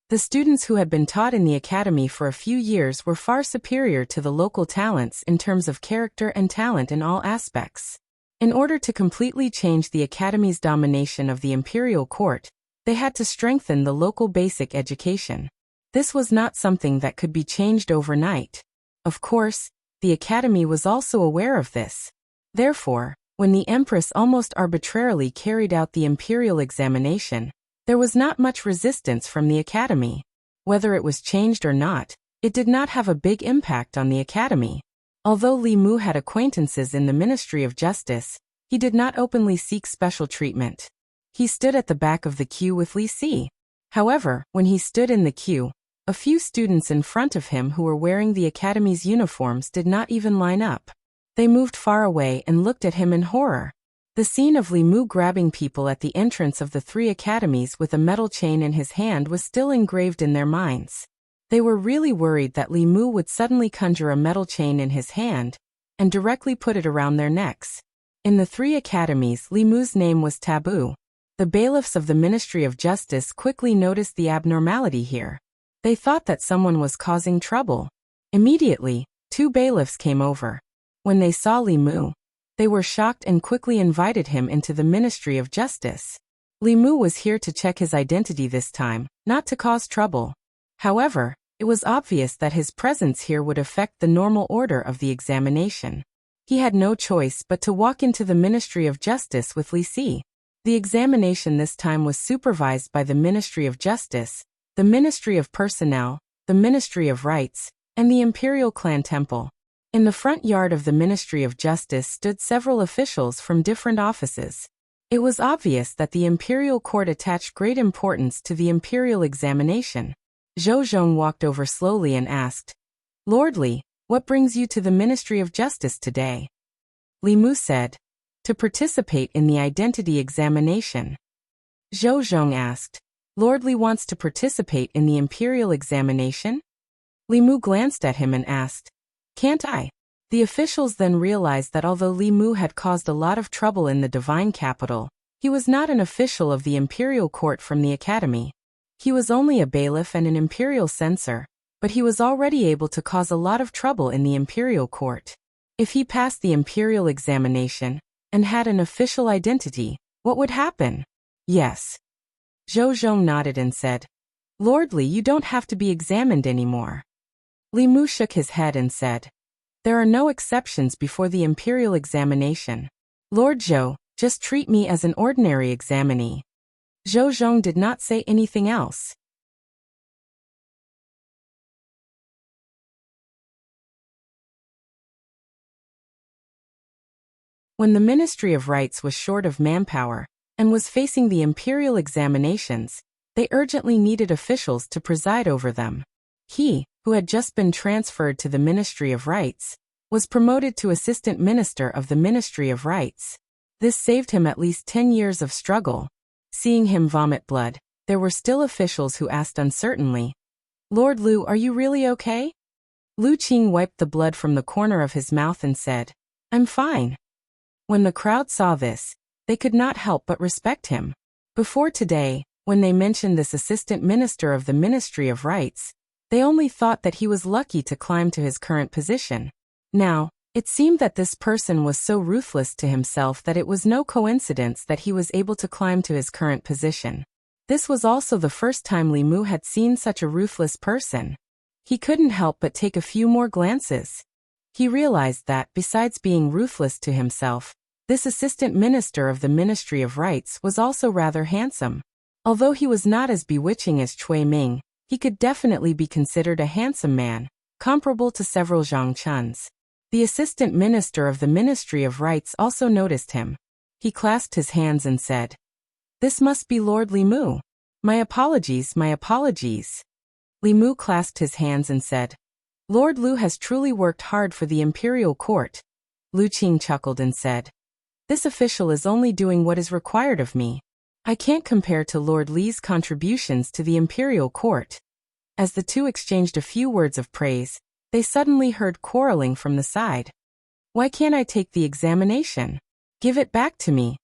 The students who had been taught in the academy for a few years were far superior to the local talents in terms of character and talent in all aspects. In order to completely change the academy's domination of the imperial court, they had to strengthen the local basic education. This was not something that could be changed overnight. Of course, the academy was also aware of this. Therefore, when the Empress almost arbitrarily carried out the imperial examination, there was not much resistance from the academy. Whether it was changed or not, it did not have a big impact on the academy. Although Li Mu had acquaintances in the Ministry of Justice, he did not openly seek special treatment. He stood at the back of the queue with Li Si. However, when he stood in the queue, a few students in front of him who were wearing the academy's uniforms did not even line up. They moved far away and looked at him in horror. The scene of Li Mu grabbing people at the entrance of the 3 academies with a metal chain in his hand was still engraved in their minds. They were really worried that Li Mu would suddenly conjure a metal chain in his hand and directly put it around their necks. In the 3 academies, Li Mu's name was taboo. The bailiffs of the Ministry of Justice quickly noticed the abnormality here. They thought that someone was causing trouble. Immediately, 2 bailiffs came over. When they saw Li Mu, they were shocked and quickly invited him into the Ministry of Justice. Li Mu was here to check his identity this time, not to cause trouble. However, it was obvious that his presence here would affect the normal order of the examination. He had no choice but to walk into the Ministry of Justice with Li Si. The examination this time was supervised by the Ministry of Justice, the Ministry of Personnel, the Ministry of Rights, and the Imperial Clan Temple. In the front yard of the Ministry of Justice stood several officials from different offices. It was obvious that the imperial court attached great importance to the imperial examination. Zhou Zhong walked over slowly and asked, "Lord Li, what brings you to the Ministry of Justice today?" Li Mu said, "To participate in the identity examination." Zhou Zhong asked, "Lord Li wants to participate in the imperial examination?" Li Mu glanced at him and asked, "Can't I?" The officials then realized that although Li Mu had caused a lot of trouble in the divine capital, he was not an official of the imperial court from the academy. He was only a bailiff and an imperial censor, but he was already able to cause a lot of trouble in the imperial court. If he passed the imperial examination and had an official identity, what would happen? Yes. Zhou Zhong nodded and said, "Lord Li, you don't have to be examined anymore." Li Mu shook his head and said, "There are no exceptions before the imperial examination. Lord Zhou, just treat me as an ordinary examinee." Zhou Zhong did not say anything else. When the Ministry of Rights was short of manpower and was facing the imperial examinations, they urgently needed officials to preside over them. He, who had just been transferred to the Ministry of Rights, was promoted to Assistant Minister of the Ministry of Rights. This saved him at least 10 years of struggle. Seeing him vomit blood, there were still officials who asked uncertainly, "Lord Lu, are you really okay?" Lu Qing wiped the blood from the corner of his mouth and said, "I'm fine." When the crowd saw this, they could not help but respect him. Before today, when they mentioned this assistant minister of the Ministry of Rights, they only thought that he was lucky to climb to his current position. Now, it seemed that this person was so ruthless to himself that it was no coincidence that he was able to climb to his current position. This was also the first time Li Mu had seen such a ruthless person. He couldn't help but take a few more glances. He realized that, besides being ruthless to himself, this assistant minister of the Ministry of Rights was also rather handsome. Although he was not as bewitching as Cui Ming, he could definitely be considered a handsome man, comparable to several Zhang Chuns. The assistant minister of the Ministry of Rights also noticed him. He clasped his hands and said, "This must be Lord Li Mu. My apologies, my apologies." Li Mu clasped his hands and said, "Lord Lu has truly worked hard for the imperial court." Lu Qing chuckled and said, "This official is only doing what is required of me. I can't compare to Lord Li's contributions to the imperial court." As the two exchanged a few words of praise, they suddenly heard quarreling from the side. "Why can't I take the examination? Give it back to me.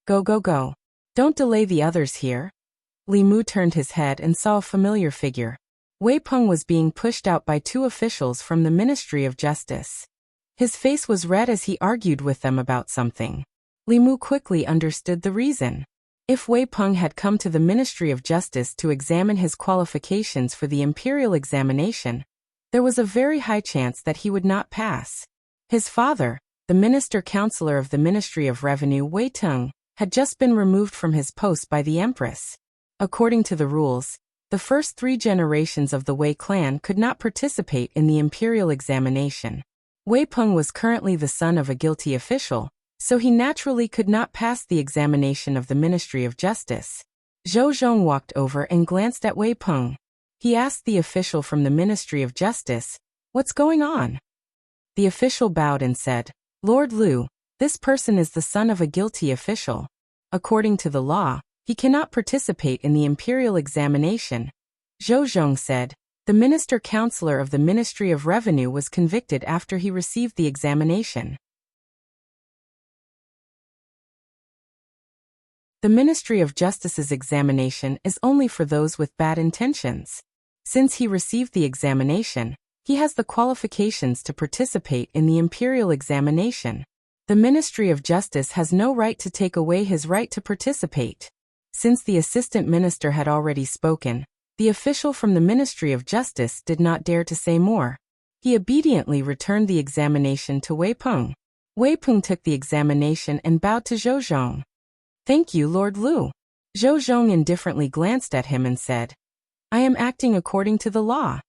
Go, go, go. Don't delay the others here." Li Mu turned his head and saw a familiar figure. Wei Peng was being pushed out by two officials from the Ministry of Justice. His face was red as he argued with them about something. Li Mu quickly understood the reason. If Wei Peng had come to the Ministry of Justice to examine his qualifications for the imperial examination, there was a very high chance that he would not pass. His father, the Minister-Counselor of the Ministry of Revenue Wei Teng, had just been removed from his post by the Empress. According to the rules, the first 3 generations of the Wei clan could not participate in the imperial examination. Wei Peng was currently the son of a guilty official, so he naturally could not pass the examination of the Ministry of Justice. Zhou Zhong walked over and glanced at Wei Peng. He asked the official from the Ministry of Justice, "What's going on?" The official bowed and said, "Lord Lu, this person is the son of a guilty official. According to the law, he cannot participate in the imperial examination." Zhou Zhong said, "The Minister-Counselor of the Ministry of Revenue was convicted after he received the examination." The Ministry of Justice's examination is only for those with bad intentions. Since he received the examination, he has the qualifications to participate in the imperial examination. The Ministry of Justice has no right to take away his right to participate. Since the assistant minister had already spoken, the official from the Ministry of Justice did not dare to say more. He obediently returned the examination to Wei Peng. Wei Peng took the examination and bowed to Zhou Zhong. "Thank you, Lord Lu." Zhou Zhong indifferently glanced at him and said, "I am acting according to the law."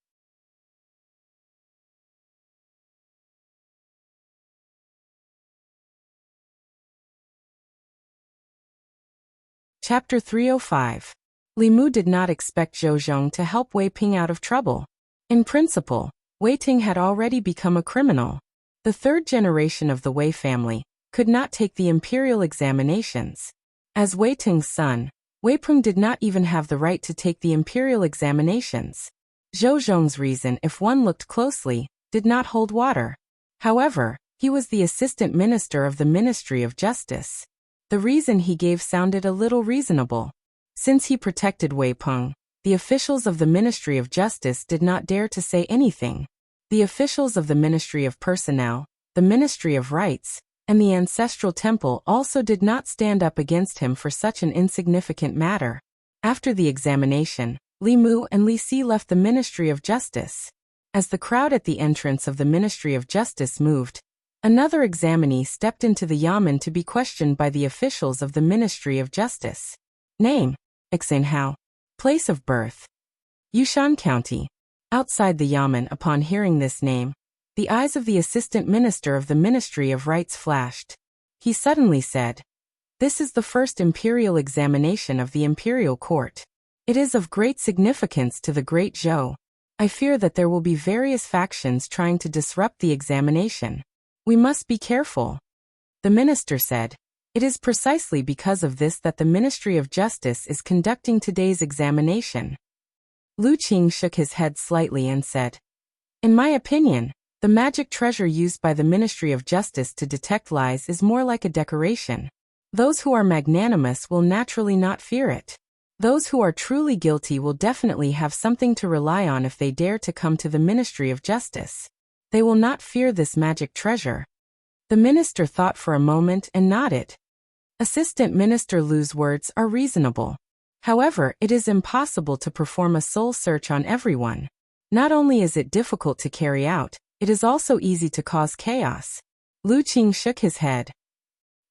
Chapter 305. Li Mu did not expect Zhou Zhong to help Wei Peng out of trouble. In principle, Wei Ting had already become a criminal. The 3rd generation of the Wei family could not take the imperial examinations. As Wei Ting's son, Wei Peng did not even have the right to take the imperial examinations. Zhou Zhong's reason, if one looked closely, did not hold water. However, he was the assistant minister of the Ministry of Justice. The reason he gave sounded a little reasonable. Since he protected Wei Peng, the officials of the Ministry of Justice did not dare to say anything. The officials of the Ministry of Personnel, the Ministry of Rights, and the Ancestral Temple also did not stand up against him for such an insignificant matter. After the examination, Li Mu and Li Si left the Ministry of Justice. As the crowd at the entrance of the Ministry of Justice moved, another examinee stepped into the Yamen to be questioned by the officials of the Ministry of Justice. Name: Xan Hao. Place of birth: Yushan County. Outside the Yamen, upon hearing this name, the eyes of the assistant minister of the Ministry of Rights flashed. He suddenly said, "This is the first imperial examination of the imperial court. It is of great significance to the great Zhou. I fear that there will be various factions trying to disrupt the examination. We must be careful." The minister said, "It is precisely because of this that the Ministry of Justice is conducting today's examination." Lu Qing shook his head slightly and said, "In my opinion, the magic treasure used by the Ministry of Justice to detect lies is more like a decoration. Those who are magnanimous will naturally not fear it. Those who are truly guilty will definitely have something to rely on if they dare to come to the Ministry of Justice. They will not fear this magic treasure." The minister thought for a moment and nodded. Assistant Minister Lu's words are reasonable. However, it is impossible to perform a soul search on everyone. Not only is it difficult to carry out, it is also easy to cause chaos. Lu Qing shook his head.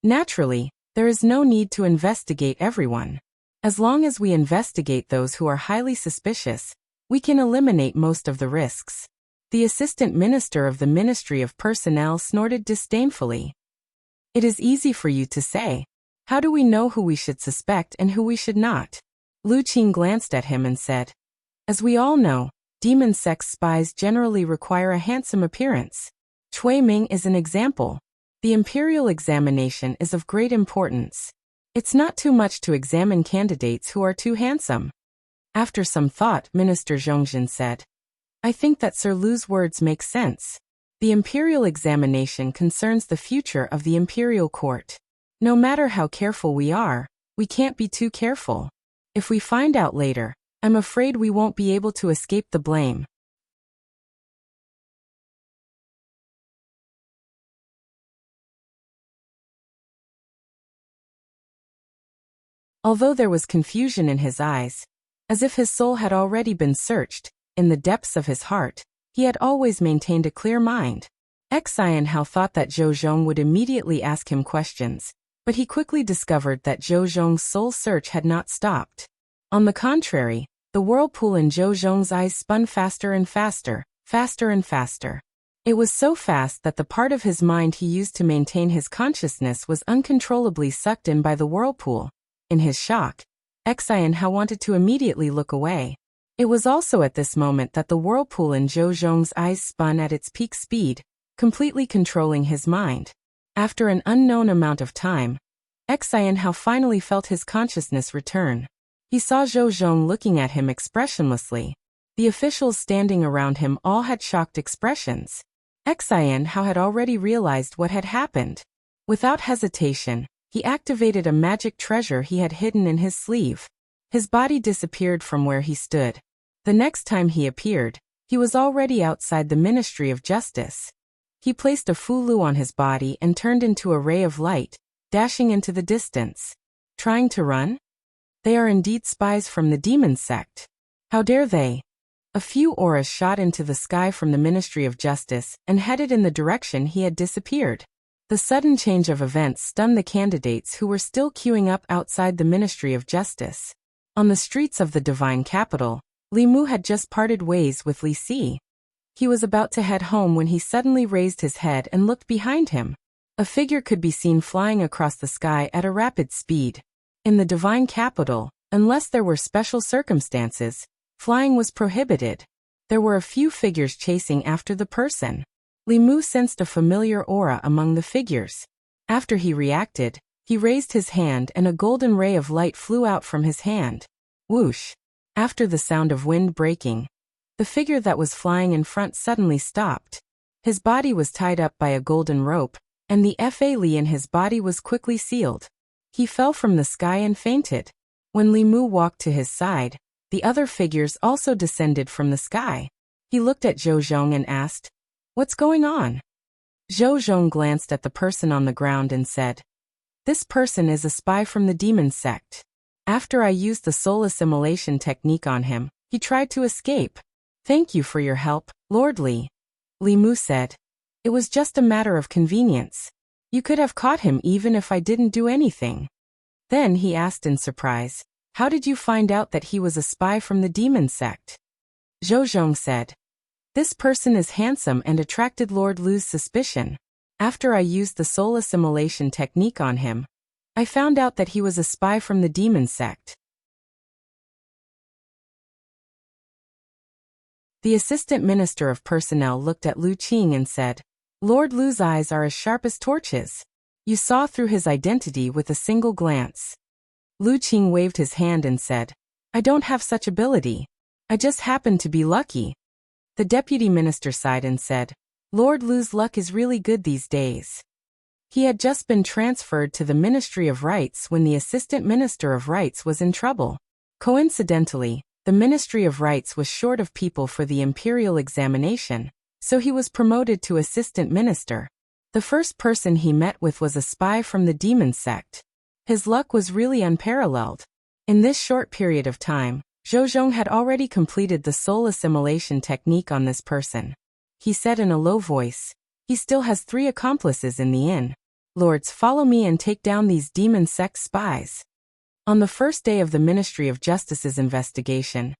Naturally, there is no need to investigate everyone. As long as we investigate those who are highly suspicious, we can eliminate most of the risks. The assistant minister of the Ministry of Personnel snorted disdainfully. "It is easy for you to say. How do we know who we should suspect and who we should not?" Lu Qing glanced at him and said, "As we all know, demon sex spies generally require a handsome appearance. Cui Ming is an example. The imperial examination is of great importance. It's not too much to examine candidates who are too handsome." After some thought, Minister Zhongjin said, "I think that Sir Lu's words make sense. The imperial examination concerns the future of the imperial court. No matter how careful we are, we can't be too careful. If we find out later, I'm afraid we won't be able to escape the blame." Although there was confusion in his eyes, as if his soul had already been searched, in the depths of his heart, he had always maintained a clear mind. Xian Hao thought that Zhou Zhong would immediately ask him questions, but he quickly discovered that Zhou Zhong's soul search had not stopped. On the contrary, the whirlpool in Zhou Zhong's eyes spun faster and faster, faster and faster. It was so fast that the part of his mind he used to maintain his consciousness was uncontrollably sucked in by the whirlpool. In his shock, Xian Hao wanted to immediately look away. It was also at this moment that the whirlpool in Zhou Zhong's eyes spun at its peak speed, completely controlling his mind. After an unknown amount of time, Xian Hao finally felt his consciousness return. He saw Zhou Zhong looking at him expressionlessly. The officials standing around him all had shocked expressions. Xian Hao had already realized what had happened. Without hesitation, he activated a magic treasure he had hidden in his sleeve. His body disappeared from where he stood. The next time he appeared, he was already outside the Ministry of Justice. He placed a fulu on his body and turned into a ray of light, dashing into the distance. Trying to run? They are indeed spies from the demon sect. How dare they? A few auras shot into the sky from the Ministry of Justice and headed in the direction he had disappeared. The sudden change of events stunned the candidates who were still queuing up outside the Ministry of Justice. On the streets of the divine capital, Li Mu had just parted ways with Li Si. He was about to head home when he suddenly raised his head and looked behind him. A figure could be seen flying across the sky at a rapid speed. In the divine capital, unless there were special circumstances, flying was prohibited. There were a few figures chasing after the person. Li Mu sensed a familiar aura among the figures. After he reacted, he raised his hand and a golden ray of light flew out from his hand. Whoosh! After the sound of wind breaking, The figure that was flying in front suddenly stopped. His body was tied up by a golden rope, and the Fa Li in his body was quickly sealed. He fell from the sky and fainted. When Li Mu walked to his side, the other figures also descended from the sky. He looked at Zhou Zhong and asked, "What's going on?" Zhou Zhong glanced at the person on the ground and said, "This person is a spy from the demon sect. After I used the soul assimilation technique on him, he tried to escape. Thank you for your help, Lord Li." Li Mu said, "It was just a matter of convenience. You could have caught him even if I didn't do anything." Then he asked in surprise, "How did you find out that he was a spy from the demon sect?" Zhou Zhong said, "This person is handsome and attracted Lord Lu's suspicion. After I used the soul assimilation technique on him, I found out that he was a spy from the demon sect." The Assistant Minister of Personnel looked at Lu Qing and said, "Lord Lu's eyes are as sharp as torches. You saw through his identity with a single glance." Lu Qing waved his hand and said, "I don't have such ability. I just happen to be lucky." The Deputy Minister sighed and said, "Lord Lu's luck is really good these days." He had just been transferred to the Ministry of Rights when the Assistant Minister of Rights was in trouble. Coincidentally, the Ministry of Rights was short of people for the imperial examination, so he was promoted to Assistant Minister. The first person he met with was a spy from the demon sect. His luck was really unparalleled. In this short period of time, Zhou Zhong had already completed the soul assimilation technique on this person. He said in a low voice, "He still has 3 accomplices in the inn. Lords, follow me and take down these demon sect spies." On the first day of the Ministry of Justice's investigation,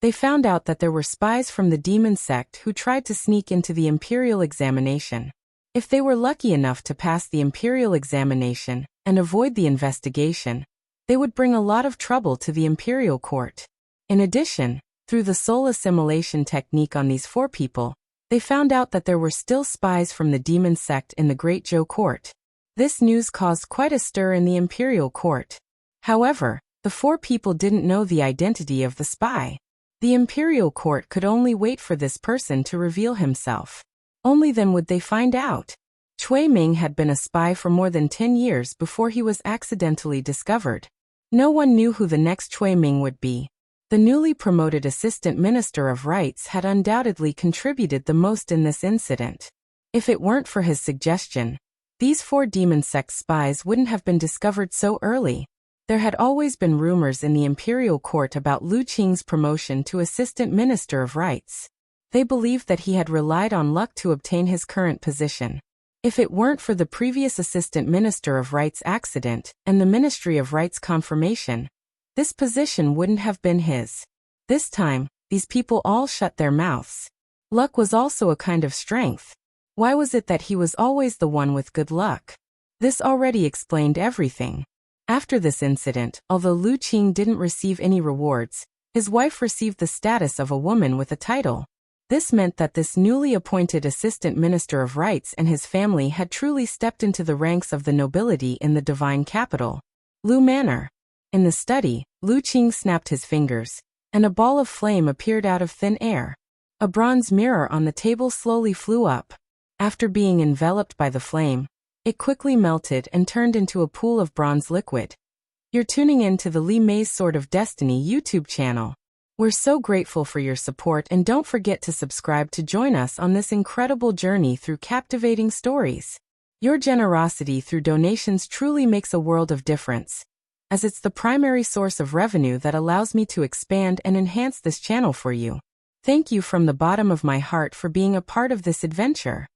they found out that there were spies from the demon sect who tried to sneak into the imperial examination. If they were lucky enough to pass the imperial examination and avoid the investigation, they would bring a lot of trouble to the imperial court. In addition, through the soul assimilation technique on these 4 people, they found out that there were still spies from the demon sect in the Great Zhou court. This news caused quite a stir in the imperial court. However, the 4 people didn't know the identity of the spy. The imperial court could only wait for this person to reveal himself. Only then would they find out. Cui Ming had been a spy for more than 10 years before he was accidentally discovered. No one knew who the next Cui Ming would be. The newly promoted Assistant Minister of Rights had undoubtedly contributed the most in this incident. If it weren't for his suggestion, these 4 demon sect spies wouldn't have been discovered so early. There had always been rumors in the imperial court about Lu Qing's promotion to Assistant Minister of Rights. They believed that he had relied on luck to obtain his current position. If it weren't for the previous Assistant Minister of Rights accident and the Ministry of Rights confirmation, this position wouldn't have been his. This time, these people all shut their mouths. Luck was also a kind of strength. Why was it that he was always the one with good luck? This already explained everything. After this incident, although Lu Qing didn't receive any rewards, his wife received the status of a woman with a title. This meant that this newly appointed Assistant Minister of Rights and his family had truly stepped into the ranks of the nobility in the divine capital, Lu Manor. In the study, Lu Qing snapped his fingers, and a ball of flame appeared out of thin air. A bronze mirror on the table slowly flew up. After being enveloped by the flame, it quickly melted and turned into a pool of bronze liquid. You're tuning in to the Li Mei's Sword of Destiny YouTube channel. We're so grateful for your support, and don't forget to subscribe to join us on this incredible journey through captivating stories. Your generosity through donations truly makes a world of difference, as it's the primary source of revenue that allows me to expand and enhance this channel for you. Thank you from the bottom of my heart for being a part of this adventure.